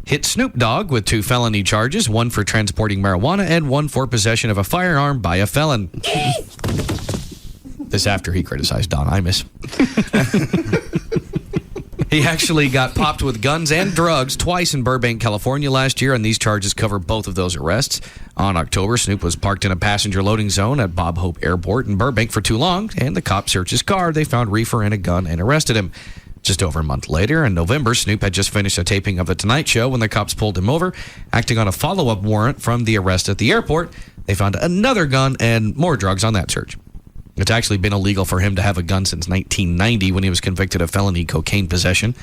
hit Snoop Dogg with 2 felony charges, one for transporting marijuana and one for possession of a firearm by a felon. This after he criticized Don Imus. He actually got popped with guns and drugs twice in Burbank, California last year, and these charges cover both of those arrests. On October, Snoop was parked in a passenger loading zone at Bob Hope Airport in Burbank for too long, and the cops searched his car. They found reefer and a gun and arrested him. Just over a month later, in November, Snoop had just finished a taping of The Tonight Show when the cops pulled him over. Acting on a follow-up warrant from the arrest at the airport, they found another gun and more drugs on that search. It's actually been illegal for him to have a gun since 1990 when he was convicted of felony cocaine possession.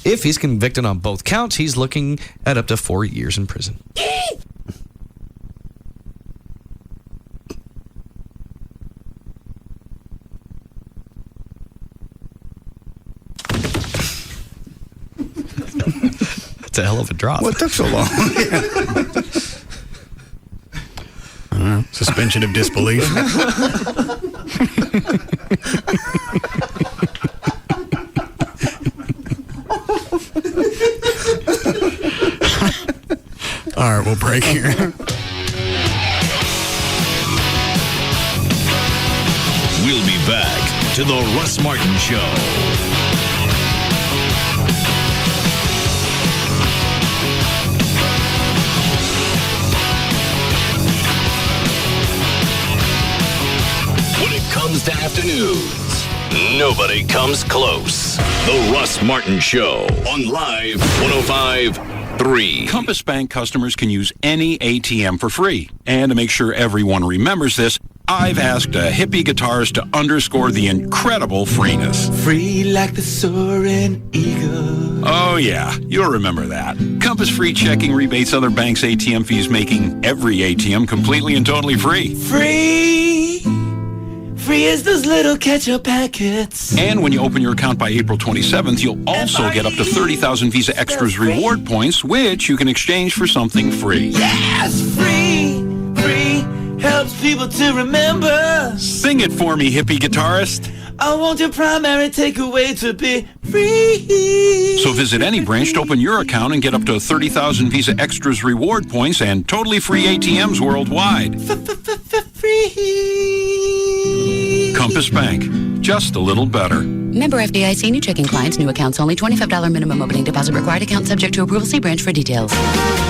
If he's convicted on both counts, he's looking at up to 4 years in prison. That's a hell of a drop. What took so long? Suspension of disbelief. All right, we'll break here. We'll be back to the Russ Martin Show. Comes to afternoons, nobody comes close. The Russ Martin Show on Live 105.3. Compass Bank customers can use any ATM for free. And to make sure everyone remembers this, I've asked a hippie guitarist to underscore the incredible freeness. Free like the soaring eagle. Oh yeah, you'll remember that. Compass free checking rebates other banks' ATM fees, making every ATM completely and totally free. Free as those little ketchup packets. And when you open your account by April 27th, you'll also get up to 30,000 Visa Extras reward points, which you can exchange for something free. Yes, free helps people to remember. Sing it for me, hippie guitarist. I want your primary takeaway to be free. So visit any branch to open your account and get up to 30,000 Visa Extras reward points and totally free ATMs worldwide. Free. Compass Bank, just a little better. Member FDIC. New checking clients. New accounts only. $25 minimum opening deposit required. Account subject to approval. See branch for details.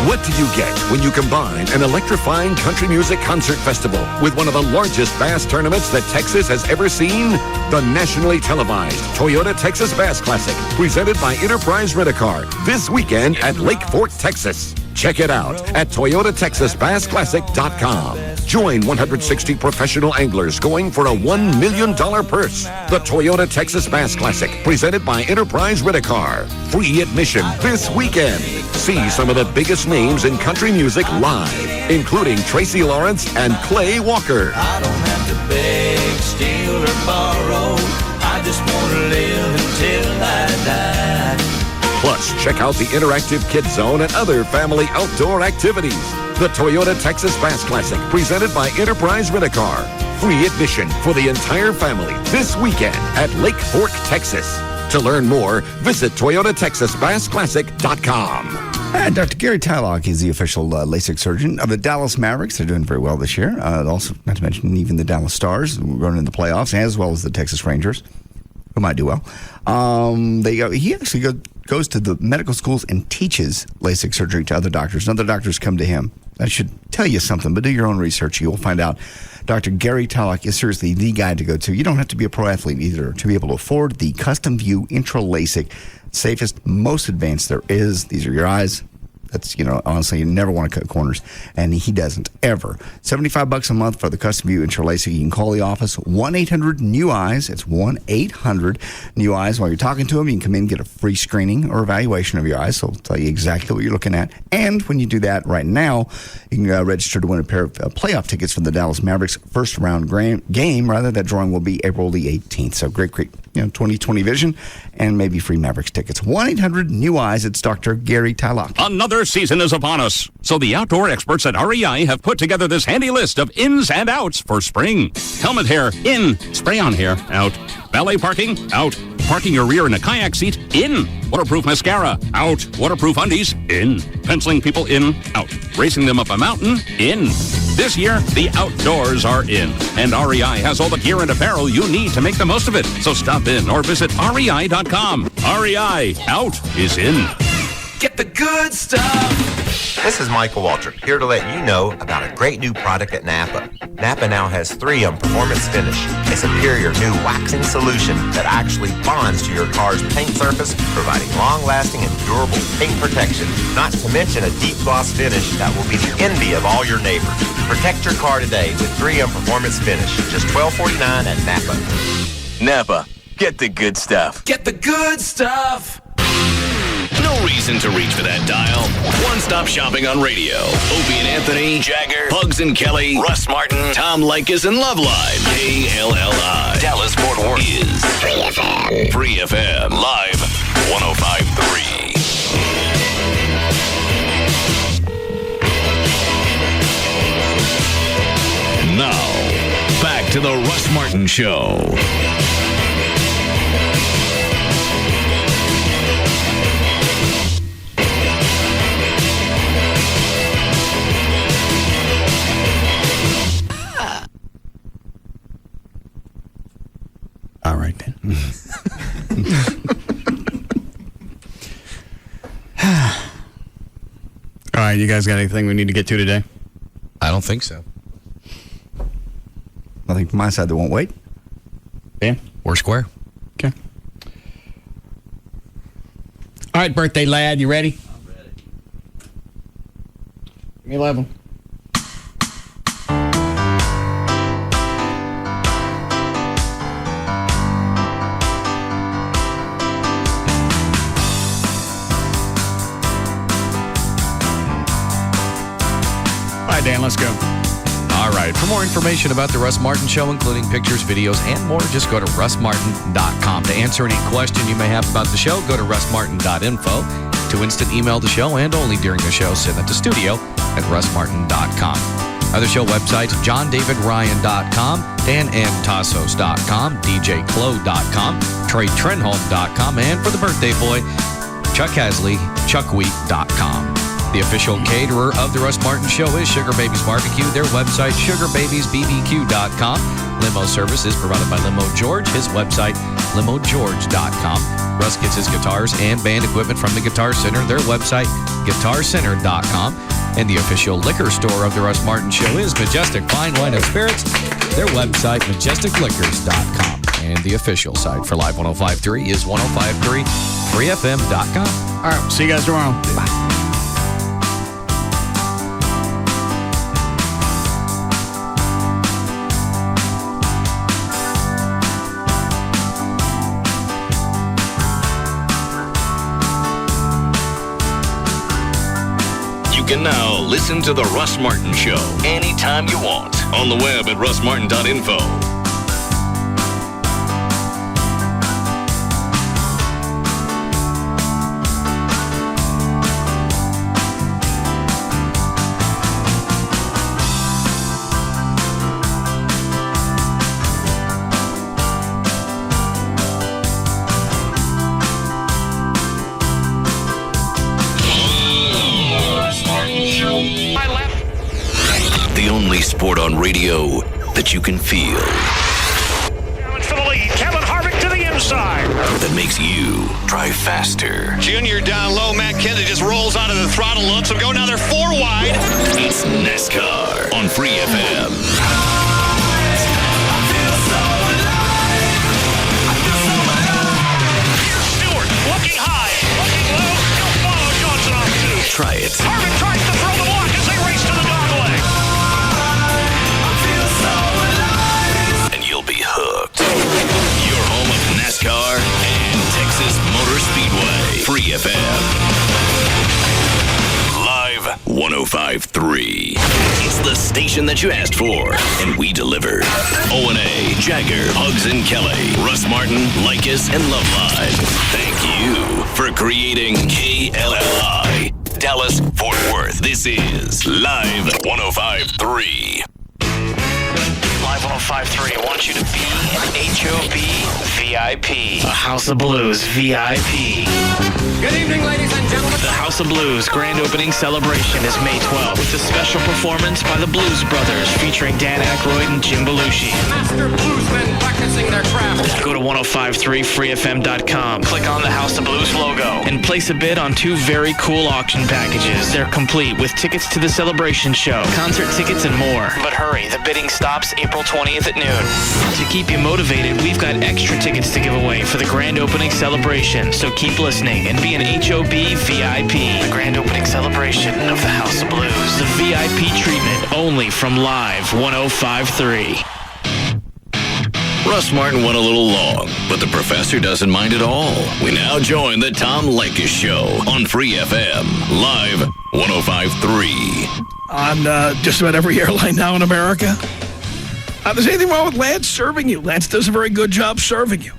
What do you get when you combine an electrifying country music concert festival with one of the largest bass tournaments that Texas has ever seen? The nationally televised Toyota Texas Bass Classic, presented by Enterprise Rent-A-Car, this weekend at Lake Fork, Texas. Check it out at ToyotaTexasBassClassic.com. Join 160 professional anglers going for a $1 million purse. The Toyota Texas Bass Classic, presented by Enterprise Rent-A-Car. Free admission this weekend. See some of the biggest names in country music live, including Tracy Lawrence and Clay Walker. I don't have to beg, steal, or borrow. I just want to live until I die. Plus, check out the interactive Kids Zone and other family outdoor activities. The Toyota Texas Bass Classic, presented by Enterprise Rent-A-Car. Free admission for the entire family this weekend at Lake Fork, Texas. To learn more, visit ToyotaTexasBassClassic.com. Dr. Gary Tylock is the official LASIK surgeon of the Dallas Mavericks. They're doing very well this year. Also, not to mention even the Dallas Stars running in the playoffs, as well as the Texas Rangers, who might do well. He actually goes to the medical schools and teaches LASIK surgery to other doctors. And other doctors come to him That should tell you something, but do your own research. You'll find out Dr. Gary Tallock is seriously the guy to go to. You don't have to be a pro athlete either to be able to afford the Custom View Intra LASIK. Safest, most advanced there is. These are your eyes. That's, honestly, you never want to cut corners, and he doesn't ever. $75 a month for the Custom View Intra LASIK. You can call the office, 1-800-NEW-EYES. It's 1-800-NEW-EYES. While you're talking to him, you can come in and get a free screening or evaluation of your eyes. So it'll tell you exactly what you're looking at. And when you do that right now, you can register to win a pair of playoff tickets for the Dallas Mavericks first round game. That drawing will be April the 18th. So great, 2020 vision and maybe free Mavericks tickets. 1-800-NEW-EYES. It's Dr. Gary Tallock. Another season is upon us, so the outdoor experts at REI have put together this handy list of ins and outs for spring. Helmet hair, in. Spray-on hair, out. Valet parking, out. Parking your rear in a kayak seat, in. Waterproof mascara, out. Waterproof undies, in. Penciling people, in, out. Racing them up a mountain, in. This year, the outdoors are in, and REI has all the gear and apparel you need to make the most of it. So stop in or visit REI.com. REI, out is in. Get the good stuff. This is Michael Waltrip, here to let you know about a great new product at Napa. Napa now has 3M Performance Finish, a superior new waxing solution that actually bonds to your car's paint surface, providing long-lasting and durable paint protection, not to mention a deep gloss finish that will be the envy of all your neighbors. Protect your car today with 3M Performance Finish, just $12.49 at Napa. Napa, get the good stuff. Get the good stuff. No reason to reach for that dial. One-stop shopping on radio. Opie and Anthony, Jagger, Bugs and Kelly, Russ Martin, Tom Leykis, and Loveline. KLLI. Dallas Fort Worth is Free FM. Free FM. Live 105.3. Now, back to the Russ Martin Show. All right, then. All right, you guys got anything we need to get to today? I don't think so. Nothing from my side that won't wait. Dan? We're square. Okay. All right, birthday lad, you ready? I'm ready. Give me 11. Dan, let's go. All right. For more information about the Russ Martin Show, including pictures, videos, and more, just go to russmartin.com. To answer any question you may have about the show, go to russmartin.info. To instant email the show and only during the show, send it to studio at russmartin.com. Other show websites, johndavidryan.com, danantasos.com, djclo.com, treytrenholm.com, and for the birthday boy, Chuck Hasley, chuckwheat.com. The official caterer of the Russ Martin Show is Sugar Babies Barbecue. Their website, sugarbabiesbbq.com. Limo service is provided by Limo George. His website, limogeorge.com. Russ gets his guitars and band equipment from the Guitar Center. Their website, guitarcenter.com. And the official liquor store of the Russ Martin Show is Majestic Fine Wine and Spirits. Their website, majesticliquors.com. And the official site for Live 105.3 is 105.3freefm.com. All right, see you guys tomorrow. Bye. You can now listen to The Russ Martin Show anytime you want on the web at russmartin.info. Sport on radio that you can feel. Challenge for the lead. Kevin Harvick to the inside. That makes you drive faster. Junior down low. Matt Kenseth just rolls out of the throttle, lets him go. Now they're 4 wide. It's NASCAR on Free FM. Stewart looking high, looking low. He'll follow Johnson off 2. Try it. Harvick tries to throw the block as they race to the dog leg. And you'll be hooked. Your home of NASCAR and Texas Motor Speedway. Free FM. Live 105.3. It's the station that you asked for, and we delivered. O&A, Jagger, Hugs and Kelly, Russ Martin, Likas, and Loveline. Thank you for creating KLLI. Dallas, Fort Worth. This is Live 105.3. Live 105.3, I want you to be an HOB VIP. A House of Blues VIP. Good evening, ladies and gentlemen. The House of Blues grand opening celebration is May 12th with a special performance by the Blues Brothers featuring Dan Aykroyd and Jim Belushi. Master bluesmen practicing their craft. Go to 1053freefm.com, click on the House of Blues logo, and place a bid on 2 very cool auction packages. They're complete with tickets to the celebration show, concert tickets, and more. But hurry, the bidding stops April 20th at noon. To keep you motivated, we've got extra tickets to give away for the grand opening celebration, so keep listening and be an HOB VIP. The grand opening celebration of the House of Blues. The VIP treatment only from Live 105.3. Russ Martin went a little long, but the professor doesn't mind at all. We now join the Tom Leykis Show on Free FM, Live 105.3. On just about every airline now in America. There's anything wrong with Lance serving you. Lance does a very good job serving you.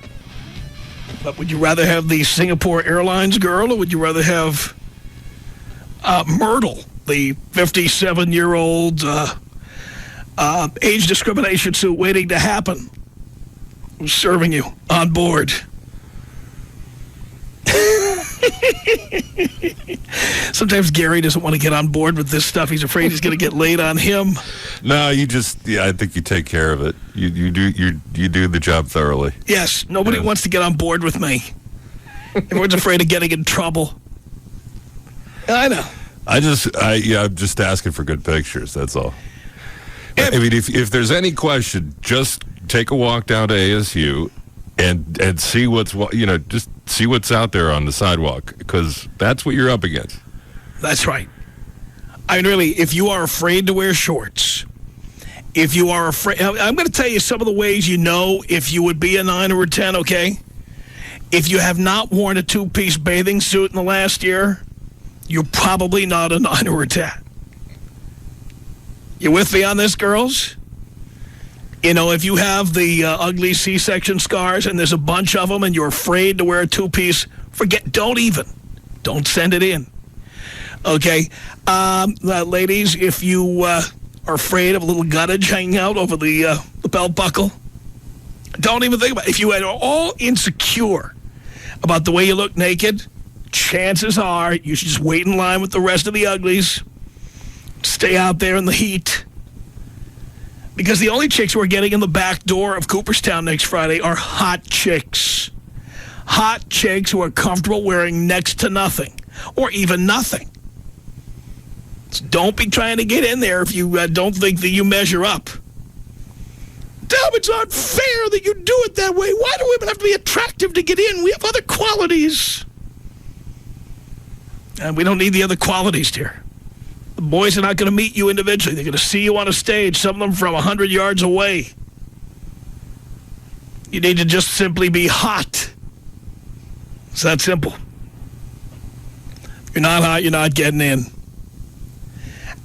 But would you rather have the Singapore Airlines girl, or would you rather have Myrtle, the 57-year-old age discrimination suit waiting to happen, who's serving you on board? Sometimes Gary doesn't want to get on board with this stuff. He's afraid he's going to get laid on him. No, I think you take care of it. You do the job thoroughly. Yes, nobody wants to get on board with me. Everyone's afraid of getting in trouble. I know. I'm just asking for good pictures. That's all. I mean, if there's any question, just take a walk down to ASU and see just see what's out there on the sidewalk, because that's what you're up against. That's right. I mean, really, if you are afraid to wear shorts, if you are afraid, I'm going to tell you some of the ways you know if you would be a 9 or a 10, okay? If you have not worn a 2-piece bathing suit in the last year, you're probably not a 9 or a 10. You with me on this, girls? You know, if you have the ugly C-section scars and there's a bunch of them and you're afraid to wear a 2-piece, don't send it in. Okay? Ladies, if you are afraid of a little guttage hanging out over the belt buckle, don't even think about it. If you are all insecure about the way you look naked, chances are you should just wait in line with the rest of the uglies. Stay out there in the heat. Because the only chicks who are getting in the back door of Cooperstown next Friday are hot chicks. Hot chicks who are comfortable wearing next to nothing, or even nothing. So don't be trying to get in there if you don't think that you measure up. Tell them it's unfair that you do it that way. Why do women have to be attractive to get in? We have other qualities. And we don't need the other qualities, dear. The boys are not going to meet you individually. They're going to see you on a stage, some of them from 100 yards away. You need to just simply be hot. It's that simple. If you're not hot, you're not getting in.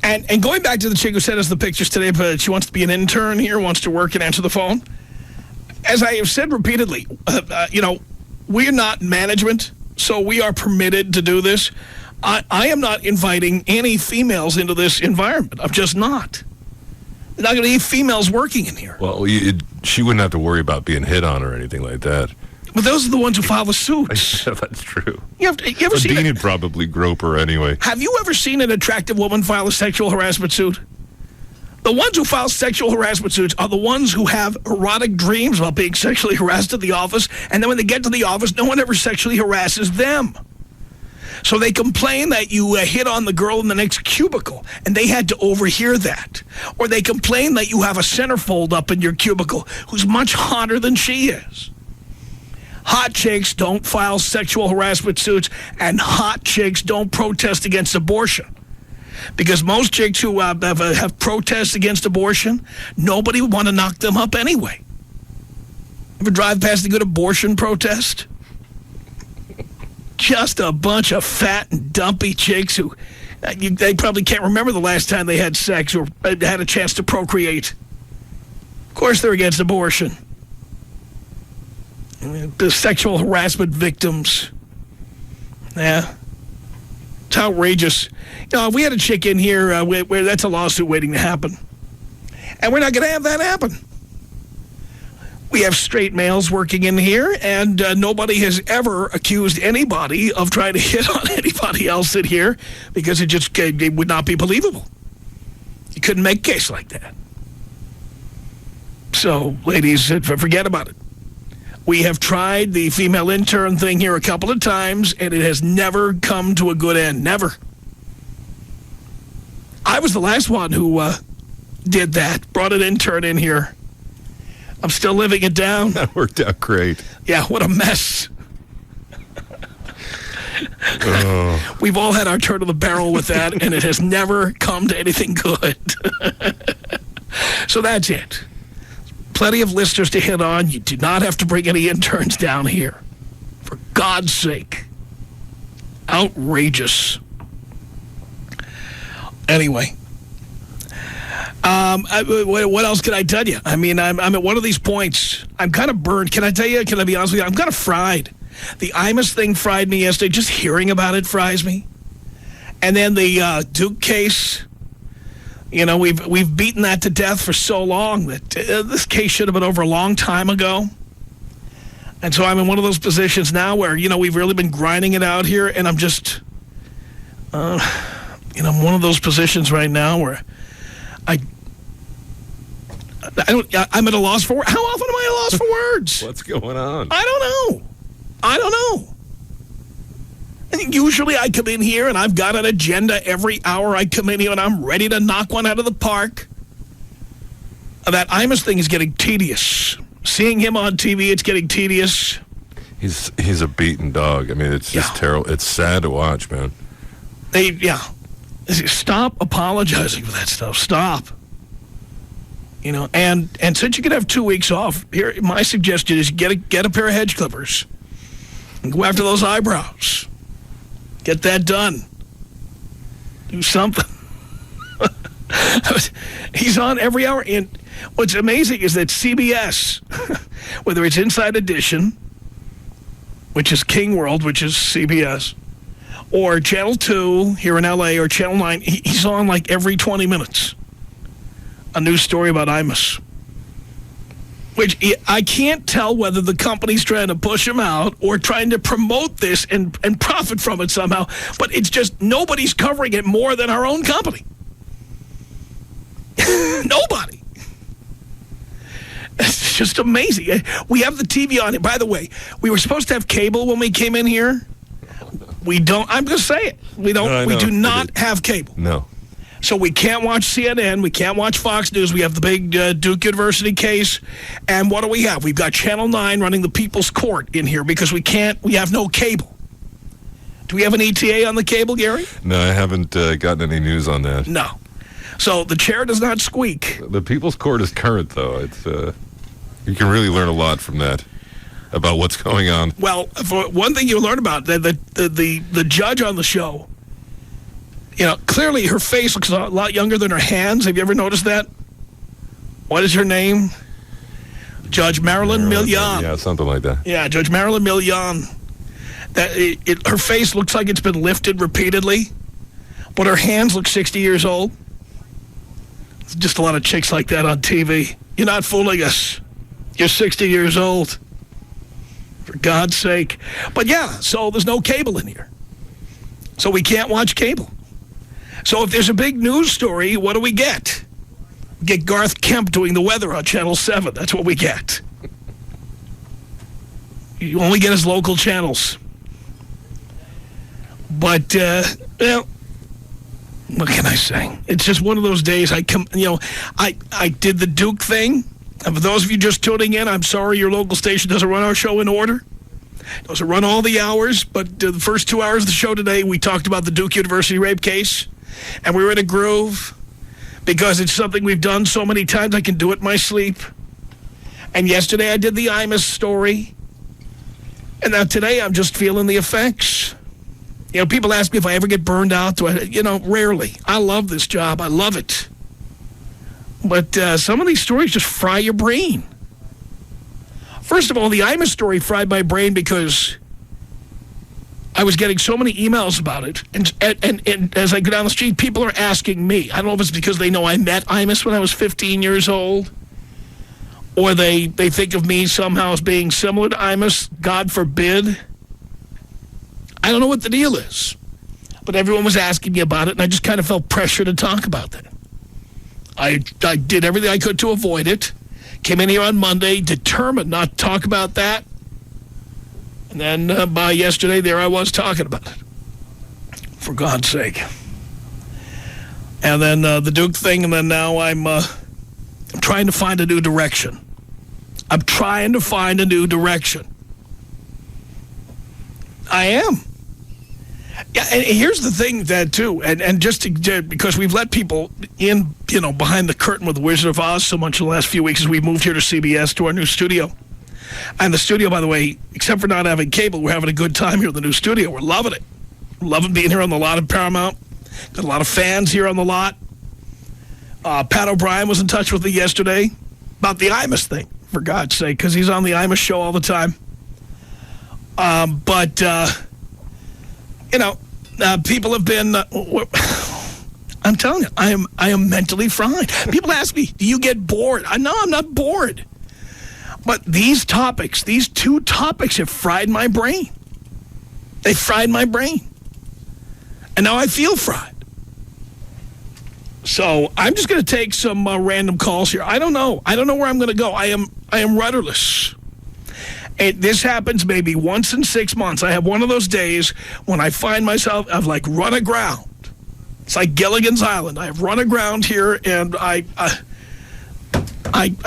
And going back to the chick who sent us the pictures today, but she wants to be an intern here, wants to work and answer the phone. As I have said repeatedly, we're not management, so we are permitted to do this. I am not inviting any females into this environment. I'm just not. There's not going to be females working in here. Well, she wouldn't have to worry about being hit on or anything like that. But those are the ones who file the suits. Yeah, that's true. You ever seen Dean would probably grope her anyway. Have you ever seen an attractive woman file a sexual harassment suit? The ones who file sexual harassment suits are the ones who have erotic dreams about being sexually harassed at the office, and then when they get to the office, no one ever sexually harasses them. So they complain that you hit on the girl in the next cubicle, and they had to overhear that. Or they complain that you have a centerfold up in your cubicle who's much hotter than she is. Hot chicks don't file sexual harassment suits, and hot chicks don't protest against abortion. Because most chicks who have protests against abortion, nobody would want to knock them up anyway. Ever drive past a good abortion protest? Just a bunch of fat and dumpy chicks who they probably can't remember the last time they had sex or had a chance to procreate. Of course they're against abortion. The sexual harassment victims. Yeah. It's outrageous. You know, we had a chick in here where that's a lawsuit waiting to happen. And we're not going to have that happen. We have straight males working in here, and nobody has ever accused anybody of trying to hit on anybody else in here because it would not be believable. You couldn't make a case like that. So, ladies, forget about it. We have tried the female intern thing here a couple of times, and it has never come to a good end. Never. I was the last one who did that, brought an intern in here. I'm still living it down. That worked out great. Yeah, what a mess. Oh. We've all had our turn of the barrel with that, and it has never come to anything good. So that's it. Plenty of listeners to hit on. You do not have to bring any interns down here. For God's sake. Outrageous. Anyway. What else can I tell you? I mean, I'm at one of these points. I'm kind of burned. Can I tell you? Can I be honest with you? I'm kind of fried. The Imus thing fried me yesterday. Just hearing about it fries me. And then the Duke case. You know, we've beaten that to death for so long that this case should have been over a long time ago. And so I'm in one of those positions now where, you know, we've really been grinding it out here, and I'm just, I'm one of those positions right now where I'm at a loss for words. How often am I at a loss for words? What's going on? I don't know. I think usually I come in here and I've got an agenda every hour I come in here and I'm ready to knock one out of the park. That Imus thing is getting tedious. Seeing him on TV, it's getting tedious. He's a beaten dog. I mean, it's just terrible. It's sad to watch, man. Stop apologizing for that stuff. Stop. You know, and since you could have 2 weeks off, here my suggestion is get a pair of hedge clippers and go after those eyebrows. Get that done. Do something. He's on every hour. And what's amazing is that CBS, whether it's Inside Edition, which is King World, which is CBS, or Channel 2 here in L.A., or Channel 9, he's on like every 20 minutes. A new story about Imus. Which I can't tell whether the company's trying to push him out or trying to promote this and profit from it somehow. But it's just nobody's covering it more than our own company. Nobody. It's just amazing. We have the TV on it. By the way, we were supposed to have cable when we came in here. We don't. I'm going to say it. We don't. No, we do not have cable. No. So we can't watch CNN. We can't watch Fox News. We have the big Duke University case. And what do we have? We've got Channel 9 running the People's Court in here because we have no cable. Do we have an ETA on the cable, Gary? No, I haven't gotten any news on that. No. So the chair does not squeak. The People's Court is current, though. It's you can really learn a lot from that about what's going on. Well, for one thing you learn about, the judge on the show, you know, clearly her face looks a lot younger than her hands. Have you ever noticed that? What is her name? Judge Marilyn Millian. Yeah, something like that. Yeah, Judge Marilyn Millian. Her face looks like it's been lifted repeatedly, but her hands look 60 years old. There's just a lot of chicks like that on TV. You're not fooling us. You're 60 years old. For God's sake. But yeah, so there's no cable in here. So we can't watch cable. So if there's a big news story, what do we get? Get Garth Kemp doing the weather on Channel 7. That's what we get. You only get his local channels. But, well, what can I say? It's just one of those days. I did the Duke thing. And for those of you just tuning in, I'm sorry your local station doesn't run our show in order. Doesn't run all the hours, but the first 2 hours of the show today, we talked about the Duke University rape case. And we were in a groove because it's something we've done so many times I can do it in my sleep. And yesterday I did the Imus story. And now today I'm just feeling the effects. You know, people ask me if I ever get burned out. Rarely. I love this job. I love it. But some of these stories just fry your brain. First of all, the Imus story fried my brain because I was getting so many emails about it. And as I go down the street, people are asking me. I don't know if it's because they know I met Imus when I was 15 years old, or they think of me somehow as being similar to Imus. God forbid. I don't know what the deal is. But everyone was asking me about it, and I just kind of felt pressure to talk about that. I did everything I could to avoid it. Came in here on Monday, determined not to talk about that. And then by yesterday, there I was talking about it. For God's sake. And then the Duke thing, and then now I'm trying to find a new direction. I'm trying to find a new direction. I am. Yeah, and here's the thing that too, and just because we've let people in, behind the curtain with the Wizard of Oz so much in the last few weeks as we moved here to CBS to our new studio. And the studio, by the way, except for not having cable, we're having a good time here in the new studio. We're loving it. Loving being here on the lot of Paramount. Got a lot of fans here on the lot. Pat O'Brien was in touch with me yesterday about the Imus thing, for God's sake, because he's on the Imus show all the time. People have been... I'm telling you, I am mentally fried. People ask me, do you get bored? No, I'm not bored. But these two topics have fried my brain. They fried my brain. And now I feel fried. So I'm just going to take some random calls here. I don't know. I don't know where I'm going to go. I am rudderless. And this happens maybe once in 6 months. I have one of those days when I find myself, I've like run aground. It's like Gilligan's Island. I've run aground here, and I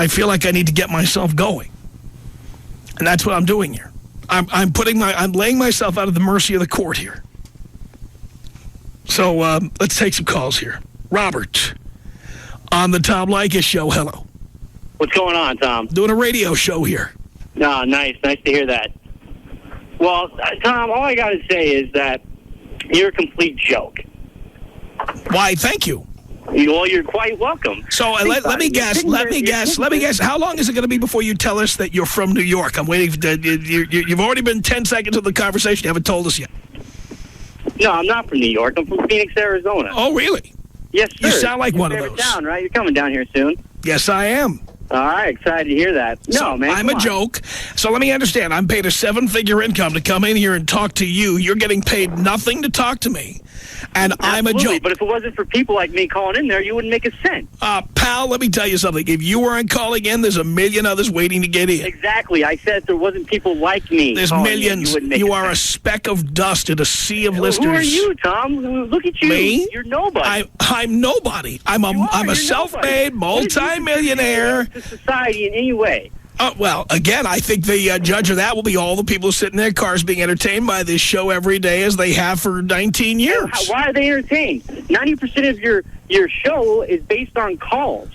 feel like I need to get myself going. And that's what I'm doing here. I'm laying myself out of the mercy of the court here. So let's take some calls here. Robert, on the Tom Leykis show. Hello. What's going on, Tom? Doing a radio show here. No, nice to hear that. Well, Tom, all I got to say is that you're a complete joke. Why, thank you. Well, you're quite welcome. So let me guess. How long is it going to be before you tell us that you're from New York? I'm waiting. You've already been 10 seconds of the conversation. You haven't told us yet. No, I'm not from New York. I'm from Phoenix, Arizona. Oh, really? Yes, sir. You sound like one of those. Town, right? You're coming down here soon. Yes, I am. All right, excited to hear that. No, man, I'm a joke. So let me understand. I'm paid a 7-figure income to come in here and talk to you. You're getting paid nothing to talk to me. And I'm a joke. But if it wasn't for people like me calling in there, you wouldn't make a cent. Pal, let me tell you something. If you weren't calling in, there's a million others waiting to get in. Exactly. I said if there wasn't people like me. There's millions. You are a speck of dust in a sea of listeners. Who are you, Tom? Look at you. Me? You're nobody. I'm nobody. I'm a self-made multi-millionaire. To society in any way. Well, again, I think the judge of that will be all the people who sit in their cars being entertained by this show every day as they have for 19 years. Why are they entertained? 90% of your show is based on calls.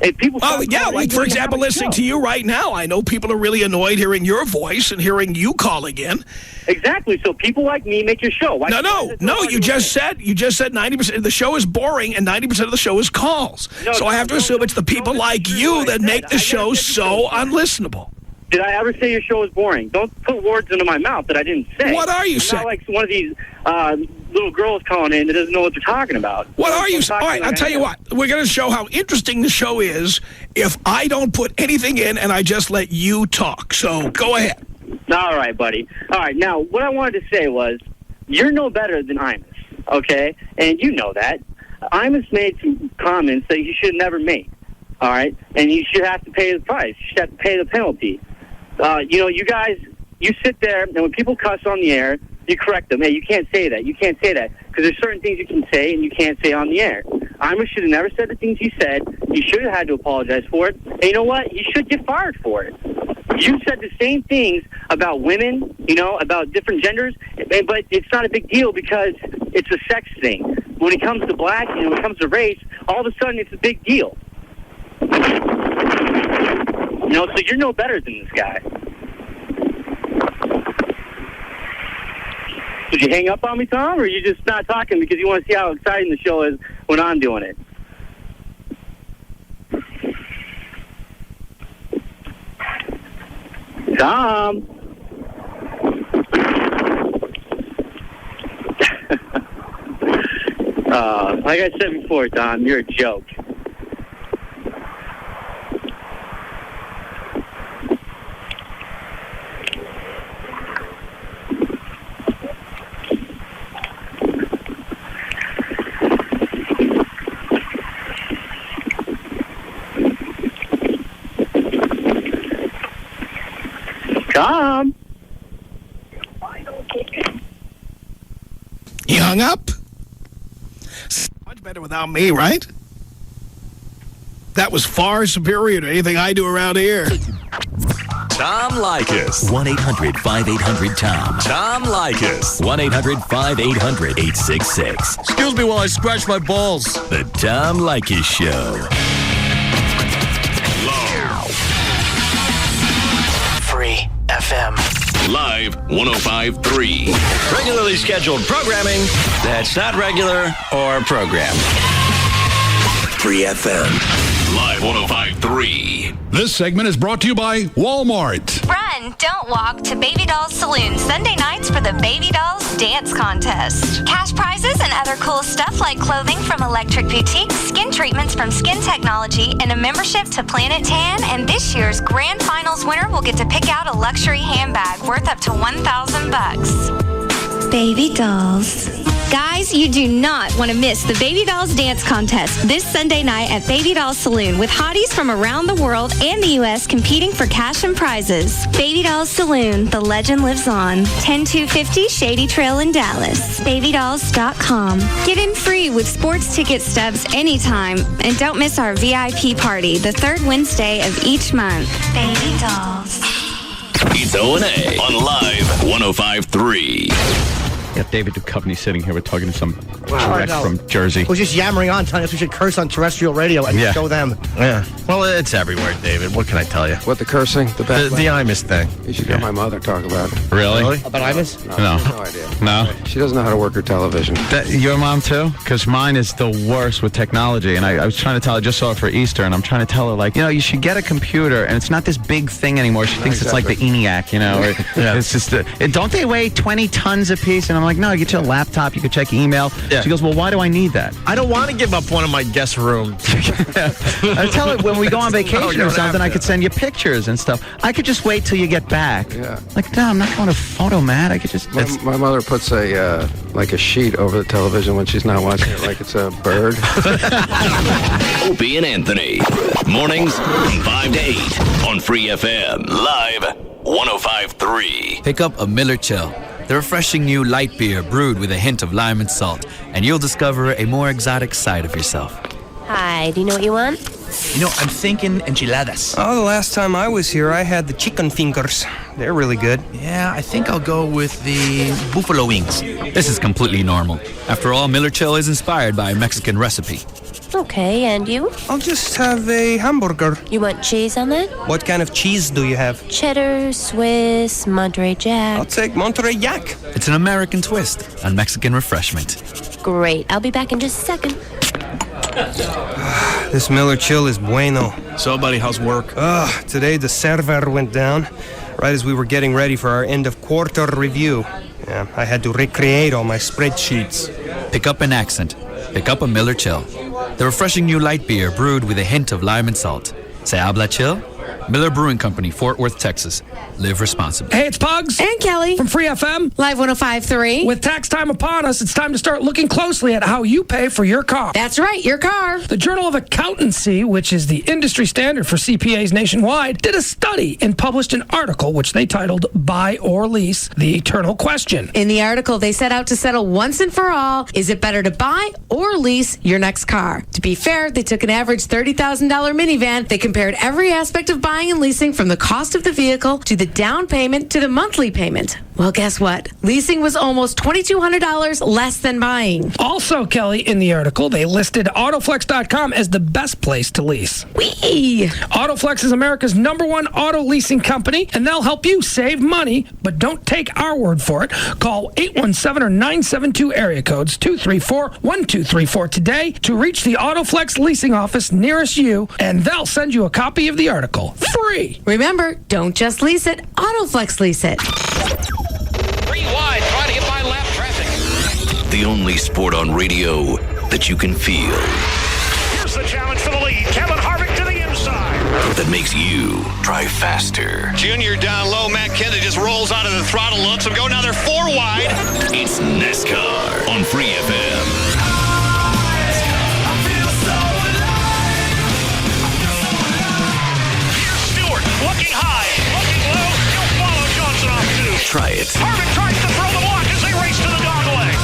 If people like, for example, listening to you right now, I know people are really annoyed hearing your voice and hearing you calling in. Exactly. So people like me make your show. No. You just said 90% of the show is boring and 90% of the show is calls. So I have to assume it's the people like you that make the show so unlistenable. Did I ever say your show is boring? Don't put words into my mouth that I didn't say. What are you saying? Not like one of these little girls calling in that doesn't know what they're talking about. What are you saying? All right, I'll tell you what. We're going to show how interesting the show is if I don't put anything in and I just let you talk. So go ahead. All right, buddy. All right, now, what I wanted to say was, you're no better than Imus, okay? And you know that. Imus made some comments that you should have never made. all right? And you should have to pay the price. You should have to pay the penalty. You guys, you sit there, and when people cuss on the air, you correct them. Hey, you can't say that. You can't say that. Because there's certain things you can say and you can't say on the air. Irma should have never said the things he said. He should have had to apologize for it. And you know what? He should get fired for it. You said the same things about women, about different genders, but it's not a big deal because it's a sex thing. When it comes to black, when it comes to race, all of a sudden it's a big deal. So you're no better than this guy. Did you hang up on me, Tom, or are you just not talking because you want to see how exciting the show is when I'm doing it? Tom. Like I said before, Tom, you're a joke. Tom. You hung up? Much better without me, right? That was far superior to anything I do around here. Tom Leykis. 1-800-5800-TOM. Tom Leykis. 1-800-5800-866. Excuse me while I scratch my balls. The Tom Leykis Show. Free FM. Live 105.3. Regularly scheduled programming that's not regular or programmed. Free FM. Live 105.3. This segment is brought to you by Walmart. Run, don't walk to Baby Dolls Saloon Sunday nights for the Baby Dolls Dance Contest. Cash prizes and other cool stuff like clothing from Electric Boutique, skin treatments from Skin Technology, and a membership to Planet Tan. And this year's Grand Finals winner will get to pick out a luxury handbag worth up to $1,000. Baby Dolls. Guys, you do not want to miss the Baby Dolls Dance Contest this Sunday night at Baby Dolls Saloon with hotties from around the world and the U.S. competing for cash and prizes. Baby Dolls Saloon, the legend lives on. 10250 Shady Trail in Dallas. BabyDolls.com. Get in free with sports ticket stubs anytime. And don't miss our VIP party the third Wednesday of each month. Baby Dolls. It's O&A on Live 105.3. Got David Duchovny sitting here. We're talking to some wreck from Jersey. We're just yammering on, telling us we should curse on terrestrial radio and show them. Yeah. Well, it's everywhere, David. What can I tell you? What, the cursing? The Imus thing. You should hear my mother talk about it. Really? About Imus? No. No idea. No? She doesn't know how to work her television. Your mom, too? Because mine is the worst with technology. And I was trying to tell her, I just saw it for Easter, and I'm trying to tell her, you should get a computer, and it's not this big thing anymore. She thinks it's like the ENIAC, Or, it's just, don't they weigh 20 tons a piece? And I'm like, no, get you a laptop. You could check email. Yeah. She goes, well, why do I need that? I don't want to give up one of my guest rooms. I tell her when we go on vacation or something, I could send you pictures and stuff. I could just wait till you get back. Yeah. No, I'm not going to Photomat. I could just... My mother puts a sheet over the television when she's not watching it, like it's a bird. Opie and Anthony. Mornings from 5 to 8 on Free FM. Live 105.3. Pick up a Miller Chill, the refreshing new light beer brewed with a hint of lime and salt, and you'll discover a more exotic side of yourself. Hi, do you know what you want? I'm thinking enchiladas. Oh, the last time I was here, I had the chicken fingers. They're really good. Yeah, I think I'll go with the buffalo wings. This is completely normal. After all, Miller Chill is inspired by a Mexican recipe. Okay, and you? I'll just have a hamburger. You want cheese on that? What kind of cheese do you have? Cheddar, Swiss, Monterey Jack. I'll take Monterey Jack. It's an American twist on Mexican refreshment. Great. I'll be back in just a second. This Miller Chill is bueno. So, buddy, how's work? Today the server went down right as we were getting ready for our end of quarter review. Yeah, I had to recreate all my spreadsheets. Pick up an accent. Pick up a Miller Chill, the refreshing new light beer brewed with a hint of lime and salt. Se habla chill? Miller Brewing Company, Fort Worth, Texas. Live responsibly. Hey, it's Pugs. And Kelly. From Free FM. Live 105.3. With tax time upon us, it's time to start looking closely at how you pay for your car. That's right, your car. The Journal of Accountancy, which is the industry standard for CPAs nationwide, did a study and published an article which they titled Buy or Lease, the Eternal Question. In the article, they set out to settle once and for all, is it better to buy or lease your next car? To be fair, they took an average $30,000 minivan. They compared every aspect of buying and leasing, from the cost of the vehicle to the down payment to the monthly payment. Well, guess what? Leasing was almost $2,200 less than buying. Also, Kelly, in the article, they listed Autoflex.com as the best place to lease. Whee! Autoflex is America's #1 auto leasing company, and they'll help you save money, but don't take our word for it. Call 817 or 972 area codes 234-1234 today to reach the Autoflex leasing office nearest you, and they'll send you a copy of the article. Free! Remember, don't just lease it, Autoflex lease it. 3 wide, trying to get by lap traffic. The only sport on radio that you can feel. Here's the challenge for the lead. Kevin Harvick to the inside. That makes you drive faster. Junior down low. Matt Kenda just rolls out of the throttle, looks him go. Now they're 4 wide. It's NASCAR on Free FM. Here's Stewart looking high, looking low. He'll follow Johnson off too. Try it. Harvick tries to throw the walk as they race to the dog leg.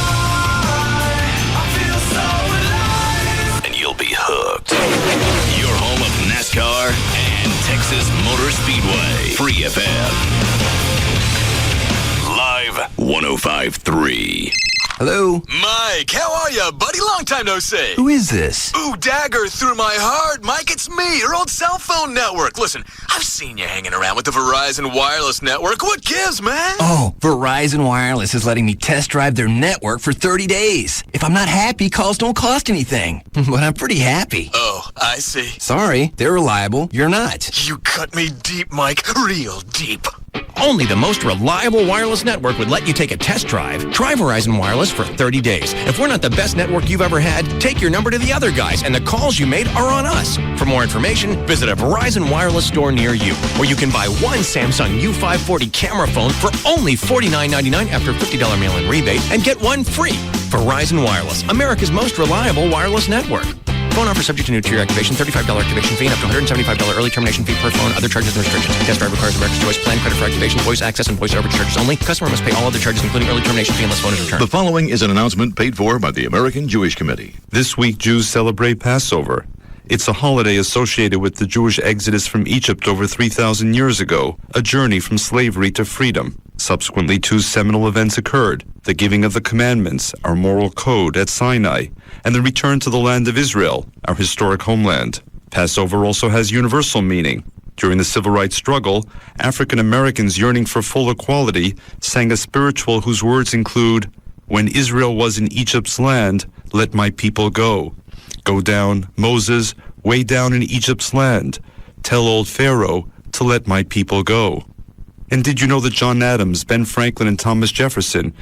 And you'll be hooked. Your home of NASCAR and Texas Motor Speedway. Free FM. Live 105.3. Hello? Mike, how are you, buddy? Long time no see. Who is this? Ooh, dagger through my heart. Mike, it's me, your old cell phone network. Listen, I've seen you hanging around with the Verizon Wireless Network. What gives, man? Oh, Verizon Wireless is letting me test drive their network for 30 days. If I'm not happy, calls don't cost anything. But I'm pretty happy. Oh, I see. Sorry, they're reliable. You're not. You cut me deep, Mike. Real deep. Only the most reliable wireless network would let you take a test drive. Try Verizon Wireless for 30 days. If we're not the best network you've ever had, take your number to the other guys, and the calls you made are on us. For more information, visit a Verizon Wireless store near you, where you can buy one Samsung U540 camera phone for only $49.99 after a $50 mail-in rebate, and get one free. Verizon Wireless, America's most reliable wireless network. Phone offer subject to new tier activation, $35 activation fee, and up to $175 early termination fee per phone. Other charges and restrictions. Test drive requires a Records Choice plan, credit for activation, voice access, and voice over charges only. Customer must pay all other charges, including early termination fee, unless phone is returned. The following is an announcement paid for by the American Jewish Committee. This week, Jews celebrate Passover. It's a holiday associated with the Jewish exodus from Egypt over 3,000 years ago, a journey from slavery to freedom. Subsequently, 2 seminal events occurred: the giving of the commandments, our moral code at Sinai, and the return to the land of Israel, our historic homeland. Passover also has universal meaning. During the civil rights struggle, African Americans yearning for full equality sang a spiritual whose words include, "When Israel was in Egypt's land, let my people go. Go down, Moses, way down in Egypt's land. Tell old Pharaoh to let my people go." And did you know that John Adams, Ben Franklin, and Thomas Jefferson